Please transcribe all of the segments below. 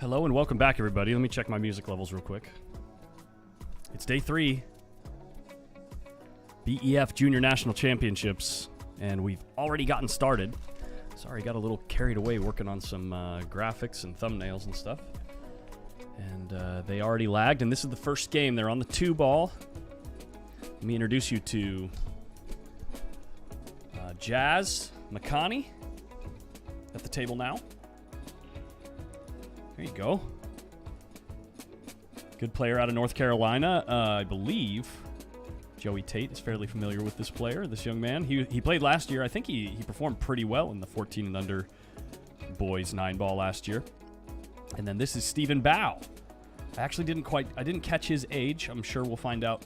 Hello and welcome back, everybody. Let me check my music levels real quick. It's day 3. BEF Junior National Championships, and we've already gotten started. Sorry, got a little carried away working on some graphics and thumbnails and stuff. And they already lagged, and this is the first game. They're on the 2-ball. Let me introduce you to Jazz McConney at the table now. There you go. Good player out of North Carolina. I believe Joey Tate is fairly familiar with this player, this young man. He played last year. I think he performed pretty well in the 14 and under boys 9-ball last year. And then this is Stephen Bow. I actually didn't catch his age. I'm sure we'll find out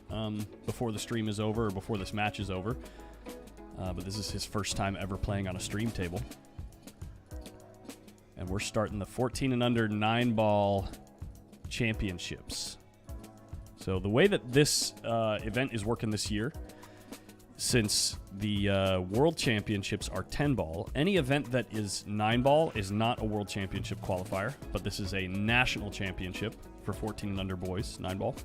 before the stream is over or before this match is over. But this is his first time ever playing on a stream table. And we're starting the 14 and under 9-ball championships. So the way that this event is working this year, since the World Championships are 10-ball, any event that is 9-ball is not a World Championship qualifier, but this is a national championship for 14 and under boys, 9-ball.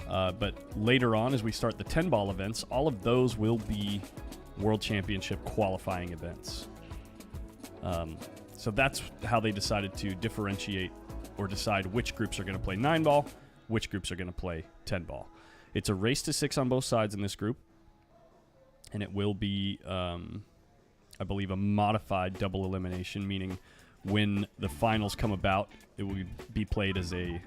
But later on, as we start the 10-ball events, all of those will be World Championship qualifying events. So that's how they decided to differentiate or decide which groups are going to play 9-ball, which groups are going to play 10-ball. It's a race to 6 on both sides in this group, and it will be, I believe, a modified double elimination, meaning when the finals come about, it will be played as a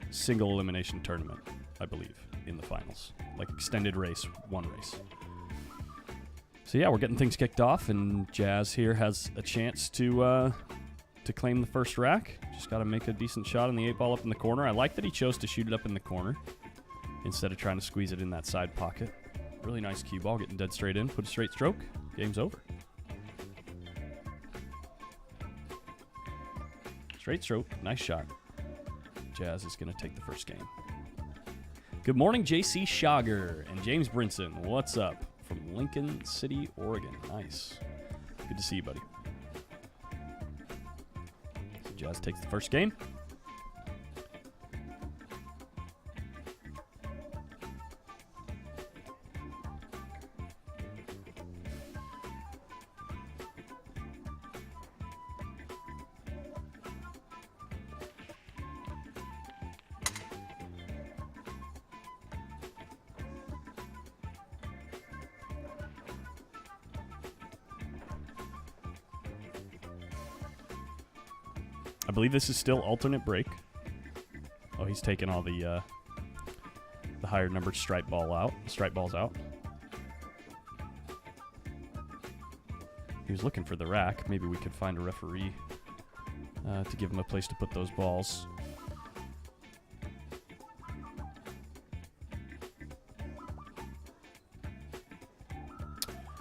single elimination tournament, I believe, in the finals. Like extended race, one race. So yeah, we're getting things kicked off, and Jazz here has a chance to claim the first rack. Just got to make a decent shot on the 8-ball up in the corner. I like that he chose to shoot it up in the corner instead of trying to squeeze it in that side pocket. Really nice cue ball, getting dead straight in. Put a straight stroke. Game's over. Straight stroke. Nice shot. Jazz is going to take the first game. Good morning, JC Schauger and James Brinson. What's up? From Lincoln City, Oregon. Nice. Good to see you, buddy. So Jazz takes the first game. I believe this is still alternate break. Oh, he's taking all the higher numbered stripe balls out. He was looking for the rack. Maybe we could find a referee to give him a place to put those balls.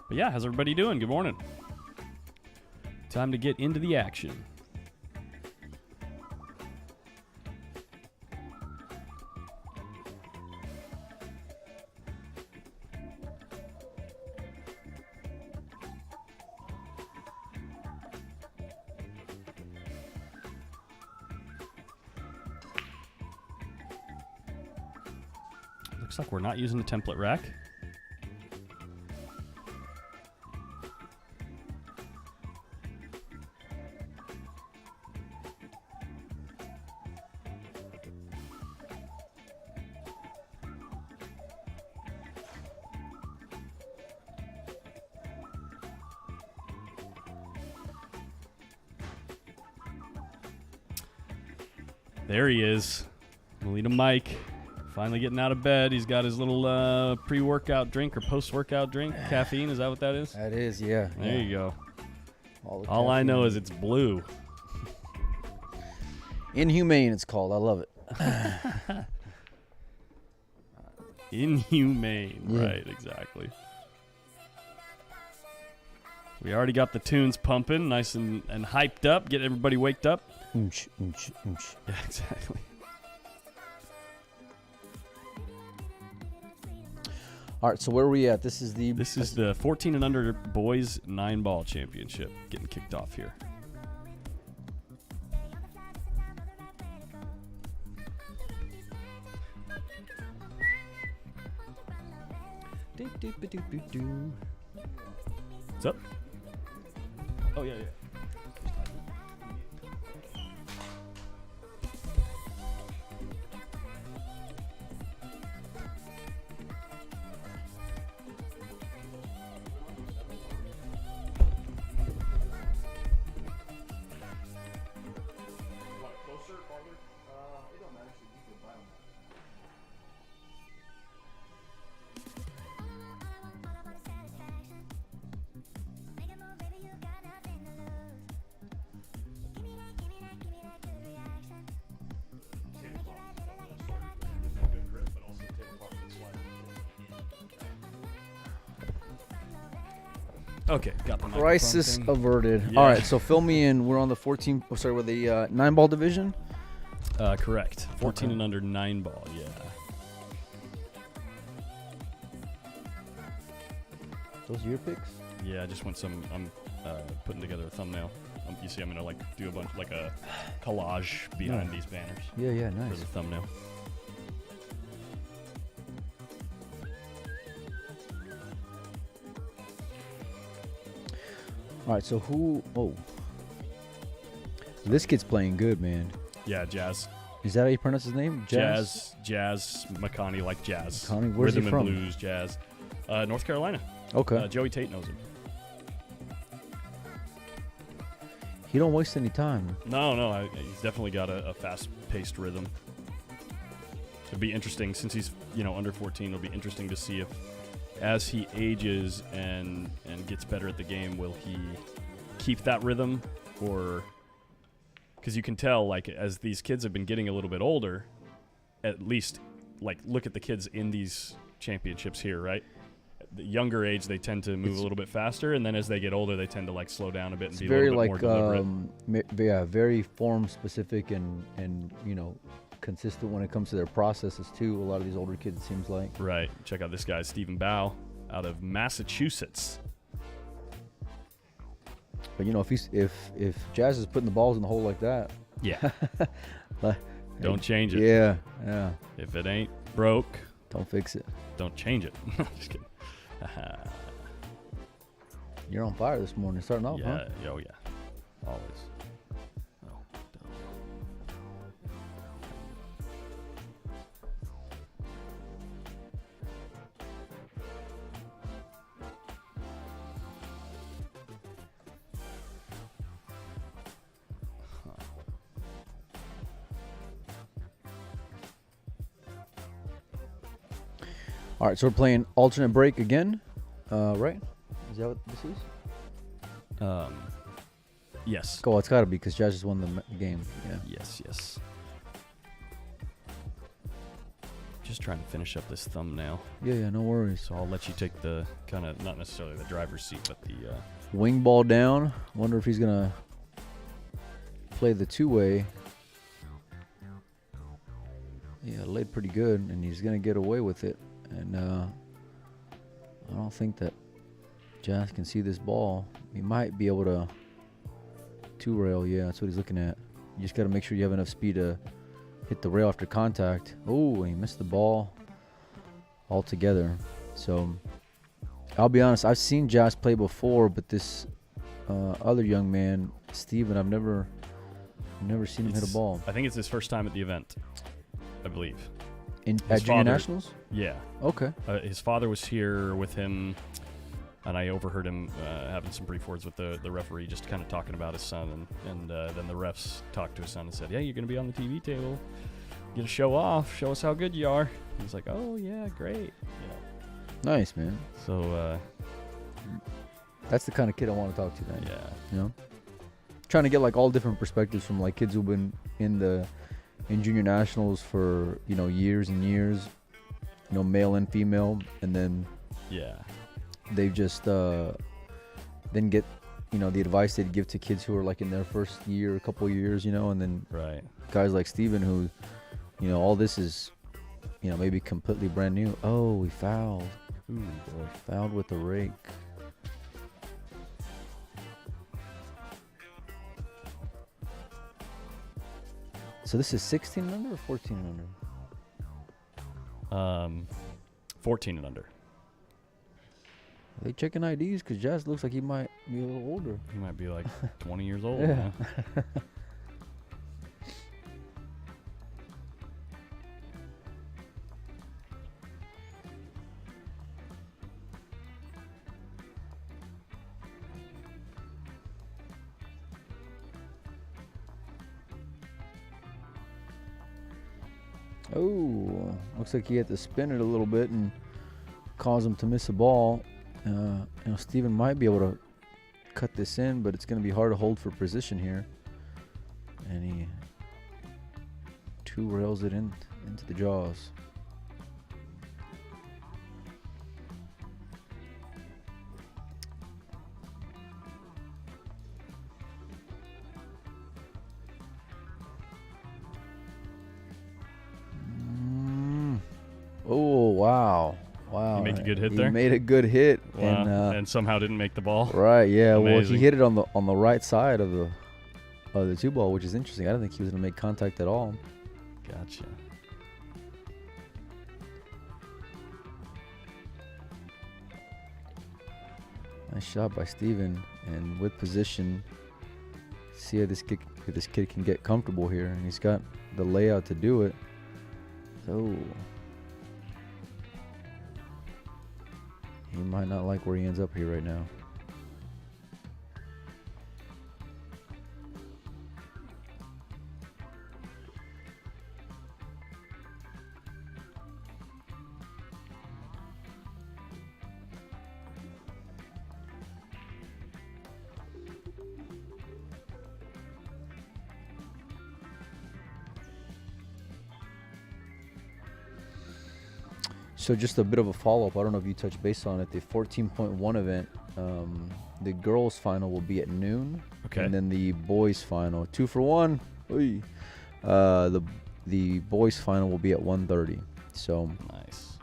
But yeah, how's everybody doing? Good morning. Time to get into the action. Looks like we're not using the template rack. There he is. Melita Mike. Finally getting out of bed. He's got his little pre-workout drink or post-workout drink. Caffeine, is that what that is? That is, yeah. There you go. All I know is it's blue. Inhumane, it's called. I love it. Inhumane. Yeah. Right, exactly. We already got the tunes pumping, nice and hyped up. Get everybody waked up. Oonch, oonch, oonch. Yeah, exactly. All right, so where are we at? This is the 14 and under boys 9-ball championship getting kicked off here. What's up? Oh, yeah. Okay, got the microphone Crisis thing. averted. Yeah. All right, so fill me in. We're on the 14. Oh, sorry, with the 9-ball division. Correct. 14 Okay. and under 9-ball. Yeah. Those are your picks. Yeah, I just want some. I'm putting together a thumbnail. You see, I'm gonna like do a bunch like a collage behind these banners Yeah, for nice. the thumbnail. All right, so who? Oh, this kid's playing good, man. Yeah, Jazz. Is that how you pronounce his name? Jazz McConney, like jazz. McConney? Where's he Rhythm from? and blues, jazz. North Carolina. Okay. Joey Tate knows him. He don't waste any time. No, he's definitely got a fast-paced rhythm. It'd be interesting since he's under 14. It'll be interesting to see if, as he ages and gets better at the game, will he keep that rhythm, or because you can tell like as these kids have been getting a little bit older, at least like look at the kids in these championships here, right? At the younger age they tend to move a little bit faster, and then as they get older they tend to like slow down a bit and It's be a very little bit more deliberate. yeah, very form specific and consistent when it comes to their processes too. A lot of these older kids, it seems like. Right. Check out this guy, Stephen Bow, out of Massachusetts. But if Jazz is putting the balls in the hole like that, Yeah. Don't change it. yeah, If it ain't broke, don't fix it. don't change it. Just kidding. You're on fire this morning, starting off, huh? Yeah. Oh, yeah. Always. Oh, All right, so we're playing alternate break again, right? Is that what this is? yes. Oh, it's got to be because Jazz just won the game. Yeah. Yes. Just trying to finish up this thumbnail. Yeah, no worries. So I'll let you take the kind of, not necessarily the driver's seat, but the... Wing ball down. Wonder if he's going to play the two-way. Yeah, laid pretty good, and he's going to get away with it. And I don't think that Jazz can see this ball. He might be able to two-rail. Yeah, that's what he's looking at. You just got to make sure you have enough speed to hit the rail after contact. Oh, he missed the ball altogether. So I'll be honest, I've seen Jazz play before, but this other young man, Steven, I've never seen him hit a ball. I think it's his first time at the event, I believe. At Junior father- Nationals? Yeah. Okay. His father was here with him, and I overheard him having some brief words with the referee, just kind of talking about his son. And then the refs talked to his son and said, "Yeah, you're going to be on the TV table. Get a show off. Show us how good you are." He's like, "Oh, yeah, great." Nice, man. So, That's the kind of kid I want to talk to then. yeah. Trying to get like all different perspectives from like kids who've been in Junior Nationals for, years and years, male and female, and then Yeah. they've just then get the advice they'd give to kids who are like in their first year, a couple years, and then Right. guys like Steven who all this is maybe completely brand new. Oh, we fouled. Ooh, boy. Fouled with the rake. So this is 16 and under or 14 and under? 14 and under. they checking IDs? Because Jazz looks like he might be a little older. He might be like 20 years old. Yeah. Oh, looks like he had to spin it a little bit and cause him to miss a ball. Steven might be able to cut this in, but it's going to be hard to hold for position here. And he two rails it into the jaws. Oh, wow. Wow. He made a good hit there? He made a good hit. Wow. And somehow didn't make the ball. Right, yeah. Amazing. Well, he hit it on the right side of the two ball, which is interesting. I didn't think he was going to make contact at all. Gotcha. Nice shot by Steven. And with position, see how this kid can get comfortable here. And he's got the layout to do it. So he might not like where he ends up here right now. So just a bit of a follow-up. I don't know if you touched base on it. The 14.1 event, the girls' final will be at noon. Okay. And then the boys' final, 2 for 1. Oy. The boys' final will be at 1:30. So Nice.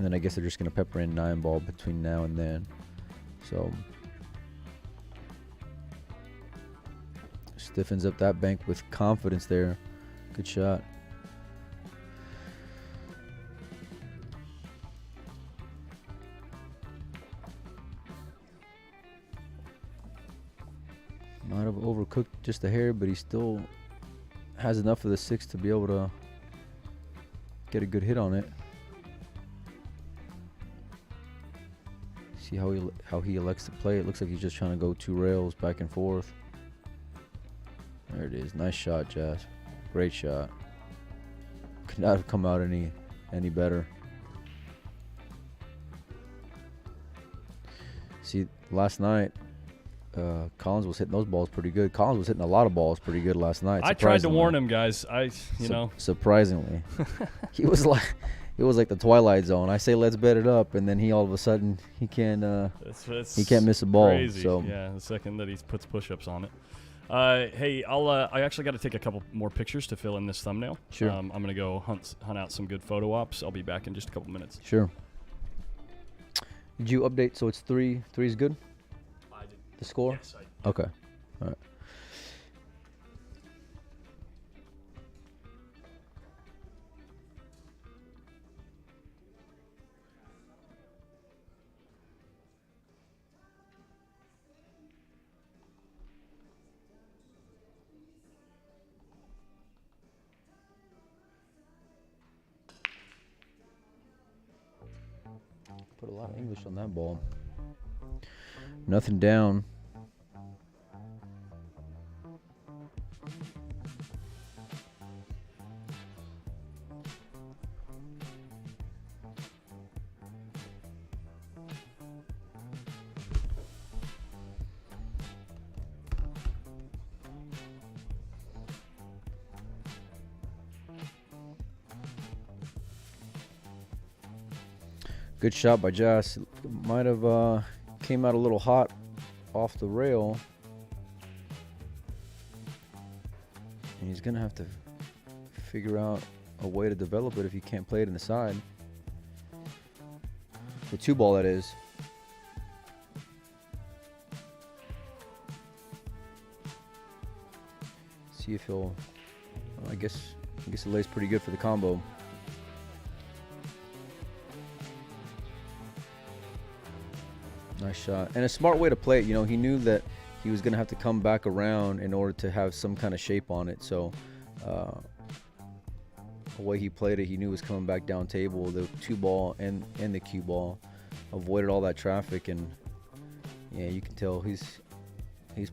and then I guess they're just gonna pepper in 9-ball between now and then. So stiffens up that bank with confidence there. Good shot. Might have overcooked just a hair, but he still has enough of the 6 to be able to get a good hit on it. See how he elects to play. It looks like he's just trying to go 2 rails back and forth. There it is. Nice shot, Jazz. Great shot. Could not have come out any better. See, last night, Collins was hitting those balls pretty good. Collins was hitting a lot of balls pretty good last night. I tried to warn him, guys. Surprisingly, he was like the Twilight Zone. I say let's bet it up, and then he all of a sudden he can't miss a ball. Crazy. So yeah, the second that he puts push-ups on it. Hey, I actually got to take a couple more pictures to fill in this thumbnail. Sure. I'm gonna go hunt out some good photo ops. I'll be back in just a couple minutes. Sure. Did you update? So it's 3 is good. I did. The score? Yes, I did. Okay. All right. Put a lot of English on that ball. Nothing down. Good shot by Josh. Might have came out a little hot off the rail. And he's going to have to figure out a way to develop it if he can't play it in the side. The 2-ball, that is. See if he'll... I guess it lays pretty good for the combo. Nice shot. And a smart way to play it. You know, he knew that he was going to have to come back around in order to have some kind of shape on it. So the way he played it, he knew it was coming back down table. The 2-ball and the cue ball avoided all that traffic. And, yeah, you can tell he's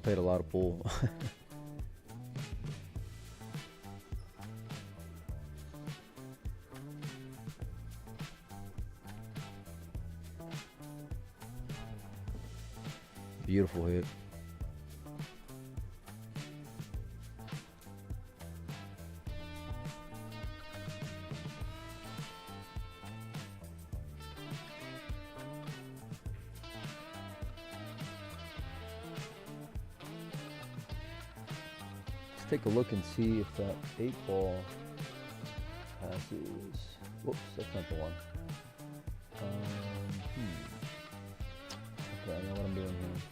played a lot of pool. Beautiful hit. Let's take a look and see if that 8-ball passes. Whoops, that's not the one. Okay, I know what I'm doing here.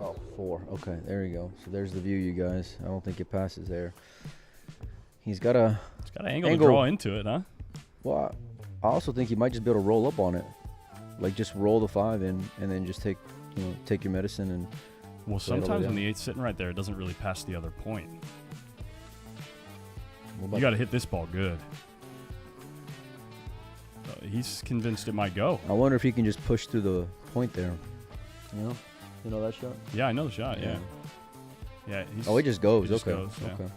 Oh, 4. Okay, there you go. So there's the view, you guys. I don't think it passes there. He's got a angle to draw into it, huh? Well, I also think he might just be able to roll up on it, like just roll the 5 in, and then just take your medicine and. Well, sometimes when the 8's sitting right there, it doesn't really pass the other point. You got to hit this ball good. He's convinced it might go. I wonder if he can just push through the point there. You know that shot? Yeah, I know the shot. Yeah. Yeah. Oh, it just goes. It just okay. Goes, yeah. Okay.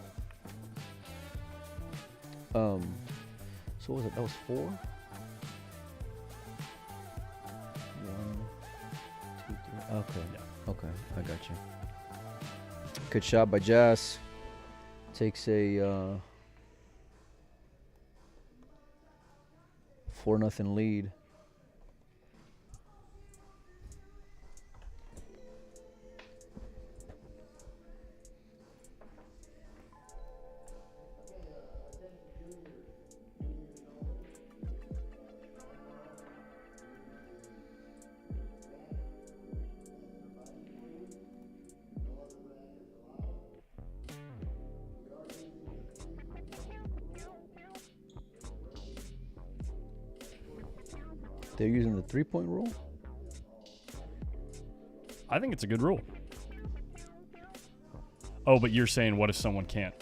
So what was it? That was 4. 1, 2, 3. Okay. Yeah. Okay, I got you. Good shot by Jazz. Takes a 4-0 lead. They're using the 3-point rule? I think it's a good rule. Oh, but you're saying what if someone can't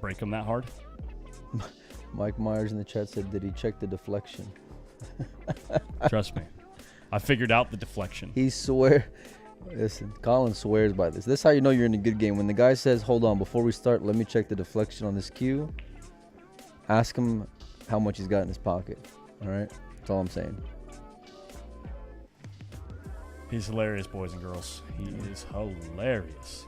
break them that hard? Mike Myers in the chat said, did he check the deflection? Trust me. I figured out the deflection. Listen, Colin swears by this. This is how you know you're in a good game. When the guy says, hold on, before we start, let me check the deflection on this cue. Ask him how much he's got in his pocket. All right? That's all I'm saying. He's hilarious, boys and girls. He is hilarious.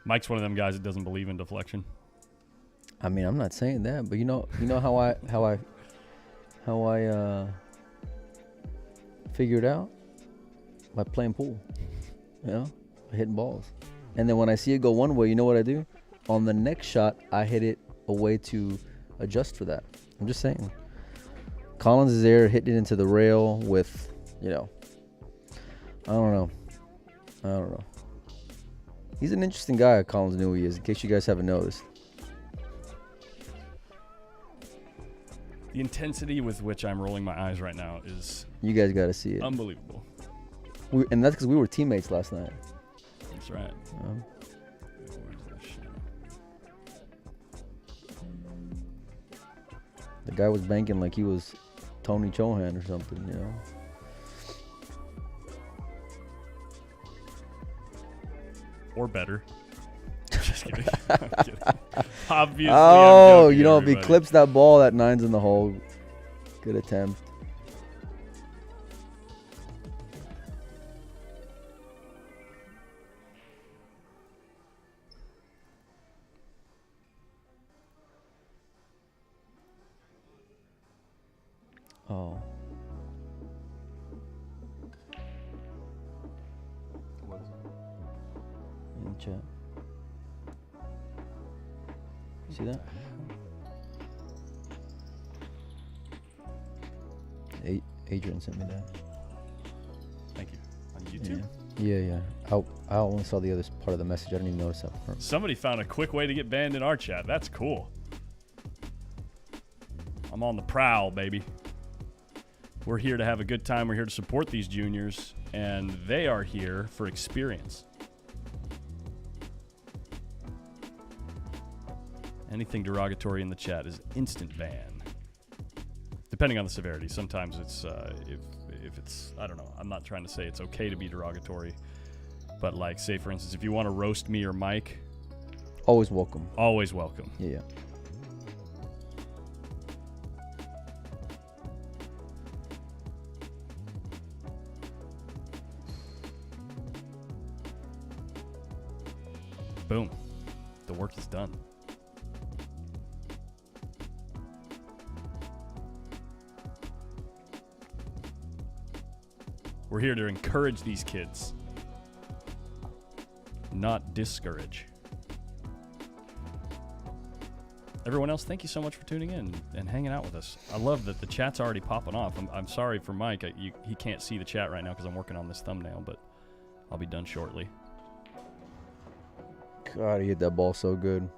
Mike's one of them guys that doesn't believe in deflection. I mean, I'm not saying that, but you know how I figured out by playing pool. You know, hitting balls. And then when I see it go one way, you know what I do? On the next shot, I hit it a way to adjust for that. I'm just saying. Collins is there, hitting it into the rail with, I don't know. He's an interesting guy, Collins knew he is, in case you guys haven't noticed. The intensity with which I'm rolling my eyes right now is... You guys got to see it. Unbelievable. And that's because we were teammates last night. That's right. The guy was banking like he was Tony Chohan or something, Or better. Just kidding. I'm kidding. Obviously, oh, I'm joking, if he clips that ball, that 9's in the hole. Good attempt. Oh. What is it? In the chat. You see that? Adrian sent me that. Thank you. On YouTube? Yeah. I only saw the other part of the message. I didn't even notice that part. Somebody found a quick way to get banned in our chat. That's cool. I'm on the prowl, baby. We're here to have a good time. We're here to support these juniors, and they are here for experience. Anything derogatory in the chat is instant ban. Depending on the severity. Sometimes it's, if it's, I don't know. I'm not trying to say it's okay to be derogatory. But like, say for instance, if you want to roast me or Mike. Always welcome. Always welcome. Yeah. Boom. The work is done. We're here to encourage these kids, not discourage. Everyone else, thank you so much for tuning in and hanging out with us. I love that the chat's already popping off. I'm sorry for Mike. He can't see the chat right now because I'm working on this thumbnail, but I'll be done shortly. God, he hit that ball so good.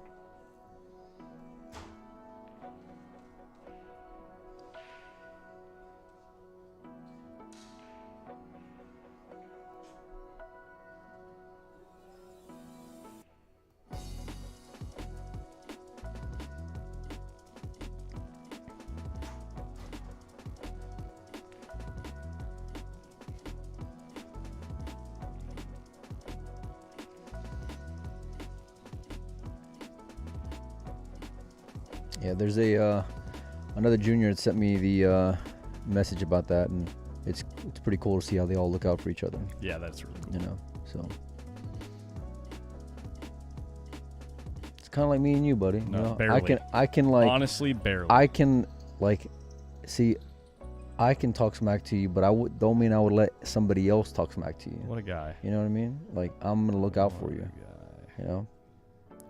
Yeah, there's a another junior that sent me the message about that, and it's pretty cool to see how they all look out for each other. Yeah, that's really cool. You know, so it's kind of like me and you, buddy. No, you know, barely. I can like honestly barely. I can like see. I can talk smack to you, but don't mean I would let somebody else talk smack to you. What a guy. You know what I mean? Like, I'm gonna look out for you. Guy. You know,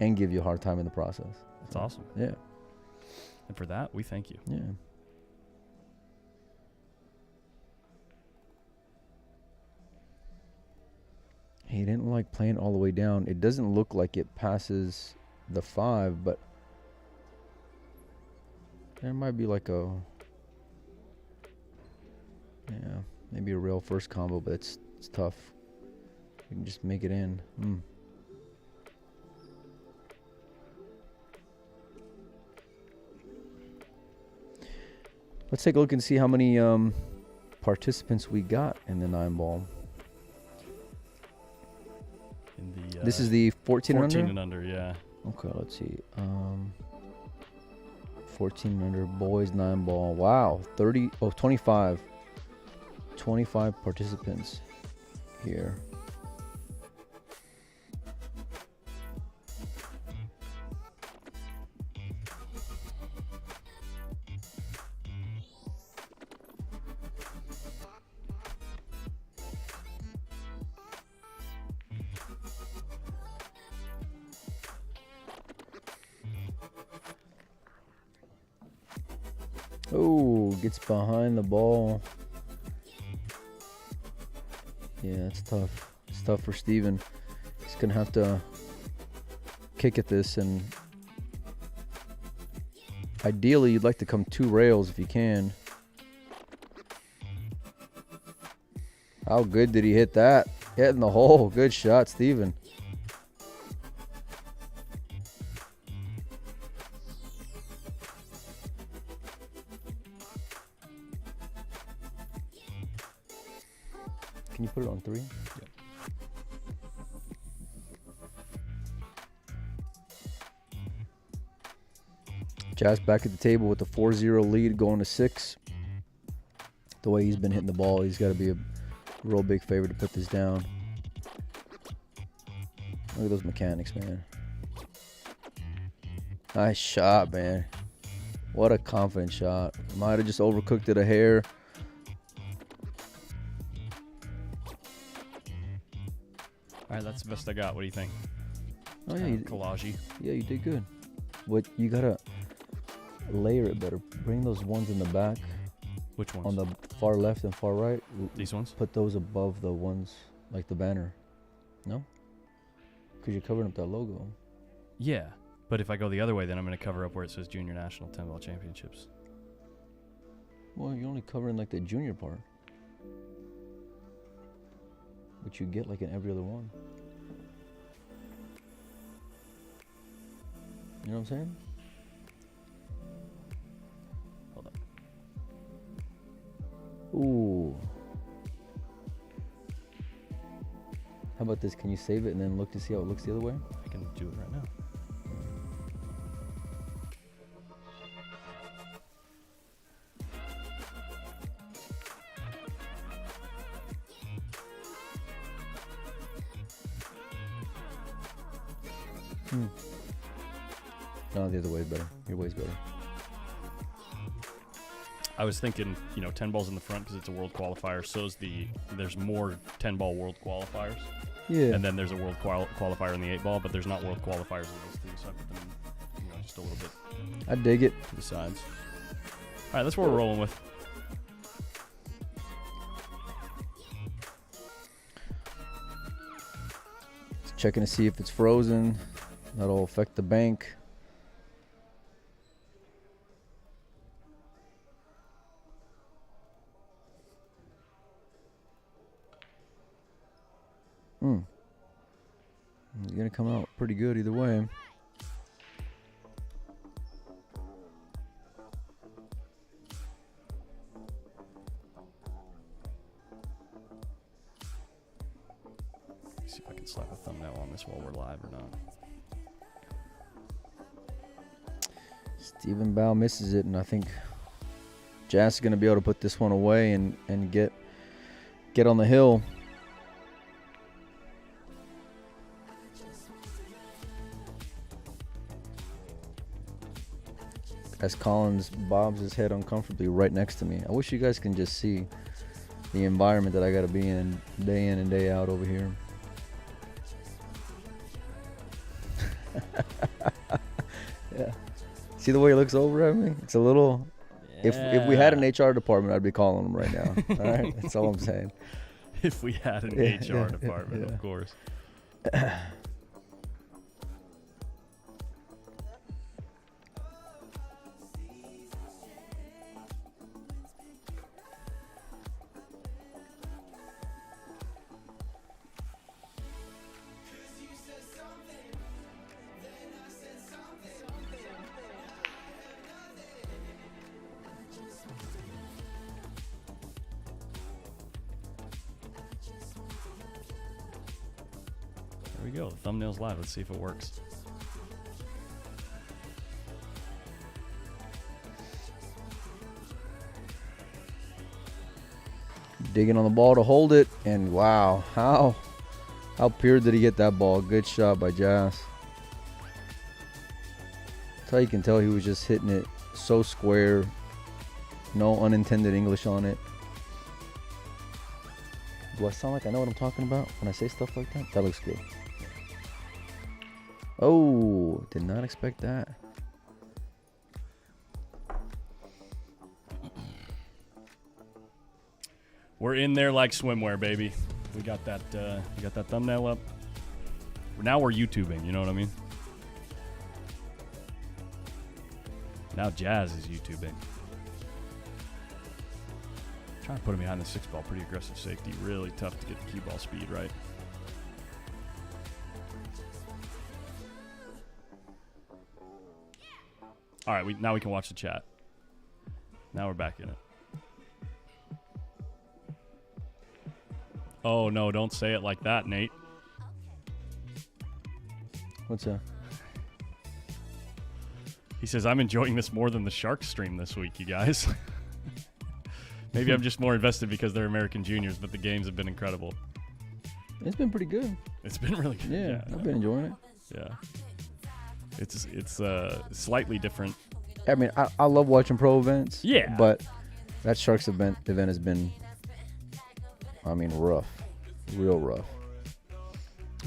and give you a hard time in the process. That's awesome. Yeah. And for that, we thank you. Yeah. He didn't like playing all the way down. It doesn't look like it passes the 5, but there might be like a, yeah, maybe a real first combo, but it's tough. You can just make it in. Let's take a look and see how many participants we got in the 9-ball. In the, this is the 14 and under, yeah. Okay, let's see. 14 and under boys 9-ball. Wow, 25 participants here. Oh, gets behind the ball. Yeah, it's tough. It's tough for Steven. He's going to have to kick at this, and ideally you'd like to come 2 rails if you can. How good did he hit that? Hit in the hole. Good shot, Steven. Can you put it on 3? Yep. Jazz back at the table with the 4-0 lead going to 6. The way he's been hitting the ball, he's got to be a real big favorite to put this down. Look at those mechanics, man. Nice shot, man. What a confident shot. Might have just overcooked it a hair. All right, that's the best I got. What do you think? Oh yeah, collage-y. Yeah, you did good. What you gotta layer it better. Bring those ones in the back Which ones? On the far left and far right. These ones? Put those above the ones like the banner. No? Because you're covering up that logo. Yeah, but if I go the other way, then I'm going to cover up where it says Junior National 10-ball Championships. Well, you're only covering like the junior part. Which you get like in every other one. You know what I'm saying? Hold up. Ooh. How about this? Can you save it and then look to see how it looks the other way? I can do it right now. No, the other way is better. Your way's better. I was thinking, 10 balls in the front because it's a world qualifier. There's more 10-ball world qualifiers. Yeah. And then there's a world qualifier in the 8-ball, but there's not world qualifiers in those two. So I put them, just a little bit I dig it. to the sides. All right, that's what we're rolling with. Just checking to see if it's frozen. That'll affect the bank. It's gonna come out pretty good either way. See if I can slap a thumbnail on this while we're live or not. Stephen Bow misses it, and I think Jazz is gonna be able to put this one away and get on the hill. As Collins bobs his head uncomfortably right next to me. I wish you guys can just see the environment that I gotta be in and day out over here. Yeah. See the way he looks over at me? It's a little... Yeah. If we had an HR department, I'd be calling him right now. All right? That's all I'm saying. If we had an HR department, of course. There we go. The thumbnail's live. Let's see if it works. Digging on the ball to hold it, and wow, how pure did he get that ball? Good shot by Jazz. That's how you can tell he was just hitting it so square, no unintended English on it. Do I sound like I know what I'm talking about when I say stuff like that? That looks good. Oh, did not expect that. We're in there like swimwear, baby. We got that. We got that thumbnail up. Now we're YouTubing. You know what I mean? Now Jazz is YouTubing. Trying to put him behind the 6-ball. Pretty aggressive safety. Really tough to get the cue ball speed right. All right, now we can watch the chat. Now we're back in it. Oh, no, don't say it like that, Nate. What's that? He says, I'm enjoying this more than the Sharks stream this week, you guys. Maybe I'm just more invested because they're American juniors, but the games have been incredible. It's been pretty good. It's been really good. Yeah, I've been enjoying it. Yeah. It's slightly different. I mean, I love watching pro events. Yeah. But that Sharks event has been, I mean, rough. Real rough.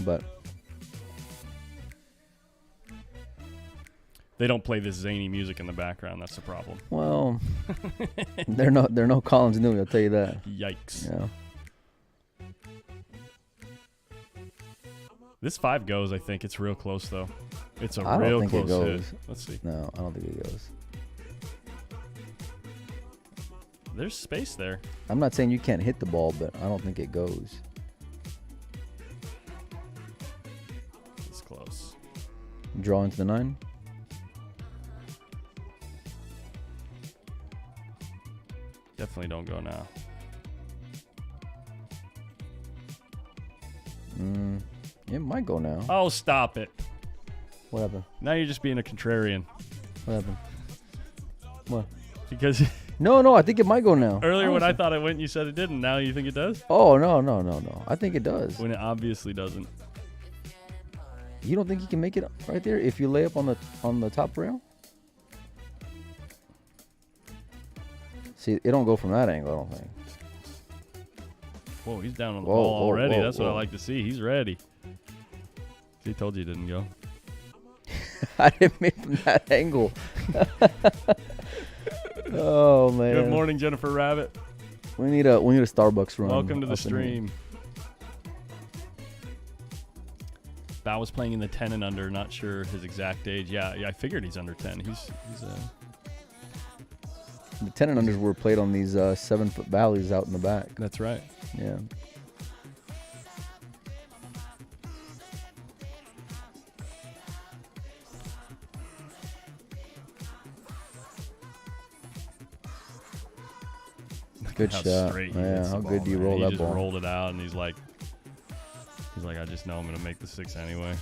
But They don't play this zany music in the background. That's the problem. Well, they're no Collins Newey, I'll tell you that. Yikes. Yeah. This 5 goes, I think. It's real close, though. It's a I don't real think close it goes. hit. Let's see. No, I don't think it goes. There's space there. I'm not saying you can't hit the ball, but I don't think it goes. It's close. Draw into the 9. Definitely don't go now. It might go now. Oh, stop it. What happened? Now you're just being a contrarian. What happened? What? Because No, I think it might go now. earlier when I thought it went, you said it didn't. Now you think it does? Oh, no. I think it does. When it obviously doesn't. You don't think you can make it right there if you lay up on the top rail? See, it don't go from that angle, I don't think. Whoa, he's down on the Whoa, ball whoa, already. whoa, That's what I whoa. like to see. He's ready. He told you he didn't go. I didn't mean from that angle. Oh man. Good morning, Jennifer Rabbit. We need a Starbucks run. Welcome to the up in here. stream. Bao was playing in the 10 and under. Not sure his exact age. Yeah, I figured he's under 10. He's The 10 and unders were played on these 7-foot valleys out in the back. That's right. Yeah. Good How shot. straight he Yeah, hits the how ball, good do you man. roll He that just ball? rolled it out, and he's like, I just know I'm gonna make the 6 anyway.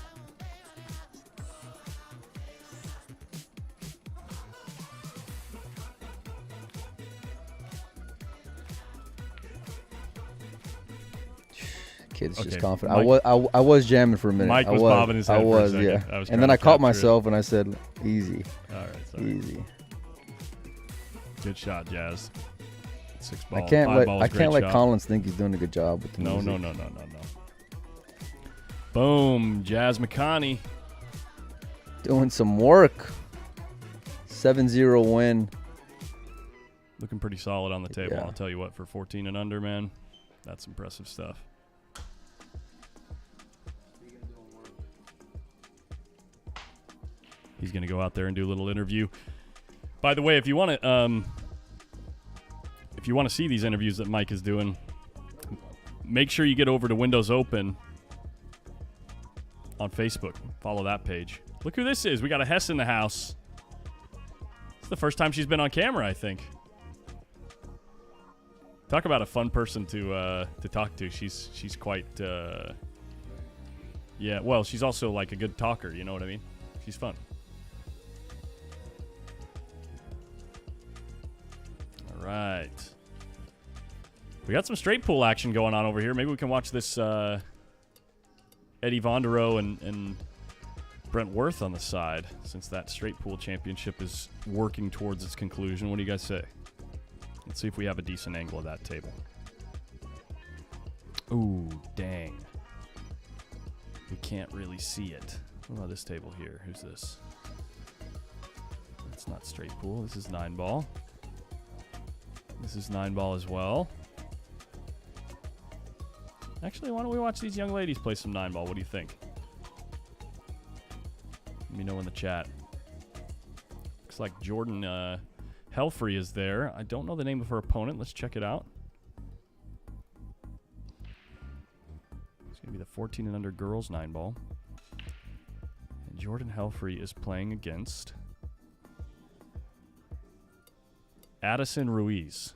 Kid's Okay, just confident. Mike- I was jamming for a minute. Mike I was bobbing his head I for a was, second. yeah. I was And trying then to I caught capture it. myself and I said, easy, All right, sorry. easy. Good shot, Jazz. 6 ball. I can't 5 let ball's I great can't let shot. Collins think he's doing a good job with the No. music. Boom, Jazz McConney. Doing some work. 7-0 win. Looking pretty solid on the table. Yeah. I'll tell you what, for 14 and under, man, that's impressive stuff. He's going to go out there and do a little interview. By the way, if you want to see these interviews that Mike is doing, make sure you get over to Windows Open on Facebook. Follow that page. Look who this is. We got a Hess in the house. It's the first time she's been on camera, I think. Talk about a fun person to talk to. She's quite yeah. Well, she's also like a good talker. You know what I mean? She's fun. All right. We got some straight pool action going on over here. Maybe we can watch this Eddie Vonderow and Brent Worth on the side, since that straight pool championship is working towards its conclusion. What do you guys say? Let's see if we have a decent angle of that table. Ooh, dang. We can't really see it. What about this table here? Who's this? That's not straight pool. This is 9 ball. This is 9 ball as well. Actually, why don't we watch these young ladies play some 9 ball? What do you think? Let me know in the chat. Looks like Jordan Helfrey is there. I don't know the name of her opponent. Let's check it out. It's going to be the 14 and under girls 9 ball. And Jordan Helfrey is playing against Addison Ruiz.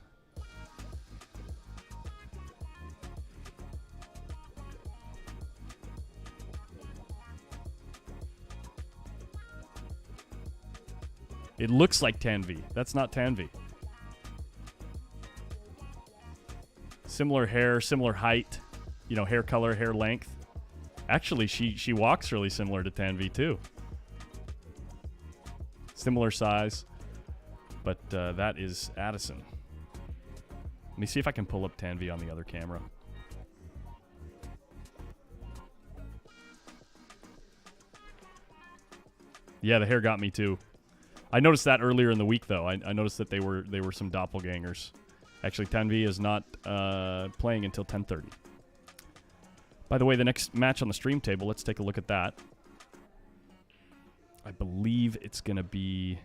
It looks like Tanvi. That's not Tanvi. Similar hair, similar height, you know, hair color, hair length. Actually, she walks really similar to Tanvi too. Similar size, but that is Addison. Let me see if I can pull up Tanvi on the other camera. Yeah, the hair got me too. I noticed that earlier in the week, though. I noticed that they were some doppelgangers. Actually, Tanvi is not playing until 10:30. By the way, the next match on the stream table, let's take a look at that. I believe it's going to be...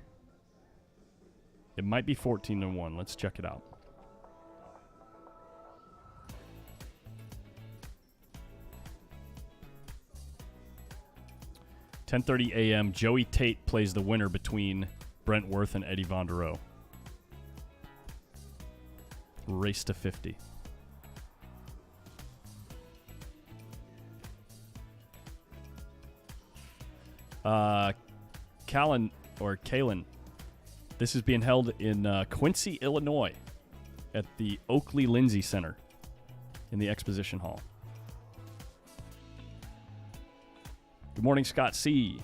It might be 14-1. Let's check it out. (10:30 a.m.) Joey Tate plays the winner between Brent Worth and Eddie Vondereau. Race to 50. Kalen. This is being held in Quincy, Illinois, at the Oakley Lindsay Center in the Exposition Hall. Good morning, Scott C.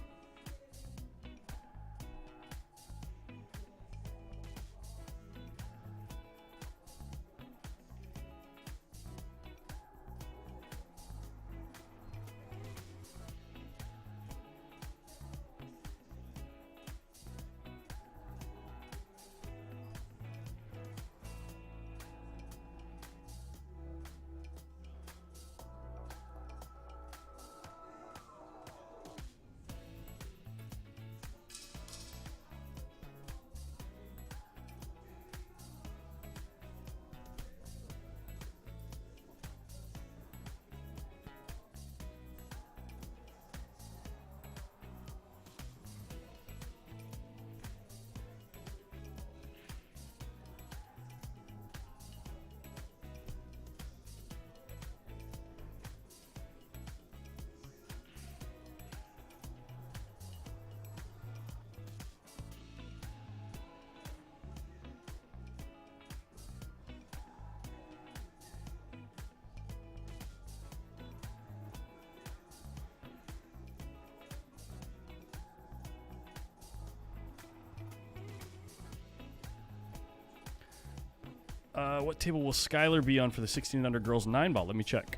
What table will Skylar be on for the 1600 girls 9-ball? Let me check.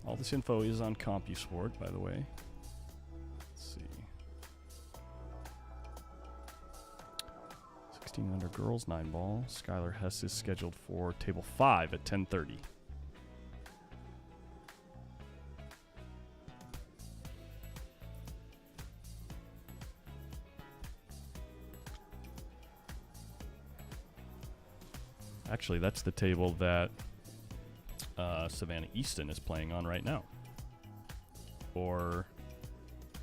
All this info is on CompuSport, by the way. Let's see. 1600 girls 9-ball. Skylar Hess is scheduled for table 5 at 10:30. Actually, that's the table that Savannah Easton is playing on right now. Or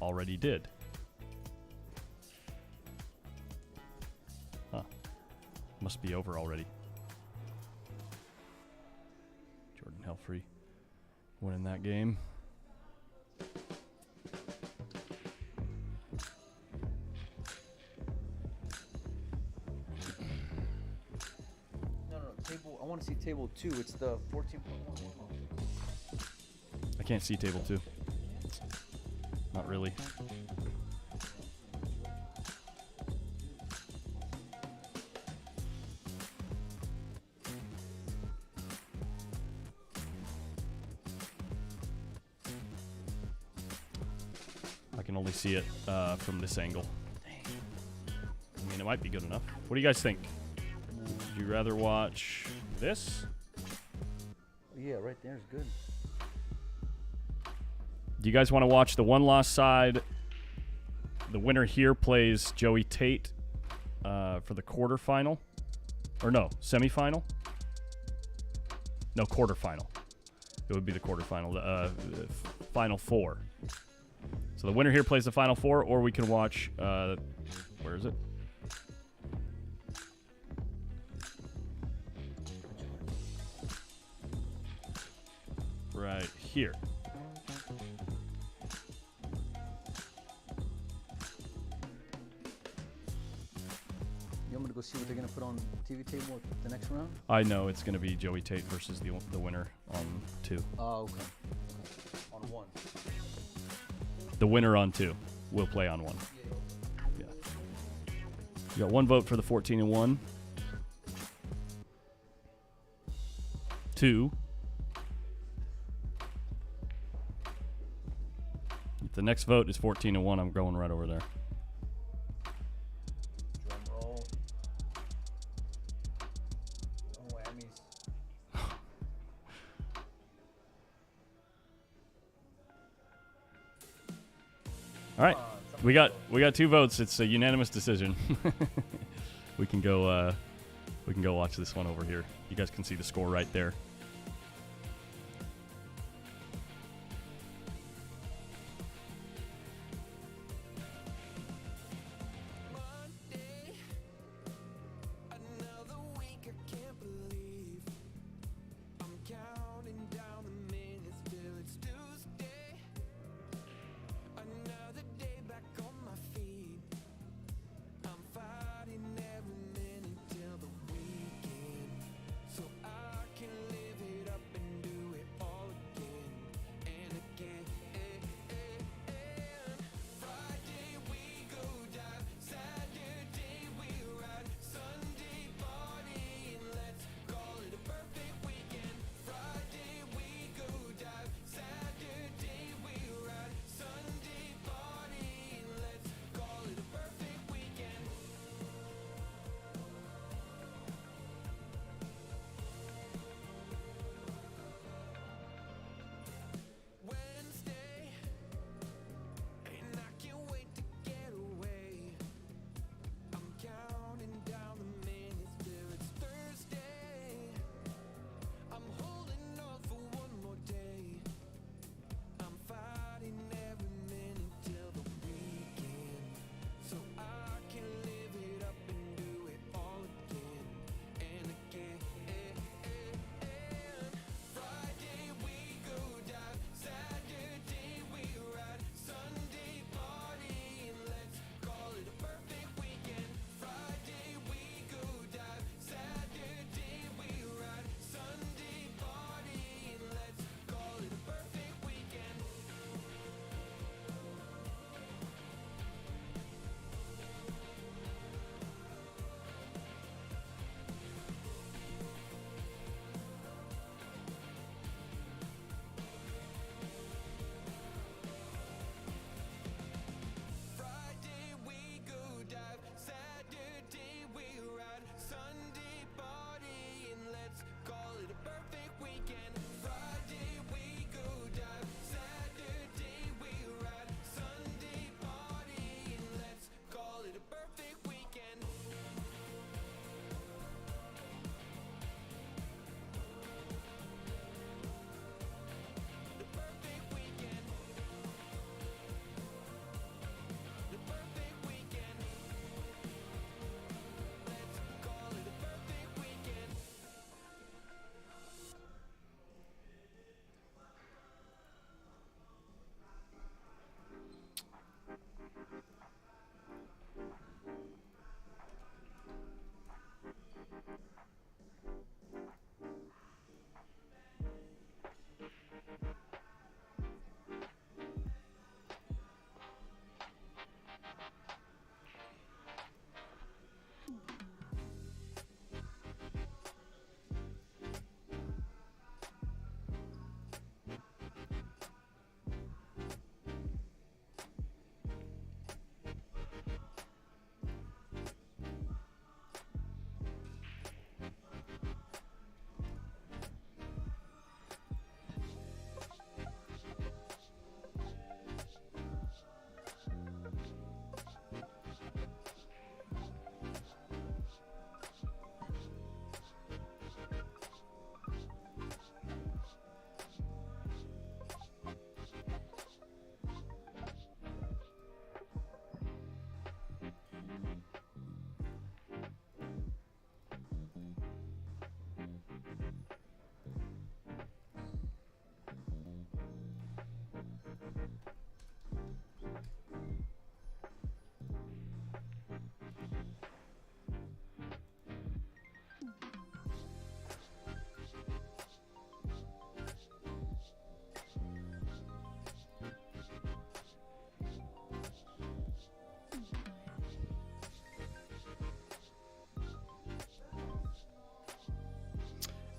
already did. Huh. Must be over already. Jordan Helfrey winning that game. I want to see table 2. It's the 14.1. I can't see table 2. Not really. I can only see it from this angle. I mean, it might be good enough. What do you guys think? Would you rather watch this? Yeah, right there is good. Do you guys want to watch the one-loss side? The winner here plays Joey Tate for the quarterfinal. Or no, semifinal? No, quarterfinal. It would be the quarterfinal, the final 4. So the winner here plays the final 4, or we can watch, where is it? Right here. You want me to go see what they're going to put on the TV table at the next round? I know it's going to be Joey Tate versus the winner on 2. Oh, okay. On 1. The winner on 2 will play on 1. Yeah. You got 1 vote for the 14-1. 2. If the next vote is 14-1, I'm going right over there. All right, we got 2 votes. It's a unanimous decision. We can go watch this one over here. You guys can see the score right there.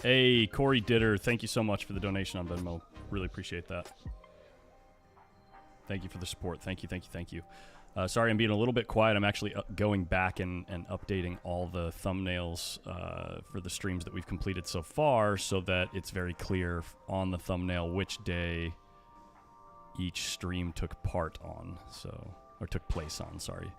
Hey, Corey Ditter, thank you so much for the donation on Venmo. Really appreciate that. Thank you for the support. Thank you. Sorry, I'm being a little bit quiet. I'm actually going back and updating all the thumbnails for the streams that we've completed so far so that it's very clear on the thumbnail which day each stream took part on, or took place on, sorry.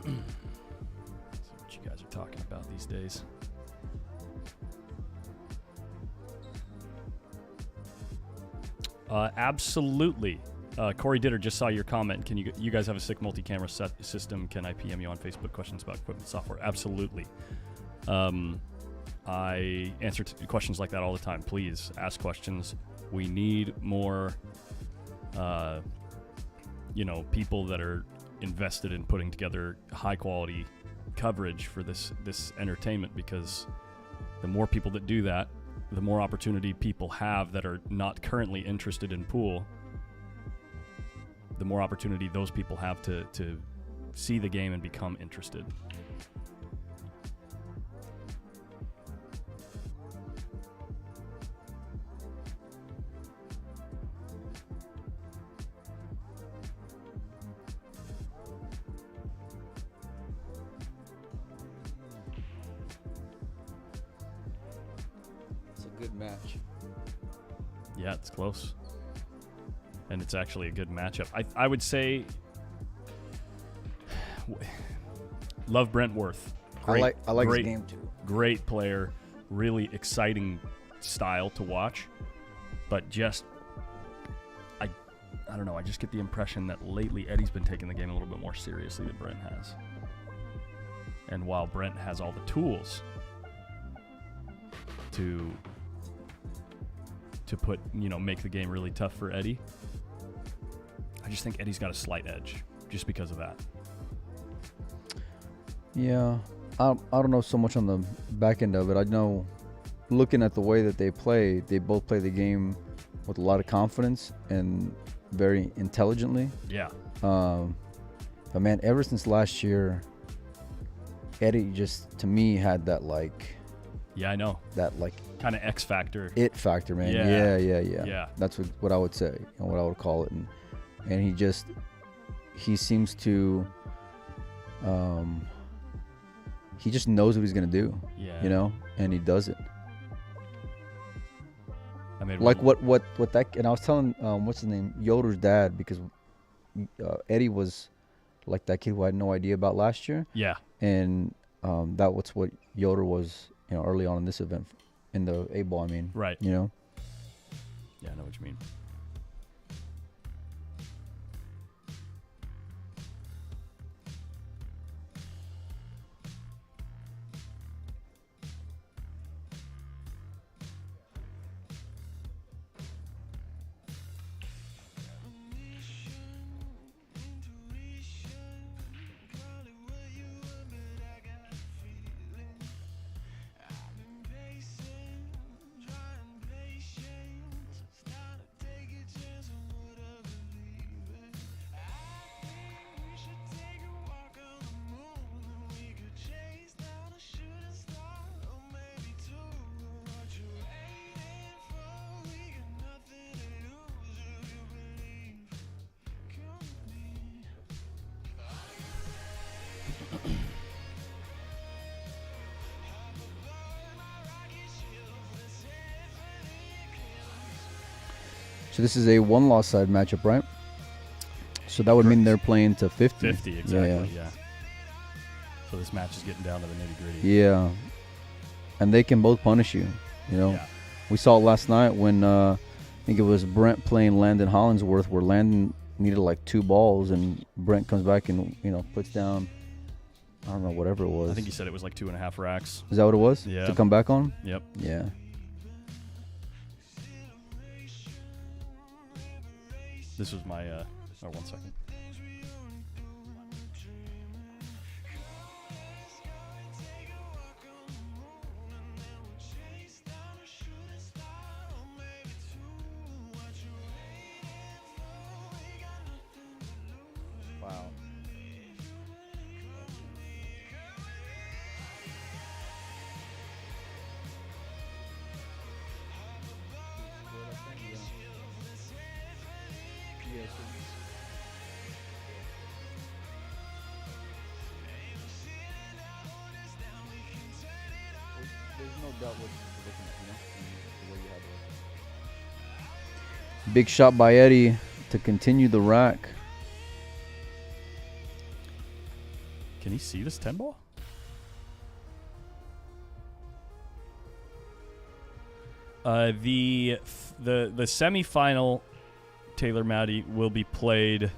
See what you guys are talking about these days. Absolutely. Corey Ditter, just saw your comment. Can you guys have a sick multi-camera system? Can I PM you on Facebook? Questions about equipment software? Absolutely. I answer questions like that all the time. Please ask questions. We need more, people that are invested in putting together high quality coverage for this entertainment, because the more people that do that, the more opportunity people have that are not currently interested in pool, the more opportunity those people have to see the game and become interested. Good match. Yeah, it's close. And it's actually a good matchup. I would say love Brentworth. I like his game too. Great player, really exciting style to watch. But just I don't know, I just get the impression that lately Eddie's been taking the game a little bit more seriously than Brent has. And while Brent has all the tools to put, make the game really tough for Eddie, I just think Eddie's got a slight edge just because of that. Yeah, I don't know so much on the back end of it. I know, looking at the way that they both play the game with a lot of confidence and very intelligently. Yeah. But man, ever since last year, Eddie just, to me, had that Yeah, I know. That kind of X factor. It factor, man. Yeah. That's what I would say, what I would call it. And he seems to, he just knows what he's going to do, and he does it. I mean, what that, and I was telling, what's his name? Yoder's dad, because Eddie was like that kid who I had no idea about last year. Yeah. And that was what Yoder was, early on in this event, in the A-ball, I mean. Right. Yeah, I know what you mean. So this is a one-loss side matchup, right? So that would mean they're playing to 50. 50, exactly, yeah. So this match is getting down to the nitty-gritty. Yeah. And they can both punish you, Yeah. We saw it last night when I think it was Brent playing Landon Hollingsworth, where Landon, needed like 2 balls, and Brent comes back and puts down, I don't know, whatever it was. I think you said it was like 2.5 racks. Is that what it was? Yeah. To come back on? Yep. Yeah. This was my, 1 second. Wow. There's no doubt what's different, the way you have it. Big shot by Eddie to continue the rack. Can you see this 10 ball? The semifinal, Taylor Matty, will be played.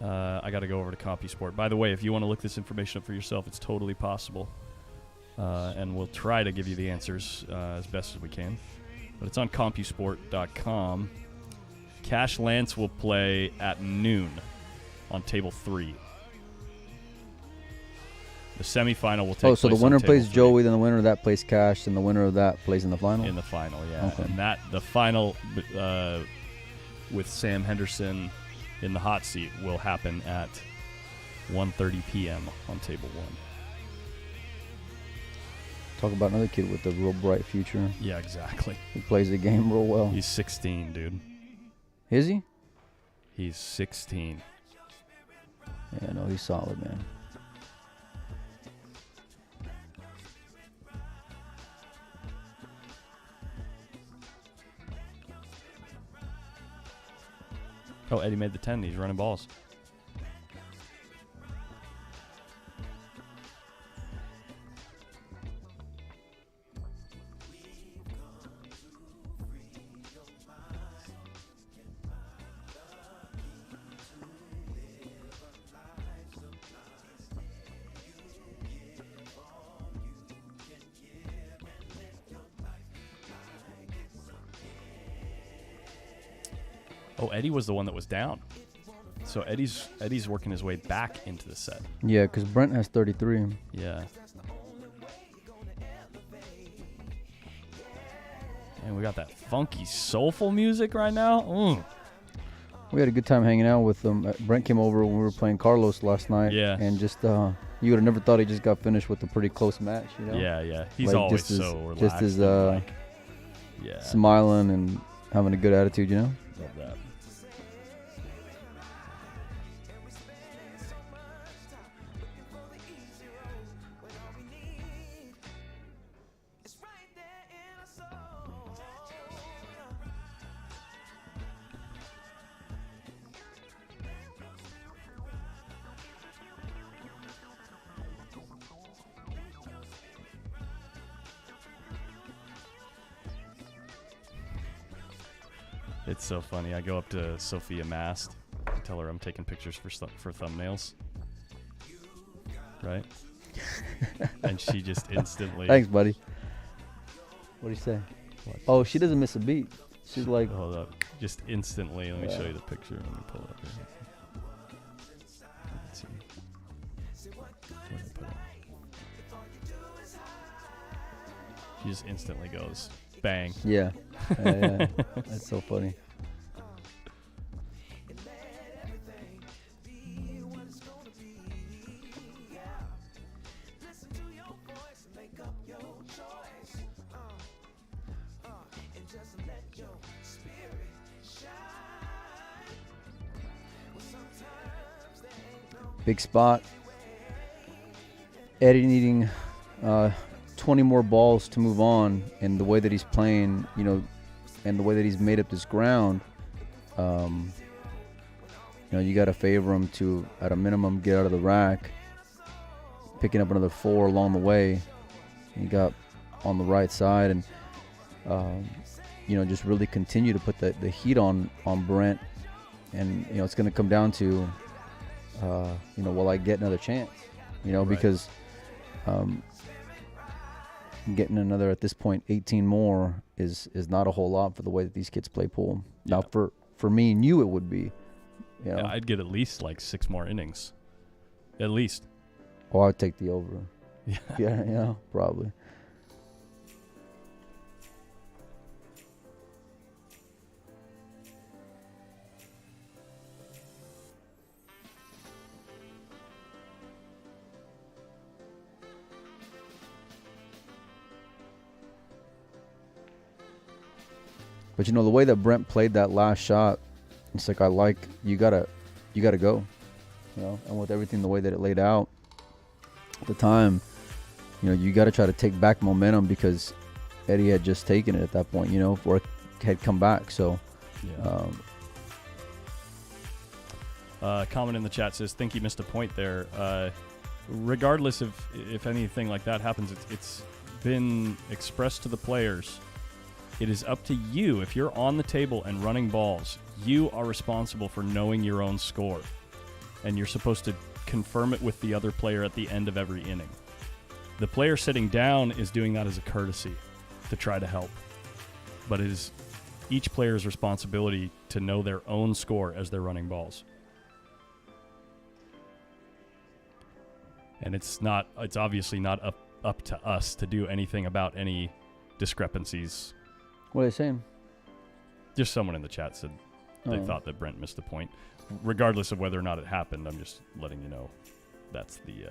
I got to go over to CompuSport. By the way, if you want to look this information up for yourself, it's totally possible. And we'll try to give you the answers as best as we can. But it's on CompuSport.com. Cash Lance will play at noon on table 3. The semifinal will take place. Oh, so the winner on plays table 3. Joey, then the winner of that plays Cash, and the winner of that plays in the final? In the final, yeah. Okay. And the final with Sam Henderson in the hot seat will happen at 1:30 p.m. on table 1. Talk about another kid with a real bright future. Yeah, exactly. He plays the game real well. He's 16, dude. Is he? He's 16. Yeah, no, he's solid, man. Oh, Eddie made the 10. He's running balls. Oh, Eddie was the one that was down. So Eddie's working his way back into the set. Yeah, because Brent has 33. Yeah. And we got that funky, soulful music right now. We had a good time hanging out with them. Brent came over when we were playing Carlos last night. Yeah. And just, you would have never thought he just got finished with a pretty close match, you know? Yeah, yeah. He's Like, always just as- so relaxed. just as, and, like, yeah. Smiling and having a good attitude, you know? Love that. It's so funny. I go up to Sophia Mast and tell her I'm taking pictures for thumbnails. Right? And she just instantly... Thanks, buddy. What do you say? What? Oh, she doesn't miss a beat. She's like... Hold up. Just instantly. Let me show you the picture. Let me pull it up here. Let's see. Where did I put it? She just instantly goes, bang. Yeah. Yeah. That's so funny. Big spot. Eddie needing 20 more balls to move on, and the way that he's playing, you know, and the way that he's made up this ground, you know, you got to favor him to, at a minimum, get out of the rack, picking up another 4 along the way. He got on the right side, and you know, just really continue to put the heat on Brent. and it's going to come down to, will I get another chance? Because getting another, at this point, 18 more is not a whole lot for the way that these kids play pool. Yeah. Now, for me and you, it would be. Yeah, I'd get at least like 6 more innings. At least. Oh, I'd take the over. Yeah. Yeah, probably. But the way that Brent played that last shot, it's like you gotta go, and with everything the way that it laid out at the time, you gotta try to take back momentum because Eddie had just taken it at that point, before it had come back. So, comment in the chat says, think he missed a point there. Regardless of if anything like that happens, it's been expressed to the players. It is up to you. If you're on the table and running balls, you are responsible for knowing your own score. And you're supposed to confirm it with the other player at the end of every inning. The player sitting down is doing that as a courtesy to try to help. But it is each player's responsibility to know their own score as they're running balls. And it's obviously not up to us to do anything about any discrepancies. What are they saying? Just someone in the chat said they thought that Brent missed the point. Regardless of whether or not it happened, I'm just letting you know that's the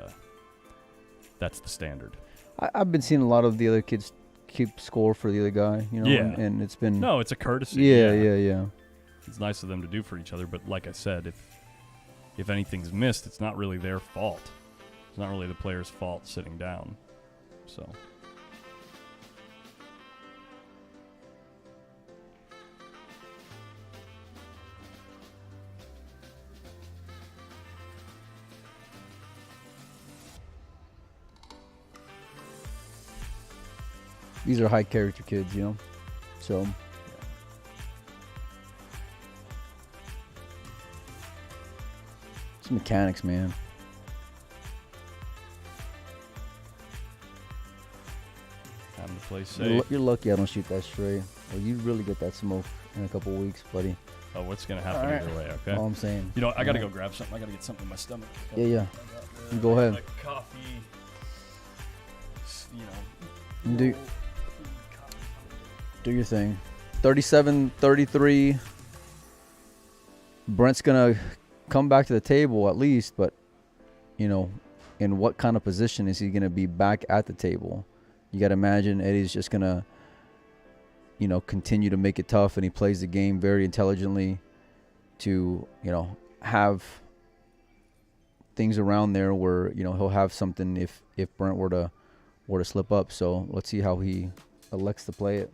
standard. I've been seeing a lot of the other kids keep score for the other guy, Yeah. and it's been... No, it's a courtesy. Yeah. It's nice of them to do for each other, but like I said, if anything's missed, it's not really their fault. It's not really the player's fault sitting down. So... These are high character kids, so it's mechanics, man. Time to play safe. You're lucky I don't shoot that straight, or you really get that smoke in a couple weeks, buddy. Oh, what's gonna happen either way? Okay. All I'm saying. I gotta go grab something. I gotta get something in my stomach. Yeah. You go ahead. Like coffee. Do your thing. 37-33. Brent's going to come back to the table at least, but, in what kind of position is he going to be back at the table? You got to imagine Eddie's just going to, continue to make it tough, and he plays the game very intelligently to, have things around there where, he'll have something if Brent were to slip up. So let's see how he elects to play it.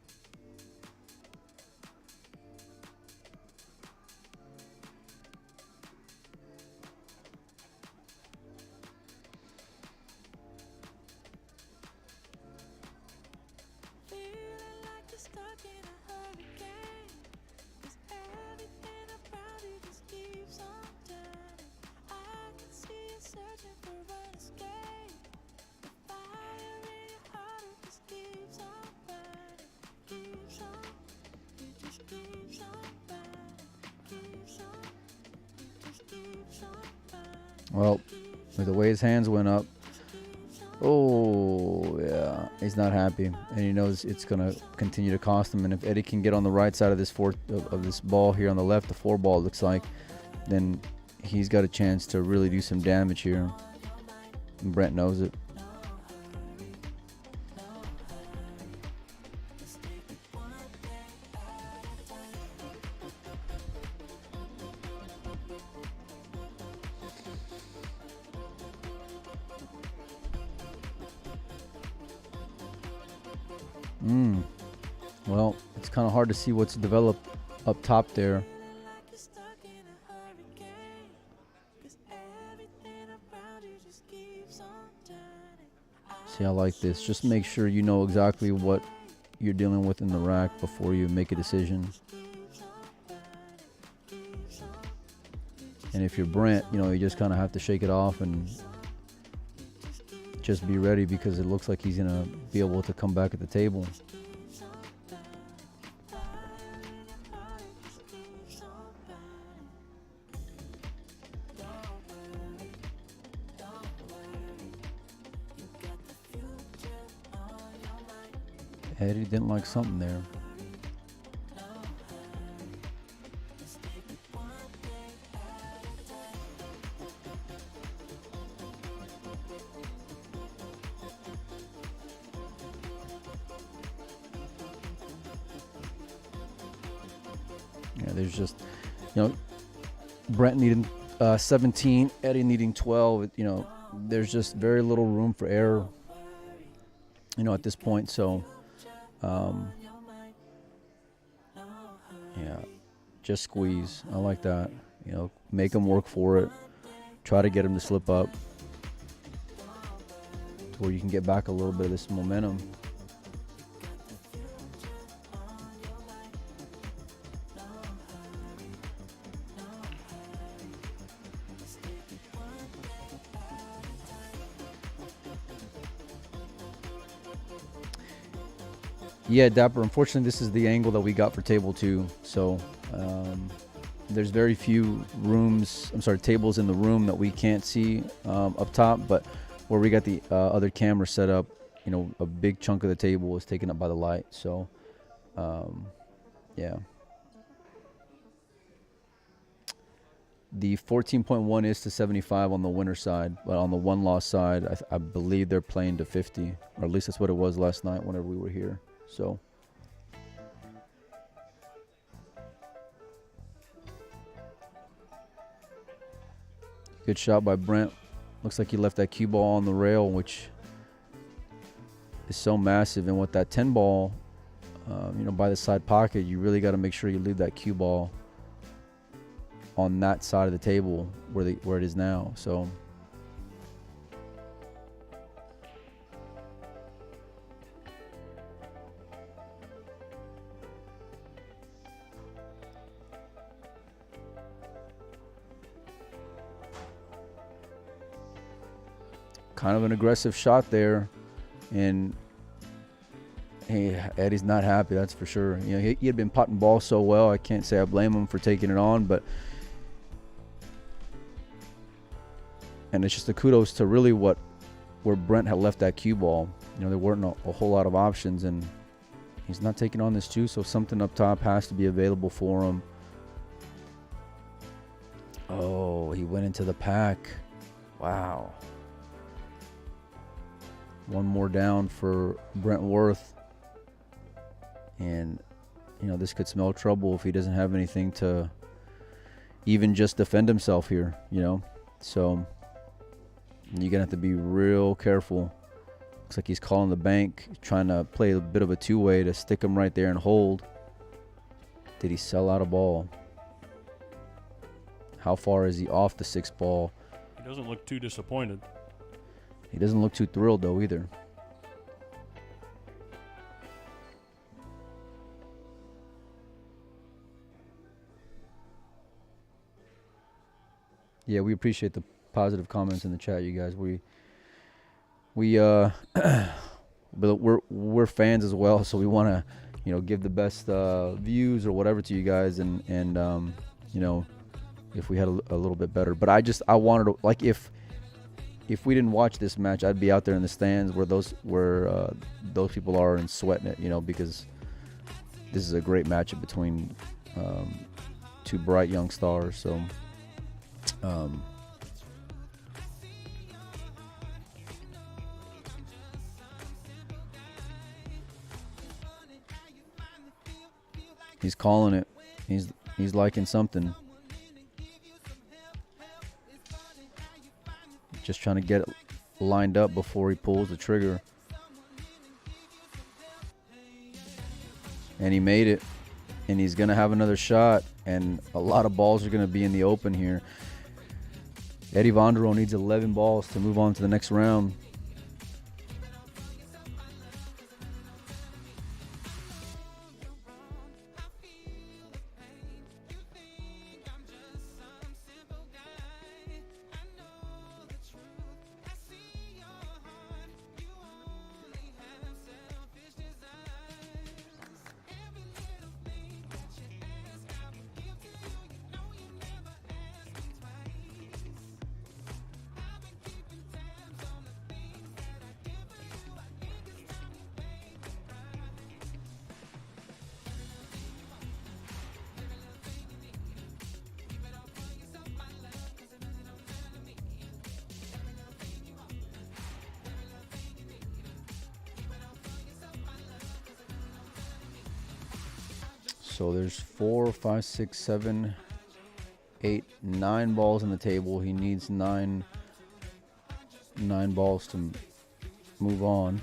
Well, with the way his hands went up, oh yeah, he's not happy, and he knows it's gonna continue to cost him. And if Eddie can get on the right side of this this ball here on the left, the 4 ball it looks like, then he's got a chance to really do some damage here. And Brent knows it. Well, it's kind of hard to see what's developed up top there. See, I like this. Just make sure you know exactly what you're dealing with in the rack before you make a decision. And if you're Brent, you know, you just kind of have to shake it off and just be ready, because it looks like he's going to be able to come back at the table. Eddie didn't like something there. Yeah, there's just, you know, Brent needing 17, Eddie needing 12. You know, there's just very little room for error, you know, at this point. So, yeah, just squeeze. I like that. You know, make him work for it. Try to get him to slip up to where you can get back a little bit of this momentum. Yeah, Dapper, unfortunately this is the angle that we got for table 2, so there's very few tables in the room that we can't see up top, but where we got the other camera set up, you know, a big chunk of the table was taken up by the light, so yeah. The 14.1 is to 75 on the winner side, but on the one-loss side, I believe they're playing to 50, or at least that's what it was last night whenever we were here. So, good shot by Brent. Looks like he left that cue ball on the rail, which is so massive. And with that 10 ball, you know, by the side pocket, you really got to make sure you leave that cue ball on that side of the table where it is now. So, kind of an aggressive shot there, and hey, Eddie's not happy, that's for sure. You know, he had been putting balls so well. I can't say I blame him for taking it on, and it's just a kudos to really where Brent had left that cue ball. You know, there weren't a whole lot of options, and he's not taking on this too, so something up top has to be available for him. Oh, he went into the pack. Wow. One more down for Brent Worth. And, you know, this could smell trouble if he doesn't have anything to even just defend himself here, you know. So, you're going to have to be real careful. Looks like he's calling the bank, trying to play a bit of a two-way to stick him right there and hold. Did he sell out a ball? How far is he off the 6th ball? He doesn't look too disappointed. He doesn't look too thrilled, though, either. Yeah, we appreciate the positive comments in the chat, you guys. But we're fans as well, so we want to, you know, give the best views or whatever to you guys, and you know, if we had a little bit better. But I wanted to, like, if we didn't watch this match, I'd be out there in the stands where those people are and sweating it, you know, because this is a great matchup between two bright young stars. So, he's calling it. He's liking something. Just trying to get it lined up before he pulls the trigger. And he made it. And he's going to have another shot. And a lot of balls are going to be in the open here. Eddie Vondero needs 11 balls to move on to the next round. So there's 4, 5, 6, 7, 8, 9 balls on the table. He needs nine balls to move on.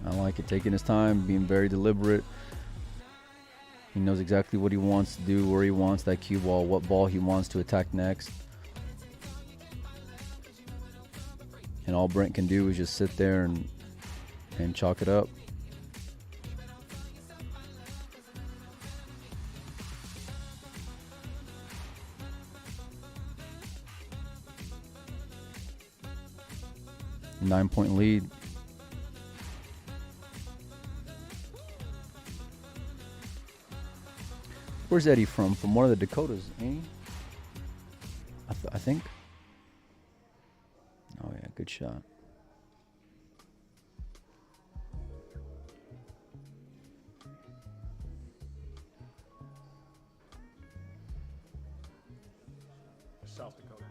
I like it, taking his time, being very deliberate. He knows exactly what he wants to do, where he wants that cue ball, what ball he wants to attack next. And all Brent can do is just sit there and chalk it up. Nine-point lead. Where's Eddie from? From one of the Dakotas, ain't he? I think. Oh yeah, good shot. South Dakota.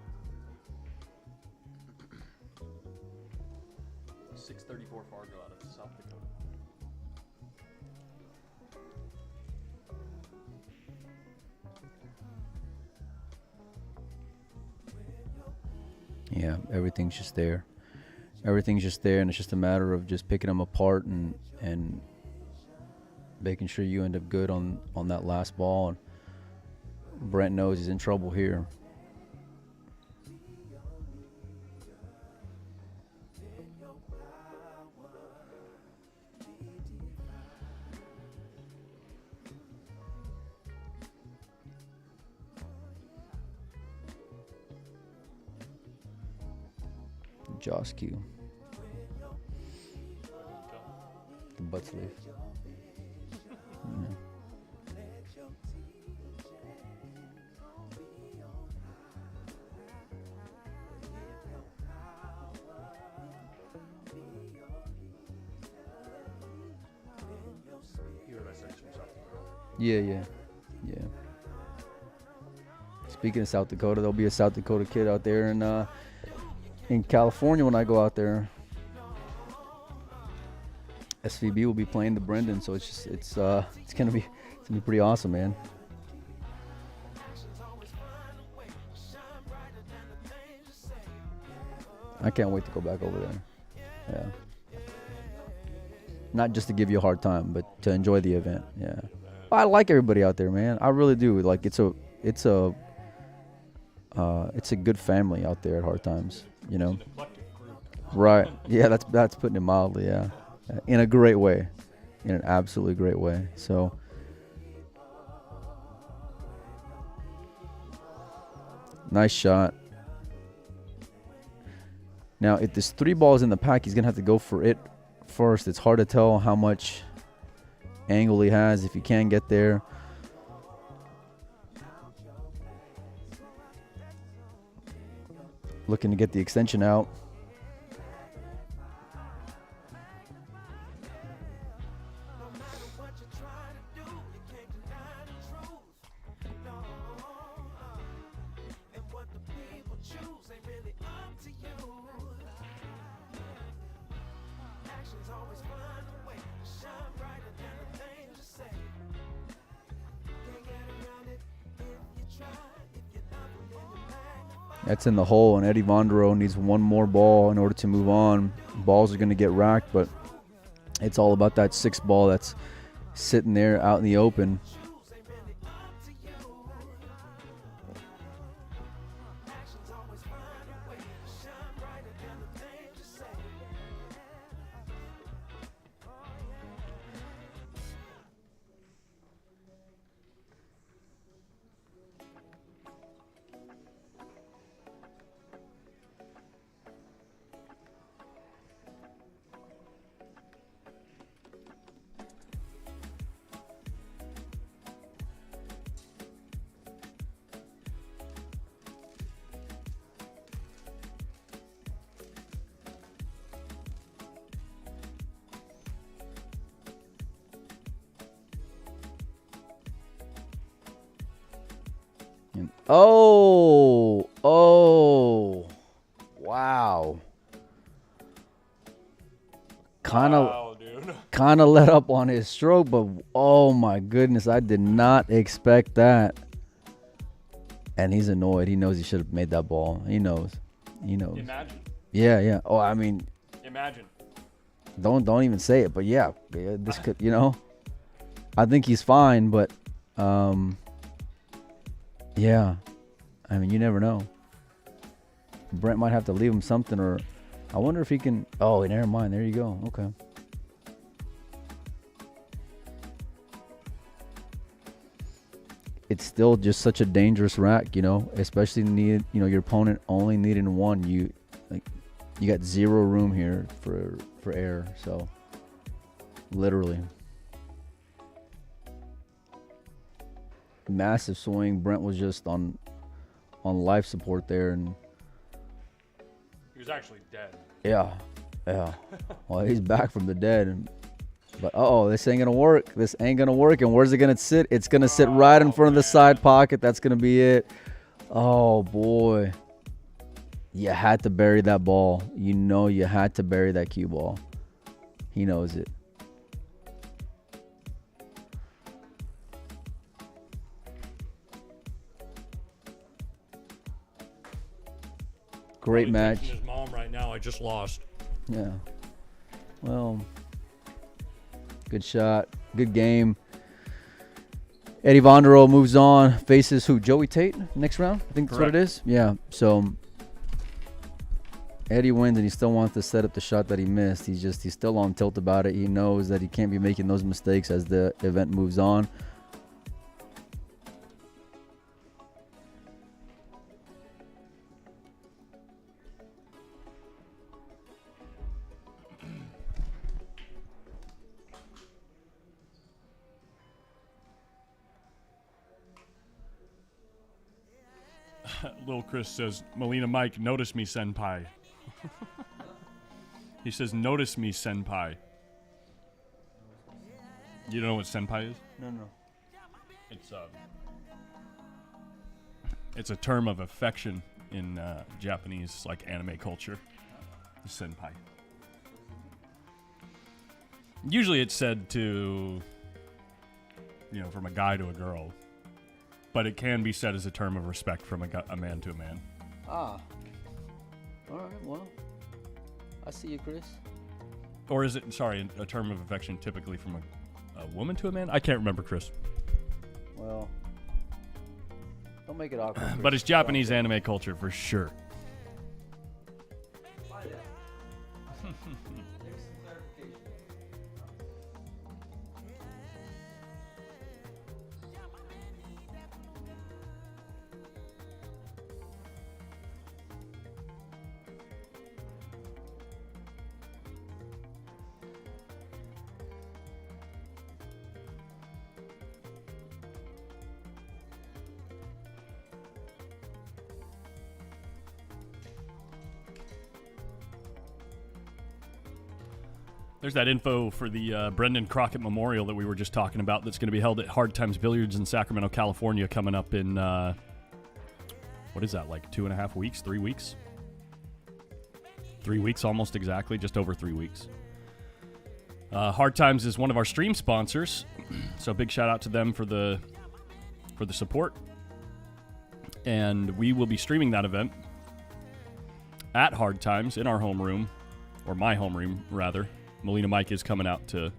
634 Fargo out of South Dakota. Yeah, everything's just there. Everything's just there, and it's just a matter of just picking them apart and making sure you end up good on that last ball. And Brent knows he's in trouble here. Joss Q. The butt sleeve. Yeah. Yeah. Speaking of South Dakota, there'll be a South Dakota kid out there in California when I go out there. SVB will be playing the Brendan, so it's gonna be pretty awesome, man. I can't wait to go back over there. Yeah. Not just to give you a hard time, but to enjoy the event. Yeah. I like everybody out there, man. I really do. Like it's a good family out there at Hard Times, you know. Right. Yeah, that's putting it mildly, yeah. In a great way. In an absolutely great way. So nice shot. Now, if there's 3 balls in the pack, he's going to have to go for it first. It's hard to tell how much angle he has if he can get there. Looking to get the extension out. That's in the hole, and Eddie Vondero needs one more ball in order to move on. Balls are going to get racked, but it's all about that 6th ball that's sitting there out in the open. Oh, wow. Kind of let up on his stroke, but oh my goodness, I did not expect that. And he's annoyed. He knows he should have made that ball. He knows. Imagine. Yeah. Oh, I mean, imagine. Don't even say it, but yeah, this could, I think he's fine, but yeah. I mean, you never know. Brent might have to leave him something, or I wonder if he can. Oh, never mind. There you go. Okay. It's still just such a dangerous rack, especially your opponent only needing one. You got zero room here for error. So literally massive swing. Brent was just on life support there, and he was actually dead. Yeah. Well, he's back from the dead, but this ain't gonna work. This ain't gonna work. And where's it gonna sit? It's gonna sit right in front of the side pocket. That's gonna be it. Oh boy, you had to bury that ball. You had to bury that cue ball. He knows it. Great match. His mom right now. I just lost. Yeah. Well, good shot. Good game. Eddie Vondero moves on. Faces who? Joey Tate next round? I think that's Correct. what it is. Yeah. So Eddie wins, and he still wants to set up the shot that he missed. He's still on tilt about it. He knows that he can't be making those mistakes as the event moves on. Little Chris says, Melina Mike, notice me, senpai. He says, notice me, senpai. You don't know what senpai is? No. It's a term of affection in Japanese, like anime culture. Senpai. Usually it's said to, from a guy to a girl. But it can be said as a term of respect from a man to a man. All right, well, I see you, Chris. Or is it, a term of affection typically from a woman to a man? I can't remember, Chris. Well, don't make it awkward, Chris. But it's Japanese anime culture for sure. There's that info for the Brendan Crockett Memorial that we were just talking about that's going to be held at Hard Times Billiards in Sacramento, California, coming up in, what is that, like 2.5 weeks, 3 weeks? 3 weeks almost exactly, just over 3 weeks. Hard Times is one of our stream sponsors, so big shout out to them for the support. And we will be streaming that event at Hard Times in our homeroom, or my homeroom, rather. Melina Mike is coming out to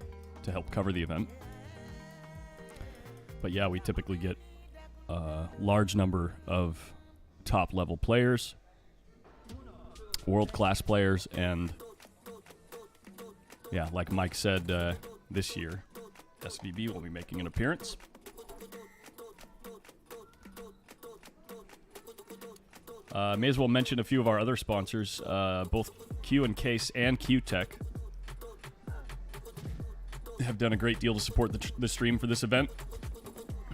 help cover the event. But yeah, we typically get a large number of top-level players, world-class players, and yeah, like Mike said, this year, SVB will be making an appearance. May as well mention a few of our other sponsors, both Q and Case and Q-Tech have done a great deal to support the stream for this event.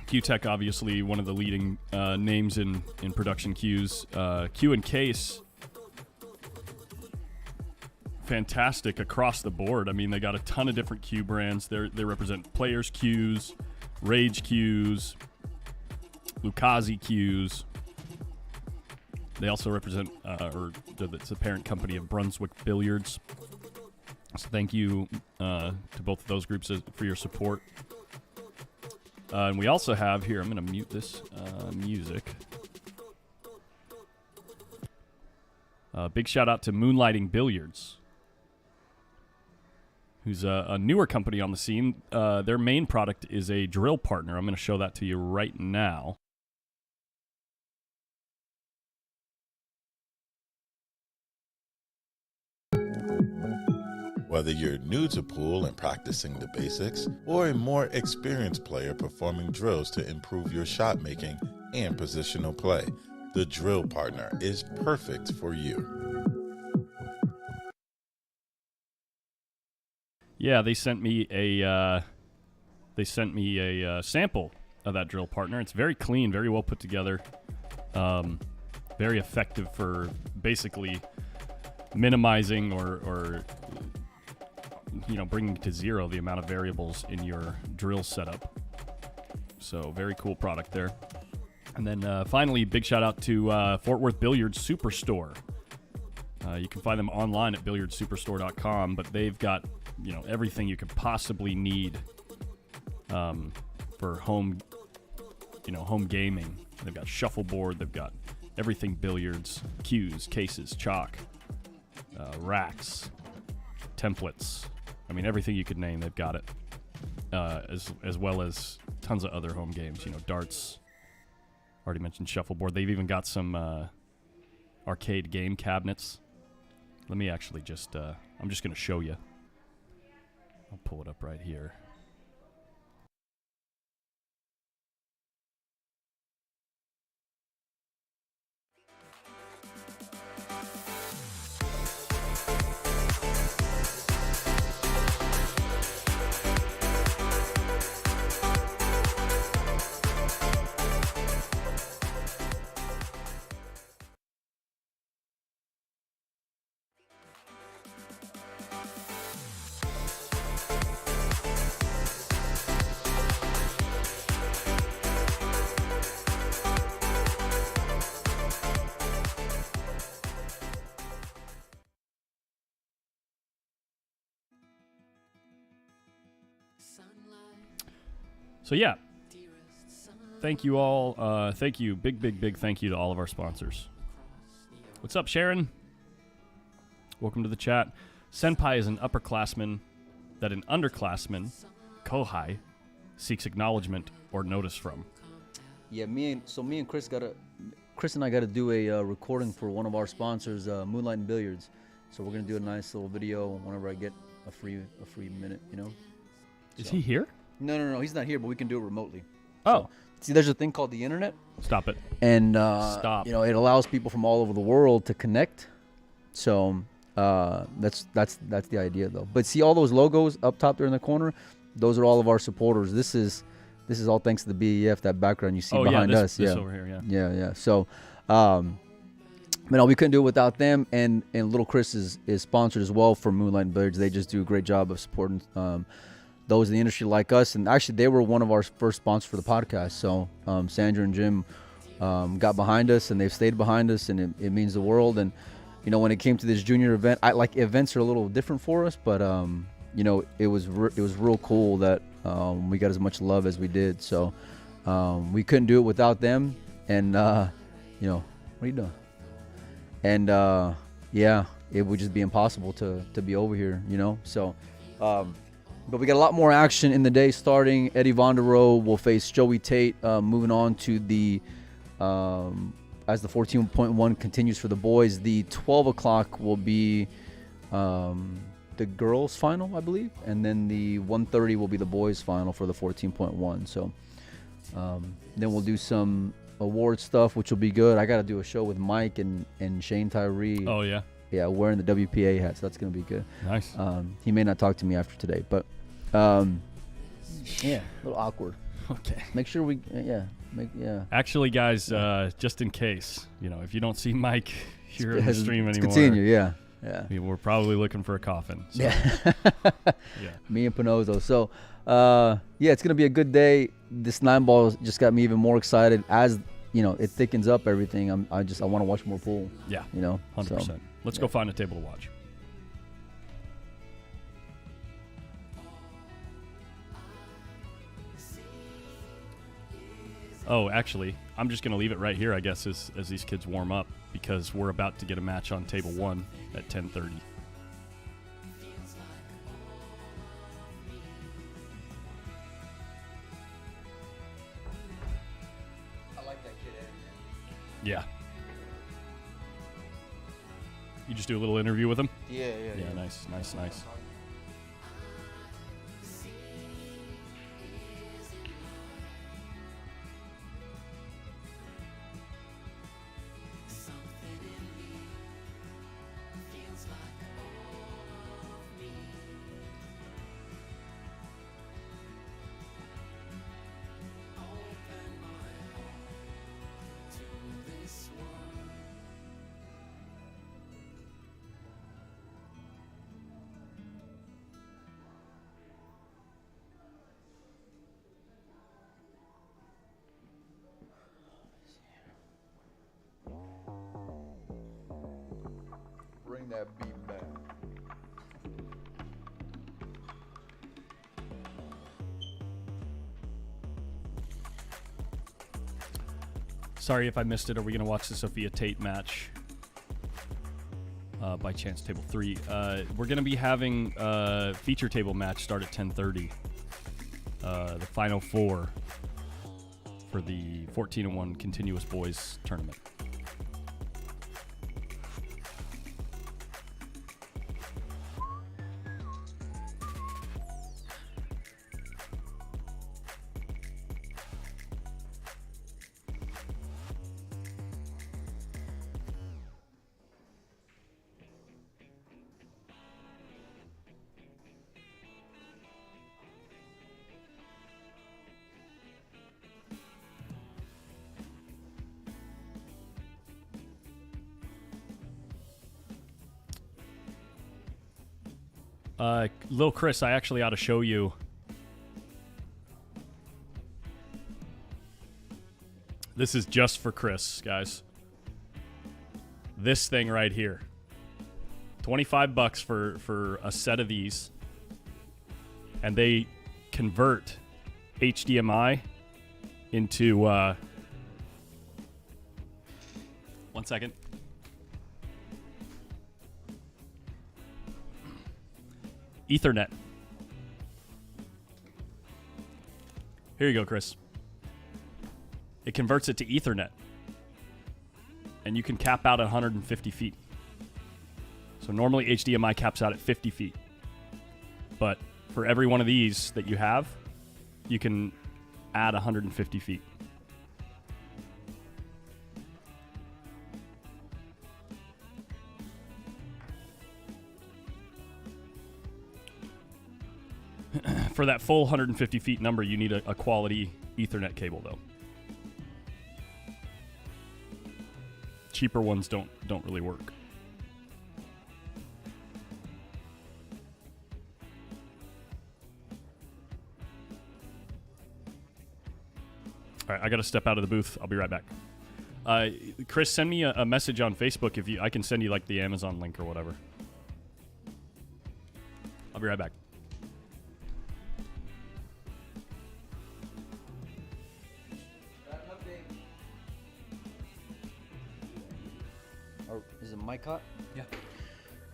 Q-Tech, obviously, one of the leading names in production cues. Q and Case, fantastic across the board. I mean, they got a ton of different cue brands. They represent players' cues, rage cues, Lucchese cues. They also represent, it's the parent company of Brunswick Billiards. So thank you to both of those groups for your support. And we also have here, I'm going to mute this music. Big shout out to Moonlighting Billiards, who's a newer company on the scene. Their main product is a drill partner. I'm going to show that to you right now. Whether you're new to pool and practicing the basics, or a more experienced player performing drills to improve your shot making and positional play, the drill partner is perfect for you. Yeah, they sent me a sample of that drill partner. It's very clean, very well put together, very effective for basically minimizing or bringing to zero the amount of variables in your drill setup. So very cool product there. And then finally, big shout out to Fort Worth Billiards Superstore. You can find them online at billiardsuperstore.com, but they've got everything you could possibly need for home gaming. They've got shuffleboard, they've got everything billiards, cues, cases, chalk, racks, templates. I mean, everything you could name, they've got it. As well as tons of other home games, darts. Already mentioned shuffleboard. They've even got some arcade game cabinets. Let me actually just, I'm just going to show you. I'll pull it up right here. So yeah, thank you all. Thank you, big thank you to all of our sponsors. What's up, Sharon? Welcome to the chat. Senpai is an upperclassman that an underclassman, Kohai, seeks acknowledgement or notice from. Yeah, me and Chris and I gotta do a recording for one of our sponsors, Moonlight Billiards. So we're gonna do a nice little video whenever I get a free minute, Is he here? No, he's not here, but we can do it remotely. Oh. So, see, there's a thing called the internet. Stop it. And, Stop. it allows people from all over the world to connect. So, that's the idea, though. But see all those logos up top there in the corner? Those are all of our supporters. This is all thanks to the BEF, that background you see behind us. This over here, yeah. Yeah. So, we couldn't do it without them. And Little Chris is sponsored as well for Moonlight Billiards. They just do a great job of supporting those in the industry like us. And actually, they were one of our first sponsors for the podcast. So Sandra and Jim got behind us, and they've stayed behind us, and it means the world. And when it came to this junior event, events are a little different for us, but it was real cool that we got as much love as we did. So we couldn't do it without them. And what are you doing? And it would just be impossible to be over here. So. But we got a lot more action in the day starting. Eddie Von der Rohe will face Joey Tate, moving on to the, as the 14.1 continues for the boys. The 12 o'clock will be the girls' final, I believe. And then the 1:30 will be the boys' final for the 14.1. So then we'll do some award stuff, which will be good. I got to do a show with Mike and Shane Tyree. Oh, yeah. Yeah, wearing the WPA hat, so that's going to be good. Nice. He may not talk to me after today, but yeah, a little awkward. Okay. Make sure we, Actually, guys, just in case, if you don't see Mike here in the stream anymore. Continue, yeah. Yeah. We're probably looking for a coffin. So. Yeah. Yeah. Me and Pinozo. So, yeah, it's gonna be a good day. This 9-ball just got me even more excited. As you know, it thickens up everything. I want to watch more pool. Yeah. 100%. So, let's go find a table to watch. Oh, actually, I'm just going to leave it right here, I guess, as these kids warm up, because we're about to get a match on table 1 at 10:30. I like that kid, Eddie. Yeah. You just do a little interview with him? Yeah. Yeah, nice. Bring that beat back. Sorry if I missed it. Are we going to watch the Sophia Tate match? By chance, table 3. We're going to be having a feature table match start at 10:30. The final 4 for the 14-1 continuous boys tournament. Lil Chris, I actually ought to show you. This is just for Chris, guys. This thing right here. $25 for a set of these. And they convert HDMI into 1 second. Ethernet. Here you go, Chris. It converts it to Ethernet. And you can cap out at 150 feet. So normally HDMI caps out at 50 feet. But for every one of these that you have, you can add 150 feet. For that full 150 feet number, you need a quality Ethernet cable, though. Cheaper ones don't really work. All right, I got to step out of the booth. I'll be right back. Chris, send me a message on Facebook if I can send you like the Amazon link or whatever. I'll be right back. Is it mic hot? Yeah.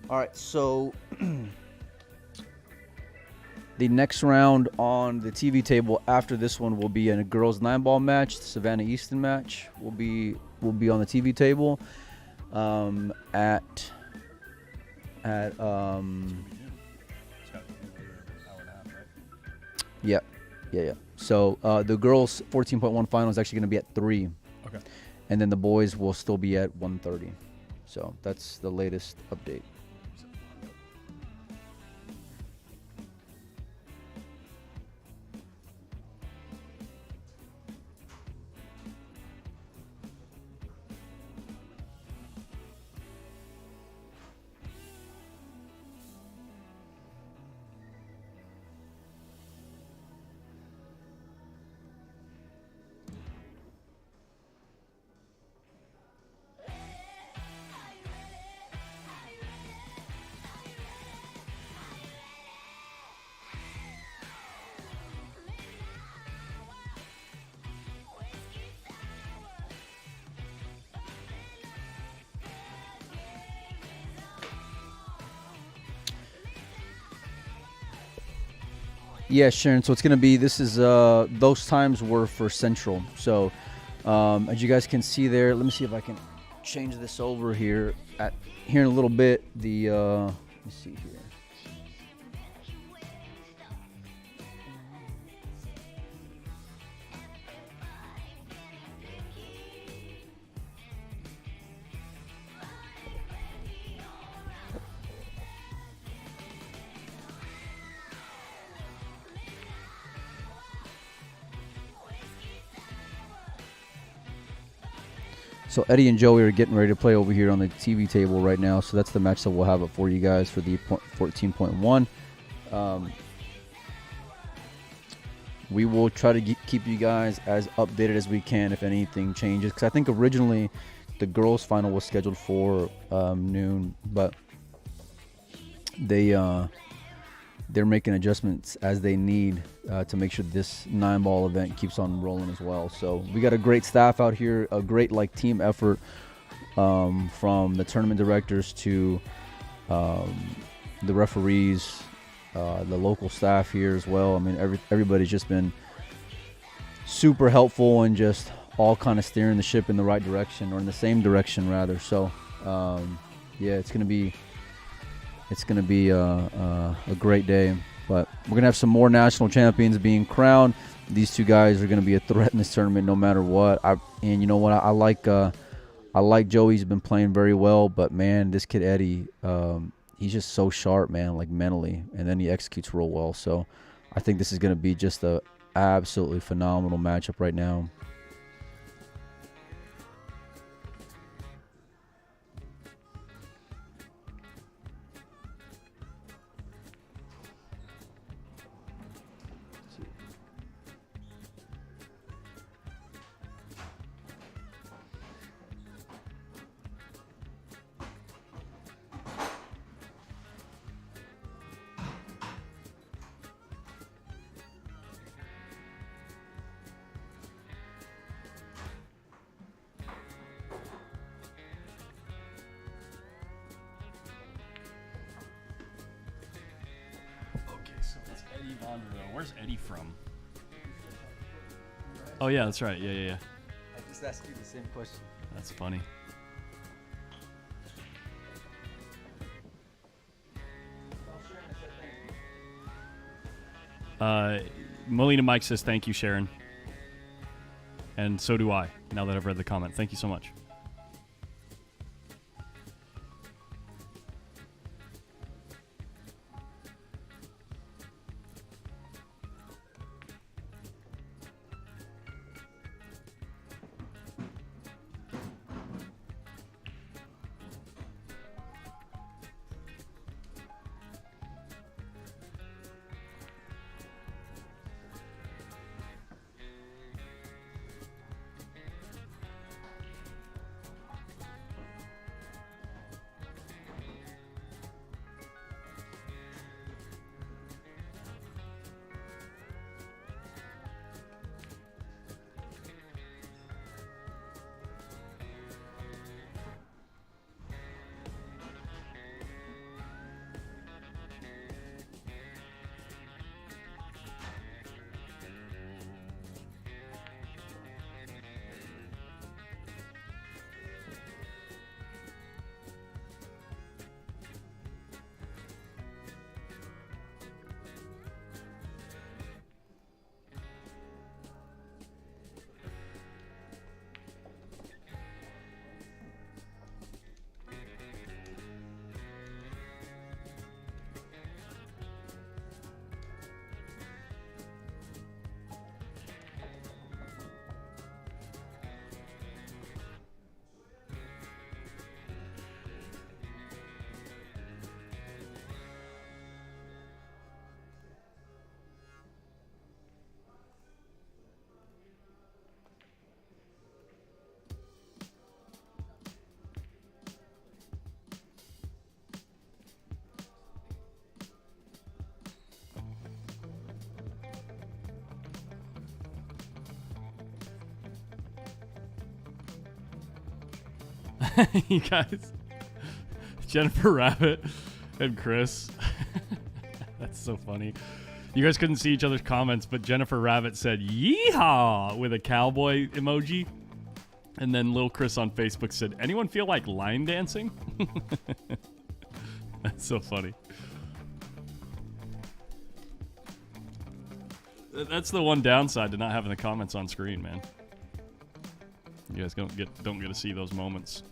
All right, so the next round on the TV table after this one will be a girls 9-ball match. The Savannah Easton match will be on the TV table at yeah. So the girls 14.1 final is actually going to be at 3. Okay. And then the boys will still be at 1:30. So that's the latest update. Yeah, Sharon. So it's going to be, this is, those times were for Central. So as you guys can see there, let me see if I can change this over here here in a little bit. Let me see here. So Eddie and Joey are getting ready to play over here on the TV table right now. So that's the match that we'll have it for you guys for the 14.1. We will try to keep you guys as updated as we can if anything changes. Because I think originally the girls' final was scheduled for noon, but they're making adjustments as they need to make sure this 9-ball event keeps on rolling as well. So we got a great staff out here, a great team effort from the tournament directors to the referees, the local staff here as well. I mean, everybody's just been super helpful and just all kind of steering the ship in the right direction, or in the same direction rather. So yeah, it's gonna be a great day. But we're gonna have some more national champions being crowned. These two guys are gonna be a threat in this tournament no matter what. And you know what, I like Joey. He's been playing very well, but man, this kid Eddie, he's just so sharp, man, mentally, and then he executes real well. So I think this is gonna be just a absolutely phenomenal matchup right now. Where's Eddie from? Oh yeah, that's right. Yeah. I just asked you the same question. That's funny. Molina Mike says thank you, Sharon. And so do I, now that I've read the comment. Thank you so much. You guys, Jennifer Rabbit and Chris. That's so funny. You guys couldn't see each other's comments, but Jennifer Rabbit said "Yeehaw" with a cowboy emoji, and then Lil Chris on Facebook said, "Anyone feel like line dancing?" That's so funny. That's the one downside to not having the comments on screen, man. You guys don't get to see those moments.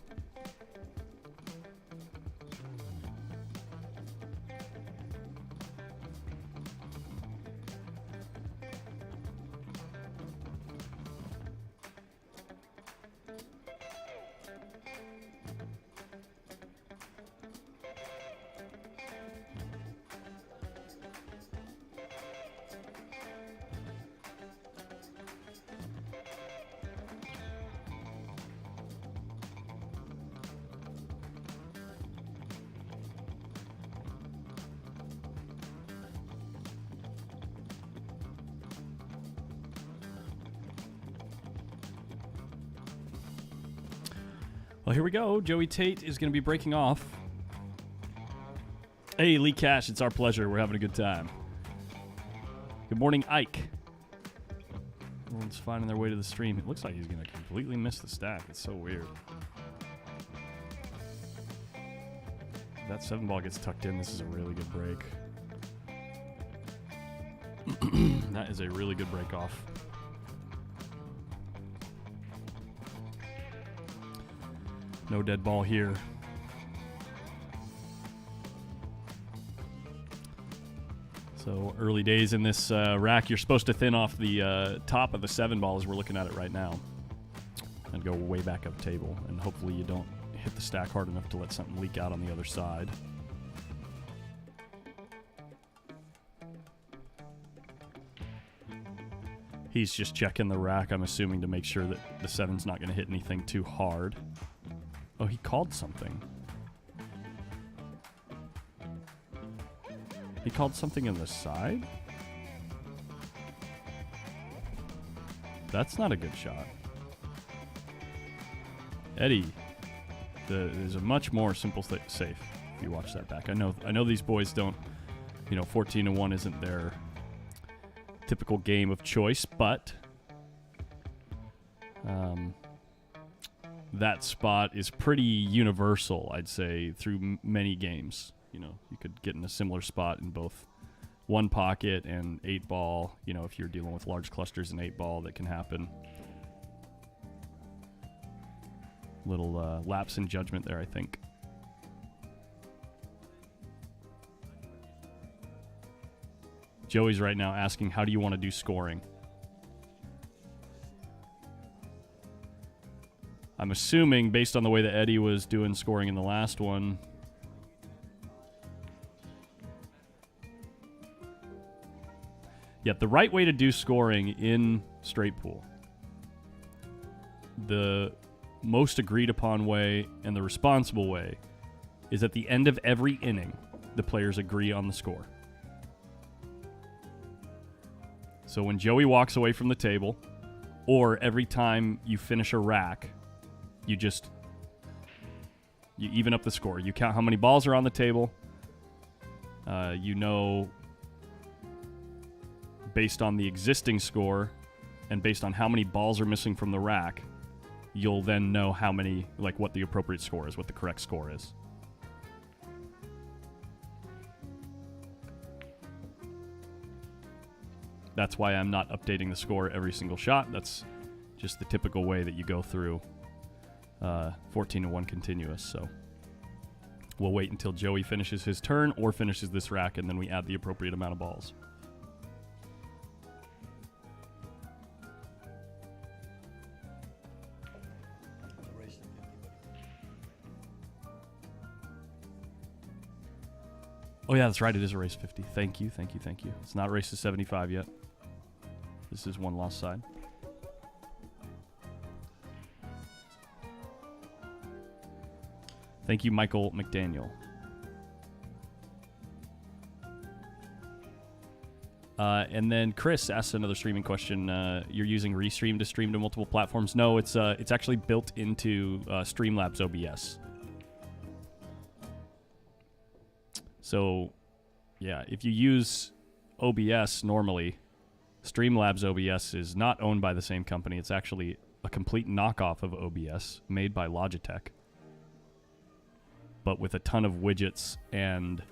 Well, here we go. Joey Tate is going to be breaking off. Hey, Lee Cash, it's our pleasure. We're having a good time. Good morning, Ike. Everyone's finding their way to the stream. It looks like he's going to completely miss the stack. It's so weird. If that 7-ball gets tucked in, this is a really good break. That is a really good break off. No dead ball here. So early days in this rack. You're supposed to thin off the top of the 7-ball as we're looking at it right now. And go way back up table. And hopefully you don't hit the stack hard enough to let something leak out on the other side. He's just checking the rack, I'm assuming, to make sure that the 7's not going to hit anything too hard. Oh, he called something. He called something on the side? That's not a good shot. Eddie, there's a much more simple safe if you watch that back. I know these boys don't, 14-1 isn't their typical game of choice, but that spot is pretty universal, I'd say, through many games. You could get in a similar spot in both 1 pocket and 8-ball, if you're dealing with large clusters in 8-ball, that can happen. Little lapse in judgment there, I think. Joey's right now asking, how do you want to do scoring? I'm assuming, based on the way that Eddie was doing scoring in the last one, the right way to do scoring in straight pool, the most agreed upon way and the responsible way, is at the end of every inning, the players agree on the score. So when Joey walks away from the table, or every time you finish a rack, you even up the score. You count how many balls are on the table. Based on the existing score and based on how many balls are missing from the rack, you'll then know what the appropriate score is, what the correct score is. That's why I'm not updating the score every single shot. That's just the typical way that you go through 14-1 continuous. So we'll wait until Joey finishes his turn or finishes this rack, and then we add the appropriate amount of balls. Oh, yeah, that's right. It is a race 50. Thank you. It's not race to 75 yet. This is one lost side. Thank you, Michael McDaniel. And then Chris asked another streaming question. You're using Restream to stream to multiple platforms? No, it's actually built into Streamlabs OBS. So, yeah, if you use OBS normally, Streamlabs OBS is not owned by the same company. It's actually a complete knockoff of OBS made by Logitech, but with a ton of widgets and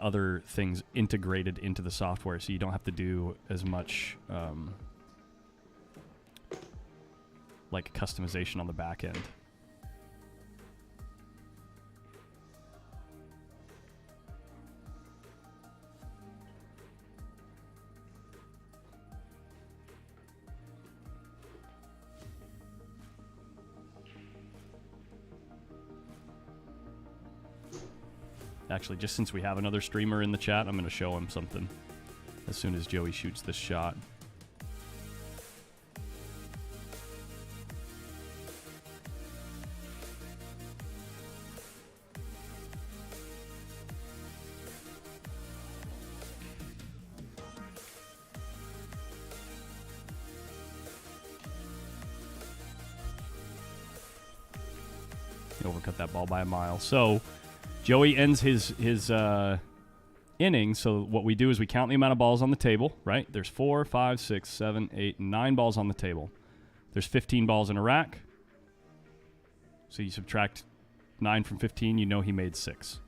other things integrated into the software, so you don't have to do as much like customization on the back end. Actually, just since we have another streamer in the chat, I'm going to show him something as soon as Joey shoots this shot. He overcut that ball by a mile. So Joey ends his inning. So what we do is we count the amount of balls on the table, right? There's 4, 5, 6, 7, 8, 9 balls on the table. There's 15 balls in a rack. So you subtract 9 from 15, you know he made 6.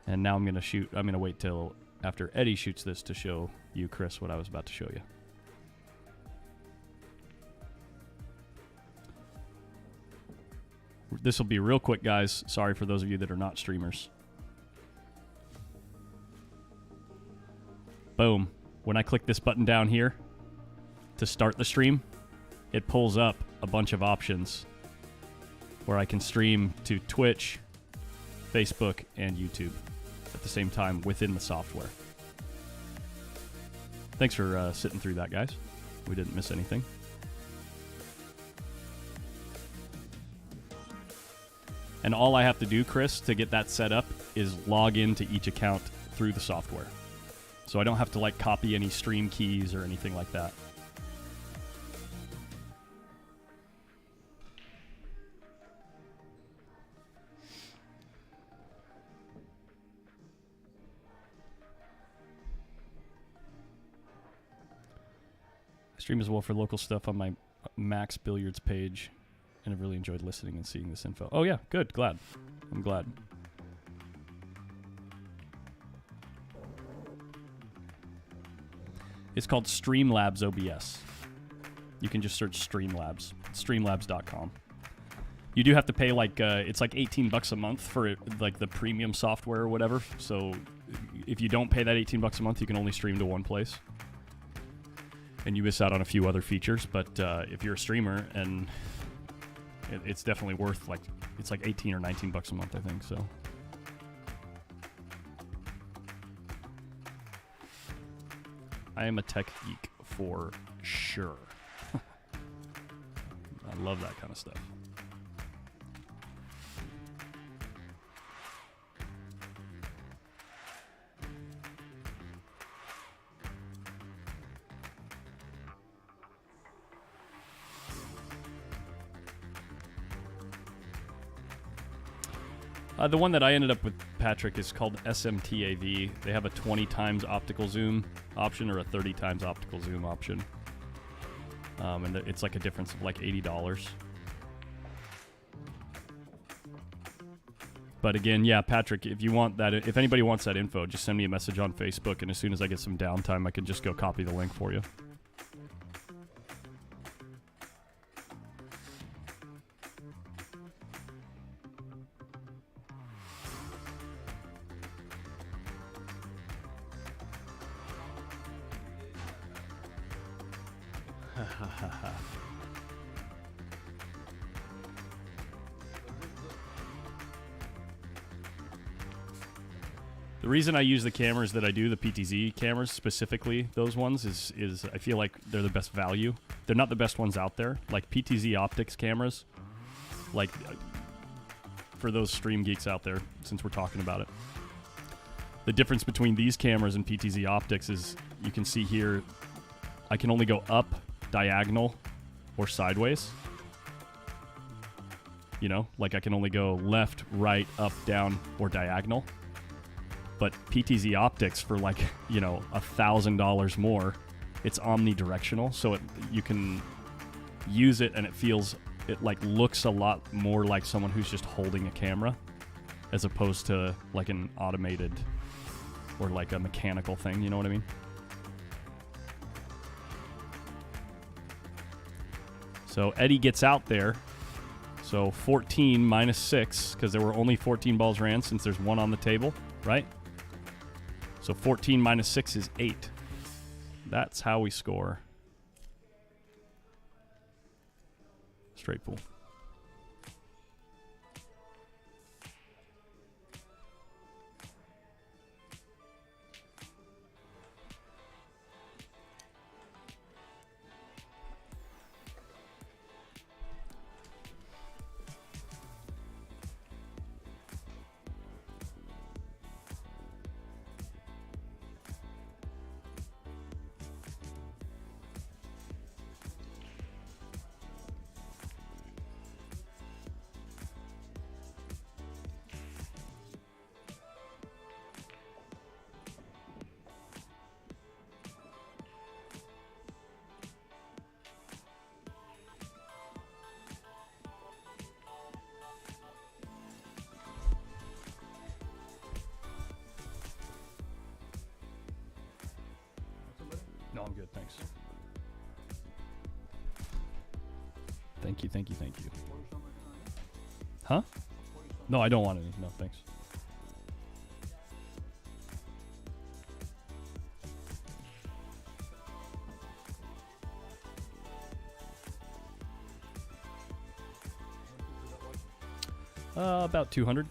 And now I'm going to wait till after Eddie shoots this to show you, Chris, what I was about to show you. This will be real quick, guys. Sorry for those of you that are not streamers. Boom. When I click this button down here to start the stream, it pulls up a bunch of options where I can stream to Twitch, Facebook, and YouTube at the same time within the software. Thanks for sitting through that, guys. We didn't miss anything. And all I have to do, Chris, to get that set up is log into each account through the software. So I don't have to like copy any stream keys or anything like that. I stream as well for local stuff on my Max Billiards page, and I've really enjoyed listening and seeing this info. Oh yeah, good, glad. I'm glad. It's called Streamlabs OBS. You can just search Streamlabs, streamlabs.com. You do have to pay like, it's like $18 a month for like the premium software or whatever. So if you don't pay that $18 a month, you can only stream to one place. And you miss out on a few other features. But if you're a streamer, and it's definitely worth like, it's like 18 or $19 a month, I think, so. I am a tech geek for sure. I love that kind of stuff. The one that I ended up with, Patrick, is called SMTAV. They have a 20 times optical zoom option or a 30 times optical zoom option. And it's like a difference of like $80. But again, yeah, Patrick, if you want that, if anybody wants that info, just send me a message on Facebook, and as soon as I get some downtime, I can just go copy the link for you. The reason I use the cameras that I do, the PTZ cameras specifically, those ones, is I feel like they're the best value. They're not the best ones out there. Like PTZ optics cameras, like for those stream geeks out there, since we're talking about it. The difference between these cameras and PTZ optics is you can see here, I can only go up, diagonal, or sideways. You know, like I can only go left, right, up, down, or diagonal. But PTZ Optics for like, you know, $1,000 more, it's omnidirectional, so you can use it and it like looks a lot more like someone who's just holding a camera as opposed to like an automated or like a mechanical thing, you know what I mean? So Eddie gets out there. So 14 minus 6, because there were only 14 balls ran since there's one on the table, right? So 14 minus 6 is 8. That's how we score. Straight pool. No, I'm good, thanks. Thank you, thank you, thank you. Huh? No, I don't want any. No, thanks. About 200.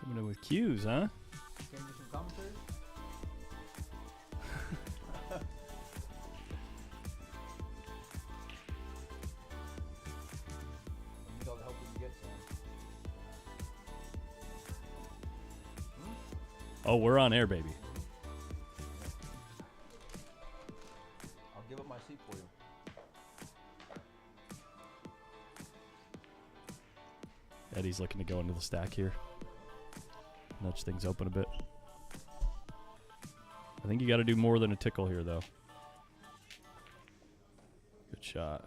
Coming in with cues, huh? Can you do some commentary? Need all the help we can get, Sam. Oh, we're on air, baby. I'll give up my seat for you. Eddie's looking to go into the stack here. Nudge things open a bit. I think you got to do more than a tickle here, though. Good shot.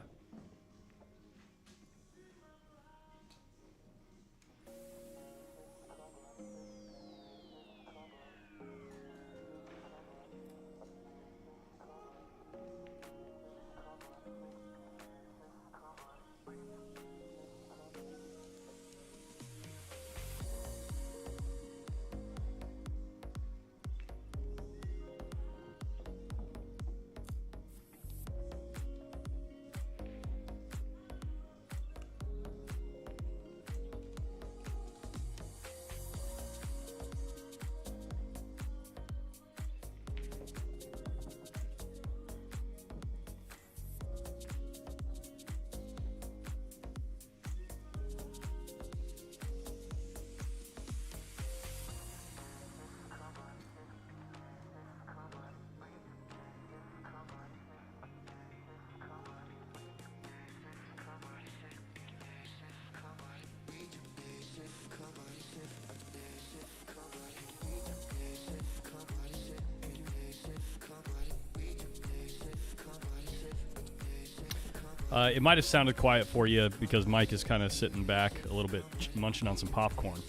It might have sounded quiet for you because Mike is kind of sitting back a little bit, munching on some popcorn.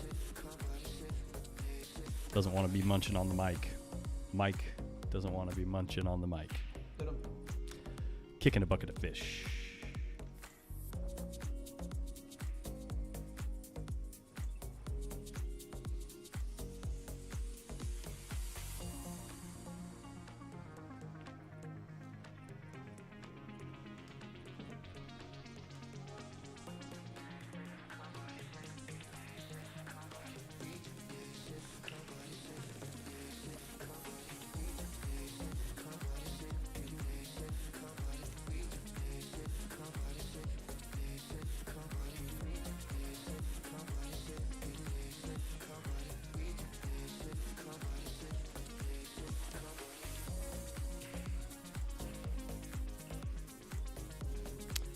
Doesn't want to be munching on the mic. Mike doesn't want to be munching on the mic. Kicking a bucket of fish.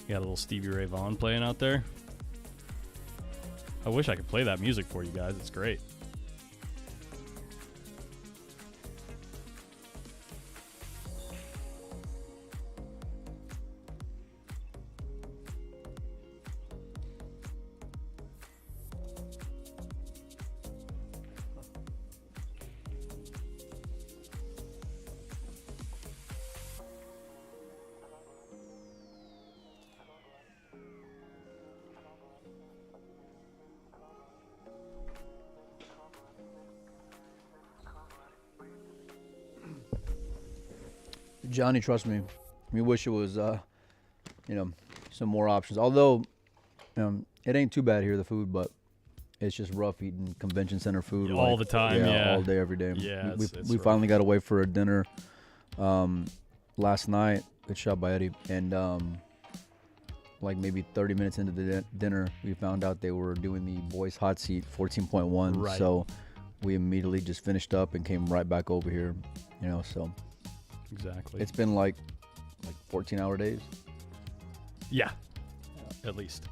You got a little Stevie Ray Vaughan playing out there. I wish I could play that music for you guys. It's great. Johnny, trust me, we wish it was, some more options. Although, it ain't too bad here, the food, but it's just rough eating convention center food all the time. Yeah, all day, every day. Yeah, we finally got away for a dinner last night. Good shot by Eddie, and like maybe 30 minutes into the dinner, we found out they were doing the boys hot seat 14.1. Right. So we immediately just finished up and came right back over here. So. Exactly. It's been like 14-hour days. Yeah, at least.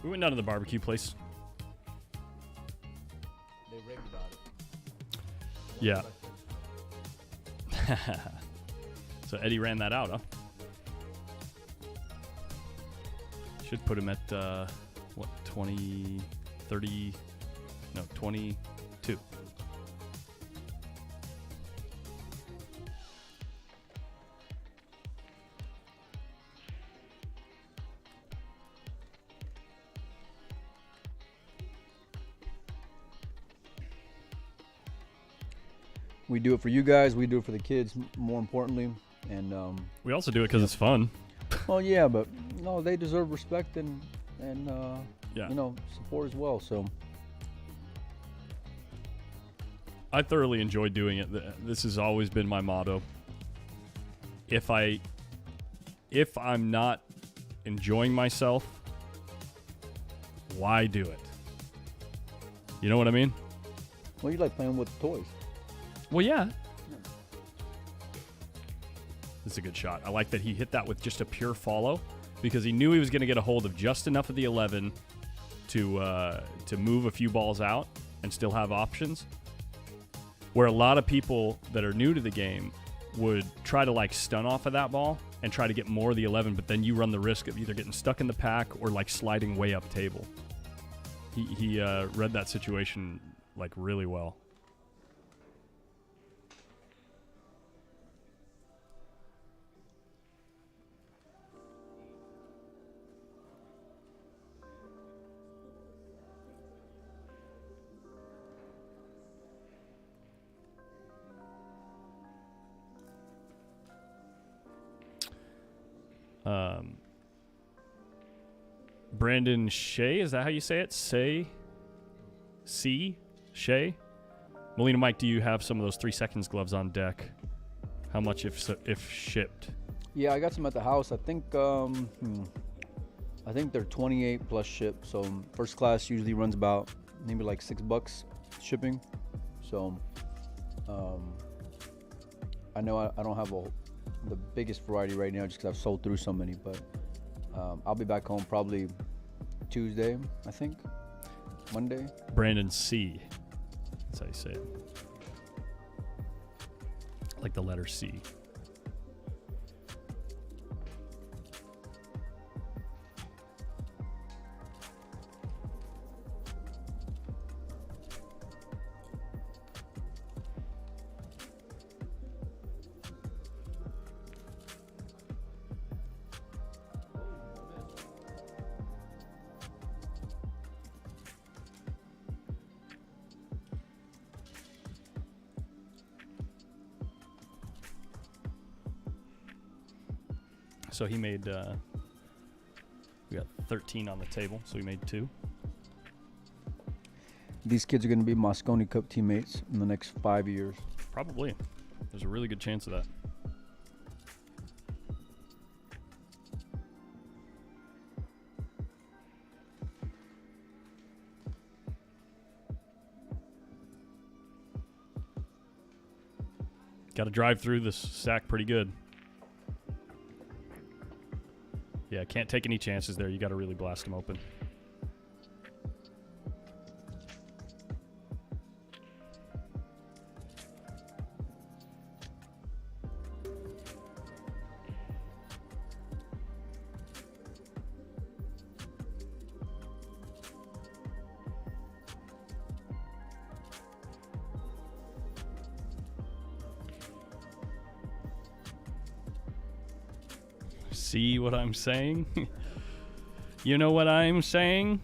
We went down to the barbecue place. They raved about it. Yeah. So Eddie ran that out, huh? Should put him at, 20, 30, no, 22. We do it for you guys. We do it for the kids, more importantly. And We also do it because it's fun. well, yeah, but no, they deserve respect and Yeah. support as well. So I thoroughly enjoy doing it. This has always been my motto. If I'm not enjoying myself, why do it? You know what I mean? well, you like playing with toys. Well, yeah. This is a good shot. I like that he hit that with just a pure follow because he knew he was going to get a hold of just enough of the 11 to move a few balls out and still have options. Where a lot of people that are new to the game would try to stun off of that ball and try to get more of the 11, but then you run the risk of either getting stuck in the pack or sliding way up table. He read that situation really well. Brandon Shea, is that how you say it? Shea? Molina Mike, do you have some of those 3 seconds gloves on deck? How much if shipped? Yeah, I got some at the house. I think they're 28 plus ship. So first class usually runs about maybe like $6 shipping. So I know I don't have the biggest variety right now just because I've sold through so many, but I'll be back home probably Tuesday, I think. Monday. Brandon C. That's how you say it. Like the letter C. So he made, we got 13 on the table, so he made 2. These kids are going to be Moscone Cup teammates in the next 5 years. Probably. There's a really good chance of that. Got to drive through this sack pretty good. Yeah, can't take any chances there. You got to really blast them open. See what I'm saying? You know what I'm saying?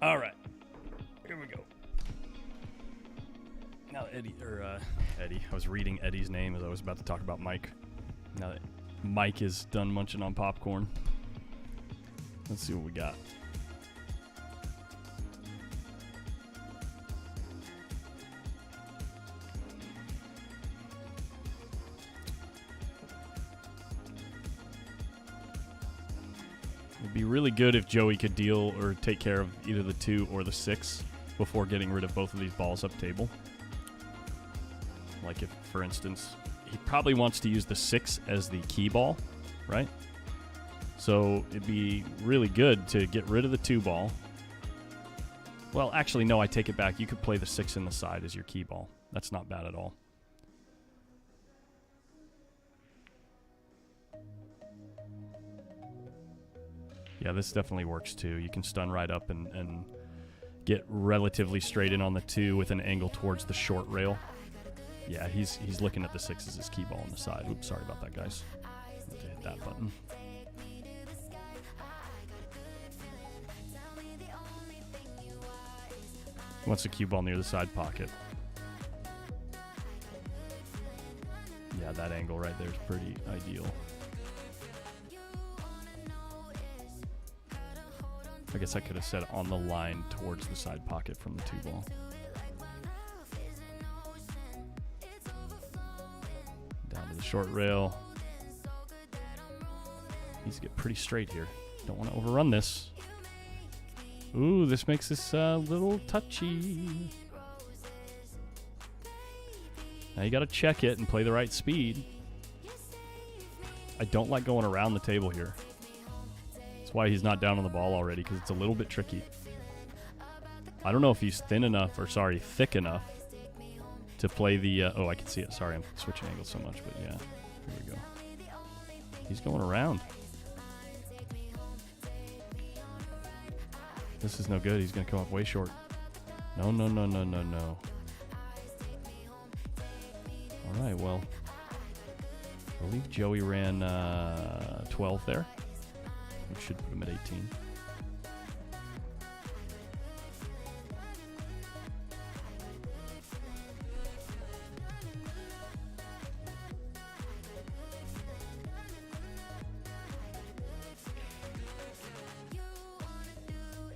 All right, here we go. Now that Eddie, I was reading Eddie's name as I was about to talk about Mike. Now that Mike is done munching on popcorn, let's see what we got. It'd be really good if Joey could deal or take care of either the 2 or the 6 before getting rid of both of these balls up table. Like if, for instance, he probably wants to use the 6 as the key ball, right? So it'd be really good to get rid of the 2 ball Well, actually, no, I take it back. You could play the 6 in the side as your key ball. That's not bad at all. Yeah, this definitely works too. You can stun right up and get relatively straight in on the 2 with an angle towards the short rail. Yeah, he's looking at the 6 as his key ball on the side. Oops, sorry about that, guys. I have to hit that button. Wants a cue ball near the side pocket. Yeah, that angle right there is pretty ideal. I guess I could have said on the line towards the side pocket from the 2 ball. Down to the short rail. Needs to get pretty straight here. Don't want to overrun this. Ooh, this makes this a little touchy. Now you got to check it and play the right speed. I don't like going around the table here. That's why he's not down on the ball already, because it's a little bit tricky. I don't know if he's thick enough to play the... oh, I can see it. Sorry, I'm switching angles so much, but yeah. Here we go. He's going around. This is no good. He's going to come up way short. No, no, no, no, no, no. All right, well, I believe Joey ran 12 there. We should put him at 18.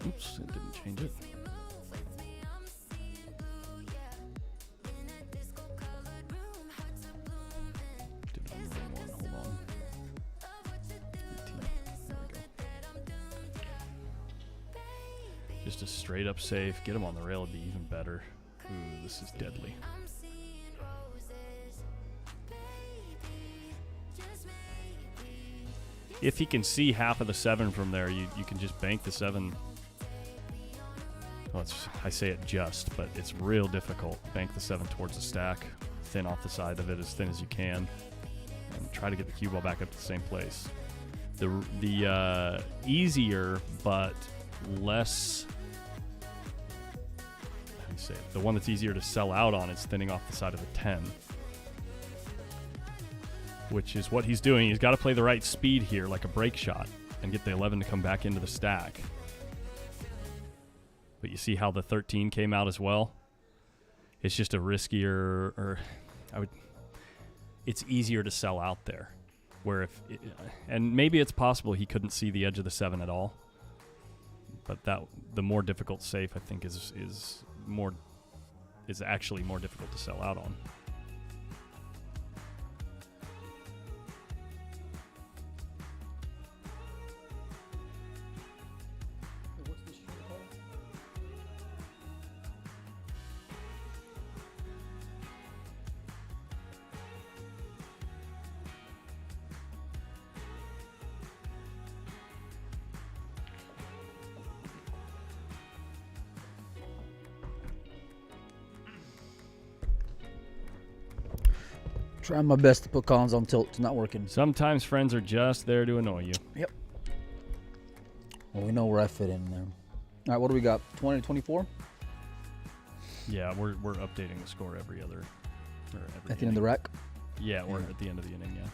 Oops, it didn't change it. Did it on the wrong one. Hold on. 18. There we go. Just a straight up safe. Get him on the rail would be even better. Ooh, this is deadly. If he can see half of the 7 from there, you can just bank the 7. Well, I say it just, but it's real difficult. Bank the 7 towards the stack, thin off the side of it as thin as you can, and try to get the cue ball back up to the same place. The easier but less, how do you say it? The one that's easier to sell out on is thinning off the side of the 10, which is what he's doing. He's got to play the right speed here, like a break shot, and get the 11 to come back into the stack. But you see how the 13 came out as well? It's just a riskier, or it's easier to sell out there. Where and maybe it's possible he couldn't see the edge of the 7 at all. But the more difficult safe, I think, is actually more difficult to sell out on. Trying my best to put Collins on tilt. It's not working. Sometimes friends are just there to annoy you. Yep. Well, we know where I fit in there. All right, what do we got? 20 to 24? Yeah, we're updating the score every other. Or every At the end of the rack? Yeah, we're at the end of the inning, yeah.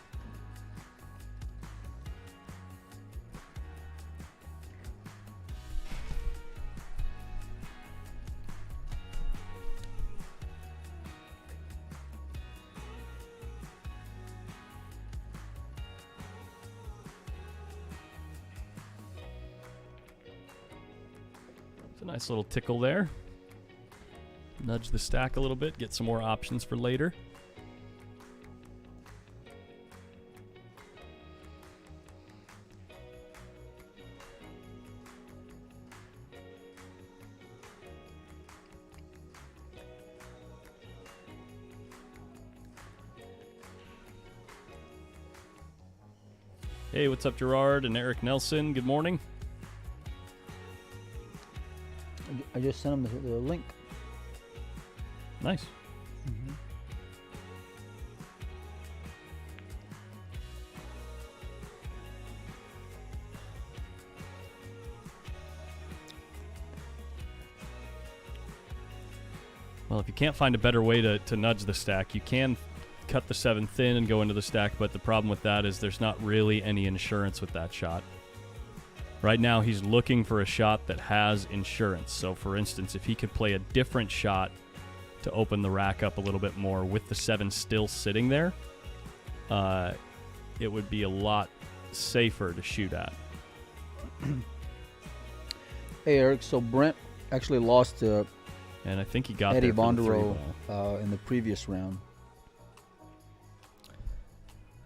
Nice little tickle there. Nudge the stack a little bit, get some more options for later. Hey, what's up, Gerard and Eric Nelson? Good morning. I just sent him the link. Nice. Mm-hmm. Well, if you can't find a better way to nudge the stack, you can cut the 7 thin and go into the stack, but the problem with that is there's not really any insurance with that shot. Right now, he's looking for a shot that has insurance. So, for instance, if he could play a different shot to open the rack up a little bit more with the 7 still sitting there, it would be a lot safer to shoot at. Hey, Eric, so Brent actually lost to And I think he got Eddie there for the 3 Bondero ball. in the previous round.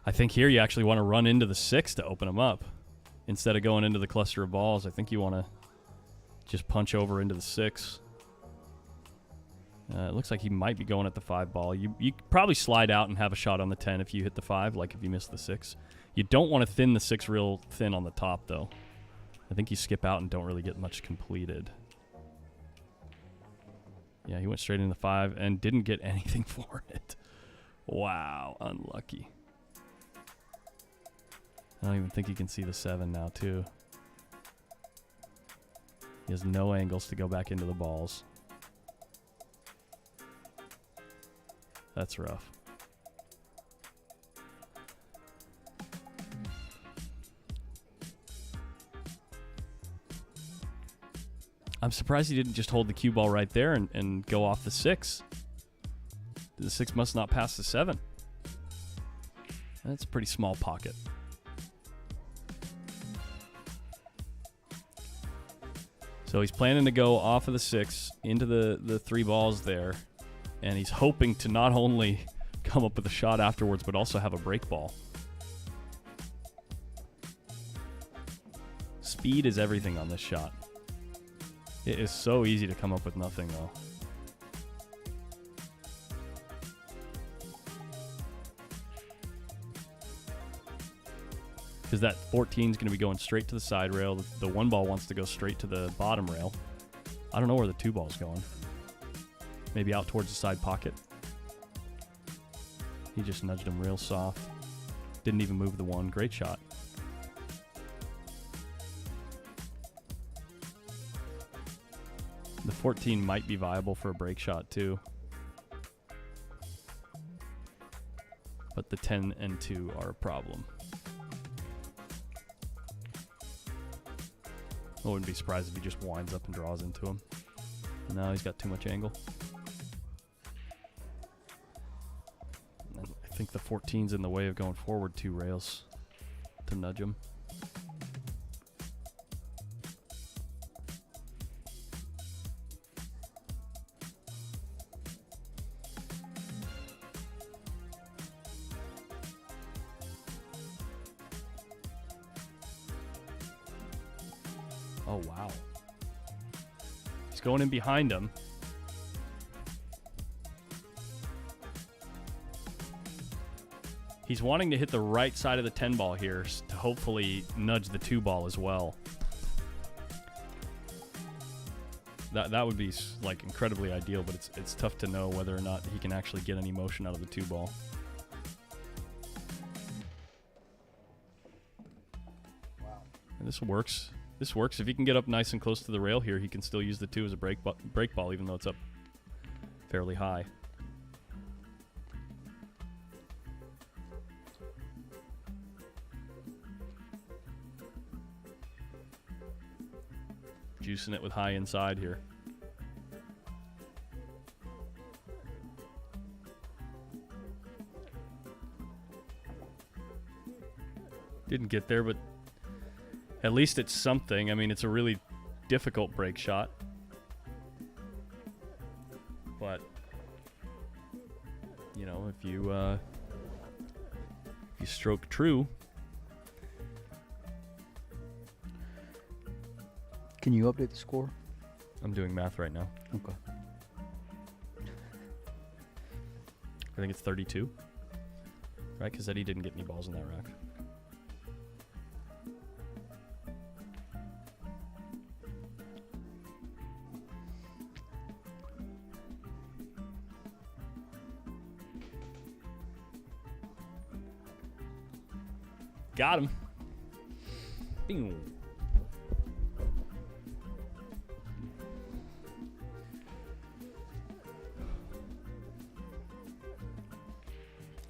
I think here you actually want to run into the 6 to open him up. Instead of going into the cluster of balls, I think you want to just punch over into the 6. It looks like he might be going at the 5 ball. You probably slide out and have a shot on the 10 if you hit the 5, like if you miss the 6. You don't want to thin the 6 real thin on the top, though. I think you skip out and don't really get much completed. Yeah, he went straight into the 5 and didn't get anything for it. Wow, unlucky. I don't even think he can see the 7 now, too. He has no angles to go back into the balls. That's rough. I'm surprised he didn't just hold the cue ball right there and go off the 6. The 6 must not pass the 7. That's a pretty small pocket. So he's planning to go off of the 6 into the 3 balls there. And he's hoping to not only come up with a shot afterwards, but also have a break ball. Speed is everything on this shot. It is so easy to come up with nothing, though. Because that 14 is going to be going straight to the side rail. The 1 ball wants to go straight to the bottom rail. I don't know where the 2 ball's going. Maybe out towards the side pocket. He just nudged him real soft. Didn't even move the 1. Great shot. The 14 might be viable for a break shot, too. But the 10 and 2 are a problem. I wouldn't be surprised if he just winds up and draws into him. No, he's got too much angle. And I think the 14's in the way of going forward 2 rails to nudge him. Oh, wow. He's going in behind him. He's wanting to hit the right side of the 10 ball here to hopefully nudge the 2 ball as well. That would be like incredibly ideal, but it's tough to know whether or not he can actually get any motion out of the 2 ball. Wow. And this works. This works. If he can get up nice and close to the rail here, he can still use the 2 as a break ball, even though it's up fairly high. Juicing it with high inside here. Didn't get there, but at least it's something. I mean, it's a really difficult break shot. But, you know, if you stroke true. Can you update the score? I'm doing math right now. Okay. I think it's 32. Right? Because Eddie didn't get any balls in that rack. Got him. Bing.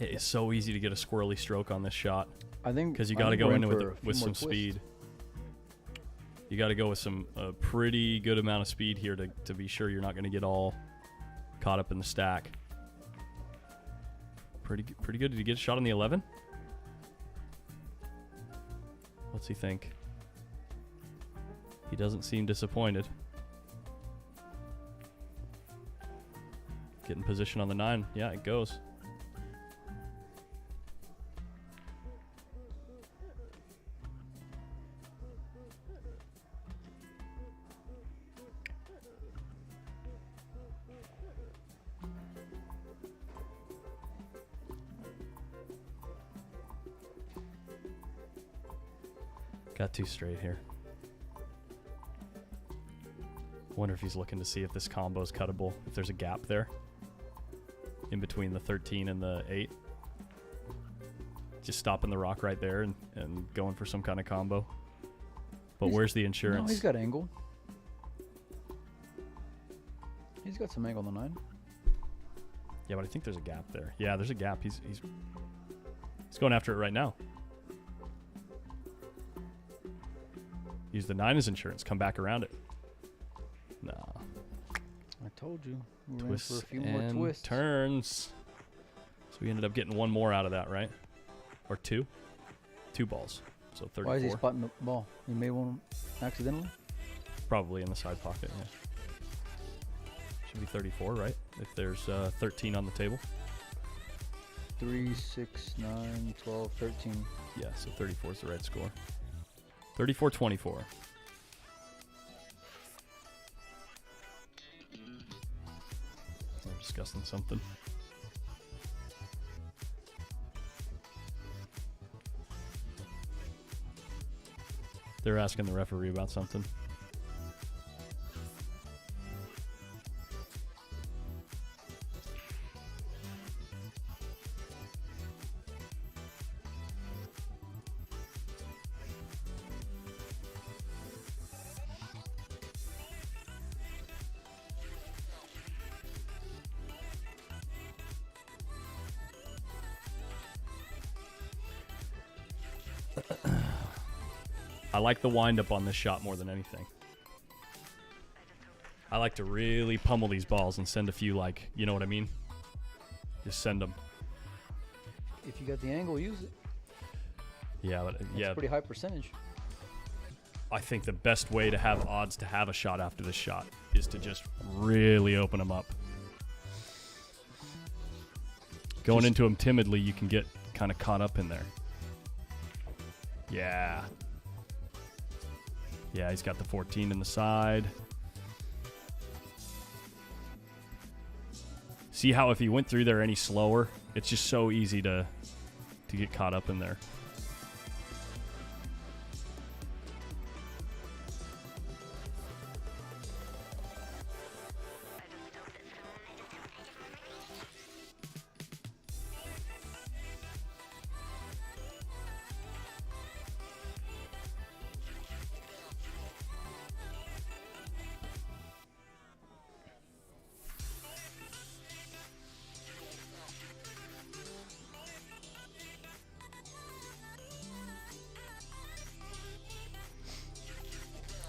It is so easy to get a squirrely stroke on this shot. I think because you got to go in with some twists. speed. You got to go with a pretty good amount of speed here to be sure you're not going to get all caught up in the stack. Pretty good. Did he get a shot on the 11? What's he think? He doesn't seem disappointed. Get in position on the 9. Yeah, it goes. Got 2 straight here. Wonder if he's looking to see if this combo is cuttable, if there's a gap there in between the 13 and the 8. Just stopping the rock right there and going for some kind of combo. But where's the insurance? No, he's got angle. He's got some angle on the 9. Yeah, but I think there's a gap there. Yeah, there's a gap. He's going after it right now. Use the 9 as insurance. Come back around it. No. I told you. We're Twists in for a few more and twists. turns. So we ended up getting 1 more out of that, right? Or 2? 2 balls. So 34. Why is he spotting the ball? He made one accidentally? Probably in the side pocket, yeah. Should be 34, right? If there's 13 on the table. 3, 6, 9, 12, 13. Yeah, so 34 is the right score. 34-24. We're discussing something. They're asking the referee about something. I like the wind-up on this shot more than anything. I like to really pummel these balls and send a few, like, you know what I mean? Just send them. If you got the angle, use it. Yeah, but That's yeah, a pretty high percentage. I think the best way to have odds to have a shot after this shot is to just really open them up. Going into them timidly, you can get kind of caught up in there. Yeah. Yeah, he's got the 14 in the side. See how if he went through there any slower, it's just so easy to get caught up in there.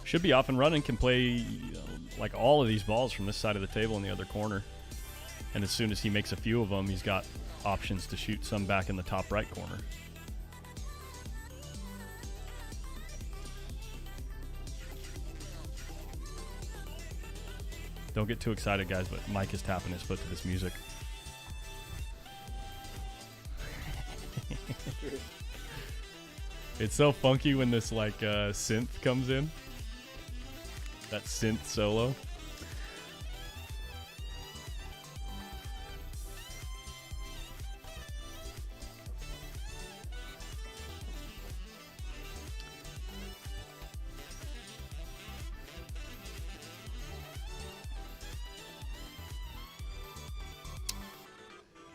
Should be off and running, can play like all of these balls from this side of the table in the other corner. And as soon as he makes a few of them, he's got options to shoot some back in the top right corner. Don't get too excited, guys, but Mike is tapping his foot to this music. It's so funky when this like synth comes in. That synth solo.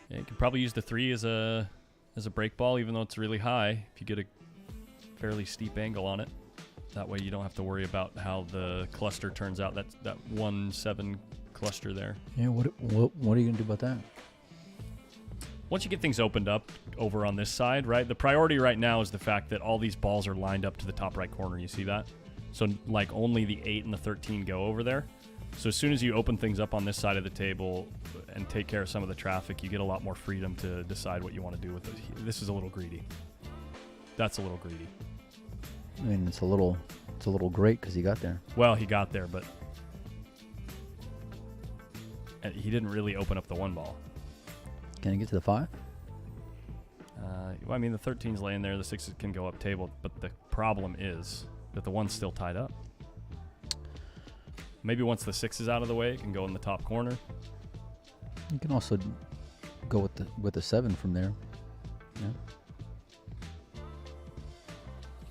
Yeah, you could probably use the 3 as a break ball, even though it's really high. If you get a fairly steep angle on it. That way you don't have to worry about how the cluster turns out. That's that 1-7 cluster there. Yeah, what are you going to do about that? Once you get things opened up over on this side, right, the priority right now is the fact that all these balls are lined up to the top right corner. You see that? So, like, only the 8 and the 13 go over there. So as soon as you open things up on this side of the table and take care of some of the traffic, you get a lot more freedom to decide what you want to do with it. This is a little greedy. That's a little greedy. I mean, it's a little great because he got there. Well, he got there, but he didn't really open up the 1 ball. Can he get to the 5? Well, I mean, the 13's laying there. The 6s can go up table, but the problem is that the 1's still tied up. Maybe once the 6 is out of the way, it can go in the top corner. You can also go with the 7 from there.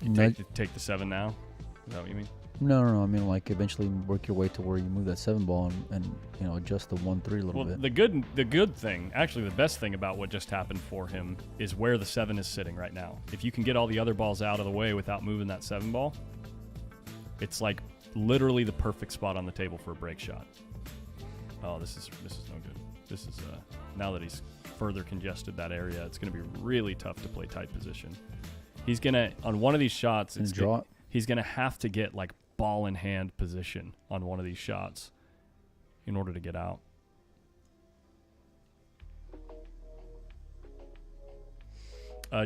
Yeah. Take the 7 now? Is that what you mean? No. I mean, like, eventually work your way to where you move that 7 ball and adjust the 1-3 a little bit. The good thing, actually the best thing about what just happened for him is where the 7 is sitting right now. If you can get all the other balls out of the way without moving that 7 ball, it's like literally the perfect spot on the table for a break shot. Oh, this is no good. This is now that he's further congested that area, it's going to be really tough to play tight position. He's gonna on one of these shots. He's gonna have to get like ball in hand position on one of these shots in order to get out.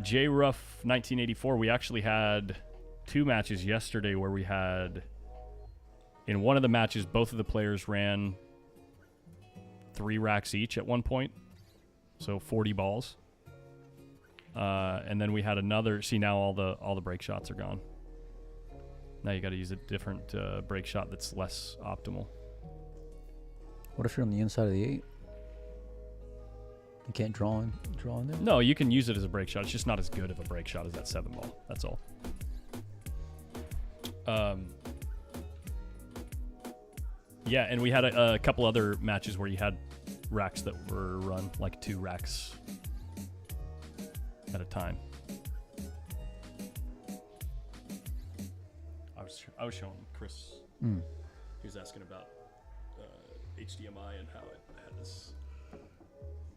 J Ruff 1984. We actually had 2 matches yesterday where we had, in one of the matches, both of the players ran 3 racks each at one point, so 40 balls. And then we had another. See, now all the break shots are gone. Now you got to use a different break shot that's less optimal. What if you're on the inside of the 8? You can't draw in there? No, you can use it as a break shot. It's just not as good of a break shot as that 7 ball. That's all. Yeah, and we had a couple other matches where you had racks that were run, like 2 racks at a time. I was showing Chris. He was asking about HDMI and how it has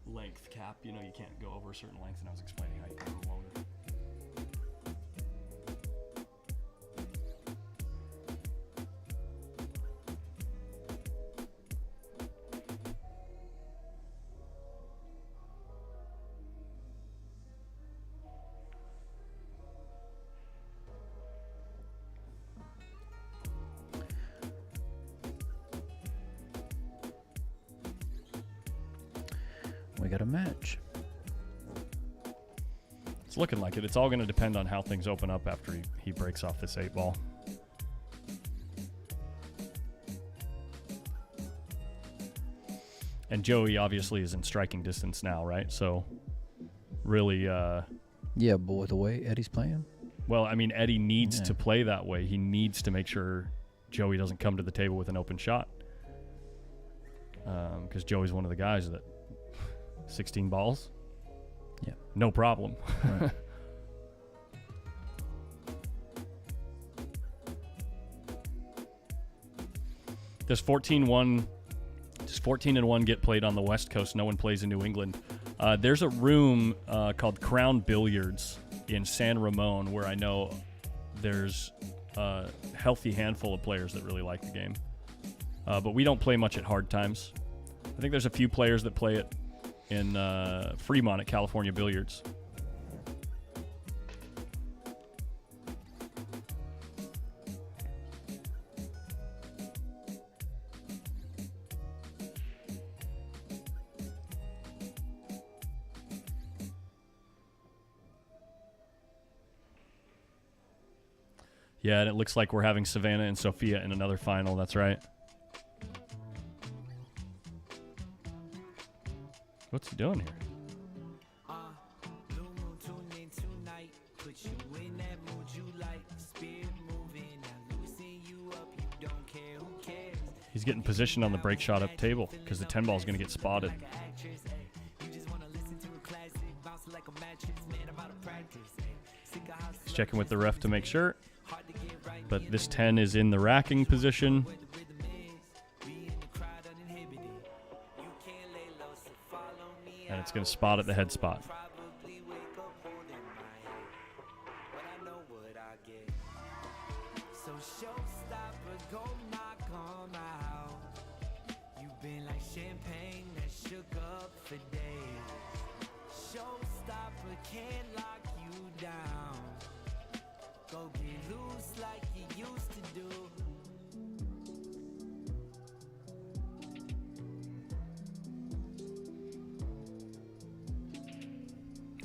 length cap. You can't go over a certain length, and I was explaining how you can go lower. We got a match. It's looking like it. It's all going to depend on how things open up after he breaks off this 8 ball. And Joey obviously is in striking distance now, right? So really... yeah, but with the way Eddie's playing? Well, I mean, Eddie needs to play that way. He needs to make sure Joey doesn't come to the table with an open shot. Because Joey's one of the guys that 16 balls? Yeah. No problem. Right. Does 14-1 get played on the West Coast? No one plays in New England. There's a room called Crown Billiards in San Ramon where I know there's a healthy handful of players that really like the game. But we don't play much at hard times. I think there's a few players that play it in Fremont at California Billiards. Yeah, and it looks like we're having Savannah and Sophia in another final. That's right. What's he doing here? He's getting positioned on the break shot up table because the 10 ball is going to get spotted. He's checking with the ref to make sure. But this 10 is in the racking position. And it's going to spot at the head spot.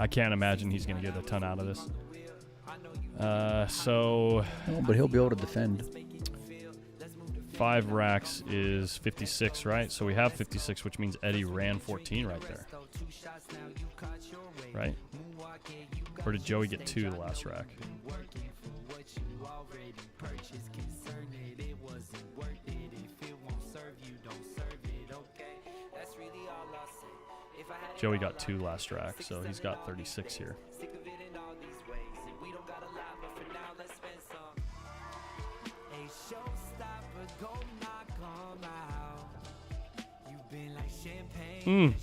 I can't imagine he's going to get a ton out of this. So... No, but he'll be able to defend. 5 racks is 56, right? So we have 56, which means Eddie ran 14 right there. Right? Or did Joey get 2 the last rack? Joey got 2 last rack, so he's got 36 here. I mean,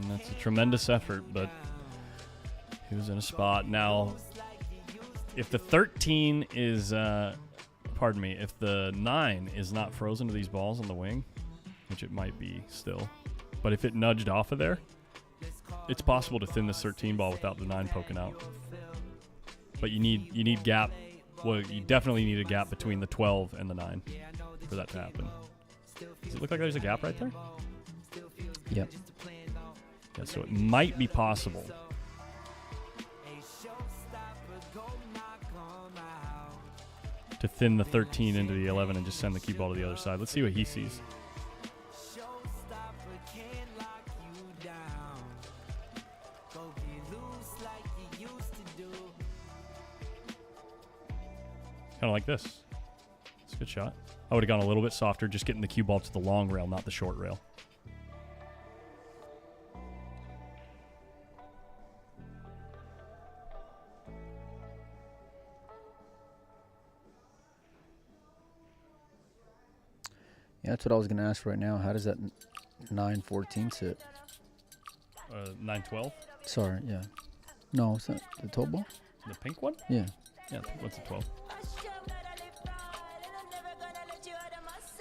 that's a tremendous effort, but he was in a spot. Now, if the 13 is, pardon me, if the 9 is not frozen to these balls on the wing, which it might be still, but if it nudged off of there, it's possible to thin this 13 ball without the 9 poking out. But you need gap. Well, you definitely need a gap between the 12 and the 9 for that to happen. Does it look like there's a gap right there? Yep. Yeah, so it might be possible. To thin the 13 into the 11 and just send the cue ball to the other side. Let's see what he sees. Kind of like this. It's a good shot. I would have gone a little bit softer, just getting the cue ball to the long rail, not the short rail. Yeah, that's what I was going to ask right now. How does that 9-14 sit? 9-12? Sorry, yeah. No, it's not the 12 ball? The pink one? Yeah. Yeah, what's the 12?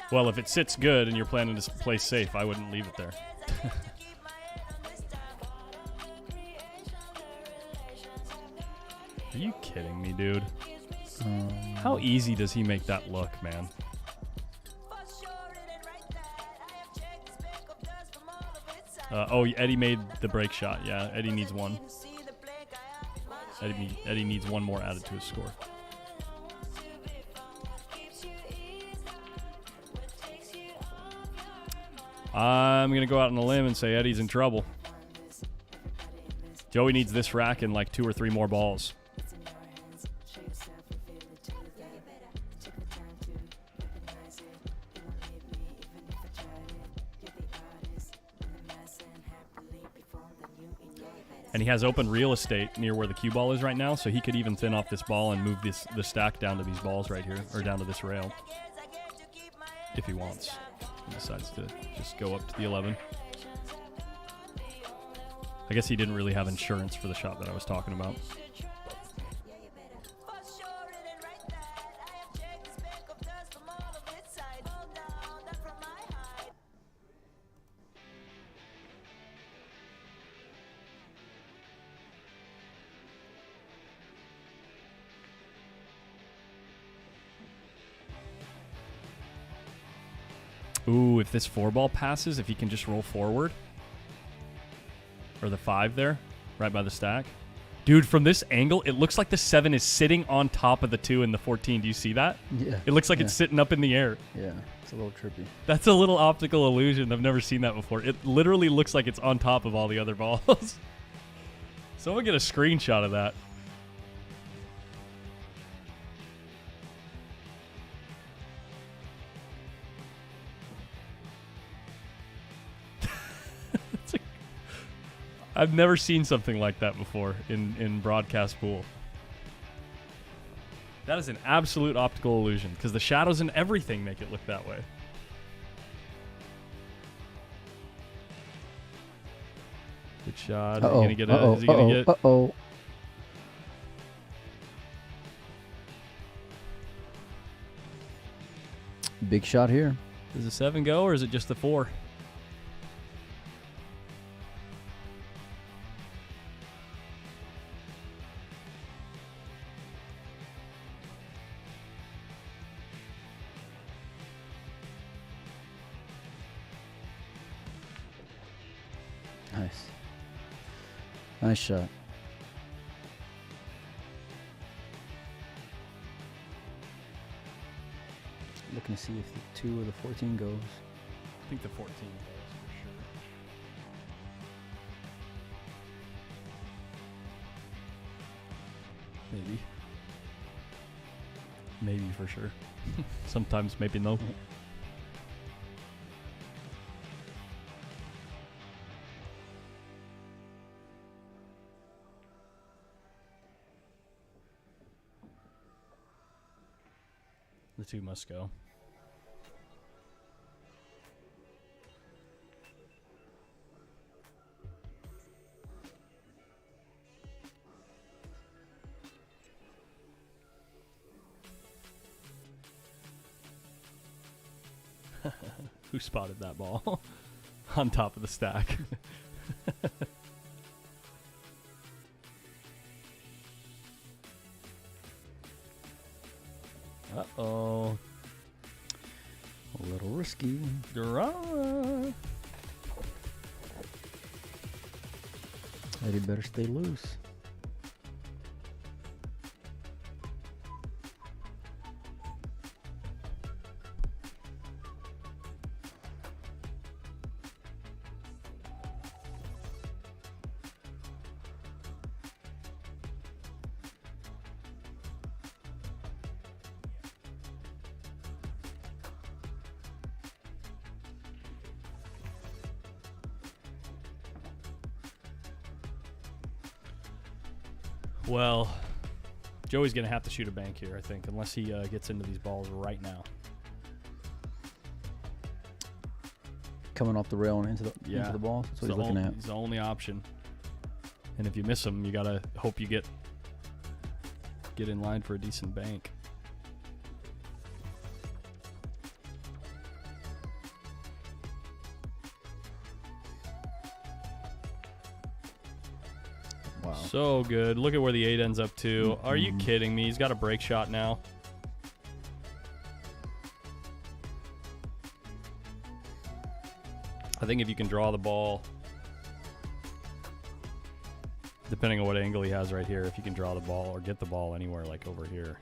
Well, if it sits good and you're planning to play safe, I wouldn't leave it there. Are you kidding me, dude? How easy does he make that look, man? Oh, Eddie made the break shot. Yeah, Eddie needs 1. Eddie needs 1 more added to his score. I'm going to go out on a limb and say Eddie's in trouble. Joey needs this rack and like 2 or 3 more balls. And he has open real estate near where the cue ball is right now, so he could even thin off this ball and move the stack down to these balls right here, or down to this rail, if he wants. He decides to just go up to the 11. I guess he didn't really have insurance for the shot that I was talking about. Ooh, if this 4 ball passes, if he can just roll forward. Or the 5 there, right by the stack. Dude, from this angle, it looks like the 7 is sitting on top of the 2 and the 14. Do you see that? Yeah. It looks like it's sitting up in the air. Yeah, it's a little trippy. That's a little optical illusion. I've never seen that before. It literally looks like it's on top of all the other balls. Someone get a screenshot of that. I've never seen something like that before in broadcast pool. That is an absolute optical illusion because the shadows and everything make it look that way. Good shot. Uh-oh. Is he gonna get? Uh-oh. Big shot here. Does the 7 go or is it just the 4? Nice. Nice shot. Looking to see if the 2 or the 14 goes. I think the 14 goes for sure. Maybe. Maybe for sure. Sometimes maybe no. The 2 must go. Who spotted that ball on top of the stack? Uh-oh. A little risky. Drama. Eddie better stay loose. Well, Joey's going to have to shoot a bank here, I think, unless he gets into these balls right now. Coming off the rail and into the ball. That's what he's looking at. It's the only option. And if you miss him, you got to hope you get in line for a decent bank. Wow. So good. Look at where the 8 ends up to. Mm-hmm. Are you kidding me? He's got a break shot now. I think if you can draw the ball, depending on what angle he has right here, if you can draw the ball or get the ball anywhere like over here.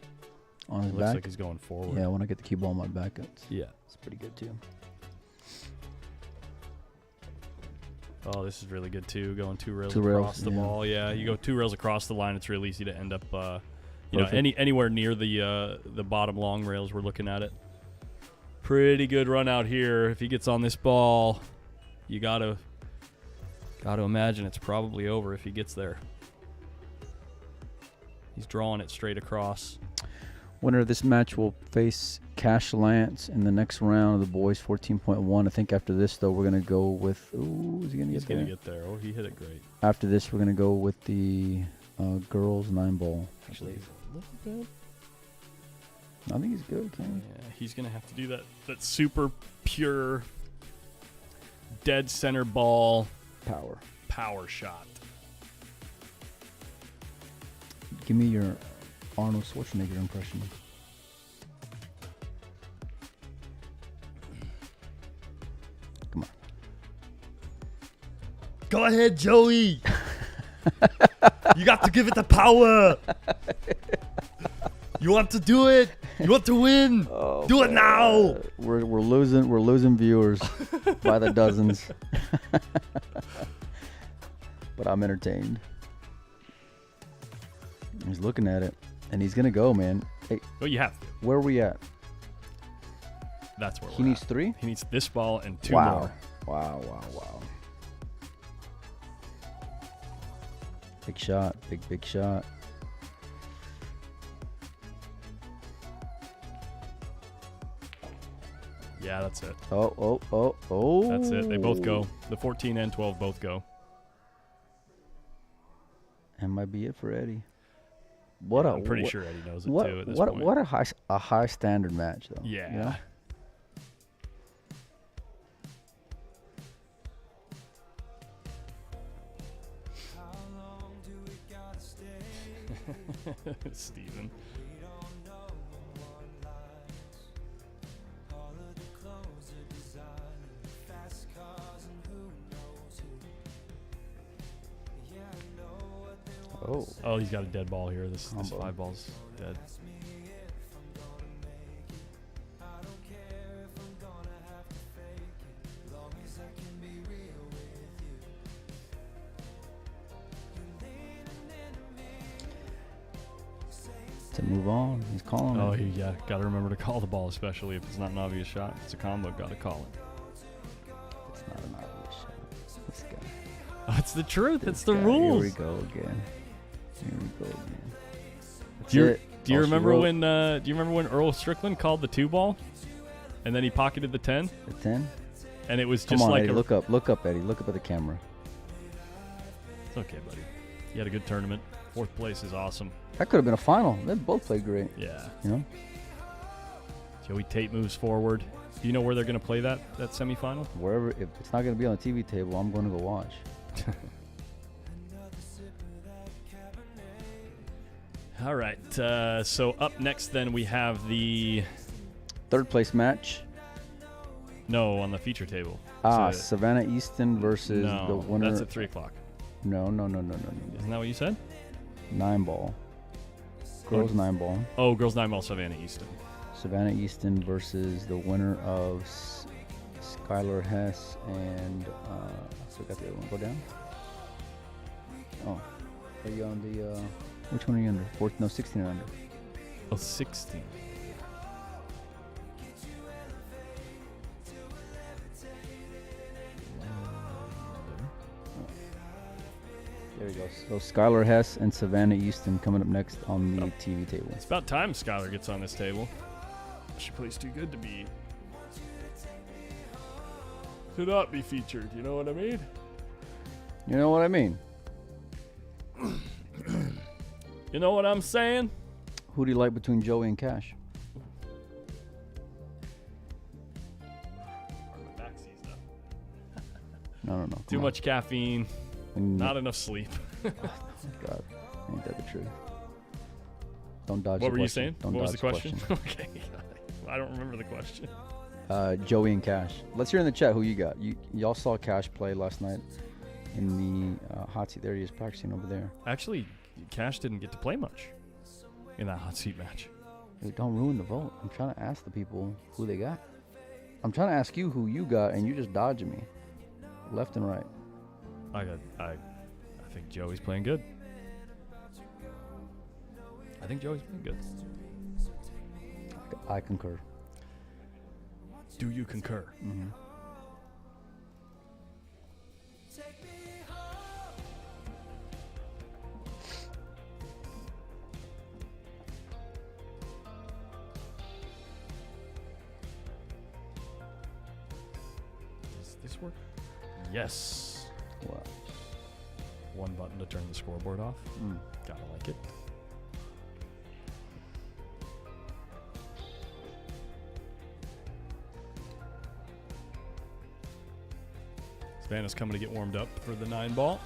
On his looks back? like he's going forward. Yeah, when I get the cue ball on my back, it's pretty good too. Oh, this is really good too. Going 2 rails Two rails, across the yeah. ball. Yeah, you go 2 rails across the line. It's real easy to end up, Perfect. anywhere near the bottom long rails. We're looking at it. Pretty good run out here. If he gets on this ball, you gotta imagine it's probably over if he gets there. He's drawing it straight across. Winner of this match will face Cash Lance in the next round of the boys 14.1. I think after this, though, we're going to go with... Ooh, is he going to He's get there? going to get there. Oh, he hit it great. After this, we're going to go with the girls 9-ball. Actually, a little bit. I think he's good, Kenny. Yeah, he's going to have to do that super pure, dead center ball power shot. Give me your Arnold Schwarzenegger impression. Come on. Go ahead, Joey. You got to give it the power. You want to do it. You want to win. Oh, do it now. We're losing viewers by the dozens. But I'm entertained. He's looking at it, and he's gonna go, man. Hey, Well, you have to. where are we at? That's where He we're needs at. 3. He needs this ball and 2 Wow. more. Wow. Big shot. Big shot. Yeah, that's it. Oh. That's it. They both go. The 14 and 12 both go. That might be it for Eddie. I'm pretty sure Eddie knows it too at this point. What a high standard match though. Yeah. You know? Steven. Oh, he's got a dead ball here. This 5 ball's dead. To move on, he's calling Oh, it. yeah. Got to remember to call the ball, especially if it's not an obvious shot. If it's a combo, got to call it. It's not an obvious shot. This guy. Oh, it's the truth. It's the Guy. rules. Here we go again. Do you remember when Earl Strickland called the 2 ball, and then he pocketed the 10? The 10? And it was Come just on, like Eddie, look up, Eddie. Look up at the camera. It's okay, buddy. You had a good tournament. 4th place is awesome. That could have been a final. They both played great. Yeah. You know? Joey Tate moves forward. Do you know where they're going to play that semifinal? Wherever. If it's not going to be on the TV table, I'm going to go watch. All right. So up next, then we have the 3rd place match. No, on the feature table. Savannah Easton versus the winner. That's at 3 o'clock. No. Isn't that what you said? 9-ball. Girls 9-ball. Oh, girls 9-ball, Savannah Easton. Savannah Easton versus the winner of Skylar Hess and I forgot the other one. Go down. Oh, are you on the? Which one are you under? 16 or under. Oh, 16. There we go. So Skylar Hess and Savannah Easton coming up next on the TV table. It's about time Skylar gets on this table. She plays too good to not be featured. You know what I mean? You know what I mean? You know what I'm saying? Who do you like between Joey and Cash? No. Too much caffeine. Not enough sleep. God, ain't that the truth? Don't dodge. What the were you question. saying? Don't What was dodge the question? Okay, I don't remember the question. Joey and Cash. Let's hear in the chat who you got. Y'all saw Cash play last night in the hot seat. There he is practicing over there. Actually, Cash didn't get to play much in that hot seat match. Hey, don't ruin the vote. I'm trying to ask the people who they got. I'm trying to ask you who you got, and you just dodging me, left and right. I think Joey's playing good. I think Joey's playing good. I concur. Do you concur? Mm-hmm. Does this work? Yes. Wow. One button to turn the scoreboard off. Gotta like it. Savannah's coming to get warmed up for the 9-ball.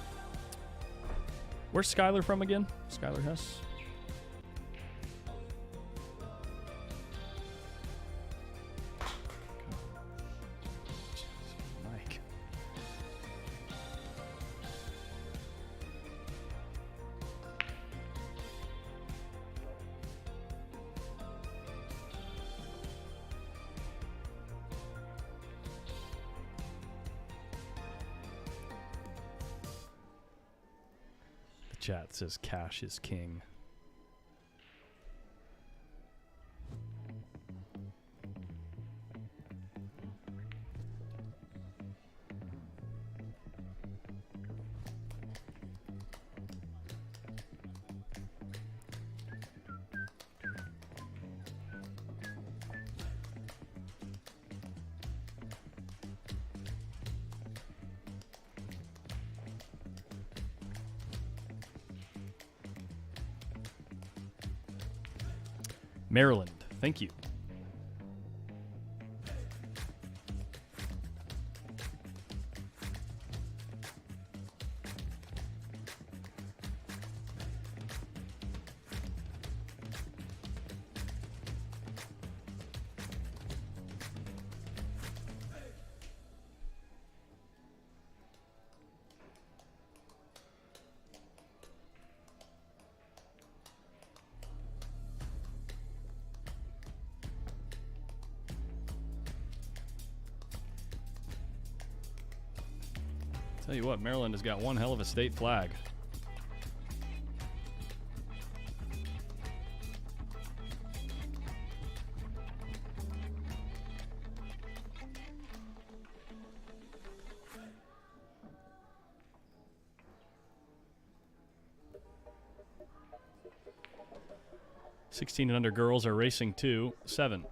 Where's Skylar from again? Skylar Hess? Mike. Chat says Cash is king. Maryland, thank you. Tell you what, Maryland has got one hell of a state flag. '16 and under girls are racing to 7.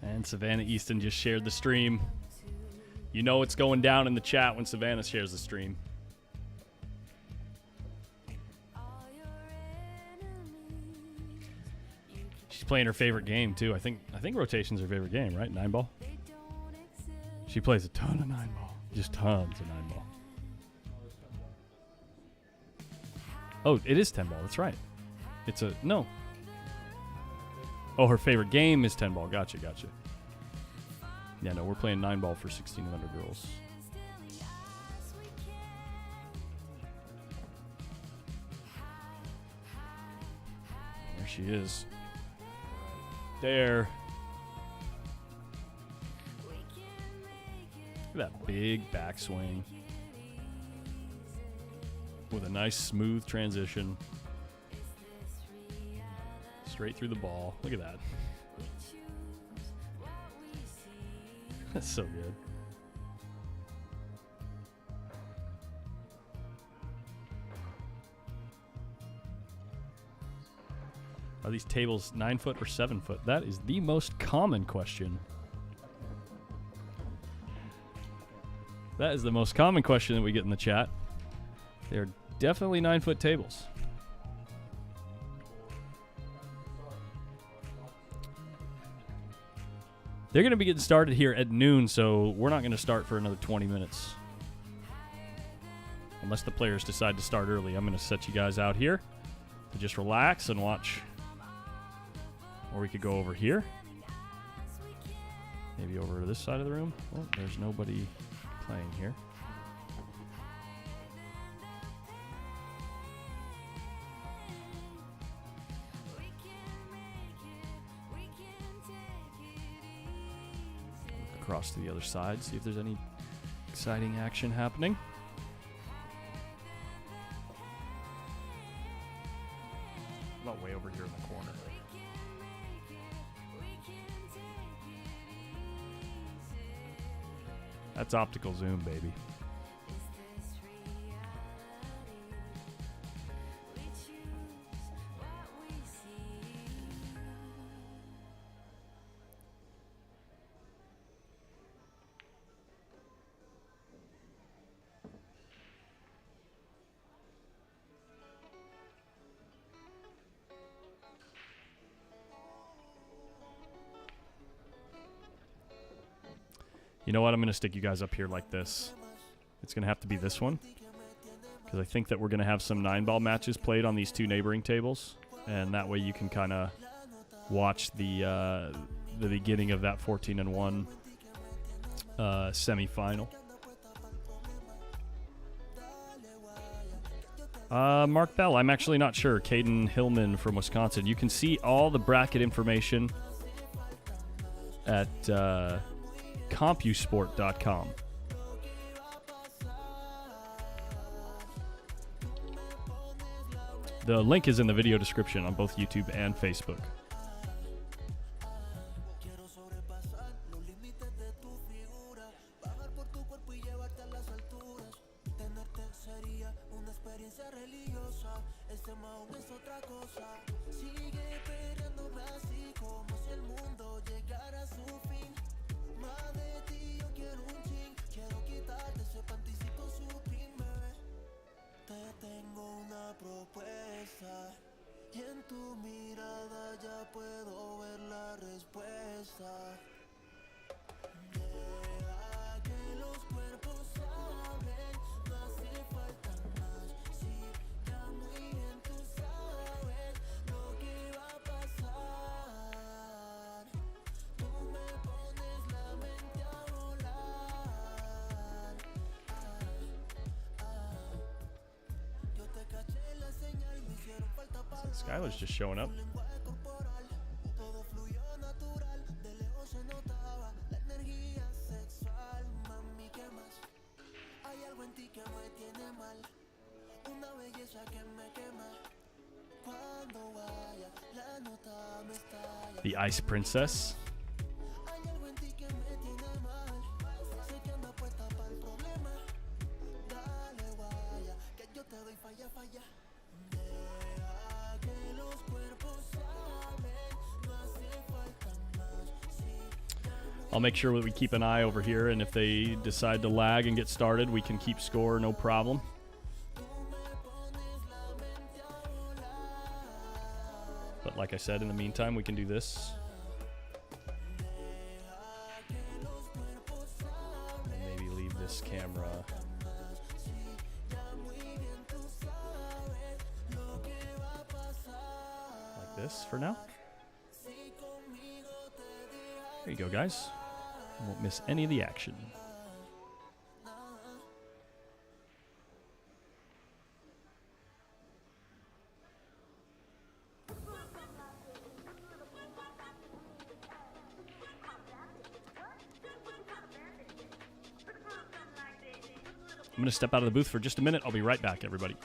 And Savannah Easton just shared the stream. You know it's going down in the chat when Savannah shares the stream. She's playing her favorite game too. I think rotation's her favorite game, right? 9-ball. She plays a ton of 9-ball. Just tons of 9-ball. Oh, it is 10-ball. That's right. It's a no. Oh, her favorite game is 10-ball. Gotcha. Yeah, no, we're playing 9-ball for 16 and under girls. There she is. There. Look at that big backswing. With a nice smooth transition. Straight through the ball. Look at that. That's so good. Are these tables 9 foot or 7 foot? That is the most common question. That is the most common question that we get in the chat. They're definitely 9 foot tables. They're going to be getting started here at noon, so we're not going to start for another 20 minutes. Unless the players decide to start early. I'm going to set you guys out here to just relax and watch. Or we could go over here. Maybe over to this side of the room. Oh, there's nobody playing here. Across to the other side, see if there's any exciting action happening. about way over here in the corner? That's optical zoom, baby. You know what? I'm going to stick you guys up here like this. It's going to have to be this one, because I think that we're going to have some 9-ball matches played on these two neighboring tables, and that way you can kind of watch the beginning of that 14-1 semifinal. Mark Bell, I'm actually not sure. Caden Hillman from Wisconsin. You can see all the bracket information at CompuSport.com. The link is in the video description on both YouTube and Facebook. Skylar's just showing up. The Ice Princess. I'll make sure that we keep an eye over here, and if they decide to lag and get started, we can keep score, no problem. But like I said, in the meantime, we can do this. And maybe leave this camera like this for now. There you go, guys. Won't miss any of the action. I'm going to step out of the booth for just a minute. I'll be right back, everybody.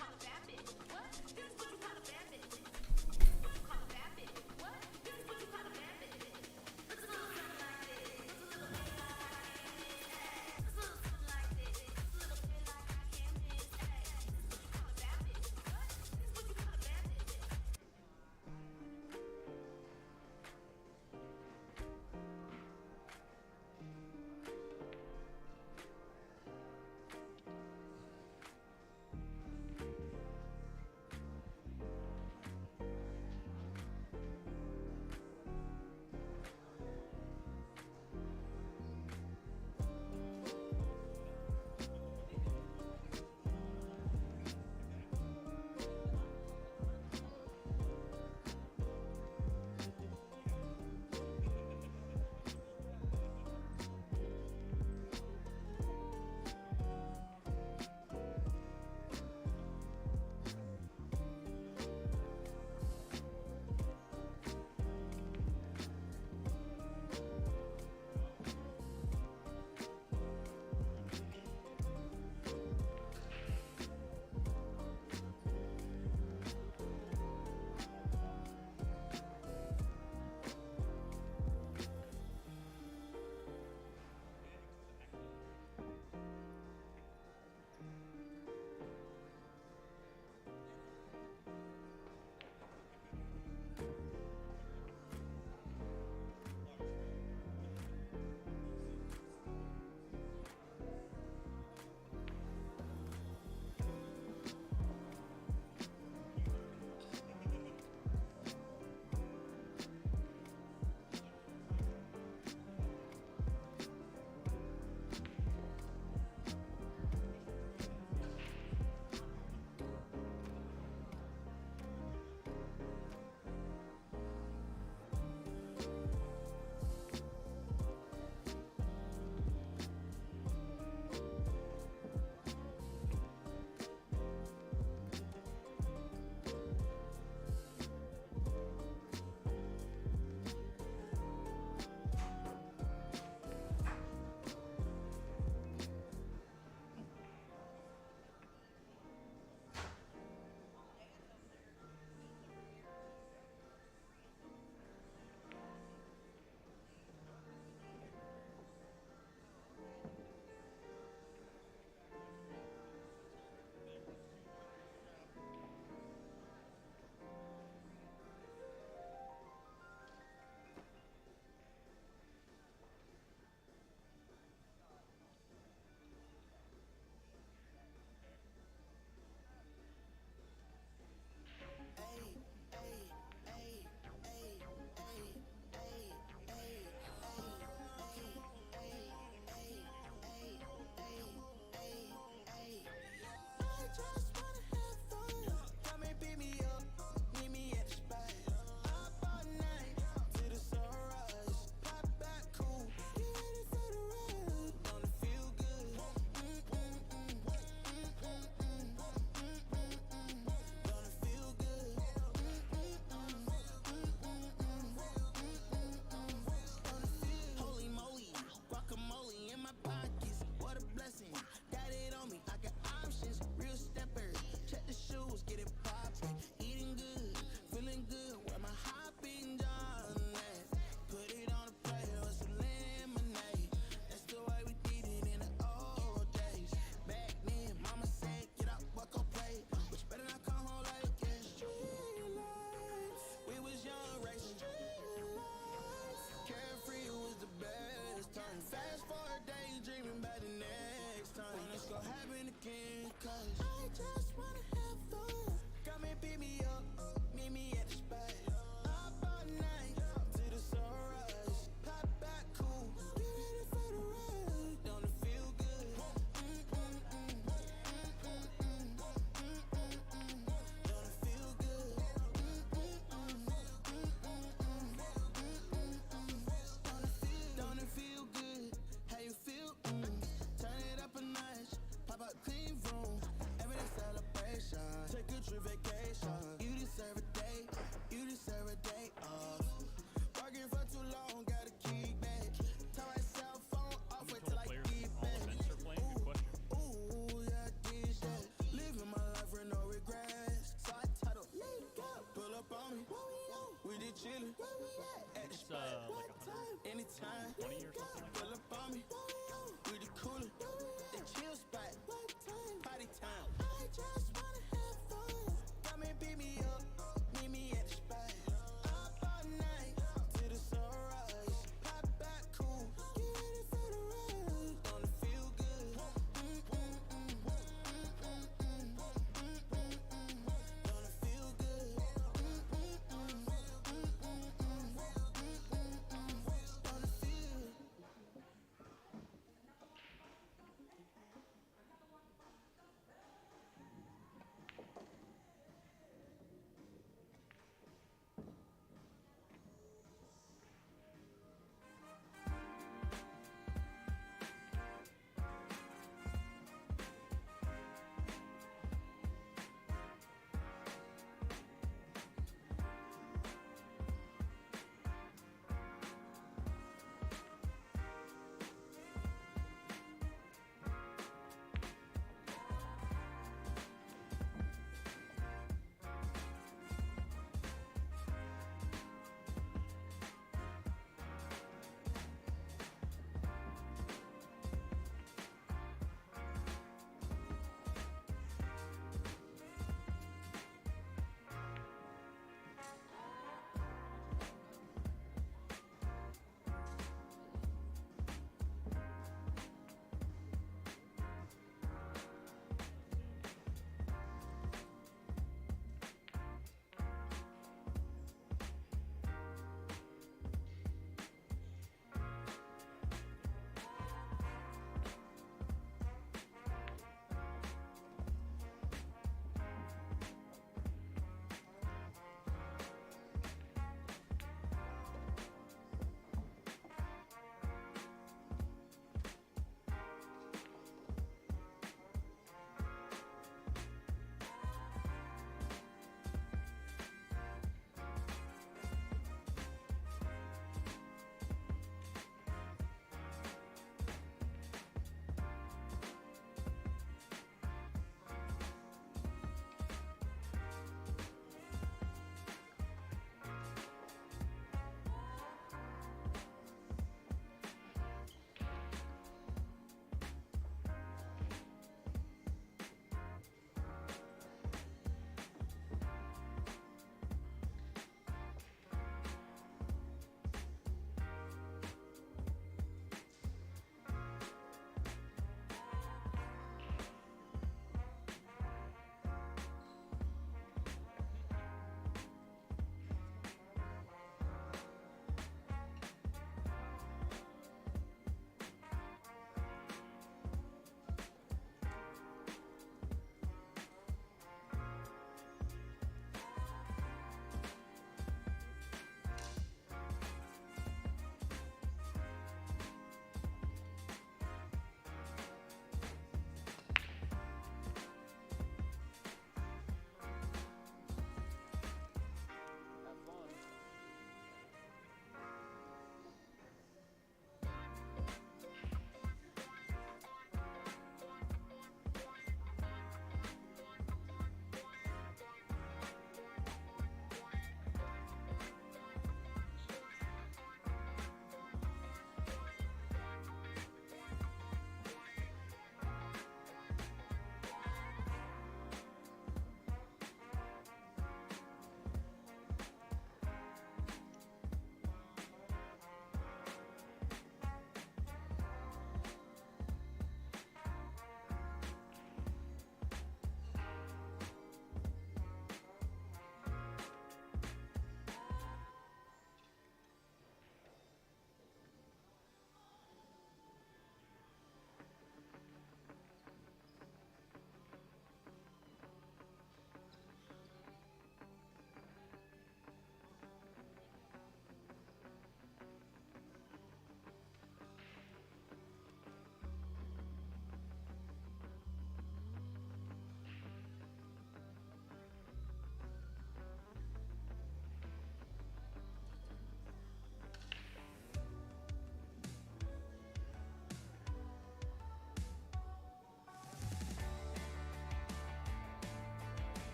country vacation. You deserve a day, you deserve a day off. Working for too long, gotta keep back. Tell my cell phone off until I get back. Ooh, yeah, I did that. Living my life with no regrets. So I titled, pull up on me. We did chillin'. At the spot. Anytime. Pull up on me. We did coolin'. The chill spot. Party time. I just wanna have fun. Come and pick me up. Meet me at the spot. Up all night till the sunrise. Pop back cool. Get ready for the ride. Gonna feel good. Gonna feel good. Gonna feel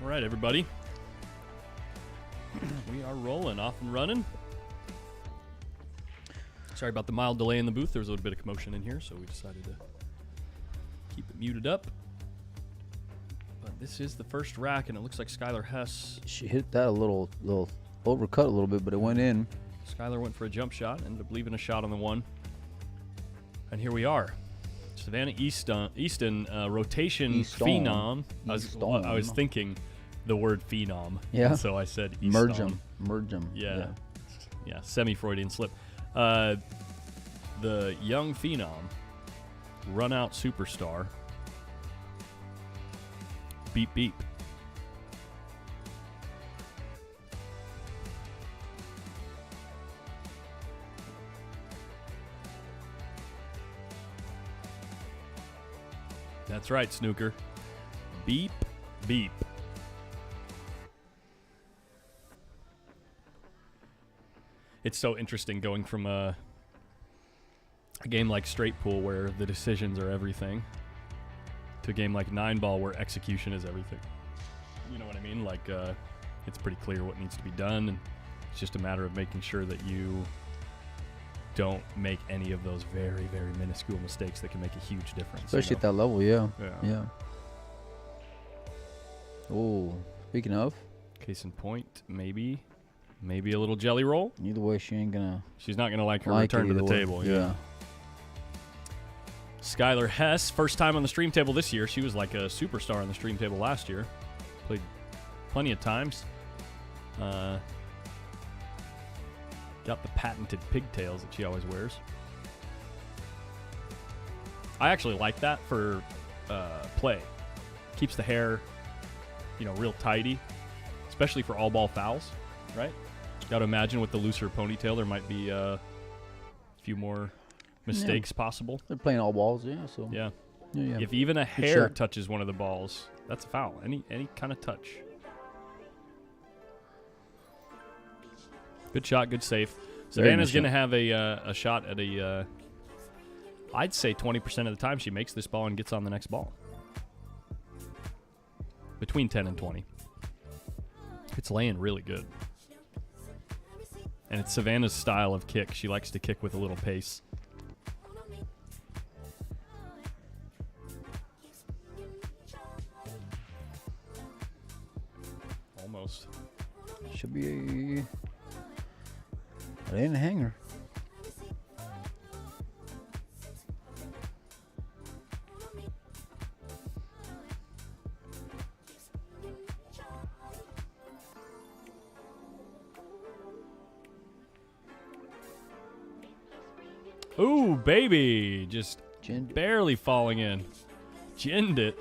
All right, everybody. We are rolling, off and running. Sorry about the mild delay in the booth. There was a little bit of commotion in here, so we decided to keep it muted up. But this is the first rack, and it looks like Skylar Hess. She hit that a little overcut a little bit, but it went in. Skylar went for a jump shot, ended up leaving a shot on the one. And here we are. Savannah Easton, rotation Easton. phenom. I was thinking the word phenom. Yeah. So I said Easton. Merge them. Yeah, semi-Freudian slip. The young phenom, run-out superstar, beep beep. That's right, Snooker. Beep beep. It's so interesting going from a game like straight pool where the decisions are everything to a game like 9-ball where execution is everything. You know what I mean? Like, it's pretty clear what needs to be done, and it's just a matter of making sure that you don't make any of those very, very minuscule mistakes that can make a huge difference. Especially at that level, yeah. Yeah. Oh, speaking of. Case in point, maybe a little jelly roll. Either way, she ain't gonna. She's not gonna like her return to the table. Yeah. Skylar Hess, first time on the stream table this year. She was like a superstar on the stream table last year. Played plenty of times. Got the patented pigtails that she always wears. I actually like that for play. Keeps the hair, real tidy, especially for all ball fouls, right? Got to imagine with the looser ponytail, there might be a few more mistakes possible. They're playing all balls, yeah. So yeah. Yeah. If even a hair touches one of the balls, that's a foul. Any kind of touch. Good shot, good save. Savannah's going to have a shot at I'd say 20% of the time she makes this ball and gets on the next ball. Between 10 and 20. It's laying really good. And it's Savannah's style of kick. She likes to kick with a little pace. Almost. Should be It ain't a hanger. Ooh, baby. Just Ginned it. barely falling in. Ginned it.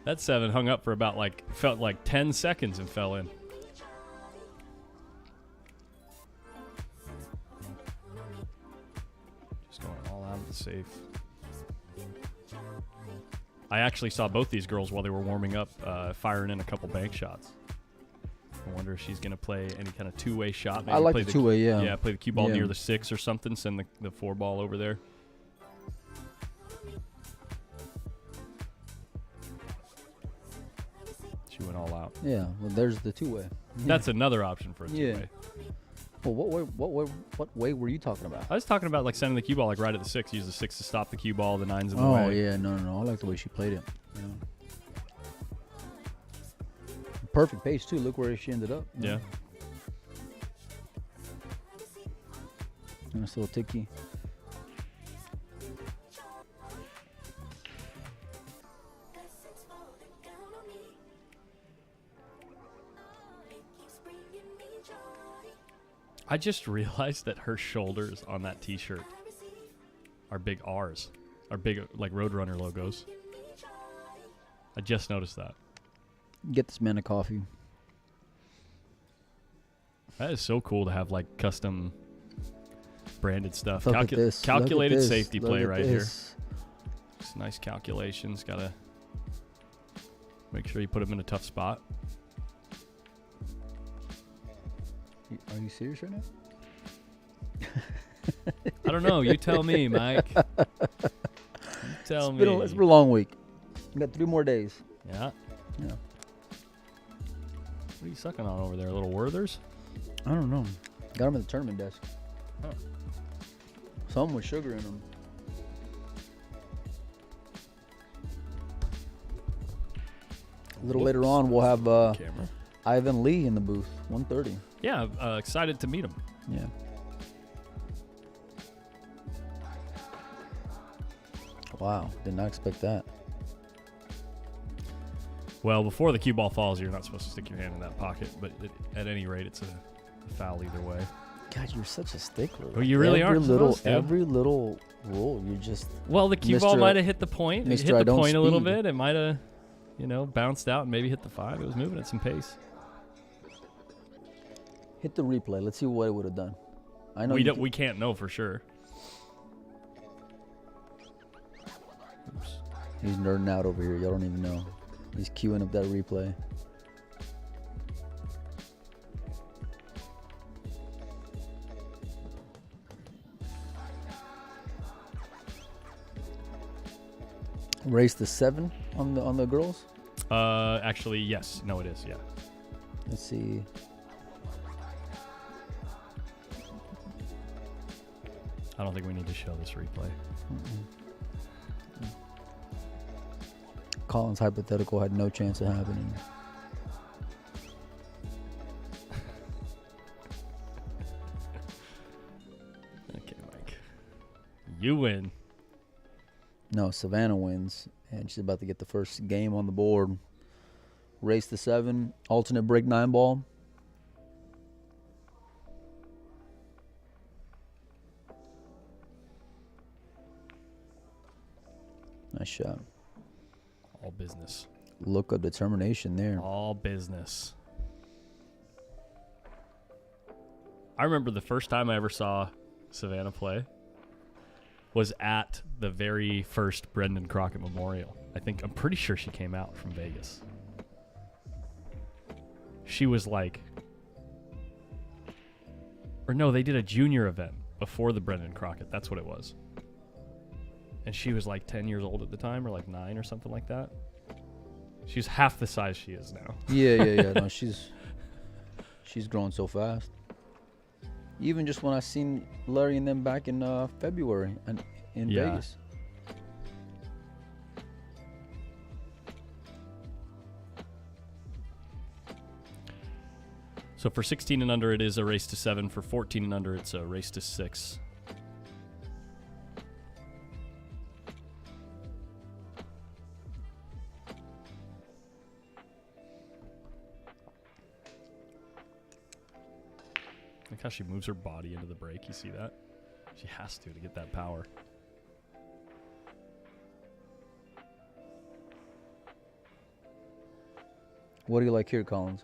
That 7 hung up for felt like 10 seconds and fell in. Just going all out of the safe. I actually saw both these girls while they were warming up, firing in a couple bank shots. I wonder if she's going to play any kind of two-way shot. Maybe I like play the two-way, yeah. Yeah, play the cue ball near the 6 or something, send the 4 ball over there. She went all out. Yeah, well, there's the two-way. That's another option for a two-way. Well, what way were you talking about? I was talking about sending the cue ball right at the 6. Use the 6 to stop the cue ball, the 9's in the way. Oh, yeah, no. I like the way she played it. Yeah. Perfect pace, too. Look where she ended up. Yeah. Nice little ticky. I just realized that her shoulders on that T-shirt are big R's, are big Roadrunner logos. I just noticed that. Get this man a coffee. That is so cool to have custom branded stuff. Look at this. Calculated Look at this. safety Look play at right this. here. Just nice calculations. Gotta make sure you put them in a tough spot. Are you serious right now? I don't know. You tell me, Mike. You tell me. It's been a long week. We got 3 more days. Yeah. Yeah. What are you sucking on over there? Little Werthers? I don't know. Got them at the tournament desk. Huh. Some with sugar in them. A little later on, we'll have Camera. Ivan Lee in the booth, 1:30. Yeah, excited to meet him. Yeah. Wow, did not expect that. Well, before the cue ball falls, you're not supposed to stick your hand in that pocket, but at any rate, it's a foul either way. God, you're such a stickler. Oh, you really are supposed to. Every little rule, you just. Well, the cue ball Mr. might have hit the point. It Mr. hit I the don't point a little speed. bit. It might have, bounced out and maybe hit the 5. It was moving at some pace. Hit the replay. Let's see what it would have done. I know We can't know for sure. Oops. He's nerding out over here. Y'all don't even know. He's queuing up that replay. Race to 7 on the girls. Actually, yes. No, it is. Yeah. Let's see. I don't think we need to show this replay. Collins' hypothetical had no chance of happening. Okay, Mike. You win. No, Savannah wins, and she's about to get the first game on the board. Race to 7, alternate break 9 ball. Nice shot. All business. Look of determination there. All business. I remember the first time I ever saw Savannah play was at the very first Brendan Crockett Memorial. I'm pretty sure she came out from Vegas. She was like, or no, they did a junior event before the Brendan Crockett. That's what it was. And she was like 10 years old at the time, or like 9 or something like that. She's half the size she is now. Yeah. No, she's growing so fast. Even just when I seen Larry and them back in February and in Yeah. Vegas. So for 16 and under, it is a race to 7. For 14 and under, it's a race to 6. Look how she moves her body into the break. You see that? She has to get that power. What do you like here, Collins?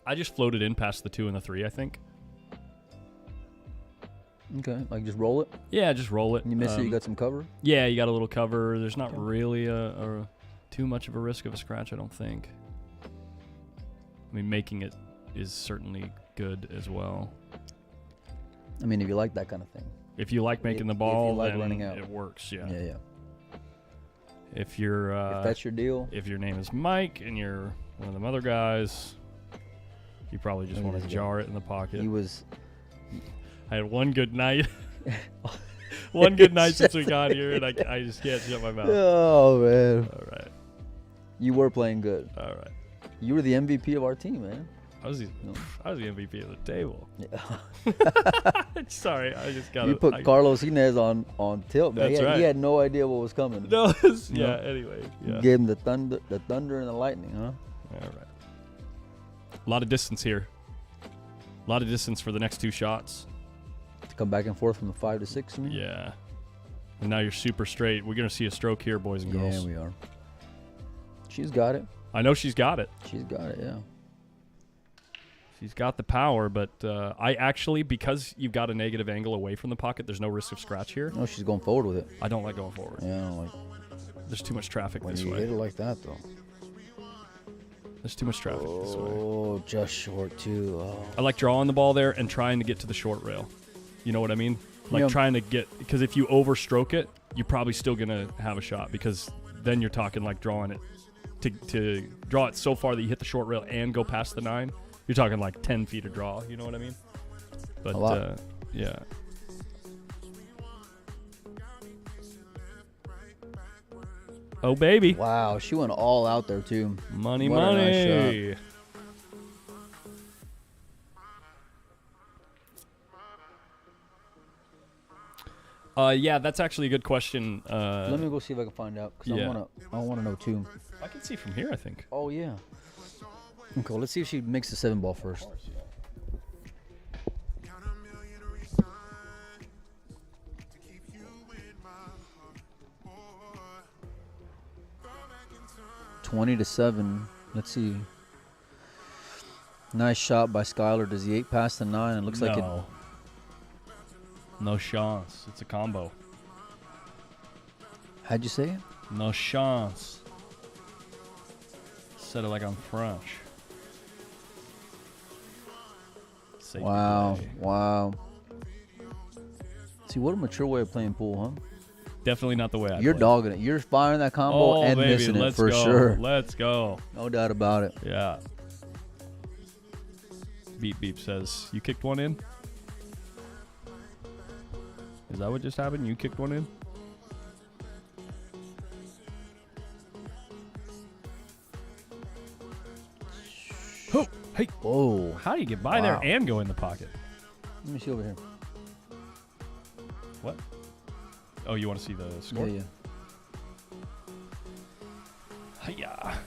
I just floated in past the 2 and the 3, I think. Okay, like just roll it. Yeah, just roll it. You miss it, you got some cover. Yeah, you got a little cover. There's not really a too much of a risk of a scratch, I don't think. I mean, making it is certainly good as well. I mean, if you like that kind of thing. If you like making the If ball, you like then running out. it works. Yeah. Yeah. If you're If that's your deal. if your name is Mike and you're one of them other guys, you probably just want to jar it in the pocket. He was. I had one good night. One good night since we got here, and I just can't shut my mouth. Oh man. All right. You were playing good. All right. You were the MVP of our team, man. I was the MVP of the table. Yeah. Sorry, I just got You put Carlos Inez on tilt, man. That's right. He had no idea what was coming. No, You know? anyway. You Yeah. gave him the thunder and the lightning, huh? All right. A lot of distance here. A lot of distance for the next 2 shots. To come back and forth from the 5 to 6. You mean? Yeah. And now you're super straight. We're going to see a stroke here, boys and girls. Yeah, we are. She's got it. I know she's got it. She's got it, yeah. She's got the power, but I actually, because you've got a negative angle away from the pocket, there's no risk of scratch here. No, she's going forward with it. I don't like going forward. Yeah, like There's too much traffic when this you way. hit it like that, though. There's too much traffic this way. Oh, just short, too. Oh. I like drawing the ball there and trying to get to the short rail. You know what I mean? Like Yeah. trying to get, because if you overstroke it, you're probably still going to have a shot because then you're talking like drawing it to draw it so far that you hit the short rail and go past the 9. You're talking like 10 feet of draw. You know what I mean? But A lot. yeah. Oh baby, Wow, she went all out there too. money, What a nice money. Yeah, that's actually a good question. Let me go see if I can find out because yeah. I wanna know too. I can see from here, I think. Oh yeah. Okay, let's see if she makes the 7 ball first. Count a million reasons to keep you in my heart. Go back in time. 20-7. Let's see. Nice shot by Skylar. Does he 8 past the 9? It looks like it. No chance. It's a combo. How'd you say it? No chance. Said it like I'm French. Safety Wow. play. Wow. See, what a mature way of playing pool, huh? Definitely not the way I You're play. dogging it. You're firing that combo Oh, and baby, missing it let's for go. sure. Let's go. No doubt about it. Yeah. Beep Beep says, you kicked one in? Is that what just happened? You kicked one in? Oh, hey, Whoa. how do you get by there Wow. and go in the pocket? Let me see over here. What? Oh, you want to see the score? Yeah. Hiya.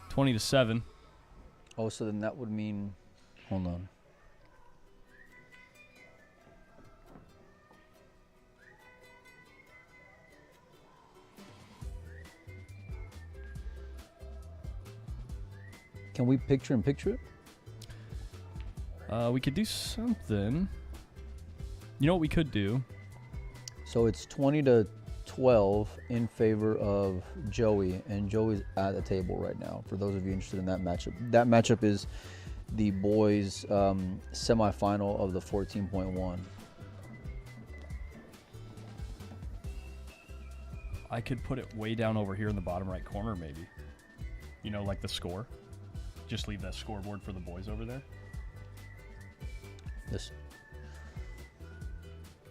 20-7. Oh, so then that would mean. Hold on. Can we picture it? We could do something. You know what we could do? So it's 20-12 in favor of Joey, and Joey's at the table right now. For those of you interested in that matchup is the boys' semifinal of the 14.1. I could put it way down over here in the bottom right corner, maybe. You know, like the score. Just leave that scoreboard for the boys over there. This.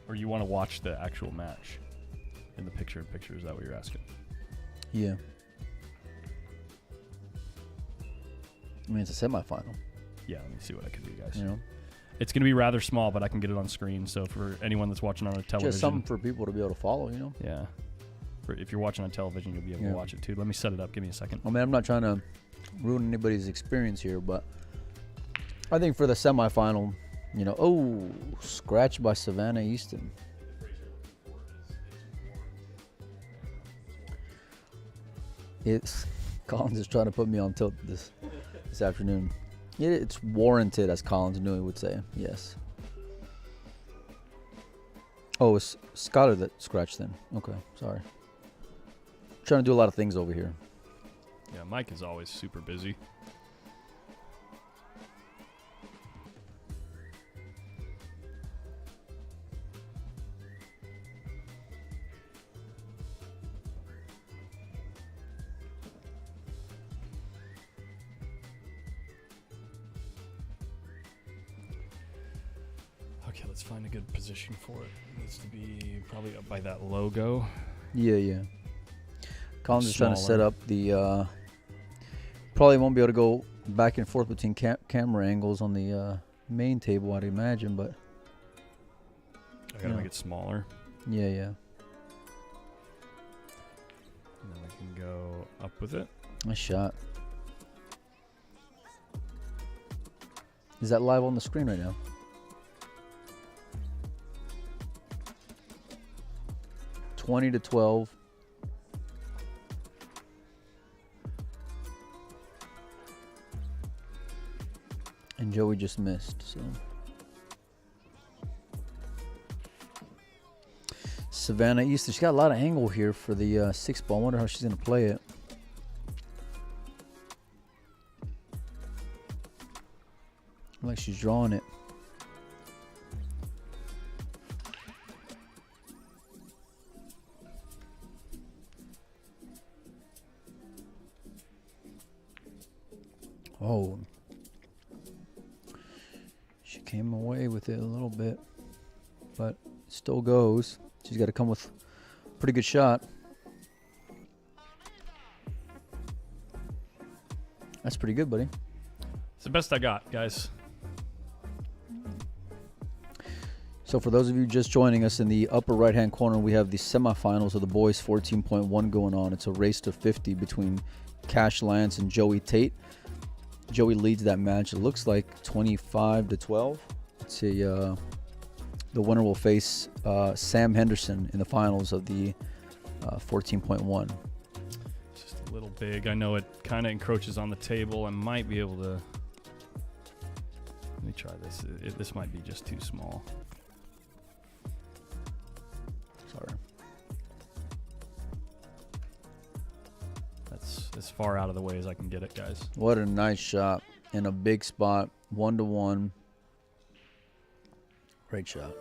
Or you want to watch the actual match in the picture-in-picture? Is that what you're asking? Yeah. I mean, it's a semifinal. Yeah, let me see what I can do, guys. You know, It's going to be rather small, but I can get it on screen. So for anyone that's watching on a television, just something for people to be able to follow. You know. yeah. If you're watching on television, you'll be able Yeah. to watch it too. Let me set it up. Give me a second. I mean, I'm not trying to ruin anybody's experience here, but I think for the semifinal, you know, oh, scratch by Savannah Easton. It's Collins is trying to put me on tilt this afternoon. It's warranted, as Collins Newey would say. Yes. Oh, it's Skylar that scratched then. Okay, sorry. Trying to do a lot of things over here. Yeah, Mike is always super busy. Okay, let's find a good position for it. It needs to be probably up by that logo. Yeah. Collins is trying to set Smaller. up the. Probably won't be able to go back and forth between camera angles on the main table, I'd imagine, but I gotta Yeah. make it smaller. yeah. And then I can go up with it. Nice shot. Is that live on the screen right now? (20-12). And Joey just missed, so. Savannah Easton, she's got a lot of angle here for the 6 ball. I wonder how she's going to play it. Like she's drawing it. Oh. She came away with it a little bit, but it still goes. She's got to come with a pretty good shot. That's pretty good, buddy. It's the best I got, guys. So for those of you just joining us, in the upper right-hand corner, we have the semifinals of the boys 14.1 going on. It's a race to 50 between Cash Lance and Joey Tate. Joey leads that match. It looks like 25-12. It's the winner will face Sam Henderson in the finals of the 14.1. It's just a little big. I know it kind of encroaches on the table. I might be able to. Let me try this. This might be just too small. Sorry. That's as far out of the way as I can get it, guys. What a nice shot in a big spot. 1-1. Great shot.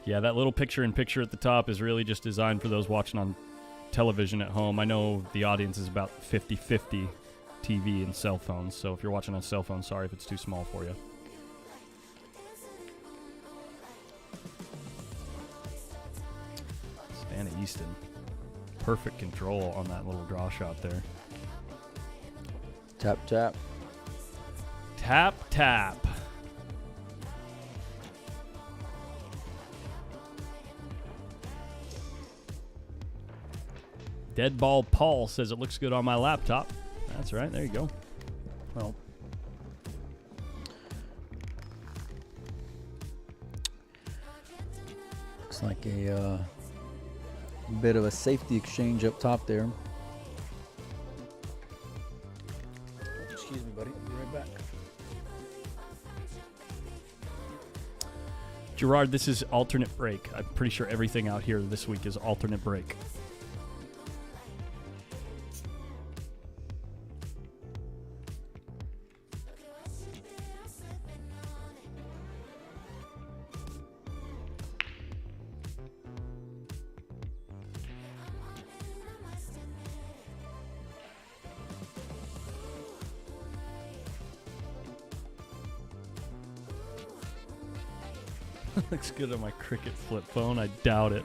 Yeah, that little picture-in-picture at the top is really just designed for those watching on television at home. I know the audience is about 50-50 TV and cell phones, so if you're watching on cell phone, sorry if it's too small for you. Savannah Easton. Perfect control on that little draw shot there. Tap, tap. Tap, tap. Deadball Paul says it looks good on my laptop. That's right. There you go. Well, looks like a bit of a safety exchange up top there. Excuse me, buddy. I'll be right back. Gerard, this is alternate break. I'm pretty sure everything out here this week is alternate break. Looks good on my Cricket flip phone. I doubt it.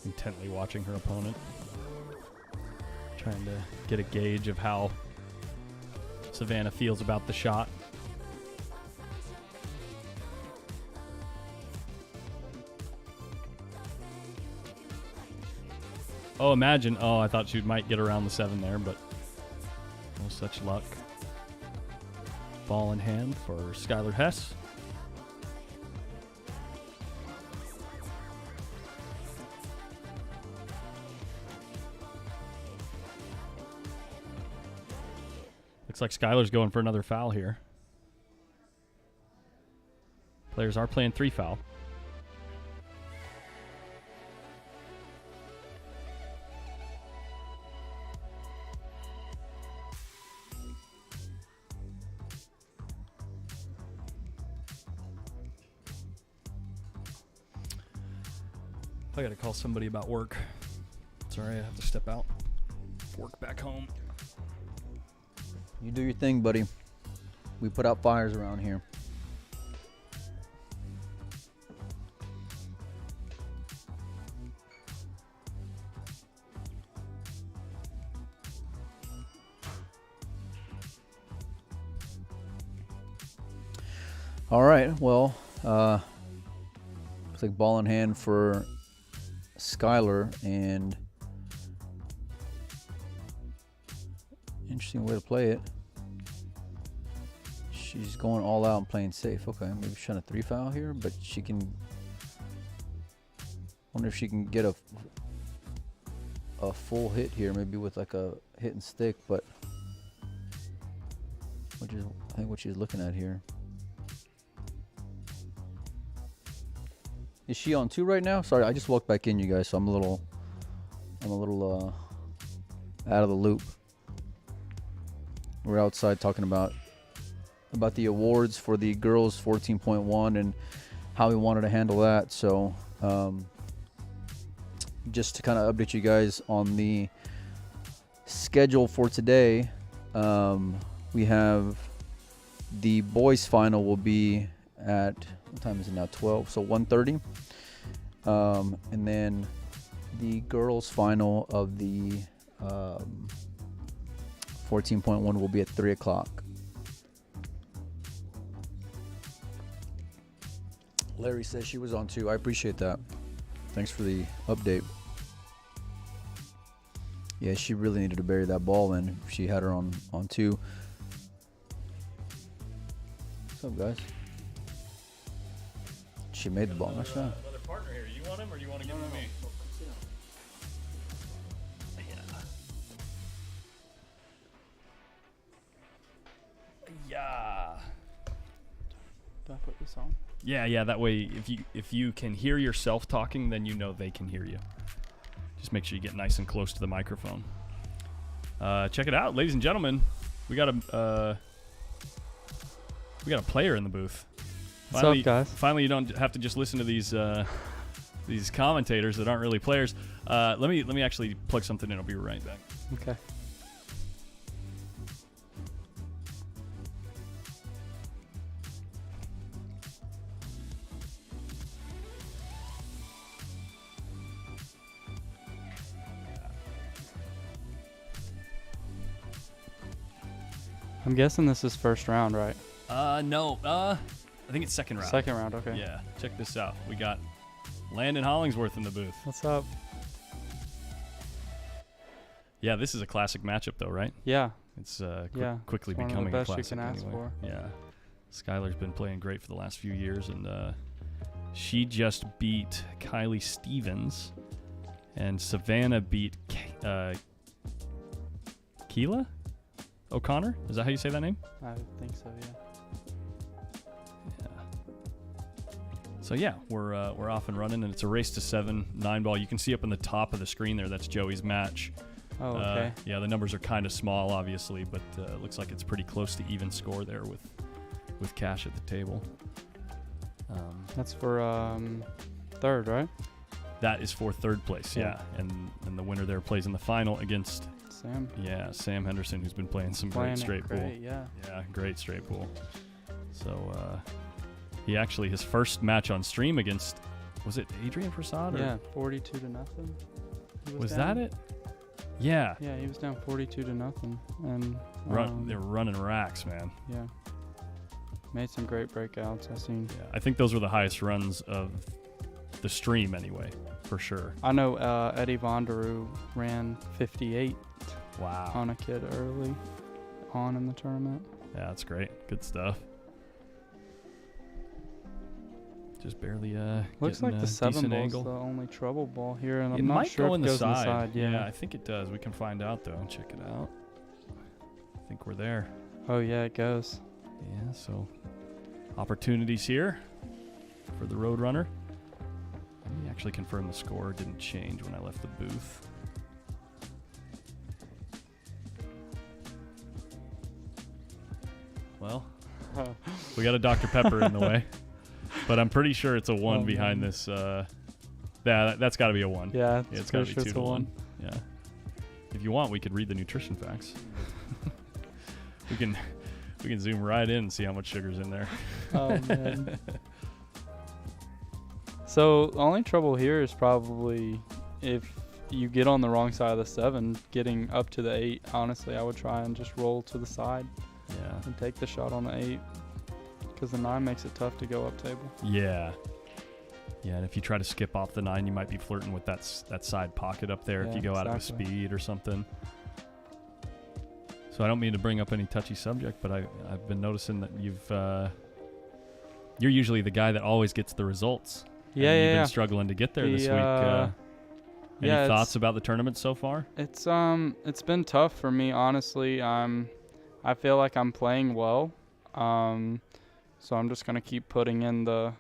Intently watching her opponent, trying to get a gauge of how Savannah feels about the shot. Oh, imagine. Oh, I thought she might get around the 7 there, but no such luck. Ball in hand for Skylar Hess. Looks like Skylar's going for another foul here. Players are playing 3 foul. I gotta call somebody about work. Sorry, I have to step out. Work back home. You do your thing, buddy. We put out fires around here. All right, well, looks like ball in hand for Skylar, and interesting way to play it. She's going all out and playing safe. Okay, maybe she's trying to 3 foul here, but she can. Wonder if she can get a full hit here, maybe with like a hit and stick, but which is I think what she's looking at here. Is she on 2 right now? Sorry, I just walked back in, you guys, so I'm a little out of the loop. We're outside talking about the awards for the girls 14.1 and how we wanted to handle that. So just to kind of update you guys on the schedule for today, we have the boys final will be at, what time is it now? 12, so 1:30. And then the girls final of the 14.1 will be at 3 o'clock. Larry says she was on 2. I appreciate that. Thanks for the update. Yeah, she really needed to bury that ball in. She had her on 2. What's up, guys? She made the ball. Nice shot. Another partner here. You want him or you want to give him to me? Yeah. Do I put this on? Yeah. That way, if you can hear yourself talking, then you know they can hear you. Just make sure you get nice and close to the microphone. Check it out, ladies and gentlemen. We got a player in the booth. What's up, guys? Finally, you don't have to just listen to these commentators that aren't really players. Let me actually plug something in. I'll be right back. Okay. I'm guessing this is first round, right? No. I think it's second round. Second round, okay. Yeah. Check this out. We got Landon Hollingsworth in the booth. What's up? Yeah, this is a classic matchup, though, right? Yeah. It's quickly It's one of the becoming best a you classic can ask anyway. for. Yeah. Skylar's been playing great for the last few years, and she just beat Kylie Stevens, and Savannah beat Keela O'Connor. Is that how you say that name? I think so, yeah. So yeah, we're off and running, and it's a race to 7 9-ball. You can see up in the top of the screen there, that's Joey's match. Oh, okay. Yeah, the numbers are kind of small, obviously, but it looks like it's pretty close to even score there with Cash at the table. That's for third, right? That is for third place, yeah. And the winner there plays in the final against Sam. Yeah, Sam Henderson, who's been playing some great straight pool. Yeah. Yeah, great straight pool. So he actually, his first match on stream against, was it Adrian Prasad? Yeah, 42-0. Was that it? Yeah. Yeah, he was down 42-0, and They were running racks, man. Yeah. Made some great breakouts. Yeah, I think those were the highest runs of the stream anyway, for sure. I know Eddie Vonderu ran 58 Wow. on a kid early on in the tournament. Yeah, that's great. Good stuff. Just barely looks like the 7 ball's the only trouble ball here, and I'm not sure if it goes in the side. Yeah, I think it does. We can find out though. Check it out. I think we're there. Oh yeah, it goes. Yeah, so opportunities here for the Roadrunner. Let me actually confirm the score didn't change when I left the booth. Well, we got a Dr. Pepper in the way, but I'm pretty sure it's a 1 behind this. That's got to be a 1. Yeah, it's got to be 2-1. Yeah. If you want, we could read the nutrition facts. we can zoom right in and see how much sugar's in there. Oh man. So the only trouble here is probably if you get on the wrong side of the 7, getting up to the 8. Honestly, I would try and just roll to the side. Yeah. And take the shot on the 8, because the 9 makes it tough to go up table. Yeah. Yeah, and if you try to skip off the 9, you might be flirting with that side pocket up there if you go out of speed or something. So I don't mean to bring up any touchy subject, but I've been noticing that you're usually the guy that always gets the results. Yeah, and yeah, you've yeah. been struggling to get there this week. yeah, Any thoughts it's- about the tournament so far? It's been tough for me, honestly. I feel like I'm playing well. So I'm just gonna keep putting in the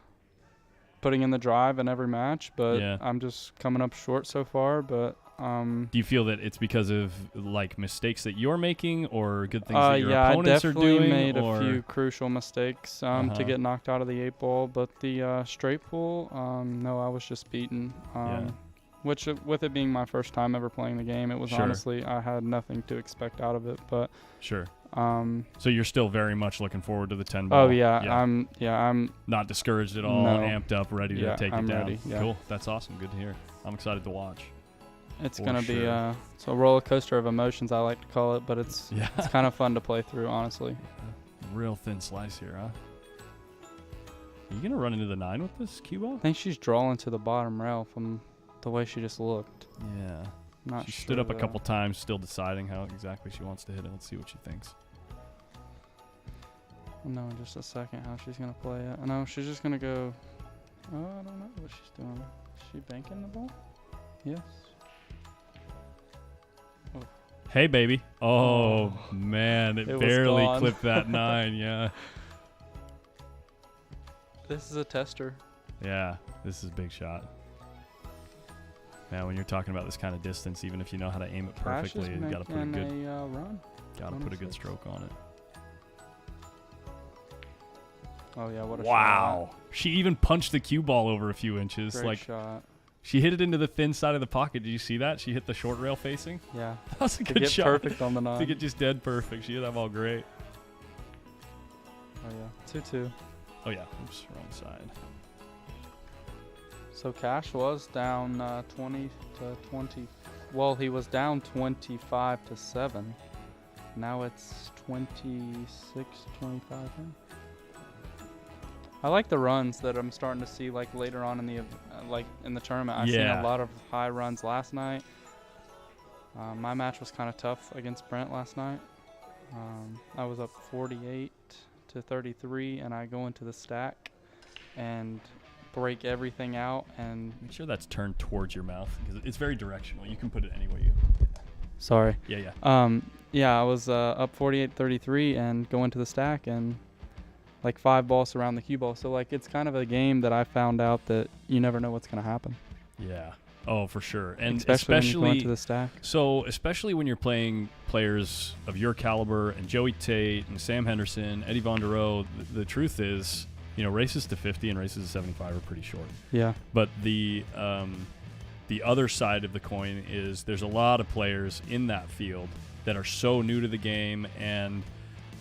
drive in every match, but Yeah. I'm just coming up short so far. But Do you feel that it's because of like mistakes that you're making, or good things that your yeah, I opponents are definitely doing? made or a few crucial mistakes to get knocked out of the 8-ball, but the straight pool, no, I was just beaten. Yeah. Which, with it being my first time ever playing the game, it was Sure. honestly, I had nothing to expect out of it. But Sure. um, So you're still very much looking forward to the 10 ball. oh yeah, I'm Not discouraged at all, No. amped up, ready Yeah, to take I'm it down. ready, yeah. Cool. That's awesome. Good to hear. I'm excited to watch. It's For gonna be sure. it's a roller coaster of emotions, I like to call it, but it's Yeah. it's kind of fun to play through, honestly. Real thin slice here, huh? Are you going to run into the 9 with this cue ball? I think she's drawing to the bottom rail from the way she just looked. Yeah. Not She sure stood up a though. couple times, still deciding how exactly she wants to hit it. Let's see what she thinks. I'll know in just a second how she's gonna play it. No, she's just gonna go. Oh, I don't know what she's doing. Is she banking the ball? Yes. Hey, baby. Oh, man. It It was barely gone. clipped that 9. Yeah. This is a tester. Yeah. This is a big shot. Man, when you're talking about this kind of distance, even if you know how to aim it Cash is perfectly, you got to put a making good, run. got to put a good 26. stroke on it. Oh yeah, what a Wow. She even punched the cue ball over a few inches. shot. Great Like shot. she hit it into the thin side of the pocket. Did you see that? She hit the short rail facing. Yeah. That was a To good get shot. perfect on the To 9. get just dead perfect. She hit that ball great. Oh yeah. 2-2. Oh yeah. Oops, wrong side. So Cash was down 20 to 20. Well, he was down 25 to 7. Now it's 26, 25. I like the runs that I'm starting to see like later on in the in the tournament. I seen Yeah. a lot of high runs last night. My match was kind of tough against Brent last night. I was up 48 to 33, and I go into the stack and break everything out and Make sure that's turned towards your mouth because it's very directional. You can put it any way you. sorry. Yeah. Yeah, I was up 48-33 and go into the stack and like 5 balls around the cue ball. So like it's kind of a game that I found out that you never know what's going to happen. Yeah. Oh, for sure. And especially when you go into the stack. So, especially when you're playing players of your caliber and Joey Tate and Sam Henderson, Eddie Von der Rohe, the truth is, you know, races to 50 and races to 75 are pretty short. Yeah. But the other side of the coin is there's a lot of players in that field that are so new to the game and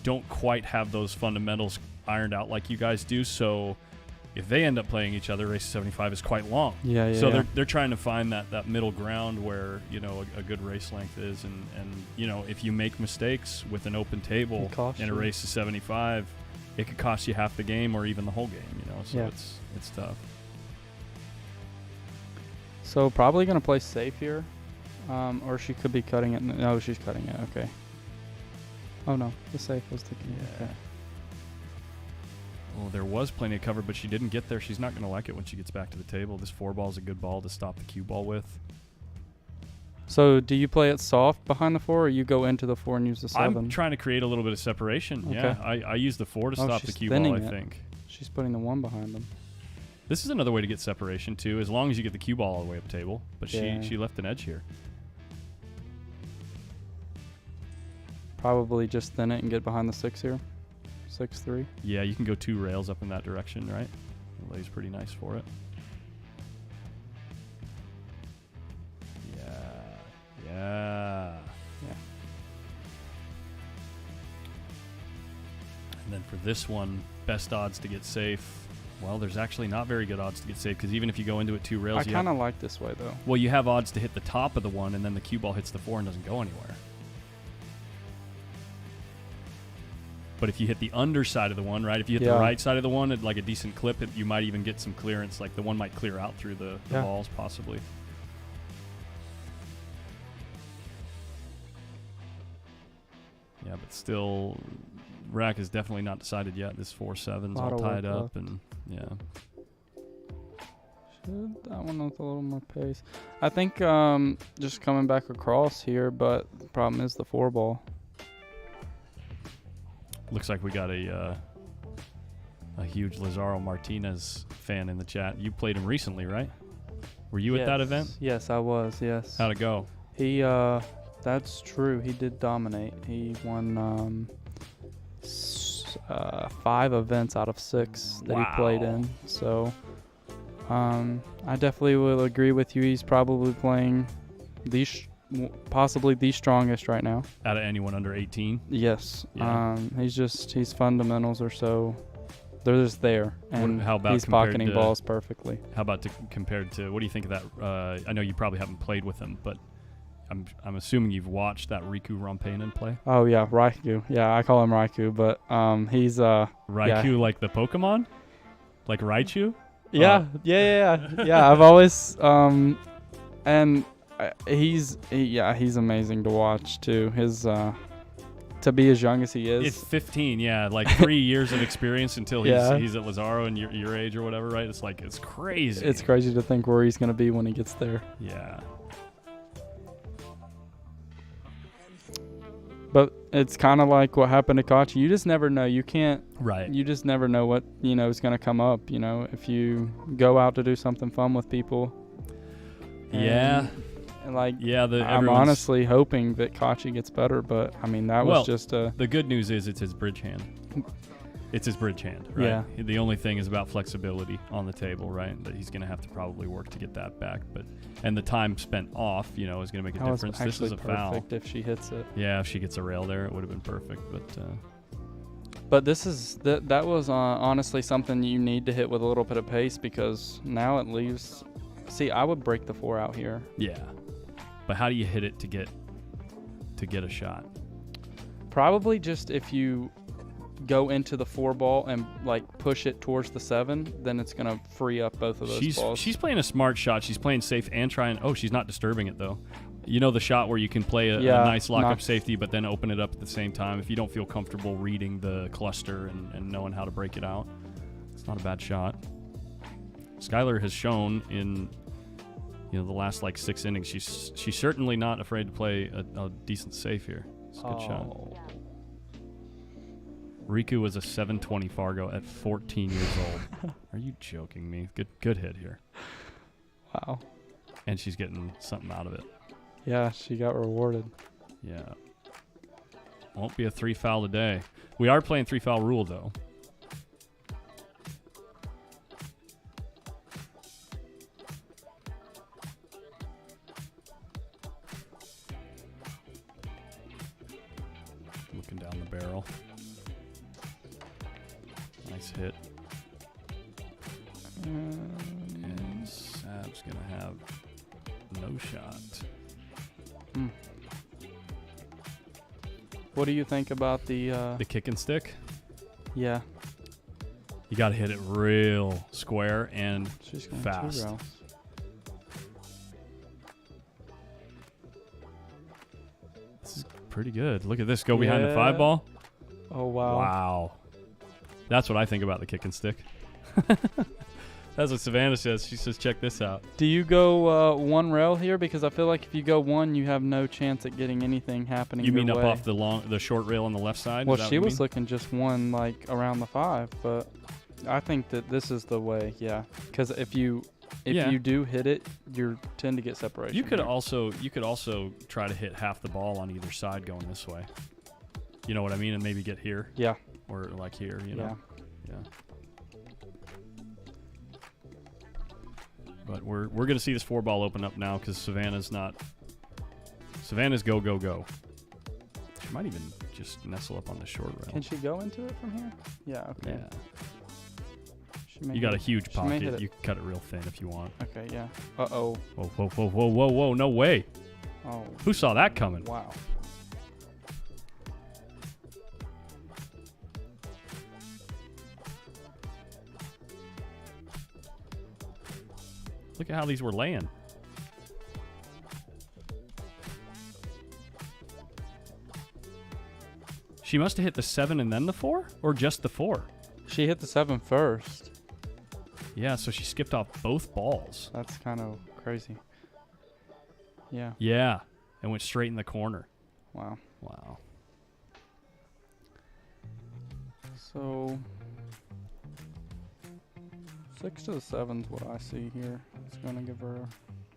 don't quite have those fundamentals ironed out like you guys do. So if they end up playing each other, race 75 is quite long. Yeah. So they're trying to find that middle ground where, you know, a good race length is. And, you know, if you make mistakes with an open table in a race to 75, it could cost you half the game or even the whole game, you know. So it's tough. So probably going to play safe here. Or she could be cutting it. No, she's cutting it. Okay. Oh, no. The safe was the key. Yeah. Okay. Well, there was plenty of cover, but she didn't get there. She's not going to like it when she gets back to the table. This 4 ball is a good ball to stop the cue ball with. So do you play it soft behind the 4 or you go into the 4 and use the 7? I'm trying to create a little bit of separation. Okay. Yeah, I use the 4 to Oh, stop the she's cue ball, thinning I it. think. She's putting the 1 behind them. This is another way to get separation, too, as long as you get the cue ball all the way up table. But Yeah. she left an edge here. Probably just thin it and get behind the 6 here. 6-3. Yeah, you can go 2 rails up in that direction, right? It lays pretty nice for it. Yeah. And then for this one, best odds to get safe. Well, there's actually not very good odds to get safe because even if you go into it 2 rails, I kind of like this way though. well, you have odds to hit the top of the 1 and then the cue ball hits the 4 and doesn't go anywhere. But if you hit the underside of the 1, right? If you hit the right side of the 1 at like a decent clip, you might even get some clearance. Like the 1 might clear out through the balls possibly. Yeah, it's still rack is definitely not decided yet. This 4-7's Lot all of tied work up, left. and yeah. Should that one with a little more pace. I think just coming back across here, but the problem is the 4-ball. Looks like we got a huge Lazaro Martinez fan in the chat. You played him recently, right? Were you at that event? Yes, I was. Yes. How'd it go? He that's true. He did dominate. He won 5 events out of 6 that he played in. So I definitely will agree with you. He's probably playing possibly the strongest right now. Out of anyone under 18? Yes. Yeah. His fundamentals are so they're just there, and how about he's compared pocketing to- balls perfectly. How about compared to, what do you think of that? I know you probably haven't played with him, but I'm assuming you've watched that Riku Rampainen play. Oh yeah, Raikou. Yeah, I call him Raikou, but he's Raikou, like the Pokemon? Like Raichu? yeah. I've always and he's amazing to watch too. His to be as young as he is. It's 15, yeah, like 3 years of experience until Yeah. he's at Lazaro and your age or whatever, right? It's like, it's crazy. It's crazy to think where he's gonna be when he gets there. Yeah. But it's kind of like what happened to Kachi. You just never know. You can't. Right. You just never know what is going to come up. If you go out to do something fun with people. Yeah. And like, Yeah. I'm Everyone's- honestly hoping that Kachi gets better. But I mean, that was just a. The good news is it's his bridge hand. It's his bridge hand, right? Yeah. The only thing is about flexibility on the table, right? That he's going to have to probably work to get that back. And the time spent off, is going to make a That was difference. This actually is a foul. perfect if she hits it. Yeah, if she gets a rail there, it would have been perfect. But this is that was honestly something you need to hit with a little bit of pace, because now it leaves. See, I would break the 4 out here. Yeah. But how do you hit it to get a shot? Probably just if you go into the 4-ball and like push it towards the 7, then it's gonna free up both of those balls. She's playing a smart shot. She's playing safe and trying. Oh, she's not disturbing it though. The shot where you can play a nice lock-up safety, but then open it up at the same time. If you don't feel comfortable reading the cluster and knowing how to break it out, it's not a bad shot. Skylar has shown in the last like 6 innings, she's certainly not afraid to play a decent safe here. It's a good shot. Riku was a 720 Fargo at 14 years old. Are you joking me? Good hit here. Wow. And she's getting something out of it. Yeah, she got rewarded. Yeah. Won't be a 3 foul today. We are playing 3 foul rule though. Looking down the barrel. Nice hit. And Sab's going to have no shot. What do you think about the kick and stick? Yeah. You got to hit it real square and She's going fast. 2 rails. This is pretty good. Look at this. Go behind the Yeah. 5 ball. Oh wow. Wow. That's what I think about the kick and stick. That's what Savannah says. She says, check this out. Do you go 1 rail here? Because I feel like if you go 1, you have no chance at getting anything happening. You mean your up way. off the short rail on the left side? Well, Is that she what you was mean? looking just 1 like around the 5, but I think that this is the way. Yeah, because if you do hit it, you tend to get separation. You could here. also try to hit half the ball on either side going this way. You know what I mean? And maybe get here. Yeah. Or like here, you know. Yeah. But we're going to see this 4 ball open up now because Savannah's go, go, go. She might even just nestle up on the short rail. Can she go into it from here? Yeah. Okay. Yeah. She may You got a hit- huge she may hit pocket. it. You can cut it real thin if you want. Okay. Yeah. Uh-oh. Whoa, whoa, whoa, whoa, whoa, whoa. No way. Oh. Who saw that coming? Wow. Look at how these were laying. She must have hit the 7 and then the 4, or just the 4. She hit the 7 first. Yeah, so she skipped off both balls. That's kind of crazy. Yeah. Yeah, and went straight in the corner. Wow. Wow. So 6 to the 7's what I see here. It's gonna give her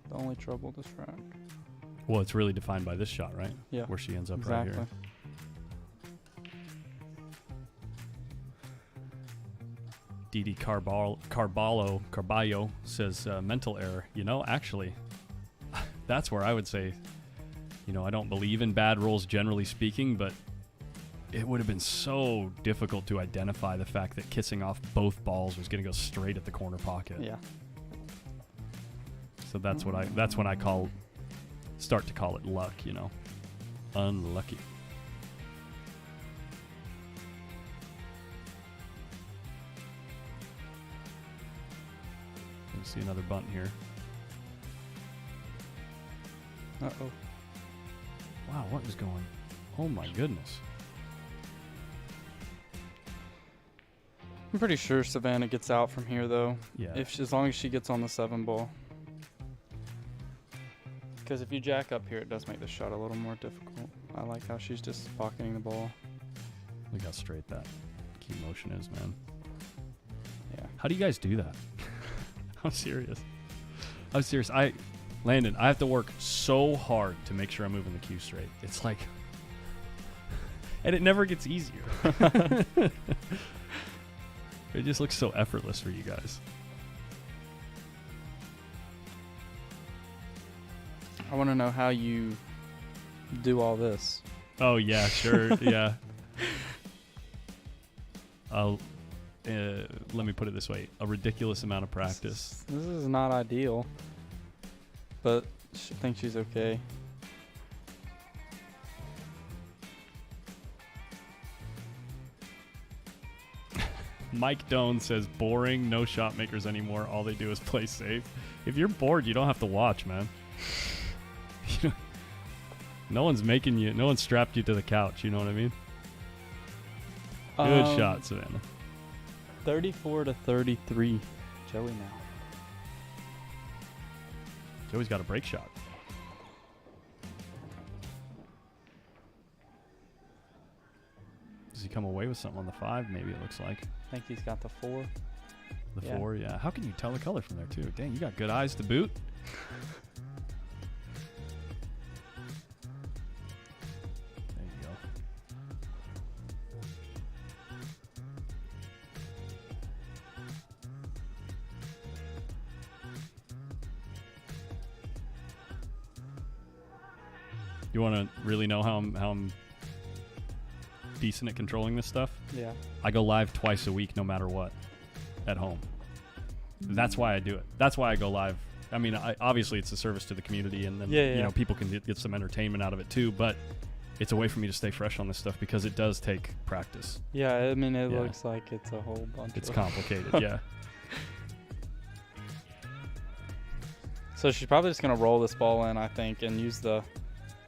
the only trouble this track. Well, it's really defined by this shot, right? Yeah. Where she ends up Exactly. right here. Didi Carballo says mental error. You know, actually, that's where I would say, you know, I don't believe in bad rolls generally speaking, but it would have been so difficult to identify the fact that kissing off both balls was going to go straight at the corner pocket. Yeah. So that's when I start to call it luck, you know. Unlucky. See another bunt here. Uh-oh. Wow, what is going? Oh my goodness. I'm pretty sure Savannah gets out from here though. Yeah. As long as she gets on the 7 ball. Because if you jack up here, it does make the shot a little more difficult. I like how she's just pocketing the ball. Look how straight that key motion is, man. Yeah. How do you guys do that? I'm serious. Landon, I have to work so hard to make sure I'm moving the cue straight. It's like, and it never gets easier. It just looks so effortless for you guys. I want to know how you do all this. Oh yeah, sure, yeah. Let me put it this way: a ridiculous amount of practice. This is not ideal, but I think she's okay. Mike Doan says, boring, no shot makers anymore. All they do is play safe. If you're bored, you don't have to watch, man. No one's strapped you to the couch, you know what I mean? Good shot, Savannah. 34 to 33. Joey now. Joey's got a break shot. Does he come away with something on the 5? Maybe it looks like. I think he's got the 4. The Yeah. 4, yeah. How can you tell the color from there, too? Dang, you got good eyes to boot. There you go. You want to really know how I'm decent at controlling this stuff? Yeah. I go live twice a week no matter what at home. That's why I do it. That's why I go live. I mean, obviously it's a service to the community, and then you know, people can get some entertainment out of it too, but it's a way for me to stay fresh on this stuff because it does take practice. Yeah, I mean, it Yeah. looks like it's a whole bunch It's of... complicated, yeah. So she's probably just going to roll this ball in, I think, and use the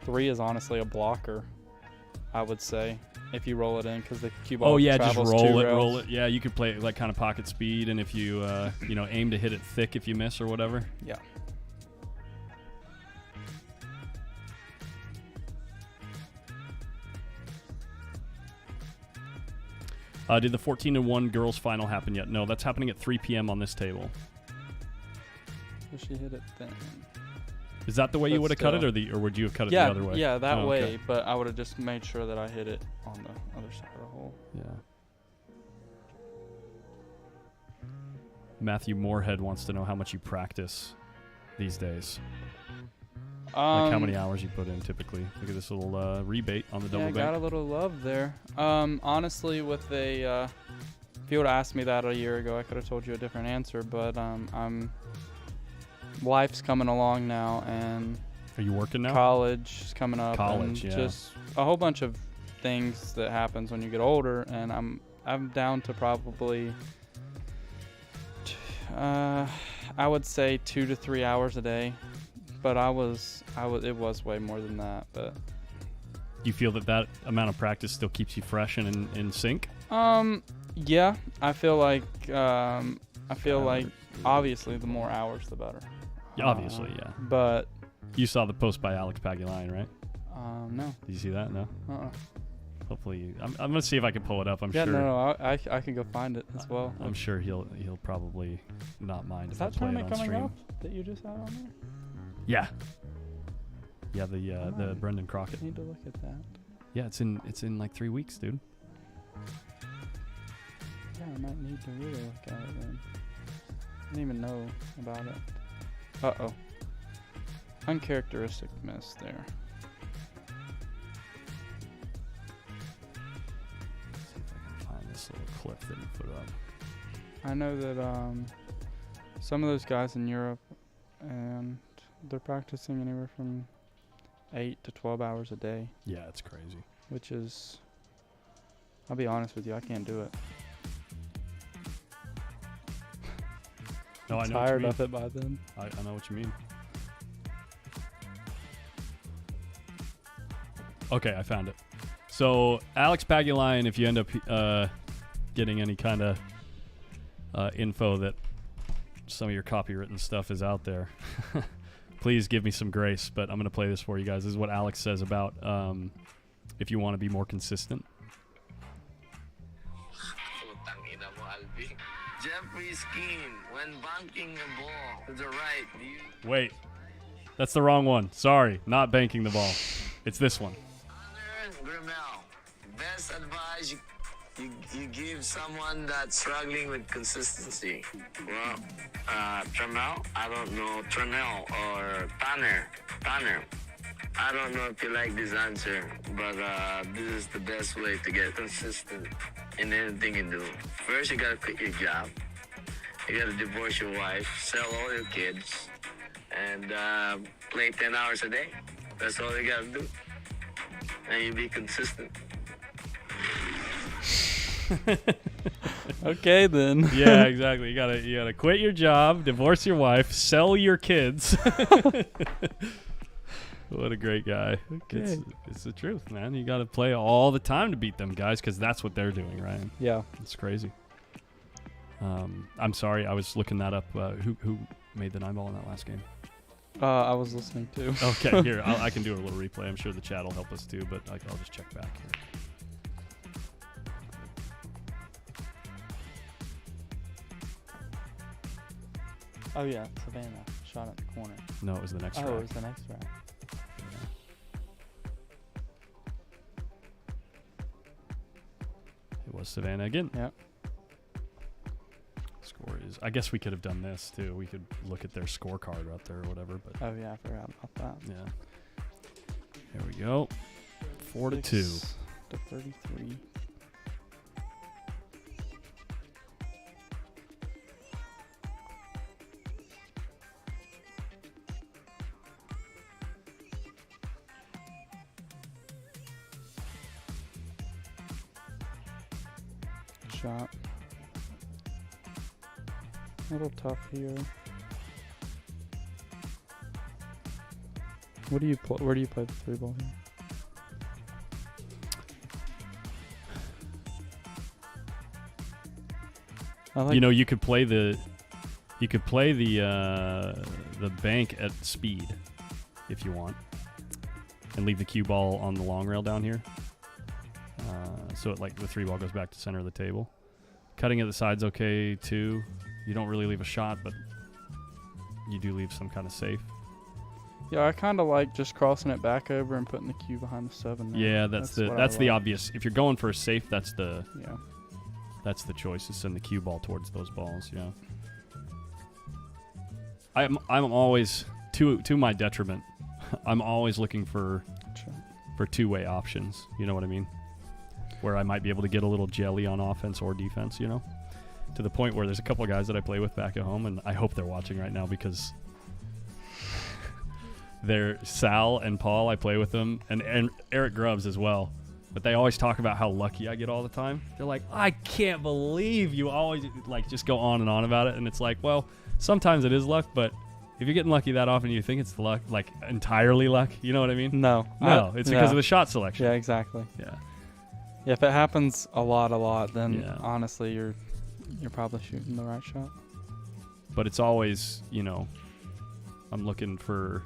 3 as honestly a blocker, I would say, if you roll it in, because the cue ball just travels roll 2 it, rails. roll it. Yeah, you could play it like kind of pocket speed, and if you, aim to hit it thick if you miss or whatever. Yeah. Did the 14-1 girls final happen yet? No, that's happening at 3 p.m. on this table. So she hit it then. Is that the way you But would have cut it, still. or would you have cut it Yeah, the other way? yeah, that Oh, way, okay. but I would have just made sure that I hit it on the other side of the hole. Yeah. Matthew Moorhead wants to know how much you practice these days. Like how many hours you put in typically. Look at this little rebate on the double Yeah, bank. got a little love there. Honestly, with a, if you would have asked me that a year ago, I could have told you a different answer. But life's coming along now, and Are you working now? college is coming up. College, and yeah. just a whole bunch of things that happens when you get older, and I'm down to probably, I would say 2 to 3 hours a day. But it was way more than that. But you feel that amount of practice still keeps you fresh and in sync? Yeah, I feel like obviously the more hours the better. Yeah, obviously, yeah. But You saw the post by Alex Pagulayan, right? no. Did you see that? No. Hopefully, I'm gonna see if I can pull it up. I'm Yeah, sure. no, I can go find it as well. I'm sure he'll probably not mind Is if I that play it tournament on coming stream. up that you just had on there? Yeah. Yeah, the Brendan Crockett. I need to look at that. Yeah, it's in like 3 weeks, dude. Yeah, I might need to really look at it then. I didn't even know about it. Uh-oh. Uncharacteristic miss there. Let's see if I can find this little clip that he put up. I know that some of those guys in Europe, and they're practicing anywhere from 8 to 12 hours a day, Yeah, it's crazy. which is, I'll be honest with you, I can't do it. No, I I'm know what you tired mean. of it by then. I know what you mean. Okay, I found it. So Alex Pagulayan, if you end up getting any kind of info that some of your copywritten stuff is out there, please give me some grace. But I'm going to play this for you guys. This is what Alex says about if you want to be more consistent. Jeffrey Skeen, when banking a ball to the right, you Wait, that's the wrong one. Sorry, not banking the ball. It's this one. honor Grimmel. Best advice you give someone that's struggling with consistency. Well, Trammell, I don't know, Trammell or Tanner. I don't know if you like this answer, but this is the best way to get consistent in anything you do. First, you gotta quit your job. You gotta divorce your wife, sell all your kids, and play 10 hours a day. That's all you gotta do. And you be consistent. Okay, then. Yeah, exactly. You gotta quit your job, divorce your wife, sell your kids. What a great guy. Okay. It's the truth, man. You got to play all the time to beat them guys because that's what they're doing, right? Yeah. It's crazy. I'm sorry. I was looking that up. Who made the 9-ball in that last game? I was listening too. Okay, here. I can do a little replay. I'm sure the chat will help us too, but I'll just check back here. Oh, yeah. Savannah shot at the corner. No, it was the next Oh, round. it was the next round. It was Savannah again. Yep. Score is. I guess we could have done this too. We could look at their scorecard out there or whatever. But Oh, yeah. I forgot about that. yeah. Here we go. 4-2. 6 to 33. Shot. A little tough here. What do you where do you play the 3-ball here? I like You could play the bank at speed if you want, and leave the cue ball on the long rail down here. So it, like, the 3-ball goes back to center of the table. Cutting at the side's okay too. You don't really leave a shot, but you do leave some kind of safe. Yeah, I kind of like just crossing it back over and putting the cue behind the 7. there. Yeah, that's the what I like. obvious. If you're going for a safe, that's the Yeah. choice, is send the cue ball towards those balls. Yeah. I'm always to my detriment. I'm always looking for two-way options. You know what I mean? Where I might be able to get a little jelly on offense or defense. To the point where there's a couple of guys that I play with back at home, and I hope they're watching right now because they're Sal and Paul. I play with them, and Eric Grubbs as well. But they always talk about how lucky I get all the time. They're like, I can't believe you always just go on and on about it. And it's like, well, sometimes it is luck, but If you're getting lucky that often, you think it's luck, like entirely luck. You know what I mean? No. No, it's because of the shot selection. Yeah, exactly. Yeah. Yeah, if it happens a lot, then Yeah. honestly, you're probably shooting the right shot. But it's always, I'm looking for,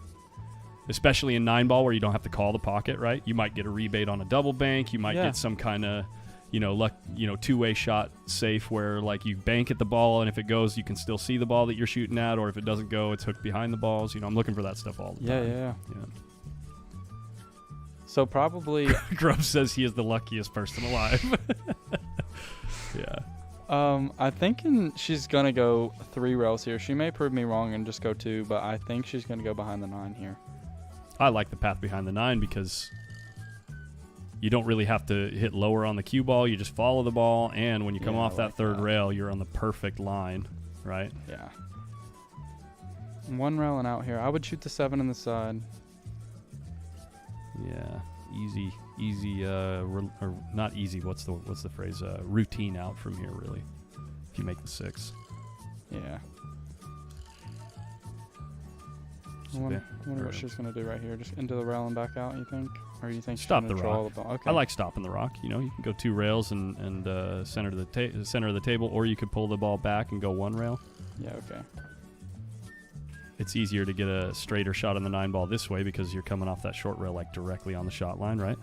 especially in 9-ball where you don't have to call the pocket, right? You might get a rebate on a double bank. You might get some kind of, luck, two-way shot safe where like you bank at the ball, and if it goes, you can still see the ball that you're shooting at, or if it doesn't go, it's hooked behind the balls. I'm looking for that stuff all the time. Yeah. Yeah. So probably Grub says he is the luckiest person alive. Yeah. I think she's gonna go 3 rails here. She may prove me wrong and just go 2, but I think she's gonna go behind the 9 here. I like the path behind the 9 because you don't really have to hit lower on the cue ball. You just follow the ball, and when you come off that third rail, you're on the perfect line, right? Yeah. 1 rail and out here. I would shoot the 7 on the side. Yeah, easy, or not easy. What's the phrase? Routine out from here, really. If you make the 6. Yeah. I wonder what she's gonna do right here. Just into the rail and back out. You think, or you think she's Stop gonna the draw rock. the ball? Okay. I like stopping the rock. You can go 2 rails and center of the table, or you could pull the ball back and go 1 rail. Yeah. Okay. It's easier to get a straighter shot on the 9-ball this way because you're coming off that short rail like directly on the shot line, right?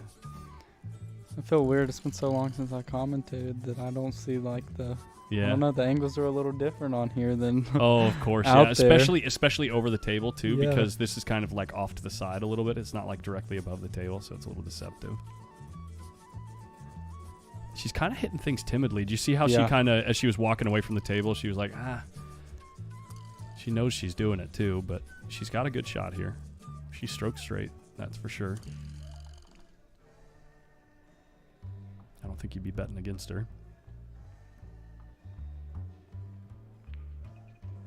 I feel weird. It's been so long since I commentated that I don't see like the. Yeah. I don't know. The angles are a little different on here than. Oh, of course. out Yeah. there. Especially over the table too, Yeah. because this is kind of like off to the side a little bit. It's not like directly above the table, so it's a little deceptive. She's kind of hitting things timidly. Do you see how she kind of, as she was walking away from the table, she was like, She knows she's doing it too, but she's got a good shot here. She strokes straight, that's for sure. I don't think you'd be betting against her.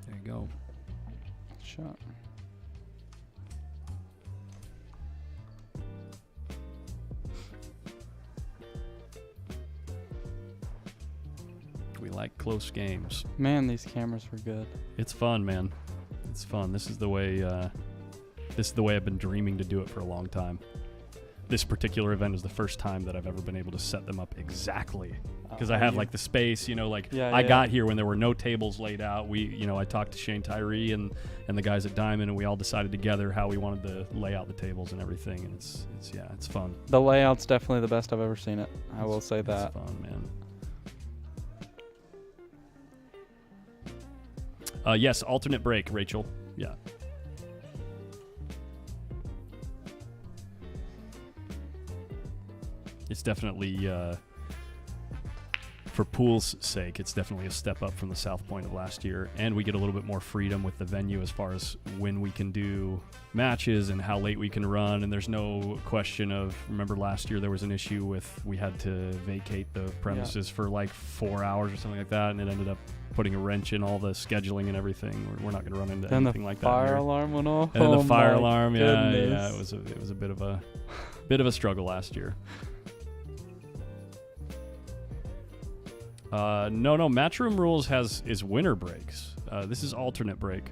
There you go. Shot. We like close games. Man, these cameras were good. It's fun, man. It's fun. This is the way I've been dreaming to do it for a long time. This particular event is the first time that I've ever been able to set them up exactly. Because I have like the space, I got here when there were no tables laid out. I talked to Shane Tyree and the guys at Diamond, and we all decided together how we wanted to lay out the tables and everything. And it's fun. The layout's definitely the best I've ever seen it. I will say that. It's fun, man. Yes, alternate break, Rachel. Yeah. It's definitely, for pool's sake, it's definitely a step up from the South Point of last year. And we get a little bit more freedom with the venue as far as when we can do matches and how late we can run. And there's no question of, remember last year there was an issue with we had to vacate the premises for like 4 hours or something like that. And it ended up putting a wrench in all the scheduling and everything. We're not going to run into anything like that. And the fire here. alarm went off. And then the fire alarm, goodness. it was a bit of a struggle last year. No, Matchroom Rules is winter breaks. This is alternate break.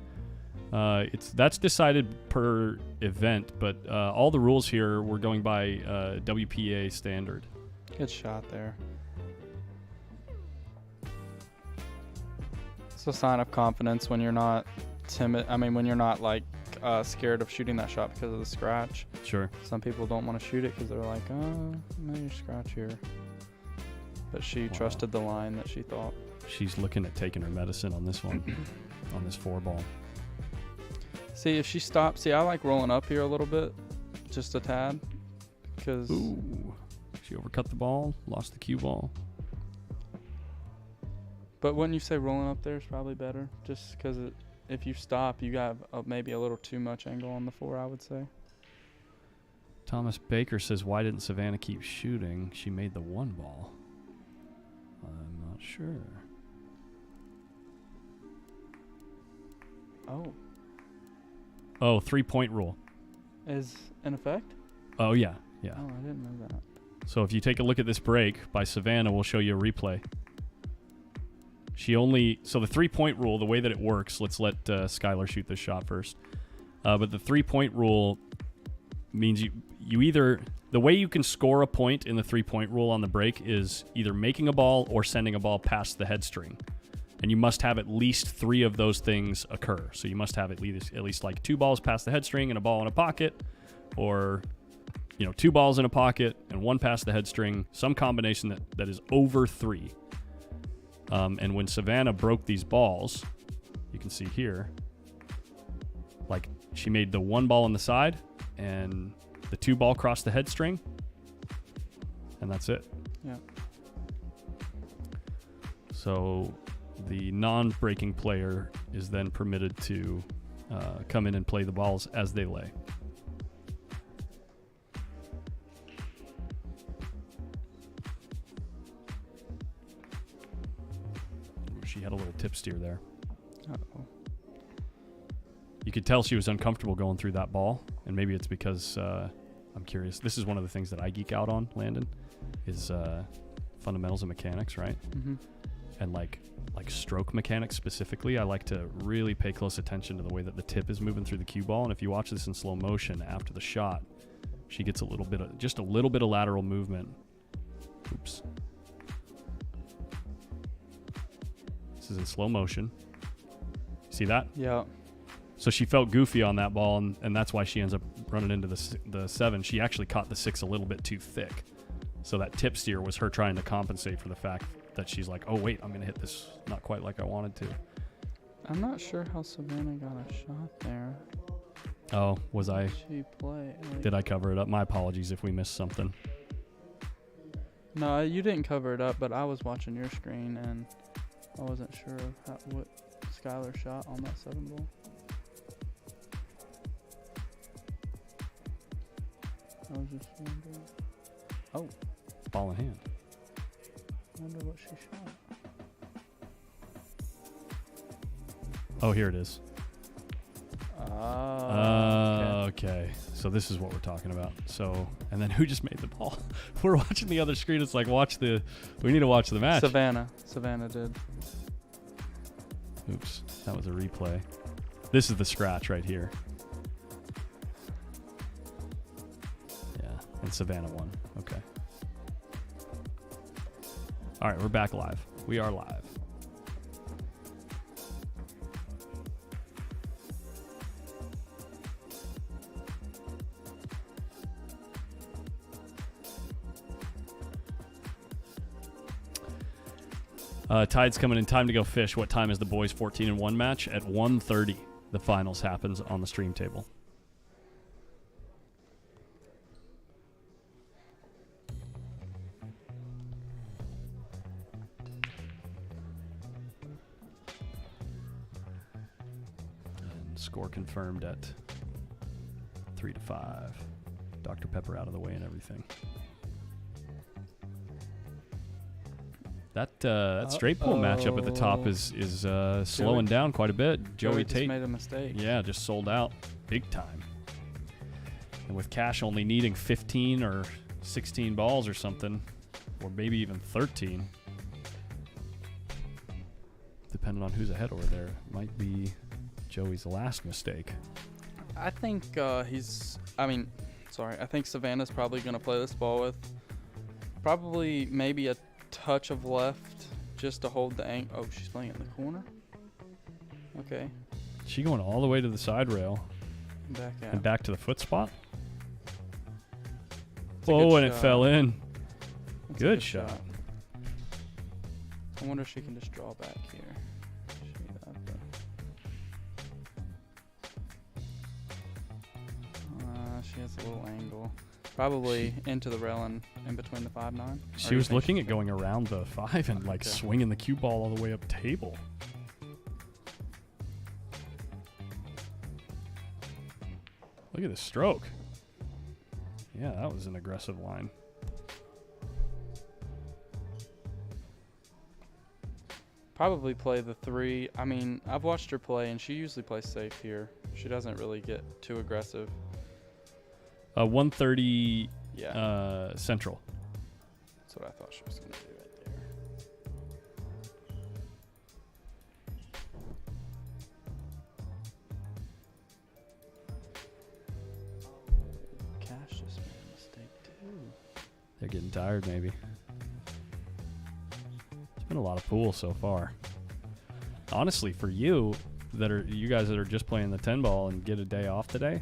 That's decided per event, but all the rules here we're going by WPA standard. Good shot there. It's a sign of confidence when you're not timid. I mean, when you're not like scared of shooting that shot because of the scratch. Sure. Some people don't want to shoot it because they're like, oh, no, you scratch here. But she trusted the line that she thought. She's looking at taking her medicine on this one, on this 4-ball. See, if she stops, I like rolling up here a little bit, just a tad, because. Ooh, she overcut the ball, lost the cue ball. But wouldn't you say rolling up there is probably better? Just because if you stop, you got maybe a little too much angle on the 4, I would say. Thomas Baker says, why didn't Savannah keep shooting? She made the 1-ball. I'm not sure. Oh, 3-point rule. Is in effect? Oh, yeah. Oh, I didn't know that. So if you take a look at this break by Savannah, we'll show you a replay. So the 3-point rule, the way that it works, let's let Skylar shoot this shot first. But the 3-point rule means you either, the way you can score a point in the 3-point rule on the break is either making a ball or sending a ball past the head string. And you must have at least 3 of those things occur. So you must have at least like 2 balls past the head string and a ball in a pocket, or 2 balls in a pocket and 1 past the head string, some combination that is over 3. And when Savannah broke these balls, you can see here, like she made the 1 ball on the side and the 2 ball crossed the head string, and that's it. Yeah. So the non-breaking player is then permitted to come in and play the balls as they lay. She had a little tip steer there. Uh-oh. You could tell she was uncomfortable going through that ball, and maybe it's because I'm curious. This is one of the things that I geek out on, Landon, is fundamentals of mechanics, right? Mm-hmm. And like stroke mechanics specifically, I like to really pay close attention to the way that the tip is moving through the cue ball. And if you watch this in slow motion after the shot, she gets just a little bit of lateral movement. Oops. This is in slow motion. See that? Yeah. So she felt goofy on that ball, and that's why she ends up running into the 7. She actually caught the 6 a little bit too thick. So that tip steer was her trying to compensate for the fact that she's like, oh, wait, I'm going to hit this not quite like I wanted to. I'm not sure how Savannah got a shot there. Oh, was I? She play? Did I cover it up? My apologies if we missed something. No, you didn't cover it up, but I was watching your screen, and I wasn't sure what Skylar shot on that 7 ball. I was just wondering. Oh. Ball in hand. I wonder what she shot. Oh, here it is. Okay. So this is what we're talking about. So, and then who just made the ball? We're watching the other screen. It's like, we need to watch the match. Savannah did. Oops. That was a replay. This is the scratch right here. Yeah. And Savannah won. Okay. All right. We're back live. We are live. Tide's coming in. Time to go fish. What time is the boys 14-1 match? At 1:30. The finals happens on the stream table. And score confirmed at 3-5. Dr. Pepper out of the way and everything. That straight pool matchup at the top is slowing down quite a bit. Joey just Tate made a mistake. Yeah, just sold out big time. And with Cash only needing 15 or 16 balls or something, or maybe even 13, depending on who's ahead over there, might be Joey's last mistake. I think I think Savannah's probably going to play this ball with probably maybe a touch of left just to hold the angle. Oh, she's playing in the corner. Okay. She going all the way to the side rail Back out. and back to the foot spot. a Oh, good and it shot. fell in. That's a Good shot. I wonder if she can just draw back here. She has a little angle. Probably into the rail and in between the 5-9. She was looking at going around the 5 and like swinging the cue ball all the way up table. Look at this stroke. Yeah, that was an aggressive line. Probably play the 3. I mean, I've watched her play, and she usually plays safe here. She doesn't really get too aggressive. 130 Yeah. Central. That's what I thought she was going to do right there. just made a mistake too. They're getting tired, maybe. It's been a lot of pool so far. Honestly, for you guys that are just playing the 10 ball and get a day off today,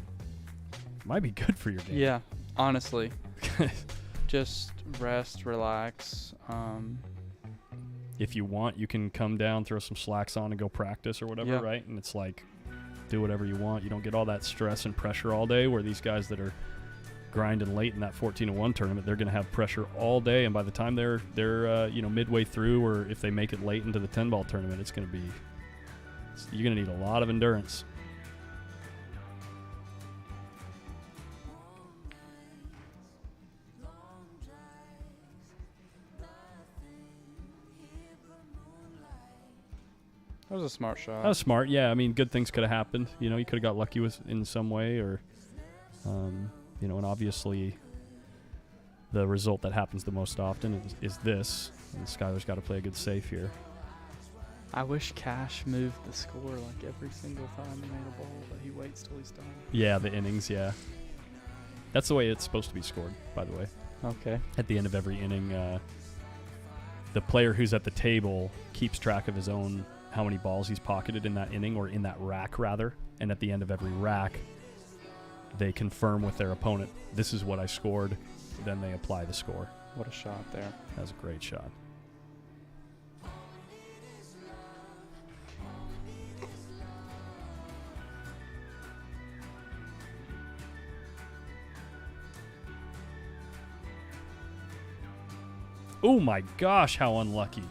might be good for your game. Yeah, honestly. Just rest, relax. If you want, you can come down, throw some slacks on, and go practice or whatever, Yeah. right? And it's like, do whatever you want. You don't get all that stress and pressure all day, where these guys that are grinding late in that 14-1 tournament, they're going to have pressure all day, and by the time they're midway through, or if they make it late into the 10 ball tournament, it's going to be, you're going to need a lot of endurance. That was a smart shot. That was smart. Yeah, I mean, good things could have happened. You could have got lucky with in some way, or and obviously the result that happens the most often is this. And Skylar's got to play a good safe here. I wish Cash moved the score like every single time he made a ball, but he waits till he's done. Yeah, the innings, yeah. That's the way it's supposed to be scored, by the way. Okay. At the end of every inning, the player who's at the table keeps track of his own, how many balls he's pocketed in that inning, or in that rack, rather. And at the end of every rack, they confirm with their opponent, this is what I scored. Then they apply the score. What a shot there. That was a great shot. Oh my gosh, how unlucky.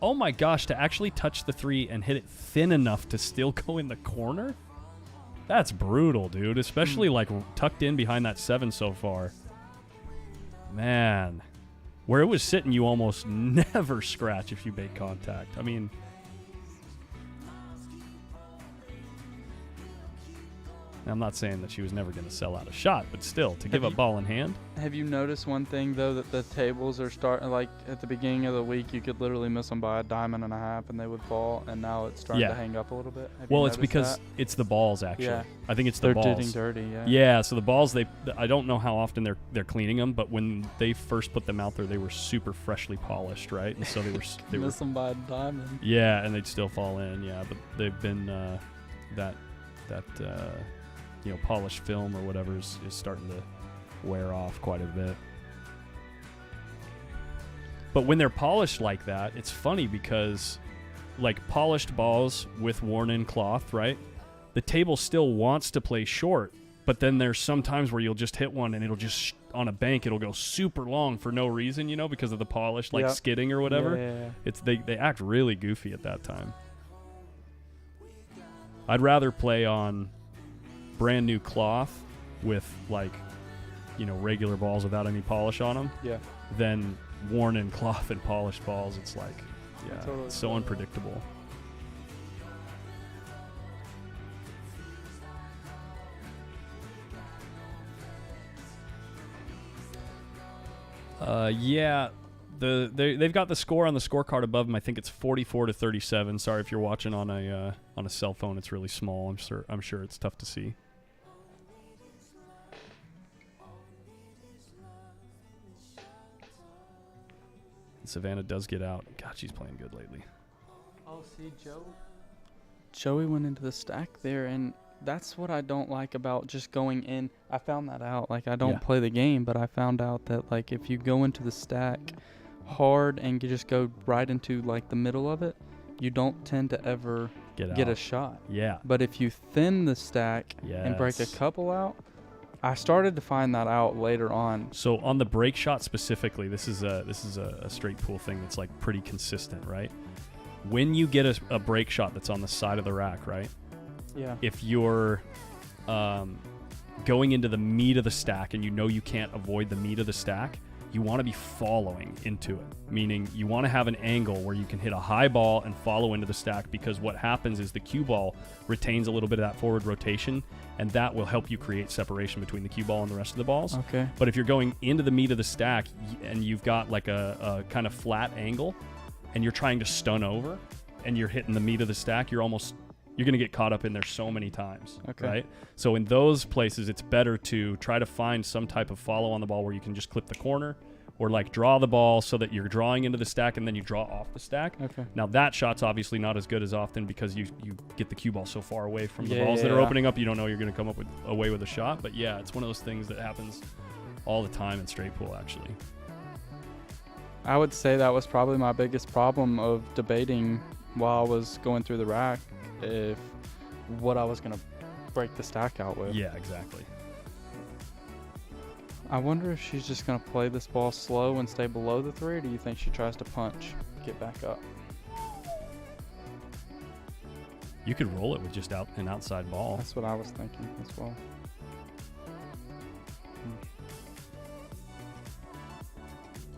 Oh my gosh, to actually touch the 3 and hit it thin enough to still go in the corner? That's brutal, dude. Especially like tucked in behind that 7 so far. Man. Where it was sitting, you almost never scratch if you make contact. I mean, I'm not saying that she was never going to sell out a shot, but still, to give up ball in hand. Have you noticed one thing, though, that the tables are starting, like, at the beginning of the week, you could literally miss them by a diamond and a half and they would fall, and now it's starting to hang up a little bit? Have you Well, it's noticed because that? it's the balls, actually. Yeah. I think it's the They're balls. getting dirty, yeah. Yeah, so the balls, I don't know how often they're cleaning them, but when they first put them out there, they were super freshly polished, right? And so they were Miss them by a diamond. Yeah, and they'd still fall in, yeah, but they've been that polished film or whatever is starting to wear off quite a bit. But when they're polished like that, it's funny because, like, polished balls with worn-in cloth, right? The table still wants to play short, but then there's some times where you'll just hit one and it'll just, on a bank, it'll go super long for no reason, because of the polish, like skidding or whatever. Yeah. They act really goofy at that time. I'd rather play on brand new cloth with, like, regular balls without any polish on them, than worn in cloth and polished balls. It's like, Totally. it's so unpredictable. They've got the score on the scorecard above them. I think it's 44-37. Sorry if you're watching on a cell phone. It's really small. I'm sure it's tough to see. Savannah does get out. God, she's playing good lately. Oh, see, Joey went into the stack there, and that's what I don't like about just going in. I found that out. Like, I don't play the game, but I found out that, like, if you go into the stack hard and you just go right into, like, the middle of it, you don't tend to ever get a shot. Yeah. But if you thin the stack and break a couple out, I started to find that out later on. So on the break shot specifically, this is a straight pool thing that's, like, pretty consistent, right? When you get a break shot that's on the side of the rack, right? Yeah. If you're going into the meat of the stack and you can't avoid the meat of the stack, you want to be following into it, meaning you want to have an angle where you can hit a high ball and follow into the stack, because what happens is the cue ball retains a little bit of that forward rotation, and that will help you create separation between the cue ball and the rest of the balls. Okay. But if you're going into the meat of the stack and you've got, like, a kind of flat angle and you're trying to stun over and you're hitting the meat of the stack, you're you're going to get caught up in there so many times, Okay. right? So in those places, it's better to try to find some type of follow on the ball where you can just clip the corner or like draw the ball so that you're drawing into the stack and then you draw off the stack. Okay. Now that shot's obviously not as good as often because you get the cue ball so far away from the Yeah, balls that are yeah. opening up. You don't know you're going to come up with away with a shot. But yeah, it's one of those things that happens all the time in straight pool actually. I would say that was probably my biggest problem of debating while I was going through the rack, if what I was going to break the stack out with. Yeah, exactly. I wonder if she's just going to play this ball slow and stay below the 3, or do you think she tries to punch, get back up? You could roll it with just an outside ball. That's what I was thinking as well.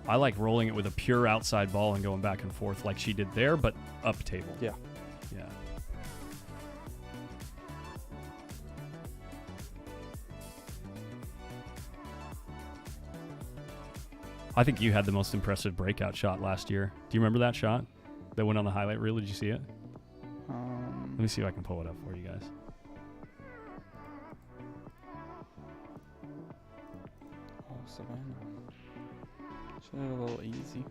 I like rolling it with a pure outside ball and going back and forth like she did there, but up table. Yeah. Yeah. I think you had the most impressive breakout shot last year. Do you remember that shot that went on the highlight reel? Did you see it? Let me see if I can pull it up for you guys. Oh, Savannah. She did a little easy.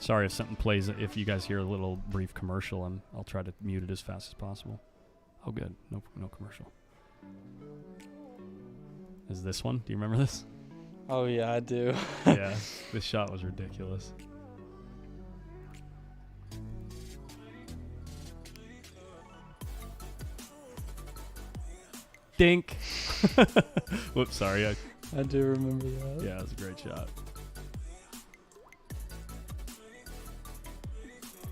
Sorry if something plays. If you guys hear a little brief commercial, I'll try to mute it as fast as possible. Oh, good. No commercial. Is this one? Do you remember this? Oh, yeah, I do. Yeah, this shot was ridiculous. Dink. Whoops, sorry. I do remember that. Yeah, it was a great shot.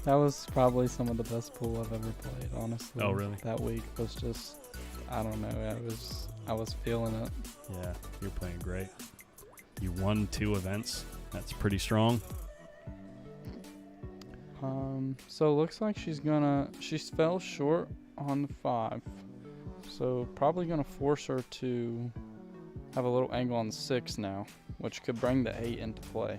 That was probably some of the best pool I've ever played, honestly. Oh, really? That week was just, I don't know. I was feeling it. Yeah, you're playing great. You won 2 events. That's pretty strong. So it looks like she fell short on the 5. So probably gonna force her to have a little angle on the 6 now, which could bring the 8 into play.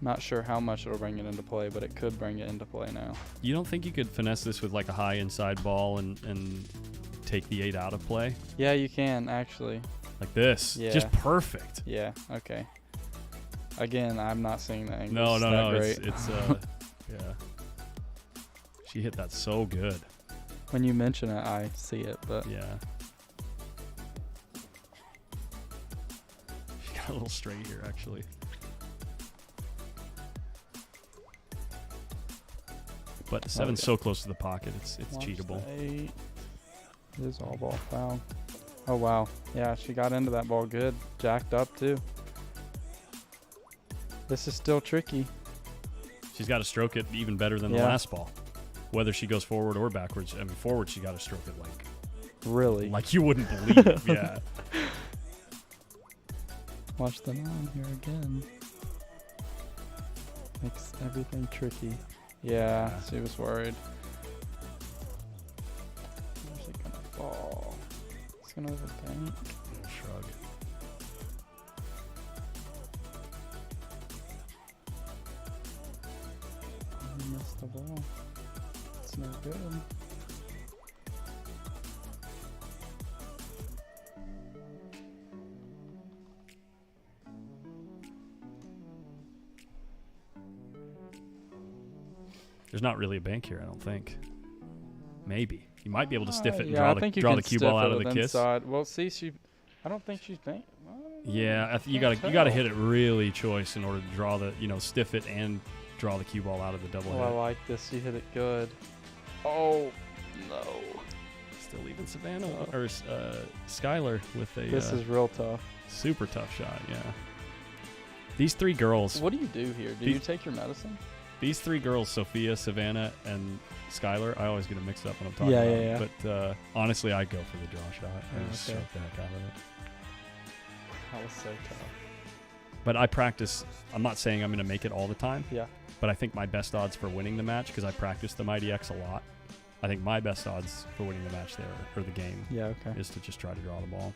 Not sure how much it'll bring it into play, but it could bring it into play now. You don't think you could finesse this with like a high inside ball and take the 8 out of play? Yeah, you can actually. Like this? Yeah. Just perfect. Yeah. Okay. Again, I'm not seeing the angle. No. Great. It's yeah. She hit that so good. When you mention it, I see it, but Yeah. She got a little straight here, actually. But the 7's so close to the pocket, it's watch cheatable. the 8. It is all ball foul. Oh wow. Yeah, she got into that ball good. Jacked up too. This is still tricky. She's got to stroke it even better than the Yeah. last ball. Whether she goes forward or backwards. I mean, forward she got to stroke it Really. like you wouldn't believe it. Yeah. Watch the 9 here again. Makes everything tricky. Yeah, she was worried. Where's it gonna fall? It's gonna have a bank. Little shrug. I missed the ball. It's no good. There's not really a bank here, I don't think. Maybe. You might be able to stiff it and Yeah, I draw think the you draw can the cue stiff ball out it of the with kiss. inside. Well, see, I don't think she's bank. Yeah, you can't gotta tell. hit it really choice in order to draw the stiff it and draw the cue ball out of the double Oh, I hit. like this. You hit it good. Oh no! Still leaving Savannah or Skylar with a This is real tough. super tough shot. Yeah. These 3 girls. What do you do here? Do These- you take your medicine? These 3 girls, Sophia, Savannah, and Skylar, I always get them mixed up when I'm talking Yeah, about yeah, them. But honestly, I go for the draw shot. I Oh, just okay. stroke the heck out of it. That was so tough. But I practice. I'm not saying I'm going to make it all the time, Yeah. but I think my best odds for winning the match, because I practice the Mighty X a lot, I think my best odds for winning the match there, or the game, Yeah. Okay. is to just try to draw the ball.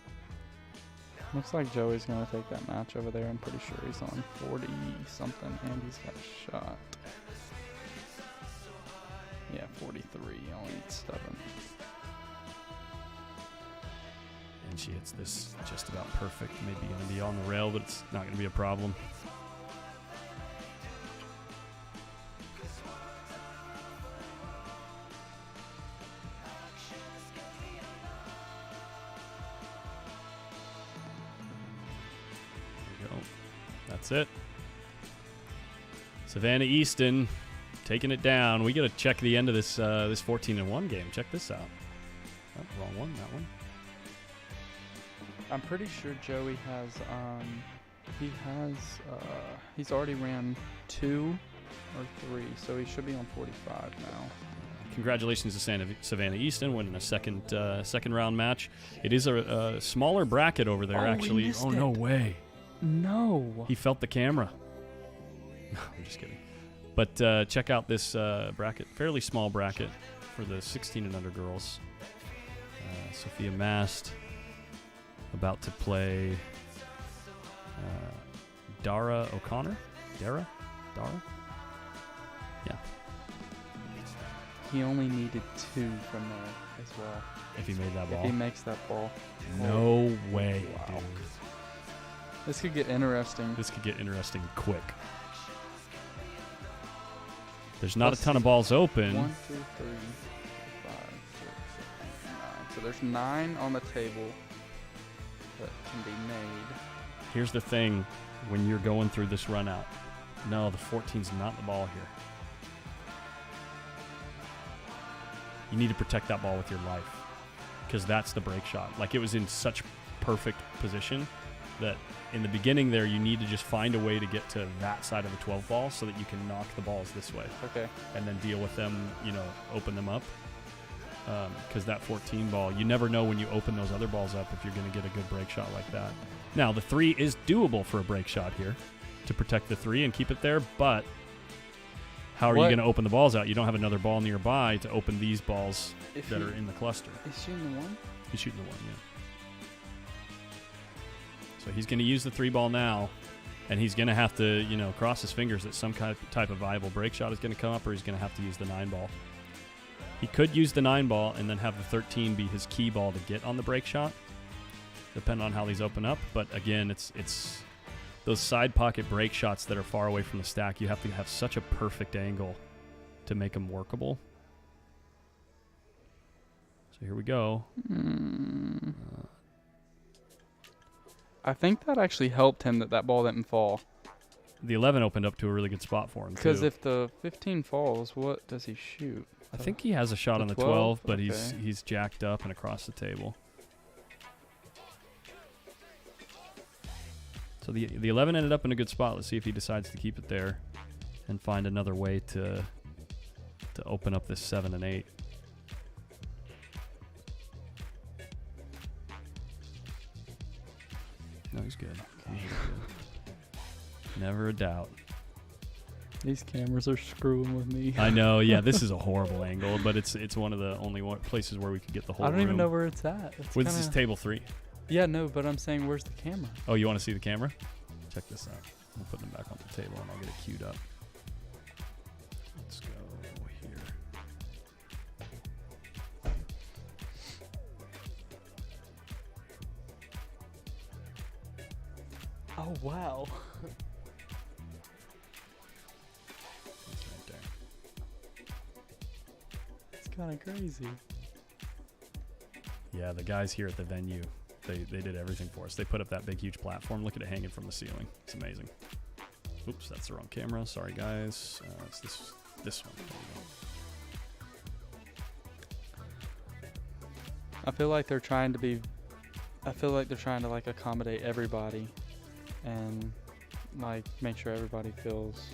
Looks like Joey's gonna take that match over there. I'm pretty sure he's on 40 something, and he's got a shot. Yeah, 43 on 7. she hits this just about perfect. Maybe going to be on the rail, but it's not going to be a problem. There we go. That's it. Savannah Easton taking it down. We got to check the end of this this 14-1 game. Check this out. Oh, wrong one. That one. I'm pretty sure Joey has he's already ran 2 or 3, so he should be on 45 now. Congratulations to Savannah Easton winning a second round match. It is a smaller bracket over there, Oh, actually. we missed Oh, no it. way. No. He felt the camera. No, I'm just kidding. But check out this bracket, fairly small bracket for the 16 and under girls. Sophia Mast about to play Dara O'Connor. Dara? Yeah. He only needed 2 from there as well. If he made that If ball. he makes that ball. No way, Wow. dude. This could get interesting. This could get interesting quick. There's not Let's a ton of see. balls open. 1, 2, 3, 4, 5, 6, 7, 8, 9. So there's 9 on the table that can be made. Here's the thing when you're going through this run out. No, the 14's not the ball here. You need to protect that ball with your life because that's the break shot. Like, it was in such perfect position that in the beginning there, you need to just find a way to get to that side of the 12 ball so that you can knock the balls this way Okay. and then deal with them, open them up. Because that 14 ball, you never know when you open those other balls up if you're going to get a good break shot like that. Now, the 3 is doable for a break shot here to protect the 3 and keep it there, but how are you going to open the balls out? You don't have another ball nearby to open these balls that are in the cluster. Is shooting the 1? He's shooting the 1, yeah. So he's going to use the 3 ball now, and he's going to have to, cross his fingers that some kind of type of viable break shot is going to come up, or he's going to have to use the 9 ball. He could use the 9 ball and then have the 13 be his key ball to get on the break shot, depending on how these open up. But again, it's those side pocket break shots that are far away from the stack. You have to have such a perfect angle to make them workable. So here we go. I think that actually helped him that ball didn't fall. The 11 opened up to a really good spot for him, Because too. if the 15 falls, what does he shoot? I think he has a shot The on the 12? 12, but Okay. he's jacked up and across the table. So the 11 ended up in a good spot. Let's see if he decides to keep it there and find another way to open up this 7 and 8. No, he's good. He's good. Never a doubt. These cameras are screwing with me. I know, yeah, this is a horrible angle, but it's one of the only places where we could get the whole I don't room. even know where it's at. It's Well, this is kinda- table 3. Yeah, no, but I'm saying where's the camera? Oh, you want to see the camera? Check this out. We'll put them back on the table and I'll get it queued up. Let's go here. Oh, wow. It's right there. It's kind of crazy. Yeah, the guys here at the venue, they did everything for us. They put up that big, huge platform. Look at it hanging from the ceiling. It's amazing. Oops, that's the wrong camera. Sorry, guys. It's this one. There we go. I feel like they're trying to like accommodate everybody and like make sure everybody feels,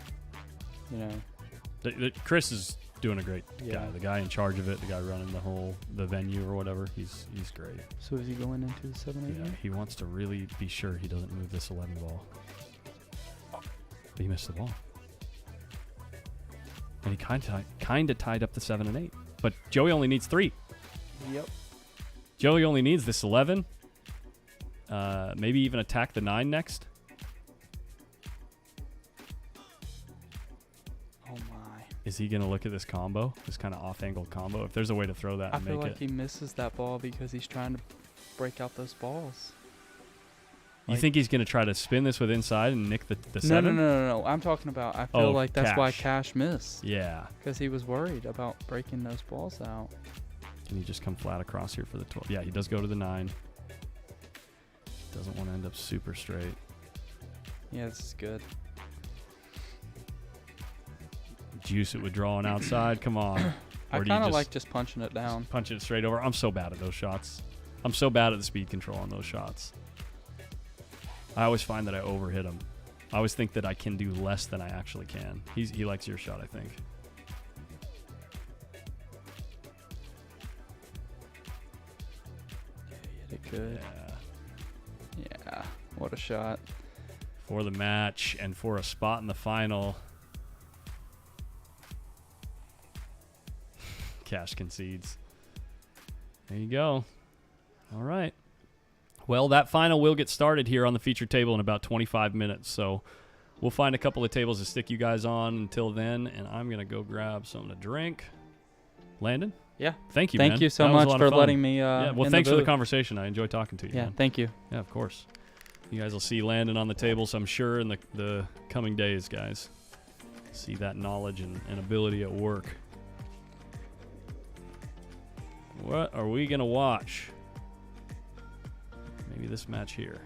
Chris is doing a great guy. Yeah. The guy in charge of it, the guy running the venue or whatever, he's great. So is he going into the 7-8? Yeah, he wants to really be sure he doesn't move this 11 ball. But he missed the ball. And he kind of tied up the 7 and 8. But Joey only needs 3. Yep. Joey only needs this 11. Maybe even attack the 9 next. Oh my. Is he going to look at this combo? This kind of off-angled combo? If there's a way to throw that I and feel make like it. he misses that ball because he's trying to break out those balls. You Like- think he's going to try to spin this with inside and nick the No, seven? no. I'm talking about. I feel Oh, like that's why Cash. Cash missed Yeah. because he was worried about breaking those balls out. Can he just come flat across here for the 12? Yeah, he does go to the 9. Doesn't want to end up super straight. Yeah, this is good. Juice it with drawing outside. Come on. I Or do you kind of just like just punching it down. punch it straight over? I'm so bad at those shots. I'm so bad at the speed control on those shots. I always find that I overhit them. I always think that I can do less than I actually can. He likes your shot, I think. Hit it good. Yeah. Yeah. What a shot. For the match and for a spot in the final. Cash concedes. There you go. All right. Well, that final will get started here on the feature table in about 25 minutes. So we'll find a couple of tables to stick you guys on until then. And I'm going to go grab something to drink. Landon? Yeah. Thank you, man. Thank you so That was a much lot of for fun. letting me. Yeah, well, in thanks the for the booth. conversation. I enjoy talking to you, Yeah, man. thank you. Yeah, of course. You guys will see Landon on the tables, I'm sure, in the coming days, guys. See that knowledge and ability at work. What are we going to watch? Maybe this match here.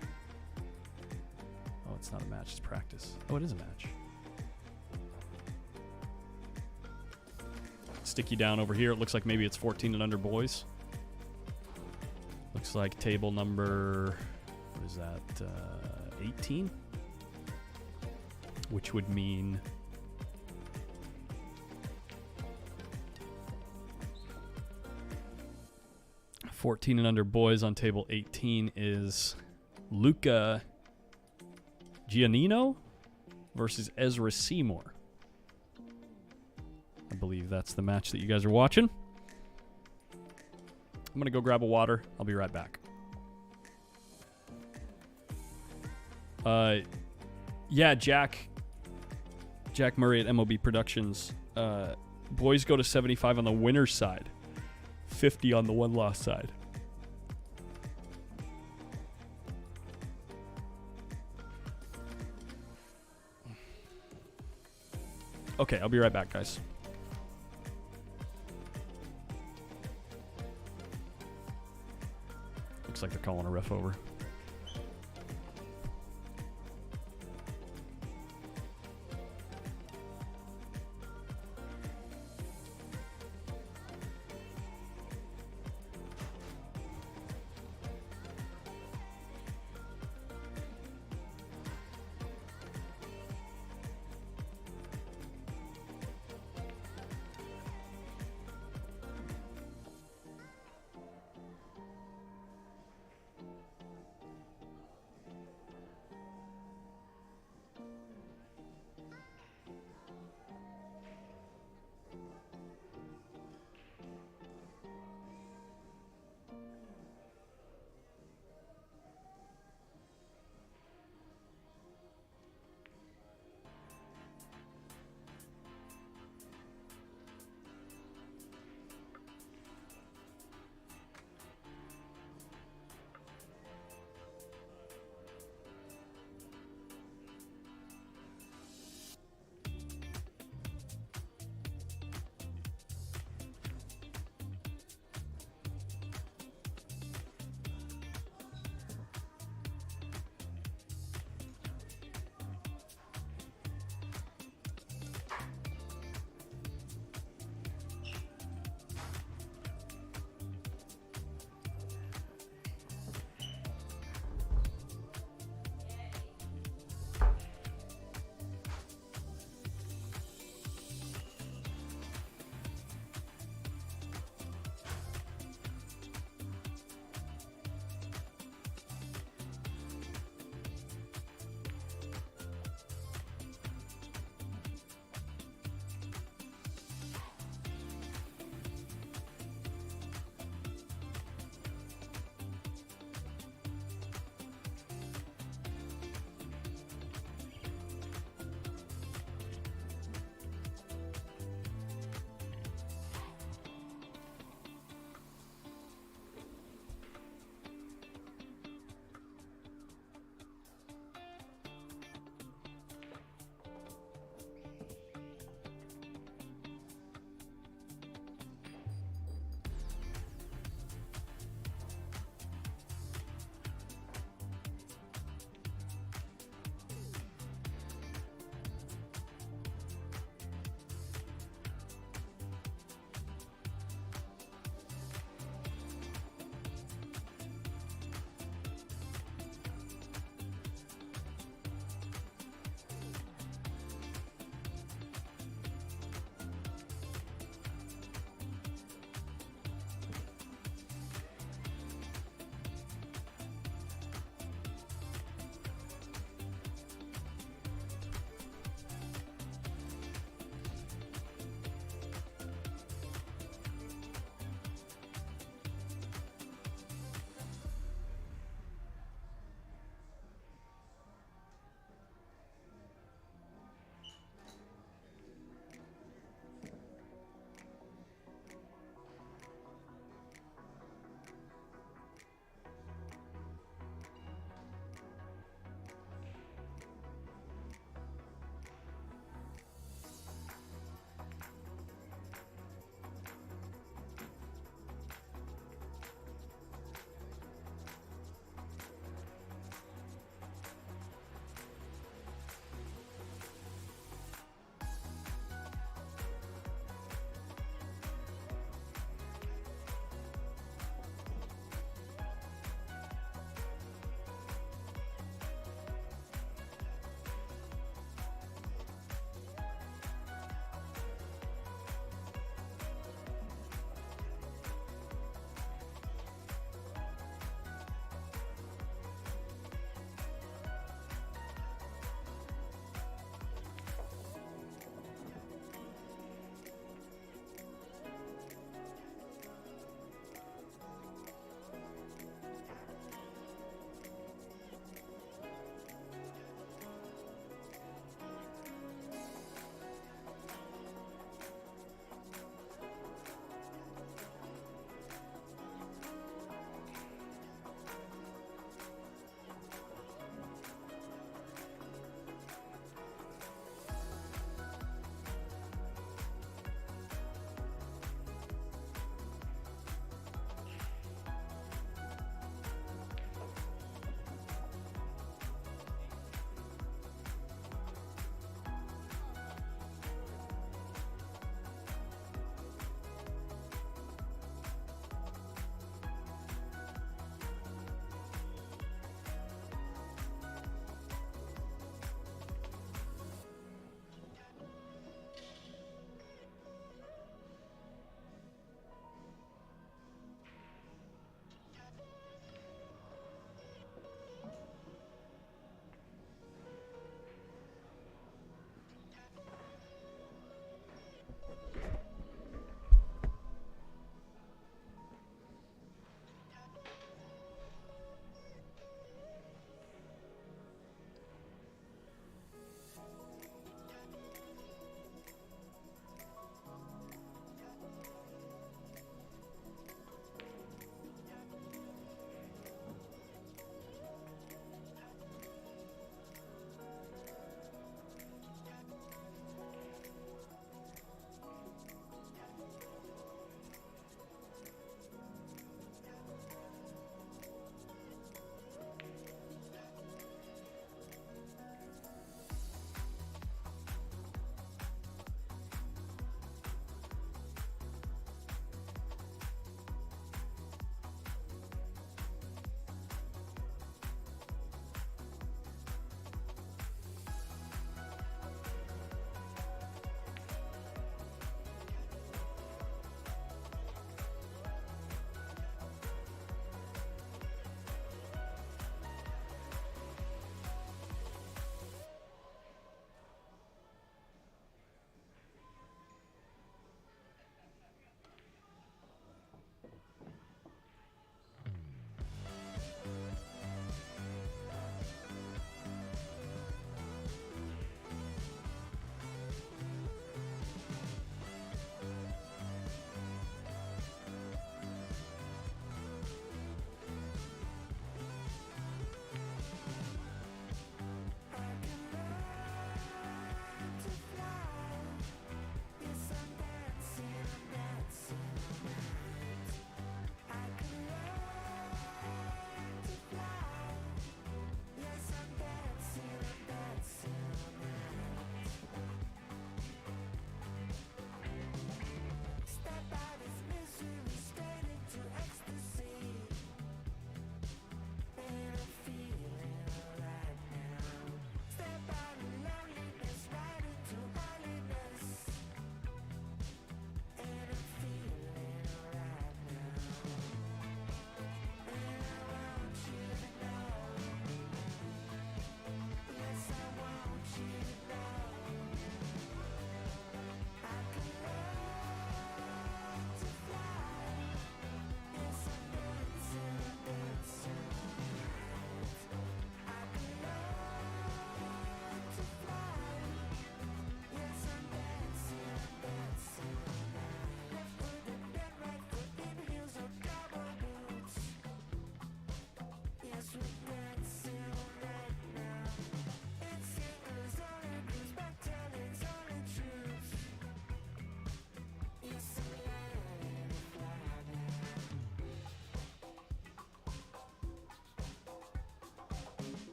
Oh, it's not a match, it's practice. Oh, it is a match. Stick you down over here. It looks like maybe it's 14 and under boys. Looks like table number, what is that, 18? Which would mean 14 and under boys on table 18 is Luca Giannino versus Ezra Seymour. I believe that's the match that you guys are watching. I'm going to go grab a water. I'll be right back. Yeah, Jack Murray at MOB Productions. Boys go to 75 on the winner's side. 50 on the one-loss side. Okay, I'll be right back, guys. Looks like they're calling a ref over.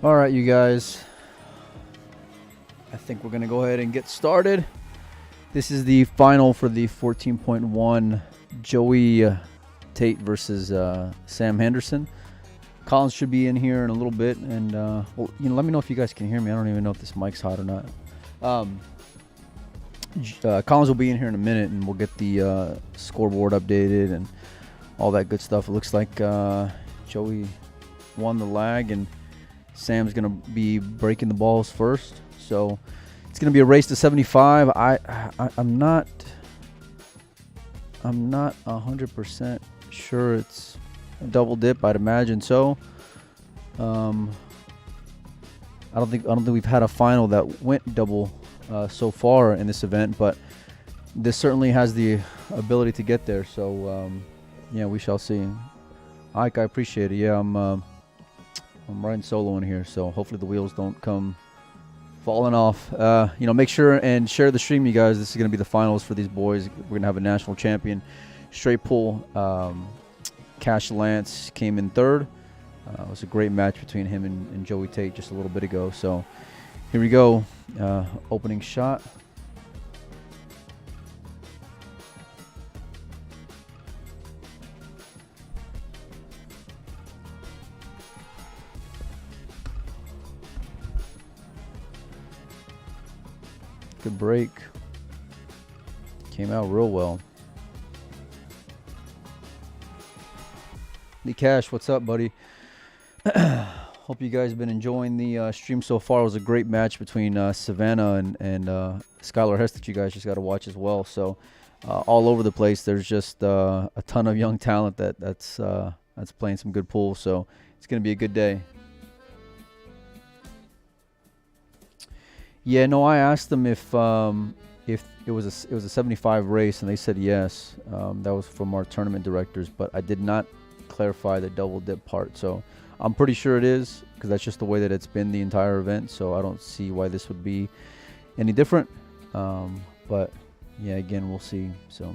All right, you guys. I think we're going to go ahead and get started. This is the final for the 14.1 Joey Tate versus Sam Henderson. Collins should be in here in a little bit, and well, let me know if you guys can hear me. I don't even know if this mic's hot or not. Collins will be in here in a minute, and we'll get the scoreboard updated and all that good stuff. It looks like Joey won the lag, and Sam's gonna be breaking the balls first. So it's gonna be a race to 75. I'm not 100% sure it's a double dip. I'd imagine so. I don't think we've had a final that went double so far in this event, but this certainly has the ability to get there. So yeah, we shall see. Ike, I appreciate it. Yeah, I'm riding solo in here, so hopefully the wheels don't come falling off. Make sure and share the stream, you guys. This is going to be the finals for these boys. We're going to have a national champion. Straight pull. Cash Lance came in third. It was a great match between him and Joey Tate just a little bit ago. So here we go. Opening shot. Good break. Came out real well. Lee Cash, what's up, buddy? Hope you guys have been enjoying the stream so far. It was a great match between Savannah and Skylar Hess that you guys just got to watch as well. So all over the place, there's just a ton of young talent that's playing some good pool. So it's going to be a good day. Yeah, no, I asked them if it was a 75 race, and they said yes. That was from our tournament directors, but I did not clarify the double dip part. So I'm pretty sure it is, because that's just the way that it's been the entire event. So I don't see why this would be any different. But yeah, again, we'll see. So.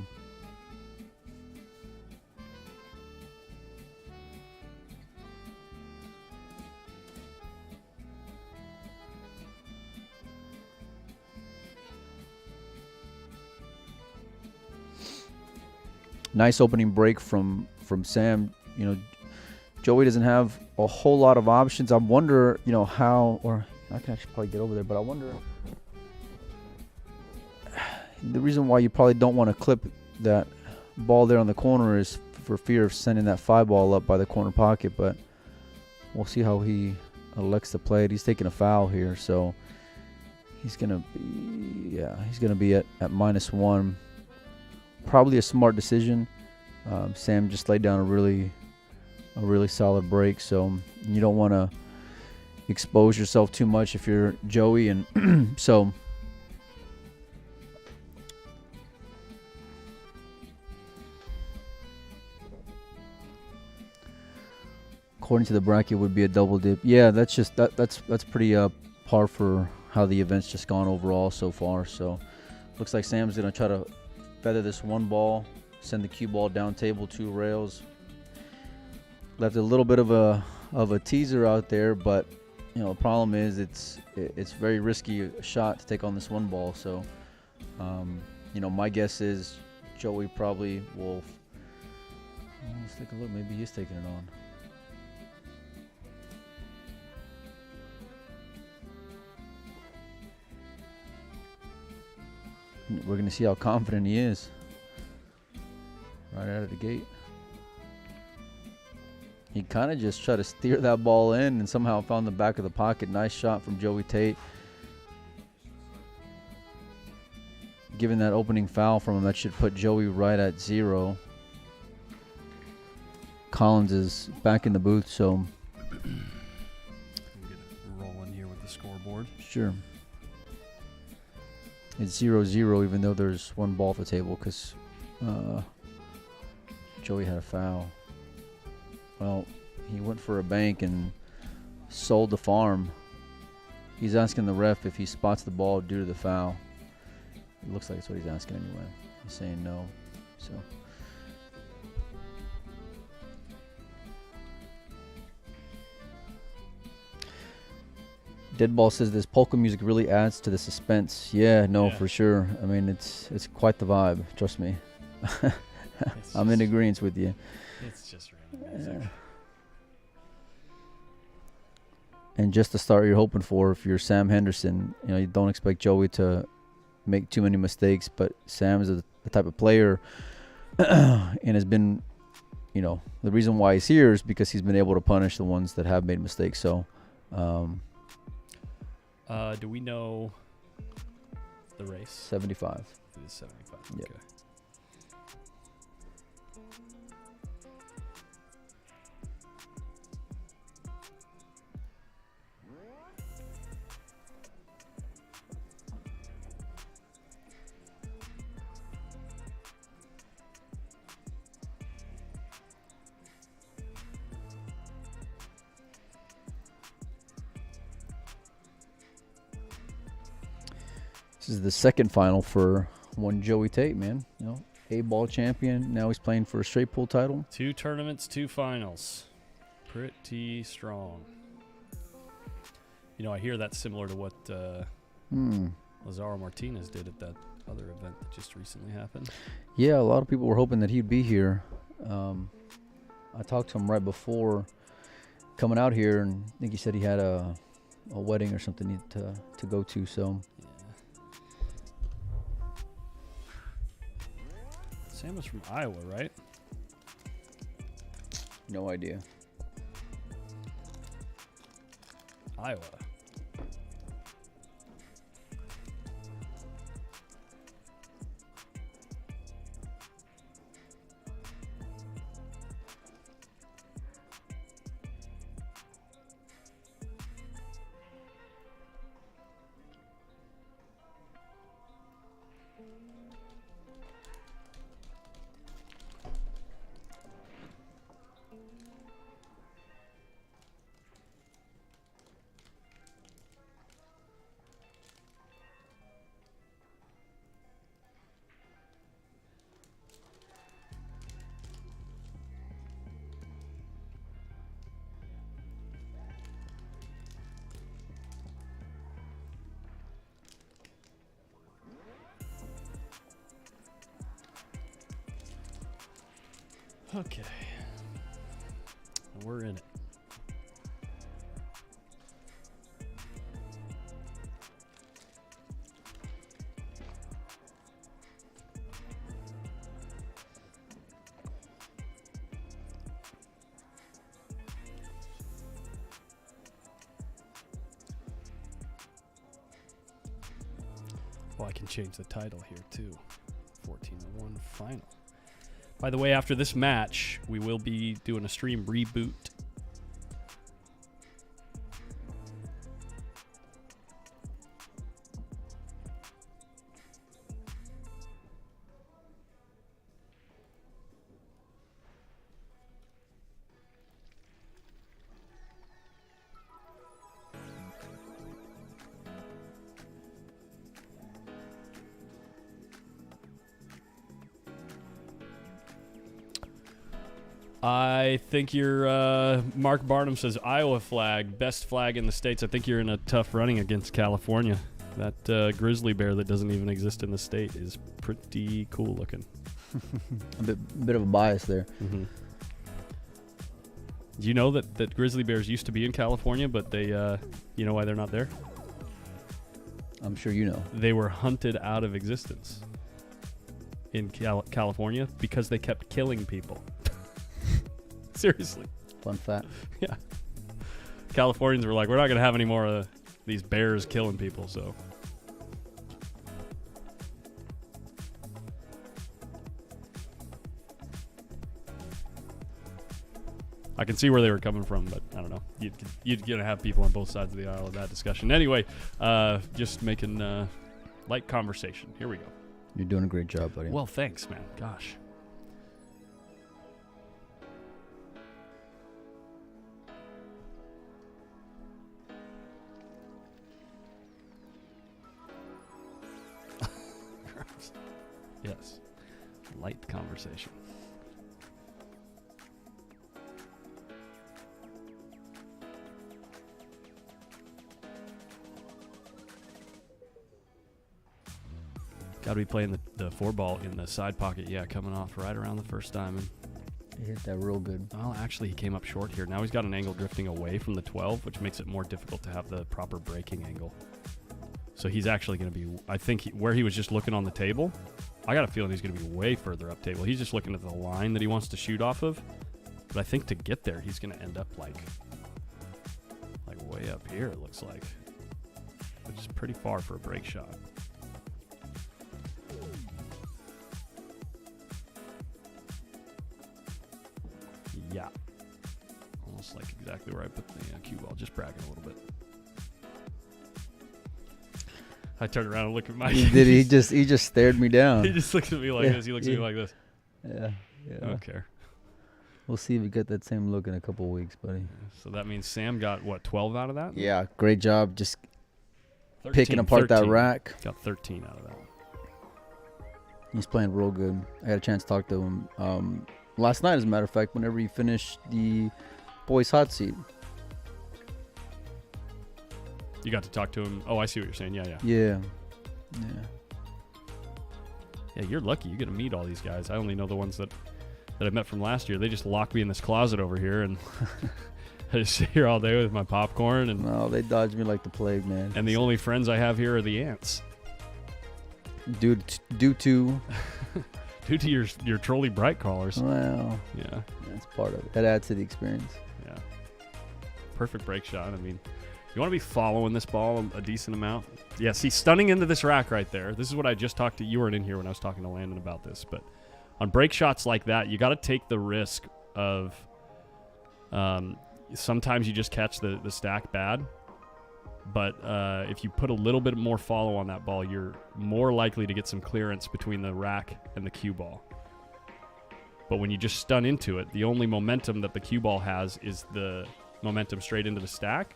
Nice opening break from Sam. Joey doesn't have a whole lot of options. I wonder, how, or I can actually probably get over there, but I wonder the reason why you probably don't want to clip that ball there on the corner is for fear of sending that 5 ball up by the corner pocket. But we'll see how he elects to play it. He's taking a foul here, so he's gonna be at -1. Probably a smart decision. Sam just laid down a really solid break, so you don't want to expose yourself too much if you're Joey, and so according to the bracket would be a double dip. Yeah, that's pretty par for how the event's just gone overall so far. So looks like Sam's gonna try to feather this 1 ball, send the cue ball down table 2 rails. Left a little bit of a teaser out there, but the problem is it's very risky shot to take on this 1 ball. So my guess is Joey probably will. Let's take a look. Maybe he's taking it on. We're going to see how confident he is right out of the gate. He kind of just tried to steer that ball in and somehow found the back of the pocket. Nice shot from Joey Tate. Given that opening foul from him, that should put Joey right at 0. Collins is back in the booth, so Get a roll in here with the scoreboard. sure. It's 0-0, even though there's 1 ball off the table, because Joey had a foul. Well, he went for a bank and sold the farm. He's asking the ref if he spots the ball due to the foul. It looks like that's what he's asking anyway. He's saying no. So Deadball says this polka music really adds to the suspense. Yeah, no, Yeah. for sure. I mean, it's quite the vibe. Trust me. It's I'm in just- agreement with you. It's just random music. And just the start you're hoping for, if you're Sam Henderson, you don't expect Joey to make too many mistakes. But Sam is the type of player, and has been, the reason why he's here is because he's been able to punish the ones that have made mistakes. So, Do we know the race? 75. It is 75. Yeah. Okay. This is the second final for one Joey Tate, man. A-ball champion. Now he's playing for a straight pool title. 2 tournaments, 2 finals. Pretty strong. I hear that's similar to what Lazaro Martinez did at that other event that just recently happened. Yeah, a lot of people were hoping that he'd be here. I talked to him right before coming out here, and I think he said he had a wedding or something to go to. So Yeah. Sam was from Iowa, right? no idea. Iowa. Okay. We're in it. Well, I can change the title here too. 14-1 final. By the way, after this match, we will be doing a stream reboot. I think you're, Mark Barnum says, Iowa flag, best flag in the States. I think you're in a tough running against California. That grizzly bear that doesn't even exist in the state is pretty cool looking. A bit of a bias there. Mm-hmm. Do you know that grizzly bears used to be in California, but they, you know why they're not there? I'm sure you know. They were hunted out of existence in California because they kept killing people. Seriously. Fun fact. Yeah. Californians were like, we're not going to have any more of these bears killing people, so. I can see where they were coming from, but I don't know. You'd gonna have people on both sides of the aisle of that discussion. Anyway, just making light conversation. Here we go. You're doing a great job, buddy. Well, thanks, man. Gosh. Yes. Light conversation. Got to be playing the 4-ball in the side pocket. Yeah, coming off right around the first diamond. He hit that real good. Well, actually, he came up short here. Now he's got an angle drifting away from the 12, which makes it more difficult to have the proper breaking angle. So he's actually going to be, I think, where he was just looking on the table, I got a feeling he's going to be way further up table. He's just looking at the line that he wants to shoot off of. But I think to get there, he's going to end up like way up here, it looks like. Which is pretty far for a break shot. Yeah. Almost like exactly where I put the cue ball. Just bragging a little bit. I turned around and looked at Mike. He just stared me down. He just looks at me like this. He looks at me like this. Yeah. I don't care. We'll see if we get that same look in a couple of weeks, buddy. So that means Sam got, what, 12 out of that? Yeah, great job just 13, picking apart 13. that rack. Got 13 out of that. He's playing real good. I got a chance to talk to him last night, as a matter of fact, whenever he finished the boys hot seat. You got to talk to him. Oh, I see what you're saying. Yeah. Yeah, you're lucky. You get to meet all these guys. I only know the ones that I met from last year. They just lock me in this closet over here, and I just sit here all day with my popcorn. And no, they dodge me like the plague, man. And the only friends I have here are the ants. Due to your trolley bright callers. Well, yeah, that's part of it. That adds to the experience. Yeah, perfect break shot. I mean, you want to be following this ball a decent amount. Yeah, see, stunning into this rack right there. This is what I just talked to. You weren't in here when I was talking to Landon about this, but on break shots like that, you got to take the risk of sometimes you just catch the stack bad. But if you put a little bit more follow on that ball, you're more likely to get some clearance between the rack and the cue ball. But when you just stun into it, the only momentum that the cue ball has is the momentum straight into the stack.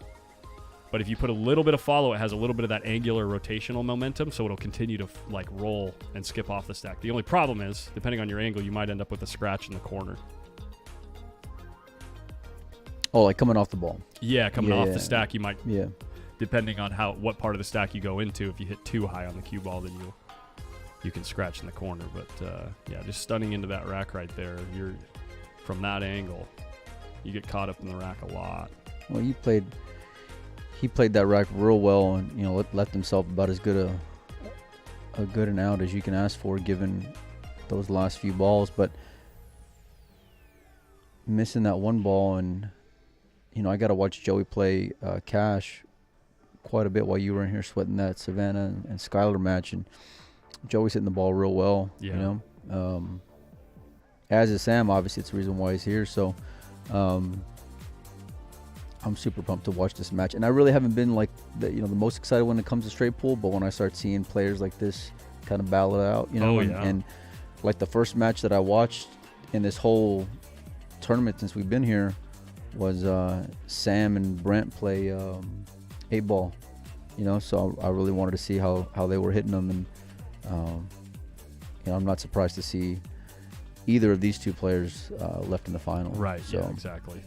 But if you put a little bit of follow, it has a little bit of that angular rotational momentum, so it'll continue to roll and skip off the stack. The only problem is, depending on your angle, you might end up with a scratch in the corner. Oh, like coming off the ball. Yeah, coming off the stack, you might. Yeah. Depending on what part of the stack you go into, if you hit too high on the cue ball, then you can scratch in the corner. But yeah, just stunning into that rack right there. You're from that angle, you get caught up in the rack a lot. Well, he played that rack real well, and left himself about as good a good an out as you can ask for, given those last few balls. But missing that one ball, and I got to watch Joey play Cash quite a bit while you were in here sweating that Savannah and Skylar match, and Joey's hitting the ball real well. Yeah. As is Sam. Obviously, it's the reason why he's here. So, I'm super pumped to watch this match, and I really haven't been the most excited when it comes to straight pool. But when I start seeing players like this kind of battle it out, and like the first match that I watched in this whole tournament since we've been here was Sam and Brent play 8-ball. So I really wanted to see how they were hitting them, and I'm not surprised to see either of these two players left in the final. Right. So. Yeah. Exactly.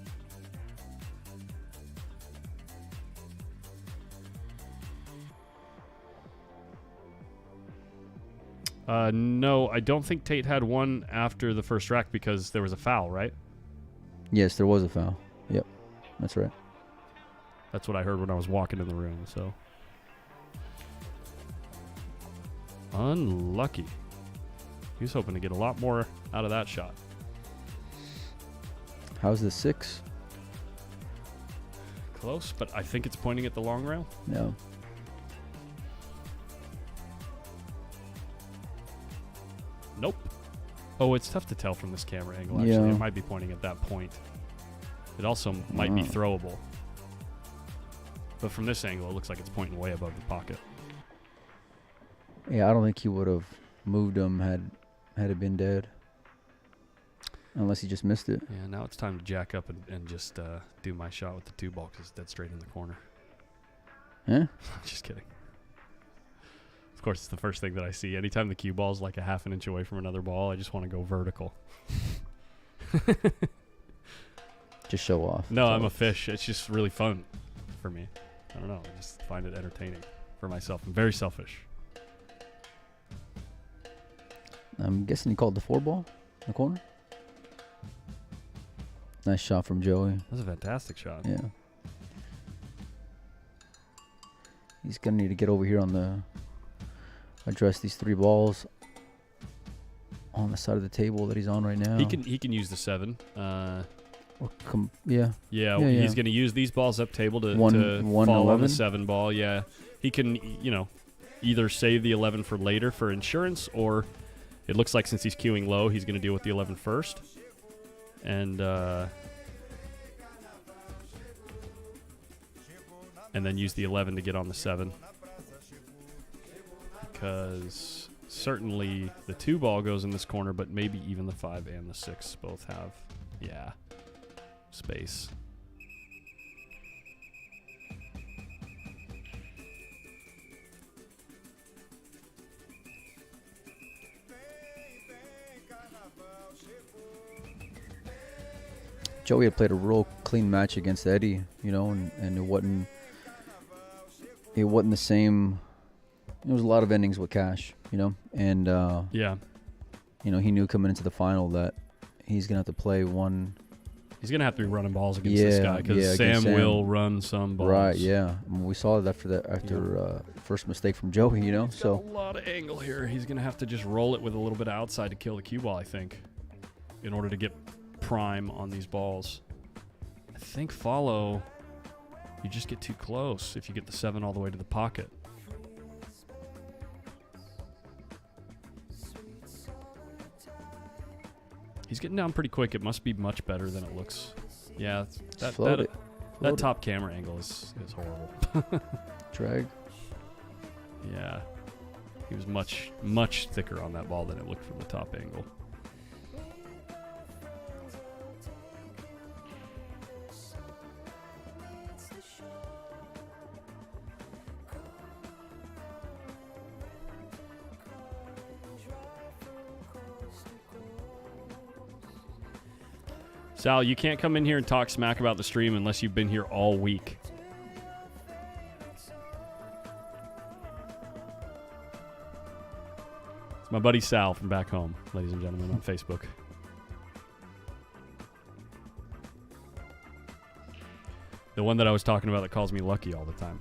No, I don't think Tate had one after the first rack because there was a foul, right? Yes, there was a foul. Yep, that's right. That's what I heard when I was walking in the room, so. Unlucky. He was hoping to get a lot more out of that shot. How's the 6? Close, but I think it's pointing at the long rail. No. Nope. Oh, it's tough to tell from this camera angle, actually. Yeah. It might be pointing at that point. It also might be throwable. But from this angle, it looks like it's pointing way above the pocket. Yeah, I don't think he would have moved him had it been dead. Unless he just missed it. Yeah, now it's time to jack up and just do my shot with the 2-ball because it's dead straight in the corner. Yeah? Just kidding. Of course, it's the first thing that I see. Anytime the cue ball's like a half an inch away from another ball, I just want to go vertical. Just show off. No, I'm a fish. It's just really fun for me. I don't know. I just find it entertaining for myself. I'm very selfish. I'm guessing he called the 4-ball in the corner. Nice shot from Joey. That was a fantastic shot. Yeah. He's going to need to get over here on the... address these 3 balls on the side of the table that he's on right now. He can use the 7. Yeah. Yeah, Yeah, he's yeah. going to use these balls up table to One fall on the 11? 7 ball. Yeah, he can, either save the 11 for later for insurance, or it looks like since he's queuing low, he's going to deal with the 11 first. And then use the 11 to get on the 7. Because certainly the 2 ball goes in this corner, but maybe even the 5 and the 6 both have, space. Joey had played a real clean match against Eddie, and it wasn't the same. There was a lot of endings with Cash, and Yeah. he knew coming into the final that he's gonna have to play one. He's going to have to be running balls against this guy because against Sam will run some balls. Right, yeah. I mean, we saw it after first mistake from Joey, He's so got a lot of angle here. He's going to have to just roll it with a little bit of outside to kill the cue ball, I think, in order to get prime on these balls. I think follow, you just get too close if you get the 7 all the way to the pocket. He's getting down pretty quick. It must be much better than it looks. Yeah, that top camera angle is horrible. drag. Yeah. He was much, much thicker on that ball than it looked from the top angle. Sal, you can't come in here and talk smack about the stream unless you've been here all week. It's my buddy Sal from back home, ladies and gentlemen, on Facebook. The one that I was talking about that calls me lucky all the time.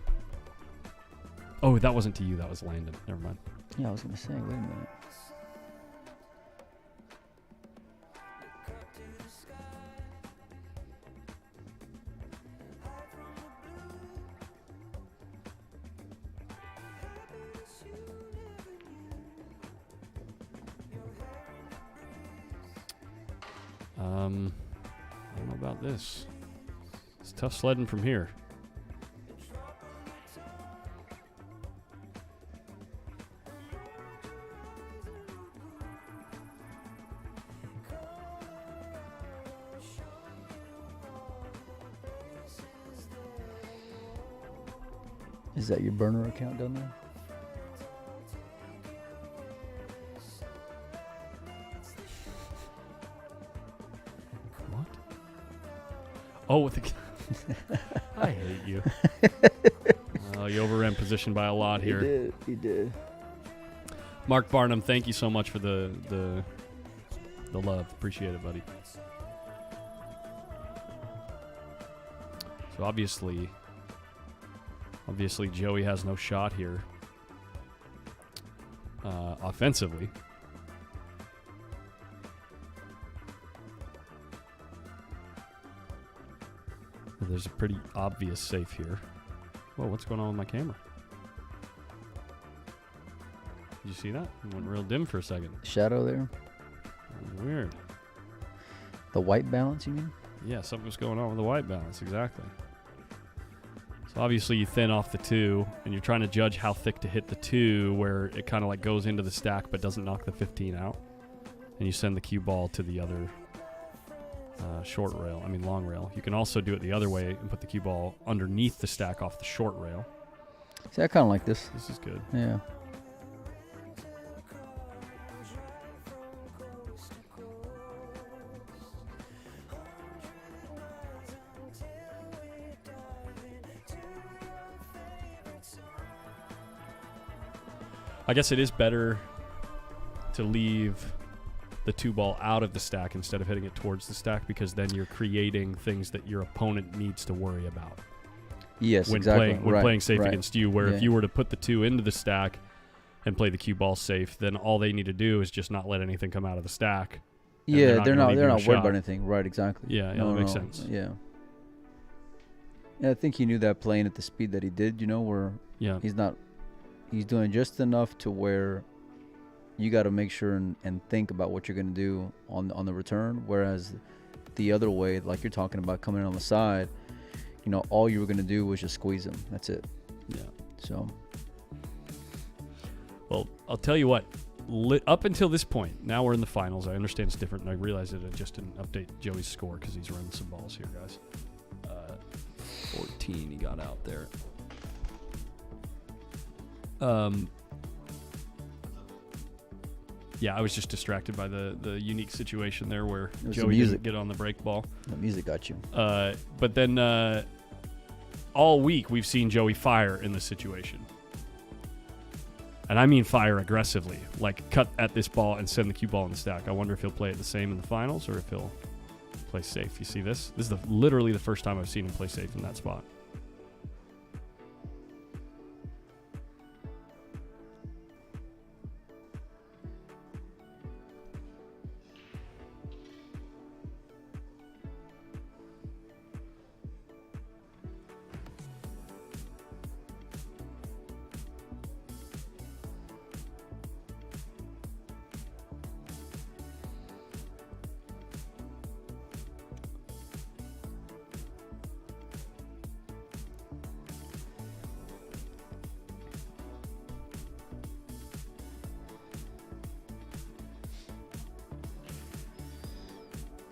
Oh, that wasn't to you. That was Landon. Never mind. Yeah, I was gonna say. Wait a minute. I don't know about this. It's tough sledding from here. Is that your burner account down there? What? Oh, with the... I hate you. You overran position by a lot here. He did. Mark Barnum, thank you so much for the love. Appreciate it, buddy. So obviously Joey has no shot here offensively. There's a pretty obvious safe here. Whoa, what's going on with my camera? Did you see that? It went real dim for a second. Shadow there. Weird. The white balance, you mean? Yeah, something was going on with the white balance, exactly. So obviously you thin off the 2, and you're trying to judge how thick to hit the 2, where it kind of like goes into the stack but doesn't knock the 15 out. And you send the cue ball to the other long rail. You can also do it the other way and put the cue ball underneath the stack off the short rail. See, I kind of like this. This is good. Yeah. I guess it is better to leave the 2-ball out of the stack instead of hitting it towards the stack, because then you're creating things that your opponent needs to worry about. Yes, when exactly. playing safe against you, where Yeah. if you were to put the 2 into the stack and play the cue ball safe, then all they need to do is just not let anything come out of the stack. and Yeah, gonna they're leave you a not worried shot. about anything. Right, exactly. Yeah, that makes sense. Yeah. Yeah, I think he knew that playing at the speed that he did, where Yeah. he's doing just enough to where you got to make sure and think about what you're going to do on the return, whereas the other way, like you're talking about coming in on the side, all you were going to do was just squeeze him. That's it. Yeah. So Well, I'll tell you what. Up until this point, now we're in the finals. I understand it's different, and I realize that I just didn't update Joey's score because he's running some balls here, guys. 14 he got out there. Yeah, I was just distracted by the unique situation there where It was the Joey music. didn't get on the break ball. the music got you. But then all week we've seen Joey fire in this situation. And I mean fire aggressively, like cut at this ball and send the cue ball in the stack. I wonder if he'll play it the same in the finals or if he'll play safe. You see this? This is literally the first time I've seen him play safe in that spot.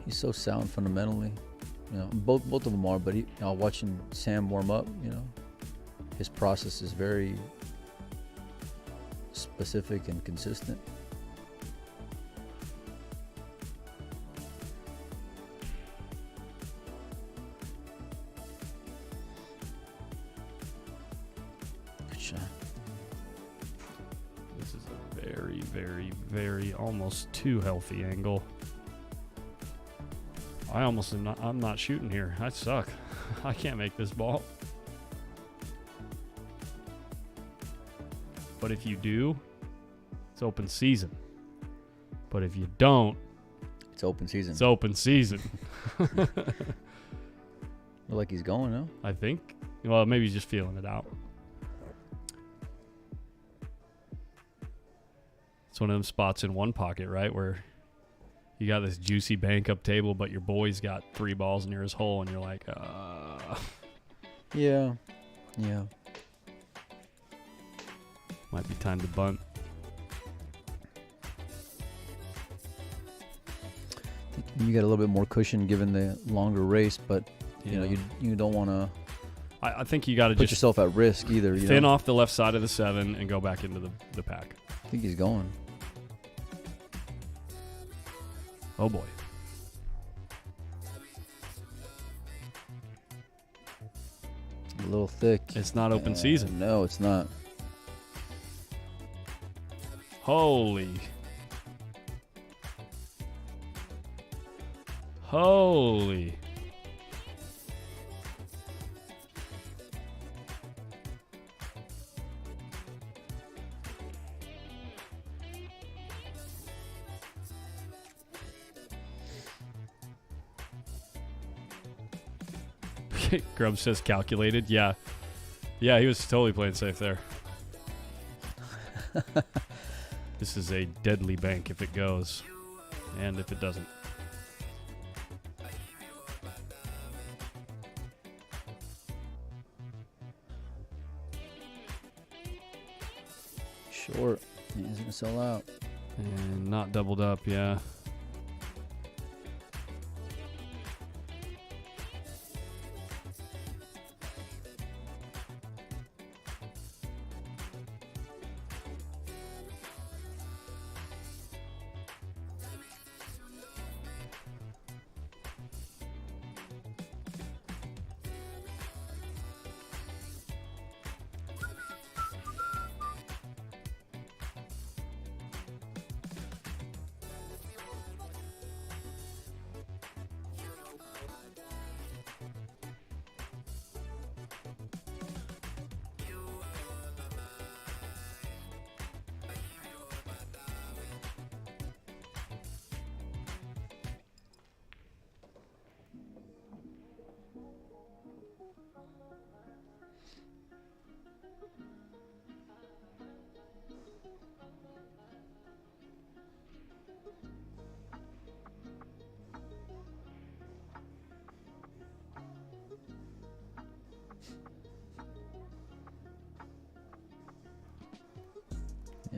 He's so sound fundamentally. Both of them are, but watching Sam warm up, his process is very specific and consistent. Good shot. This is a very, very, very almost too healthy angle. I'm not shooting here. I suck. I can't make this ball. But if you do, it's open season. But if you don't, It's open season. it's open season. Look like he's going, no? I think. Well, maybe he's just feeling it out. It's one of them spots in one pocket, right, where you got this juicy bank up table, but your boy's got 3 balls near his hole, and you're like, Yeah. might be time to bunt. You got a little bit more cushion given the longer race, but Yeah. you don't want to I think you got to put just yourself at risk either. thin off the left side of the 7 and go back into the pack. I think he's going. Oh, boy. A little thick. It's not open season. No, it's not. Holy. Grub says calculated. Yeah, he was totally playing safe there. This is a deadly bank if it goes, and if it doesn't. Short. He's going to sell out. And not doubled up, yeah.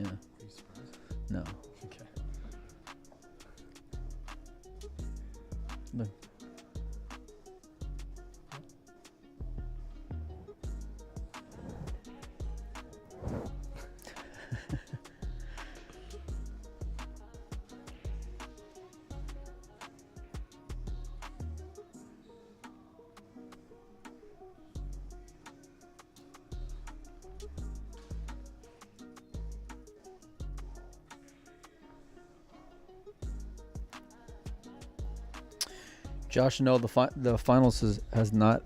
Yeah. No. Okay. Look. Josh, no, the finals has not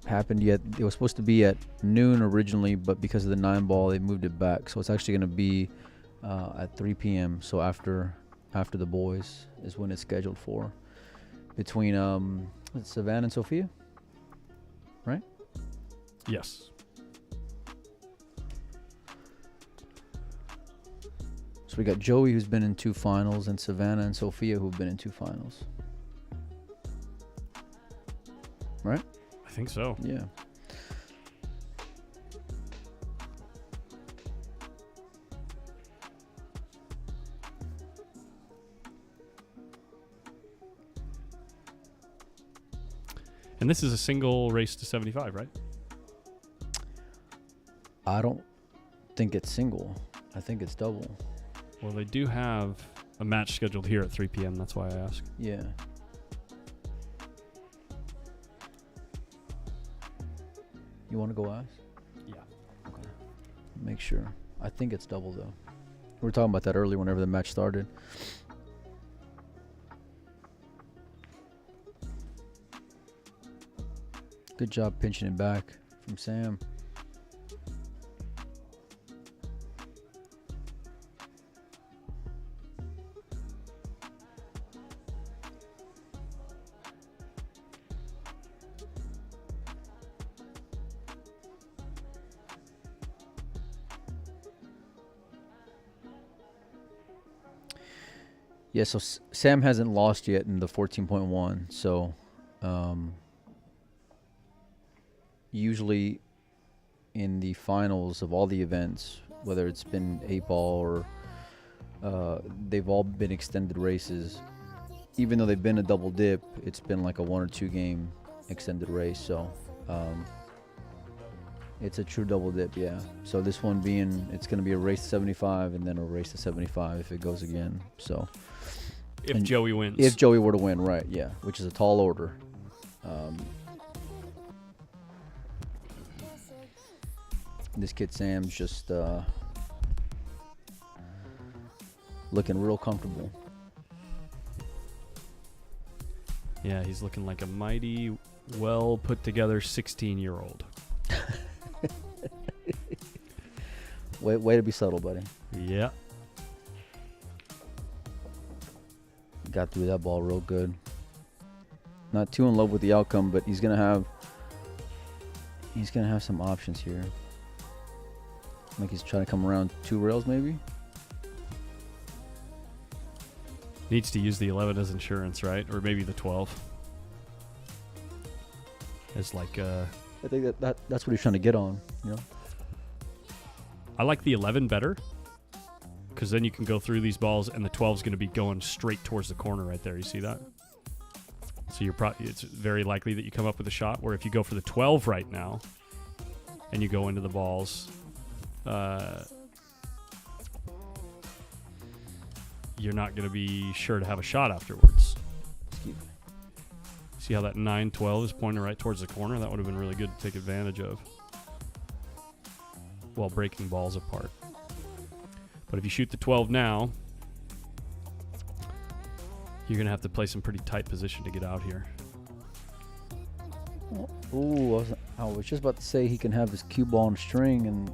happened yet. It was supposed to be at noon originally, but because of the 9-ball, they moved it back. So it's actually going to be at 3 p.m. So after the boys is when it's scheduled for, between Savannah and Sophia, right? Yes. So we got Joey, who's been in 2 finals, and Savannah and Sophia, who've been in 2 finals. Right? I think so. Yeah. And this is a single race to 75, right? I don't think it's single. I think it's double. Well, they do have a match scheduled here at 3 p.m. That's why I ask. Yeah. You want to go ask? Yeah. Okay. Make sure. I think it's double, though. We were talking about that earlier whenever the match started. Good job pinching it back from Sam. Yeah, so Sam hasn't lost yet in the 14.1. So usually in the finals of all the events, whether it's been 8-ball or they've all been extended races. Even though they've been a double dip, it's been like a 1 or 2 game extended race. So it's a true double dip, yeah. So this one being, it's going to be a race to 75 and then a race to 75 if it goes again. So If Joey wins. if Joey were to win, right, yeah, which is a tall order. This kid Sam's just looking real comfortable. Yeah, he's looking like a mighty, well put together 16-year-old. Way to be subtle, buddy. Yeah. Got through that ball real good. Not too in love with the outcome, but he's gonna have some options here. Like he's trying to come around 2 rails, maybe. Needs to use the 11 as insurance, right? Or maybe the 12. As like I think that's what he's trying to get on, you know. I like the 11 better, because then you can go through these balls, and the 12 is going to be going straight towards the corner right there. You see that? So it's very likely that you come up with a shot. Where if you go for the 12 right now, and you go into the balls, you're not going to be sure to have a shot afterwards. See how that 9-12 is pointing right towards the corner? That would have been really good to take advantage of while breaking balls apart. But if you shoot the 12 now, you're going to have to play some pretty tight position to get out here. Ooh, I was just about to say he can have his cue ball on string and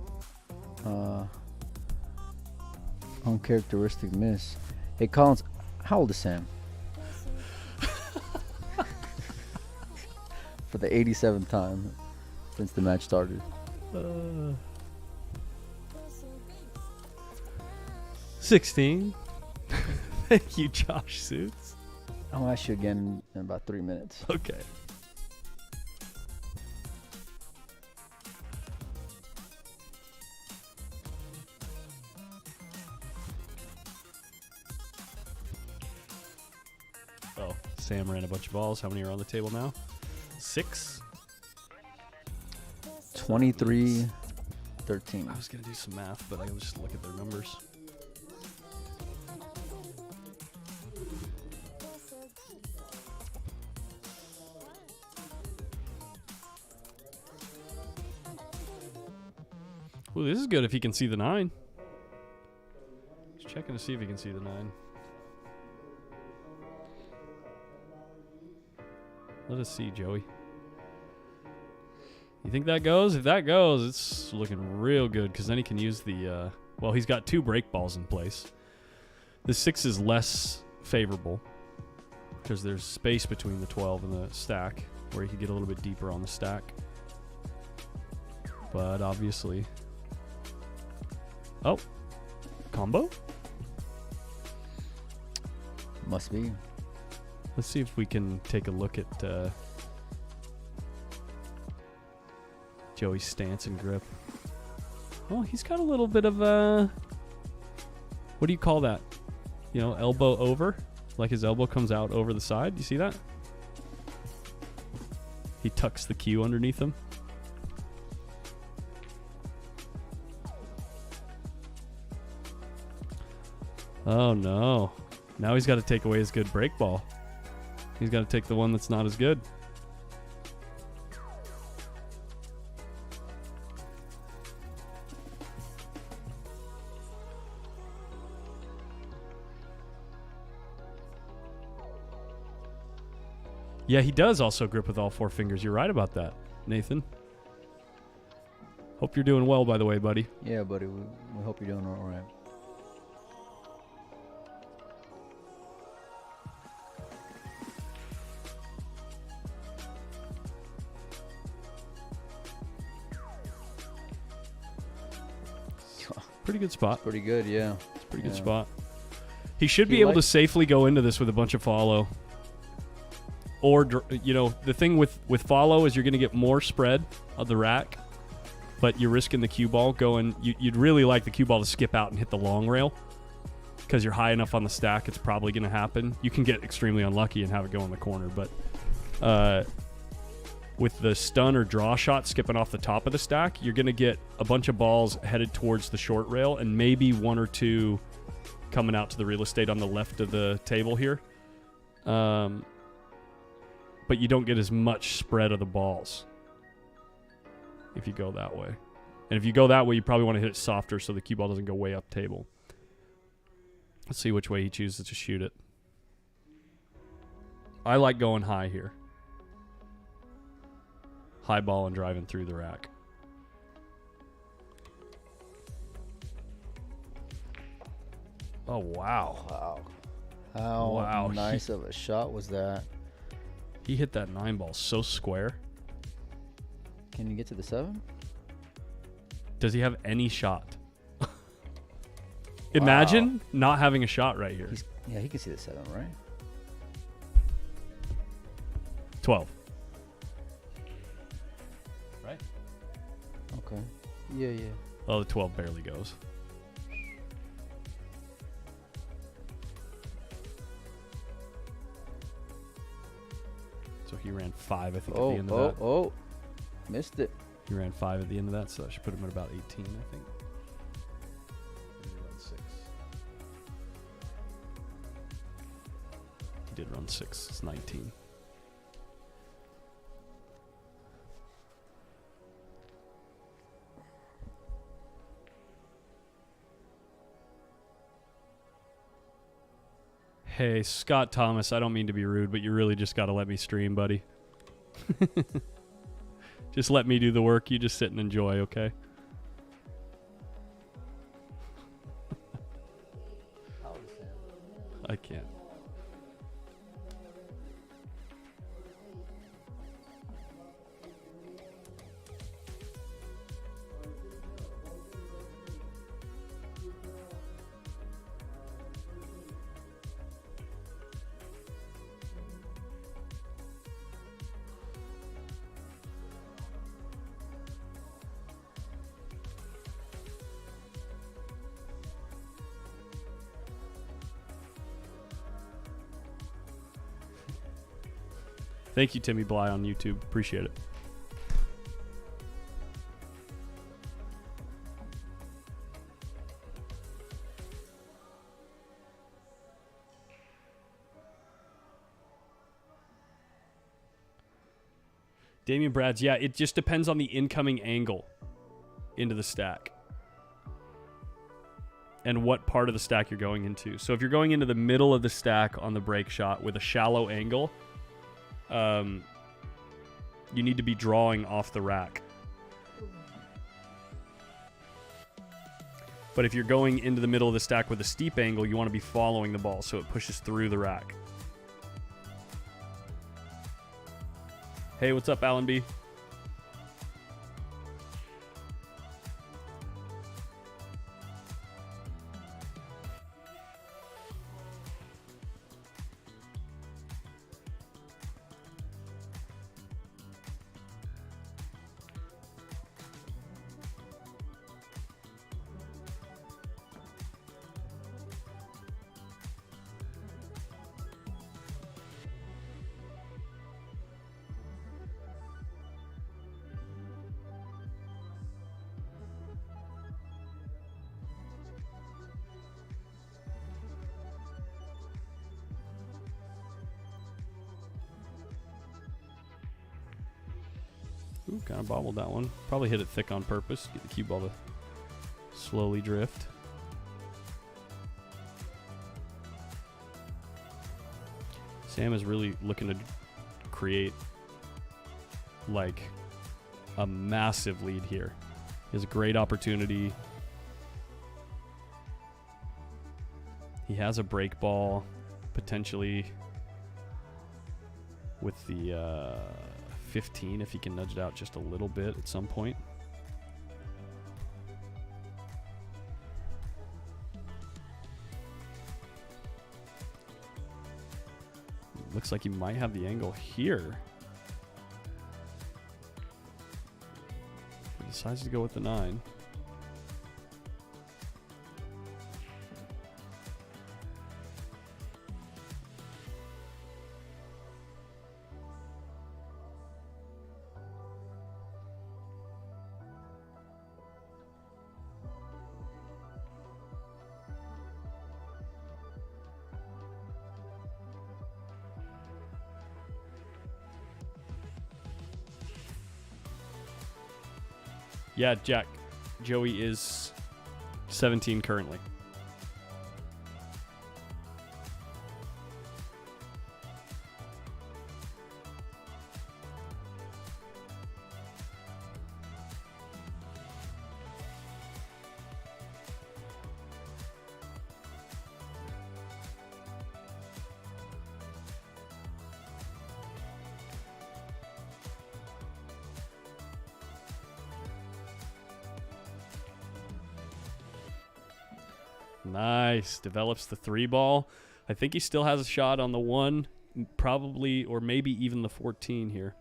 uncharacteristic miss. Hey, Collins, how old is Sam? For the 87th time since the match started. 16. Thank you, Josh Suits. I'll ask you again in about 3 minutes. Okay. Sam ran a bunch of balls. How many are on the table now? 6. 23-13. I was gonna do some math, but I will just look at their numbers. Ooh, this is good if he can see the 9. Just checking to see if he can see the 9. Let us see, Joey. You think that goes? If that goes, it's looking real good because then he can use the, well, he's got 2 break balls in place. The 6 is less favorable because there's space between the 12 and the stack where he could get a little bit deeper on the stack. But obviously... Oh, combo? Must be. Let's see if we can take a look at Joey's stance and grip. Oh, he's got a little bit of a... What do you call that? You know, elbow over? Like his elbow comes out over the side. You see that? He tucks the cue underneath him. Oh no. Now he's got to take away his good break ball. He's got to take the one that's not as good. Yeah, he does also grip with all 4 fingers. You're right about that, Nathan. Hope you're doing well, by the way, buddy. Yeah, buddy. We hope you're doing all right. Pretty good spot. Pretty good, yeah. It's a pretty good spot. He should be able to safely go into this with a bunch of follow. Or, you know, the thing with follow is you're going to get more spread of the rack, but you're risking the cue ball going. You'd really like the cue ball to skip out and hit the long rail because you're high enough on the stack. It's probably going to happen. You can get extremely unlucky and have it go in the corner, but with the stun or draw shot skipping off the top of the stack, you're going to get a bunch of balls headed towards the short rail and maybe 1 or 2 coming out to the real estate on the left of the table here. But you don't get as much spread of the balls if you go that way. And if you go that way, you probably want to hit it softer so the cue ball doesn't go way up table. Let's see which way he chooses to shoot it. I like going high here. High ball and driving through the rack. Oh, wow. Wow. How nice of a shot was that? He hit that 9 ball so square. Can you get to the 7? Does he have any shot? Imagine not having a shot right here. Yeah, he can see the 7, right? 12. Right? Okay. Yeah. Oh, the 12 barely goes. So he ran 5, I think, at the end of that. Oh, missed it. He ran 5 at the end of that, so that should put him at about 18, I think. Or did he run 6? He did run 6. It's 19. Hey, Scott Thomas, I don't mean to be rude, but you really just got to let me stream, buddy. Just let me do the work. You just sit and enjoy, okay? I can't. Thank you, Timmy Bly on YouTube. Appreciate it. Damian Brads, yeah, it just depends on the incoming angle into the stack and what part of the stack you're going into. So if you're going into the middle of the stack on the break shot with a shallow angle, you need to be drawing off the rack. But if you're going into the middle of the stack with a steep angle, you want to be following the ball so it pushes through the rack. Hey, what's up, Alan B? Ooh, kind of bobbled that one. Probably hit it thick on purpose. Get the cue ball to slowly drift. Sam is really looking to create like a massive lead here. He has a great opportunity. He has a break ball potentially with the 15 if he can nudge it out just a little bit at some point. Looks like he might have the angle here. He decides to go with the 9. Yeah, Jack. Joey is 17 currently. Nice. Develops the 3 ball. I think he still has a shot on the 1, probably, or maybe even the 14 here.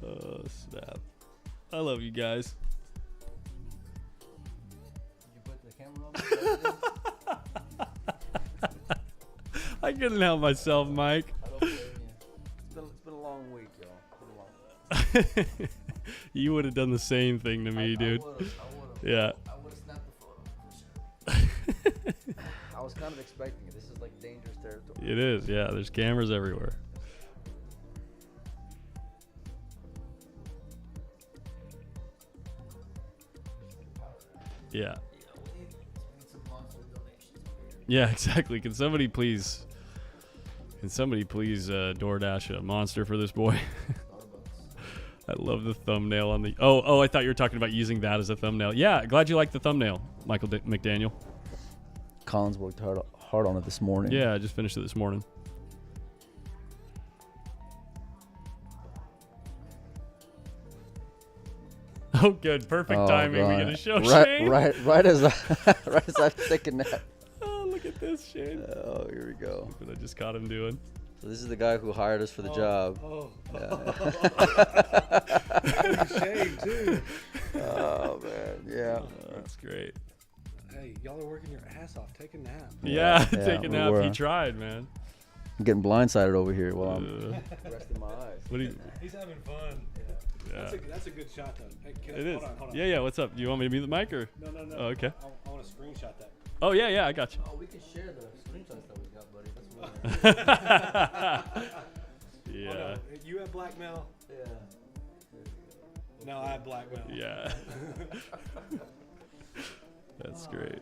Oh, snap. I love you guys. I couldn't help myself, Mike. I don't blame you. It's been a long week, y'all. You would have done the same thing to me, dude. I would've. Yeah. I would have snapped the photo for sure. I was kind of expecting it. This is like dangerous territory. It is, yeah. There's cameras everywhere. Yeah. We need some monster donations here. Yeah, exactly. Can somebody please DoorDash a monster for this boy? I love the thumbnail on the... Oh, I thought you were talking about using that as a thumbnail. Yeah, glad you liked the thumbnail, Michael McDaniel. Collins worked hard on it this morning. Yeah, I just finished it this morning. Oh, good. Perfect timing. We get to show Shane. Right as I'm taking that. Oh, look at this, Shane. Oh, here we go. What I just caught him doing. So this is the guy who hired us for the job. Oh. Yeah. Shame, too. Oh, man. Yeah. That's great. Hey, y'all are working your ass off. Take a nap. Yeah, Yeah, take a we nap. were. He tried, man. I'm getting blindsided over here while I'm Uh, resting my eyes. what do you? He's having fun. Yeah. That's a good shot, though. Hey, It is. Hold on. Yeah. What's up? Do you want me to mute the mic or? No. Oh, okay. I want to screenshot that. Oh yeah. I got you. Oh, we can share the screenshots that we got, buddy. Yeah. Oh, no. You have blackmail. Yeah. No, I have blackmail. Yeah. That's great.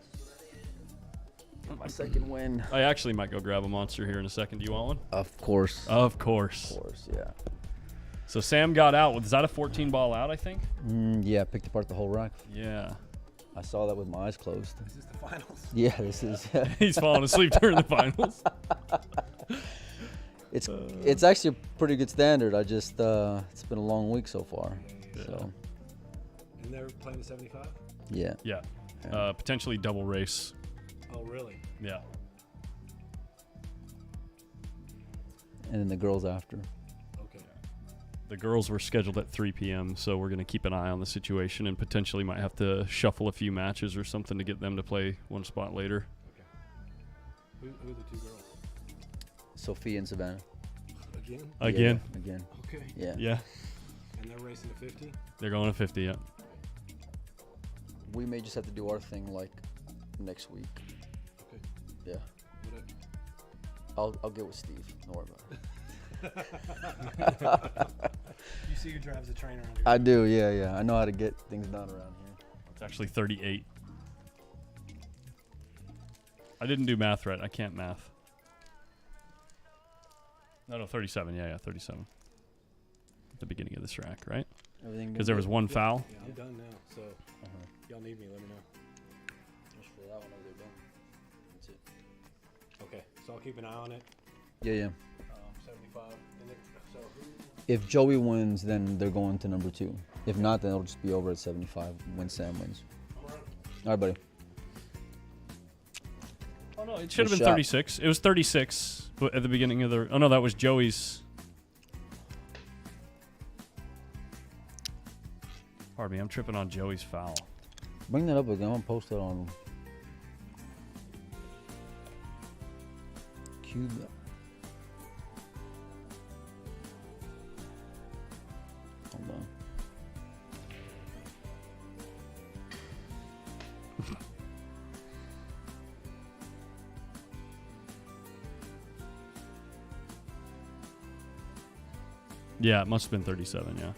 My second win. I actually might go grab a monster here in a second. Do you want one? Of course. Of course. Of course, yeah. So Sam got out. Was that a 14 ball out, I think? Yeah, picked apart the whole rack. Yeah. I saw that with my eyes closed. Is this the finals? Yeah, this is. He's falling asleep during the finals. It's actually a pretty good standard. I just it's been a long week so far. Yeah. So And they're playing the 75? yeah. Yeah. Yeah. Potentially double race. Oh, really? Yeah. And then the girls after. Okay. The girls were scheduled at 3 p.m., so we're going to keep an eye on the situation and potentially might have to shuffle a few matches or something to get them to play one spot later. Okay. Who are the two girls? Sophie and Savannah. Again? Again? Yeah, again. Okay. Yeah. Yeah. And they're racing to 50? They're going to 50, yeah. We may just have to do our thing like next week. Okay. Yeah. What I'll get with Steve. Don't worry about it. You see who drives the train around here? I do, yeah. I know how to get things done around here. It's actually 38. I didn't do math right. I can't math. No, 37. Yeah, 37. At the beginning of this rack, right? Everything. Because there was one foul. Yeah, I'm done now. So y'all need me, let me know. Just for that one over there, done. That's it. Okay. So I'll keep an eye on it. Yeah. 75. And so who? If Joey wins, then they're going to number 2. If not, then it'll just be over at 75 when Sam wins. All right, buddy. Oh, no, it should have Good been shot. 36. It was 36 at the beginning of the... Oh, no, that was Joey's... Pardon me, I'm tripping on Joey's foul. Bring that up again. I'm gonna post that on Cube. Hold on. Yeah, it must have been 37, yeah.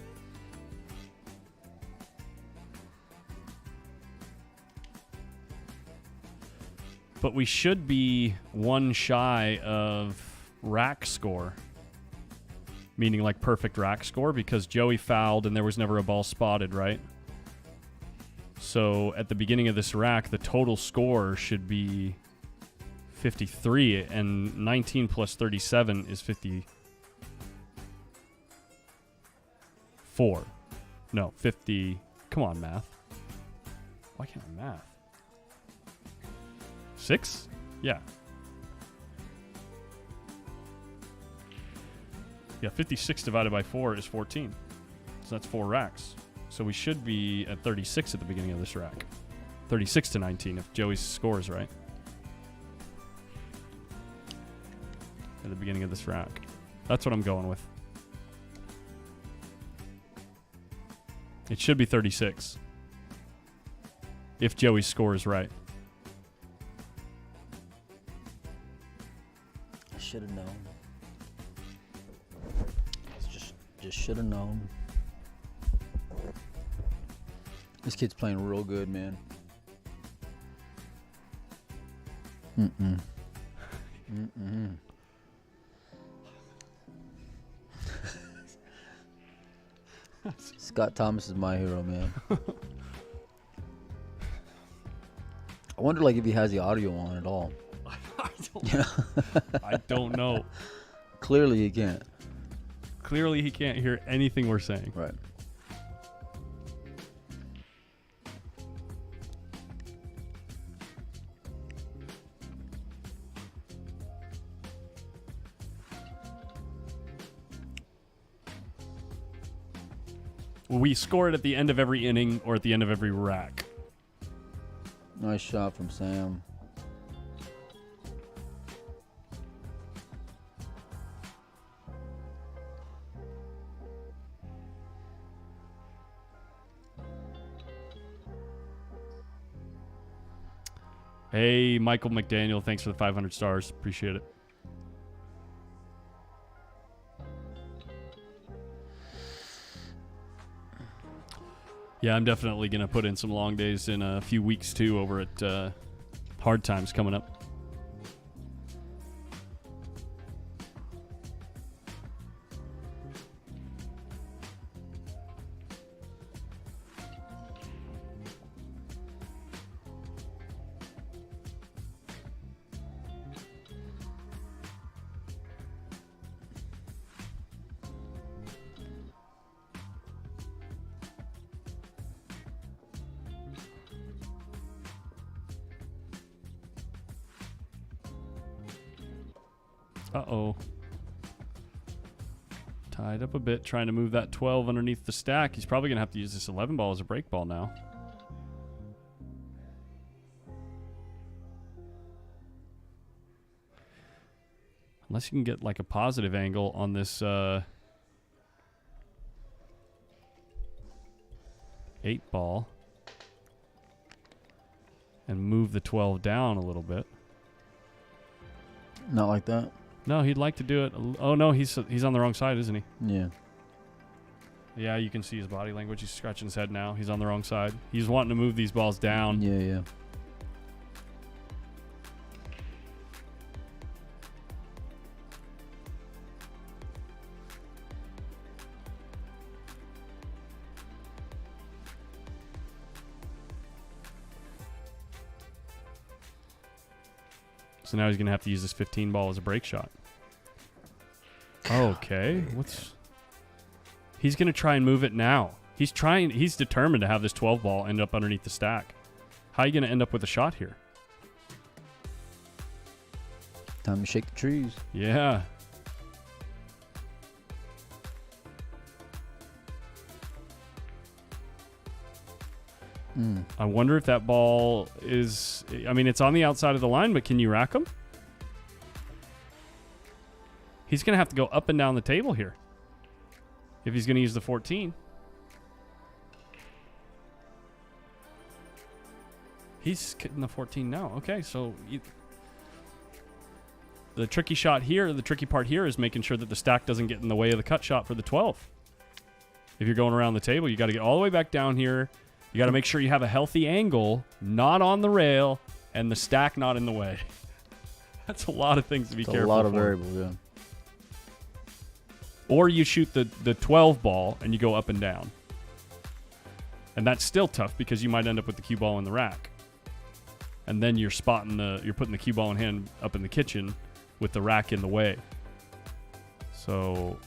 But we should be one shy of rack score. Meaning like perfect rack score because Joey fouled and there was never a ball spotted, right? So at the beginning of this rack, the total score should be 53 and 19 plus 37 is 54. No, 50. Come on, math. Why can't I math? 6? Yeah. Yeah, 56 divided by 4 is 14. So that's 4 racks. So we should be at 36 at the beginning of this rack. 36 to 19 if Joey's score is right. At the beginning of this rack. That's what I'm going with. It should be 36. If Joey's score is right. I should have known. Just should have known. This kid's playing real good, man. Scott Thomas is my hero, man. I wonder, like, if he has the audio on at all. I don't know. Clearly, he can't. Clearly, he can't hear anything we're saying. Right. We score it at the end of every inning or at the end of every rack. Nice shot from Sam. Hey, Michael McDaniel, thanks for the 500 stars. Appreciate it. Yeah, I'm definitely going to put in some long days in a few weeks, too, over at Hard Times coming up. Uh-oh. Tied up a bit, trying to move that 12 underneath the stack. He's probably going to have to use this 11 ball as a break ball now. Unless you can get like a positive angle on this 8 ball and move the 12 down a little bit. Not like that. No, he'd like to do it. Oh no, he's on the wrong side, isn't he? Yeah. Yeah, you can see his body language. He's scratching his head now. He's on the wrong side. He's wanting to move these balls down. Yeah, yeah. So now he's going to have to use this 15 ball as a break shot. Okay. He's going to try and move it now. He's determined to have this 12 ball end up underneath the stack. How are you going to end up with a shot here? Time to shake the trees. Yeah. I wonder if that ball is... I mean, it's on the outside of the line, but can you rack him? He's going to have to go up and down the table here if he's going to use the 14. He's getting the 14 now. Okay, so... the tricky shot here, the tricky part here is making sure that the stack doesn't get in the way of the cut shot for the 12. If you're going around the table, you got to get all the way back down here. You got to make sure you have a healthy angle, not on the rail, and the stack not in the way. That's a lot of things to be careful a lot of for. variables, yeah. Or you shoot the 12 ball and you go up and down. And that's still tough because you might end up with the cue ball in the rack. And then you're putting the cue ball in hand up in the kitchen with the rack in the way. So...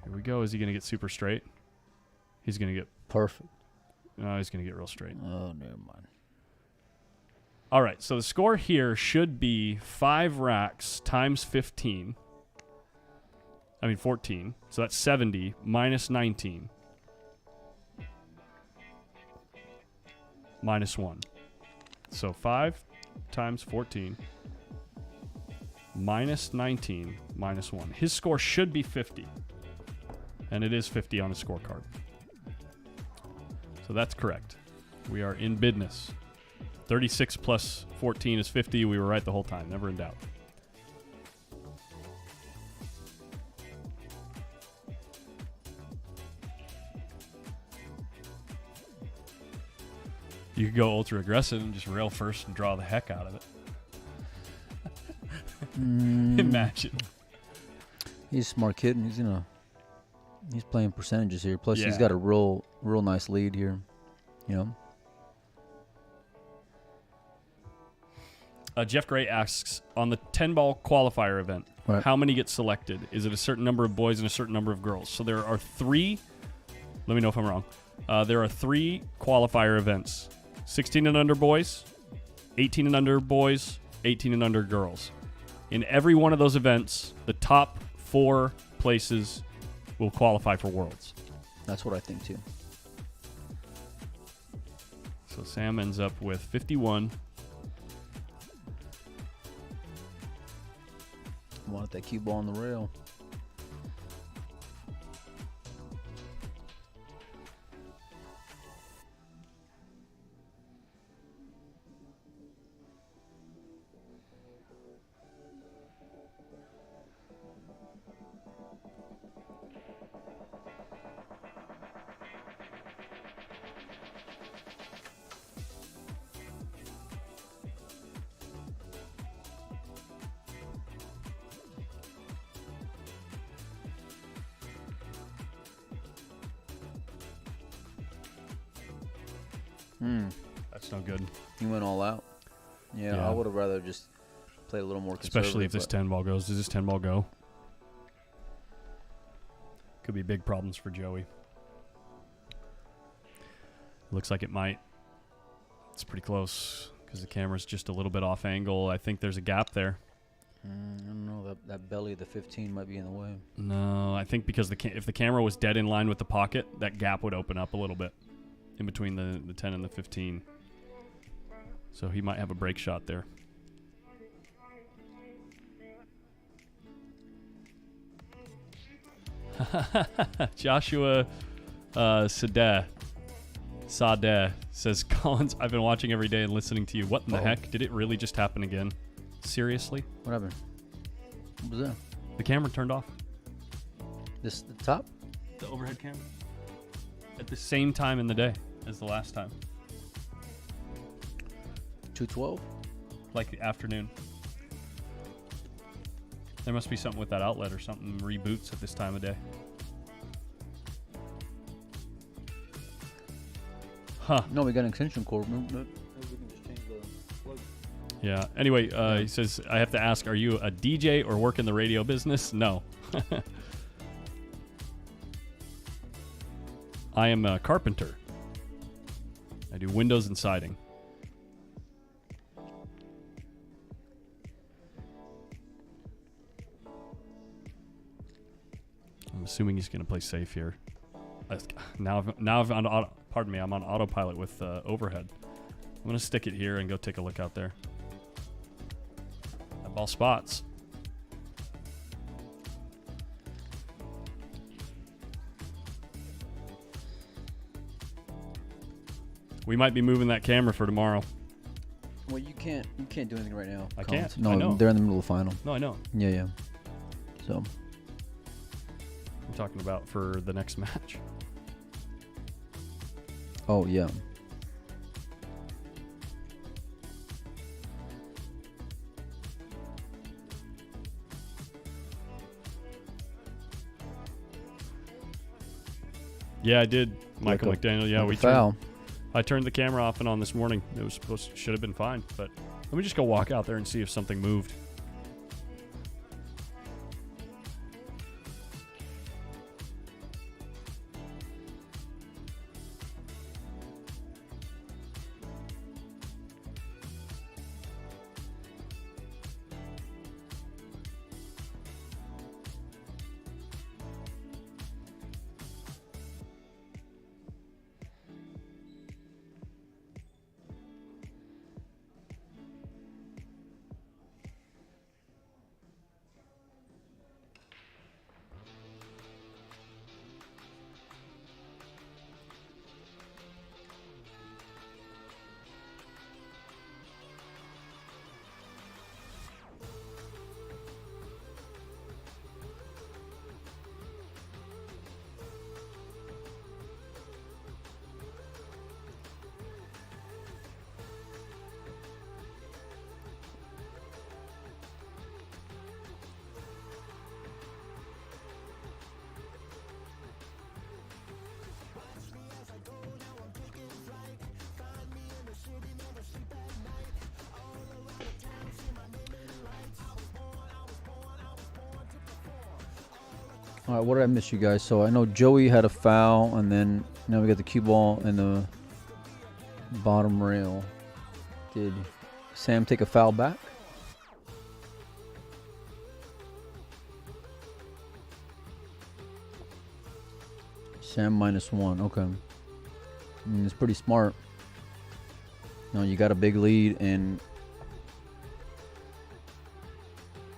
here we go. Is he going to get super straight? He's going to get... Perfect. No, he's going to get real straight. Oh, never mind. All right, so the score here should be 5 racks times 15. 14. So that's 70 minus 19. Minus 1. So 5 times 14 minus 19 minus 1. His score should be 50. And it is 50 on his scorecard. So that's correct. We are in business. 36 plus 14 is 50. We were right the whole time. Never in doubt. You could go ultra aggressive and just rail first and draw the heck out of it. Imagine. He's a smart kid, and he's playing percentages here. Plus, Yeah. he's got a real nice lead here. You know. Jeff Gray asks, on the 10-ball qualifier event, Right. how many get selected? Is it a certain number of boys and a certain number of girls? So there are 3. Let me know if I'm wrong. There are 3 qualifier events: 16 and under boys, 18 and under boys, 18 and under girls. In every one of those events, the top 4 places will qualify for Worlds. That's what I think too. So Sam ends up with 51. Want that cue ball on the rail. That's no good. He went all out. Yeah, Yeah. I would have rather just played a little more conservative. Especially if this but 10-ball goes. Does this 10-ball go? Could be big problems for Joey. Looks like it might. It's pretty close because the camera's just a little bit off angle. I think there's a gap there. I don't know. That belly of the 15 might be in the way. No, I think because if the camera was dead in line with the pocket, that gap would open up a little bit in between the 10 and the 15. So he might have a break shot there. Joshua Sadeh says, Collins, I've been watching every day and listening to you. What in the heck? Did it really just happen again? Seriously? What happened? What was that? The camera turned off. The top? The overhead camera. At the same time in the day as the last time. 212? Like the afternoon. There must be something with that outlet or something reboots at this time of day. Huh. No, we got an extension cord. Maybe we can just change the plug. Yeah. Anyway, he says, I have to ask, are you a DJ or work in the radio business? No. I am a carpenter. I do windows and siding. I'm assuming he's going to play safe here. Now I'm on pardon me, I'm on autopilot with overhead. I'm going to stick it here and go take a look out there. That ball spots. We might be moving that camera for tomorrow. Well, you can't do anything right now. I Collins. can't. No, I know. they're in the middle of the final. No, I know. Yeah. So, I'm talking about for the next match. oh yeah. Yeah, I did, Michael McDaniel. Yeah, Like a foul. I turned the camera off and on this morning. It was should have been fine, but let me just go walk out there and see if something moved. All right, what did I miss, you guys? So I know Joey had a foul, and then now we got the cue ball and the bottom rail. Did Sam take a foul back? Sam -1. Okay. It's pretty smart. You know, you got a big lead, and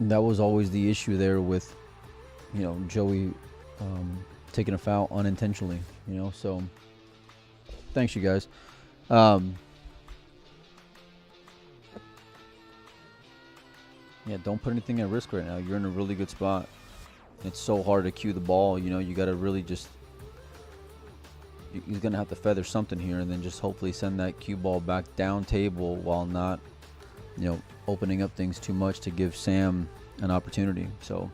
that was always the issue there with, you know, Joey taking a foul unintentionally, you know. So thanks, you guys. Yeah, don't put anything at risk right now. You're in a really good spot. It's so hard to cue the ball, you know. You got to really just, he's going to have to feather something here, and then just hopefully send that cue ball back down table while not, you know, opening up things too much to give Sam an opportunity. So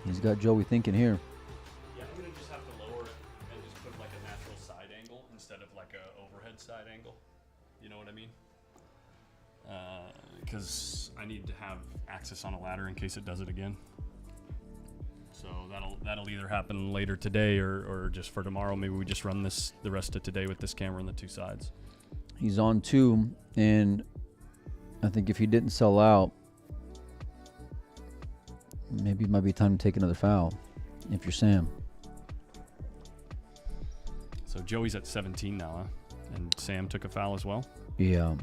he's got Joey thinking here. Yeah, I'm going to just have to lower it and just put like a natural side angle instead of like a overhead side angle. You know what I mean? Because I need to have access on a ladder in case it does it again. So that'll either happen later today or just for tomorrow. Maybe we just run this the rest of today with this camera on the two sides. He's on 2, and I think if he didn't sell out, maybe it might be time to take another foul if you're Sam. So Joey's at 17 now, huh? And Sam took a foul as well? Yeah.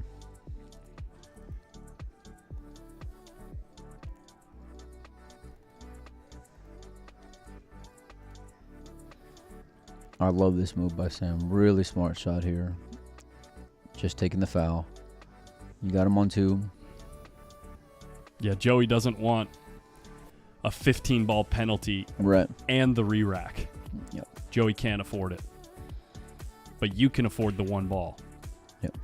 I love this move by Sam. Really smart shot here. Just taking the foul. You got him on 2. Yeah, Joey doesn't want a 15-ball penalty Right. and the re-rack. Yep. Joey can't afford it. But you can afford the 1 ball. Yep.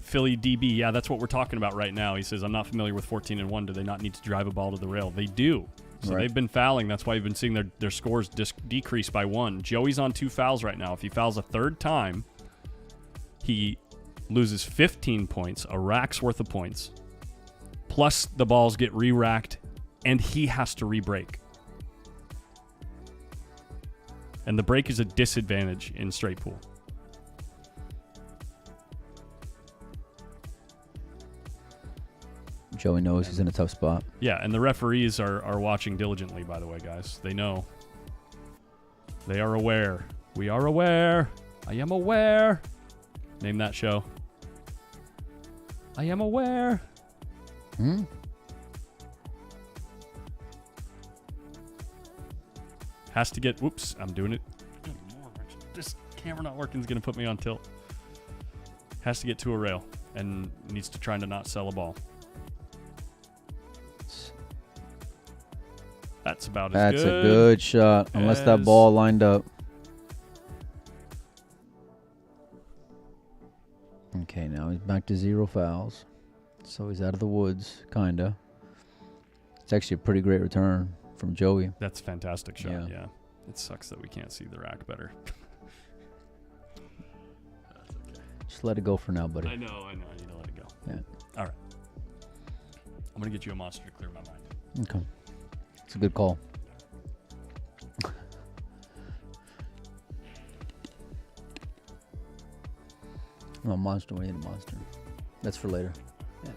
Philly DB, yeah, that's what we're talking about right now. He says, I'm not familiar with 14-1. Do they not need to drive a ball to the rail? They do. So Right. they've been fouling. That's why you've been seeing their scores decrease by 1. Joey's on 2 fouls right now. If he fouls a third time, he loses 15 points, a rack's worth of points. Plus the balls get re-racked, and he has to re-break. And the break is a disadvantage in straight pool. Joey knows he's in a tough spot. Yeah, and the referees are watching diligently, by the way, guys. They know. They are aware. We are aware. I am aware. Name that show. I am aware. Has to get... Whoops, I'm doing it. Good Lord, this camera not working is going to put me on tilt. Has to get to a rail and needs to try to not sell a ball. That's about as That's good. a good shot, unless that ball lined up. Okay, now he's back to 0 fouls. So he's out of the woods, kinda. It's actually a pretty great return from Joey. That's a fantastic shot, Yeah. yeah. It sucks that we can't see the rack better. That's okay. Just let it go for now, buddy. I know. I need to let it go. Yeah. All right. I'm going to get you a monster to clear my mind. Okay. It's a good call. Oh, monster. We need a monster. That's for later. Yeah.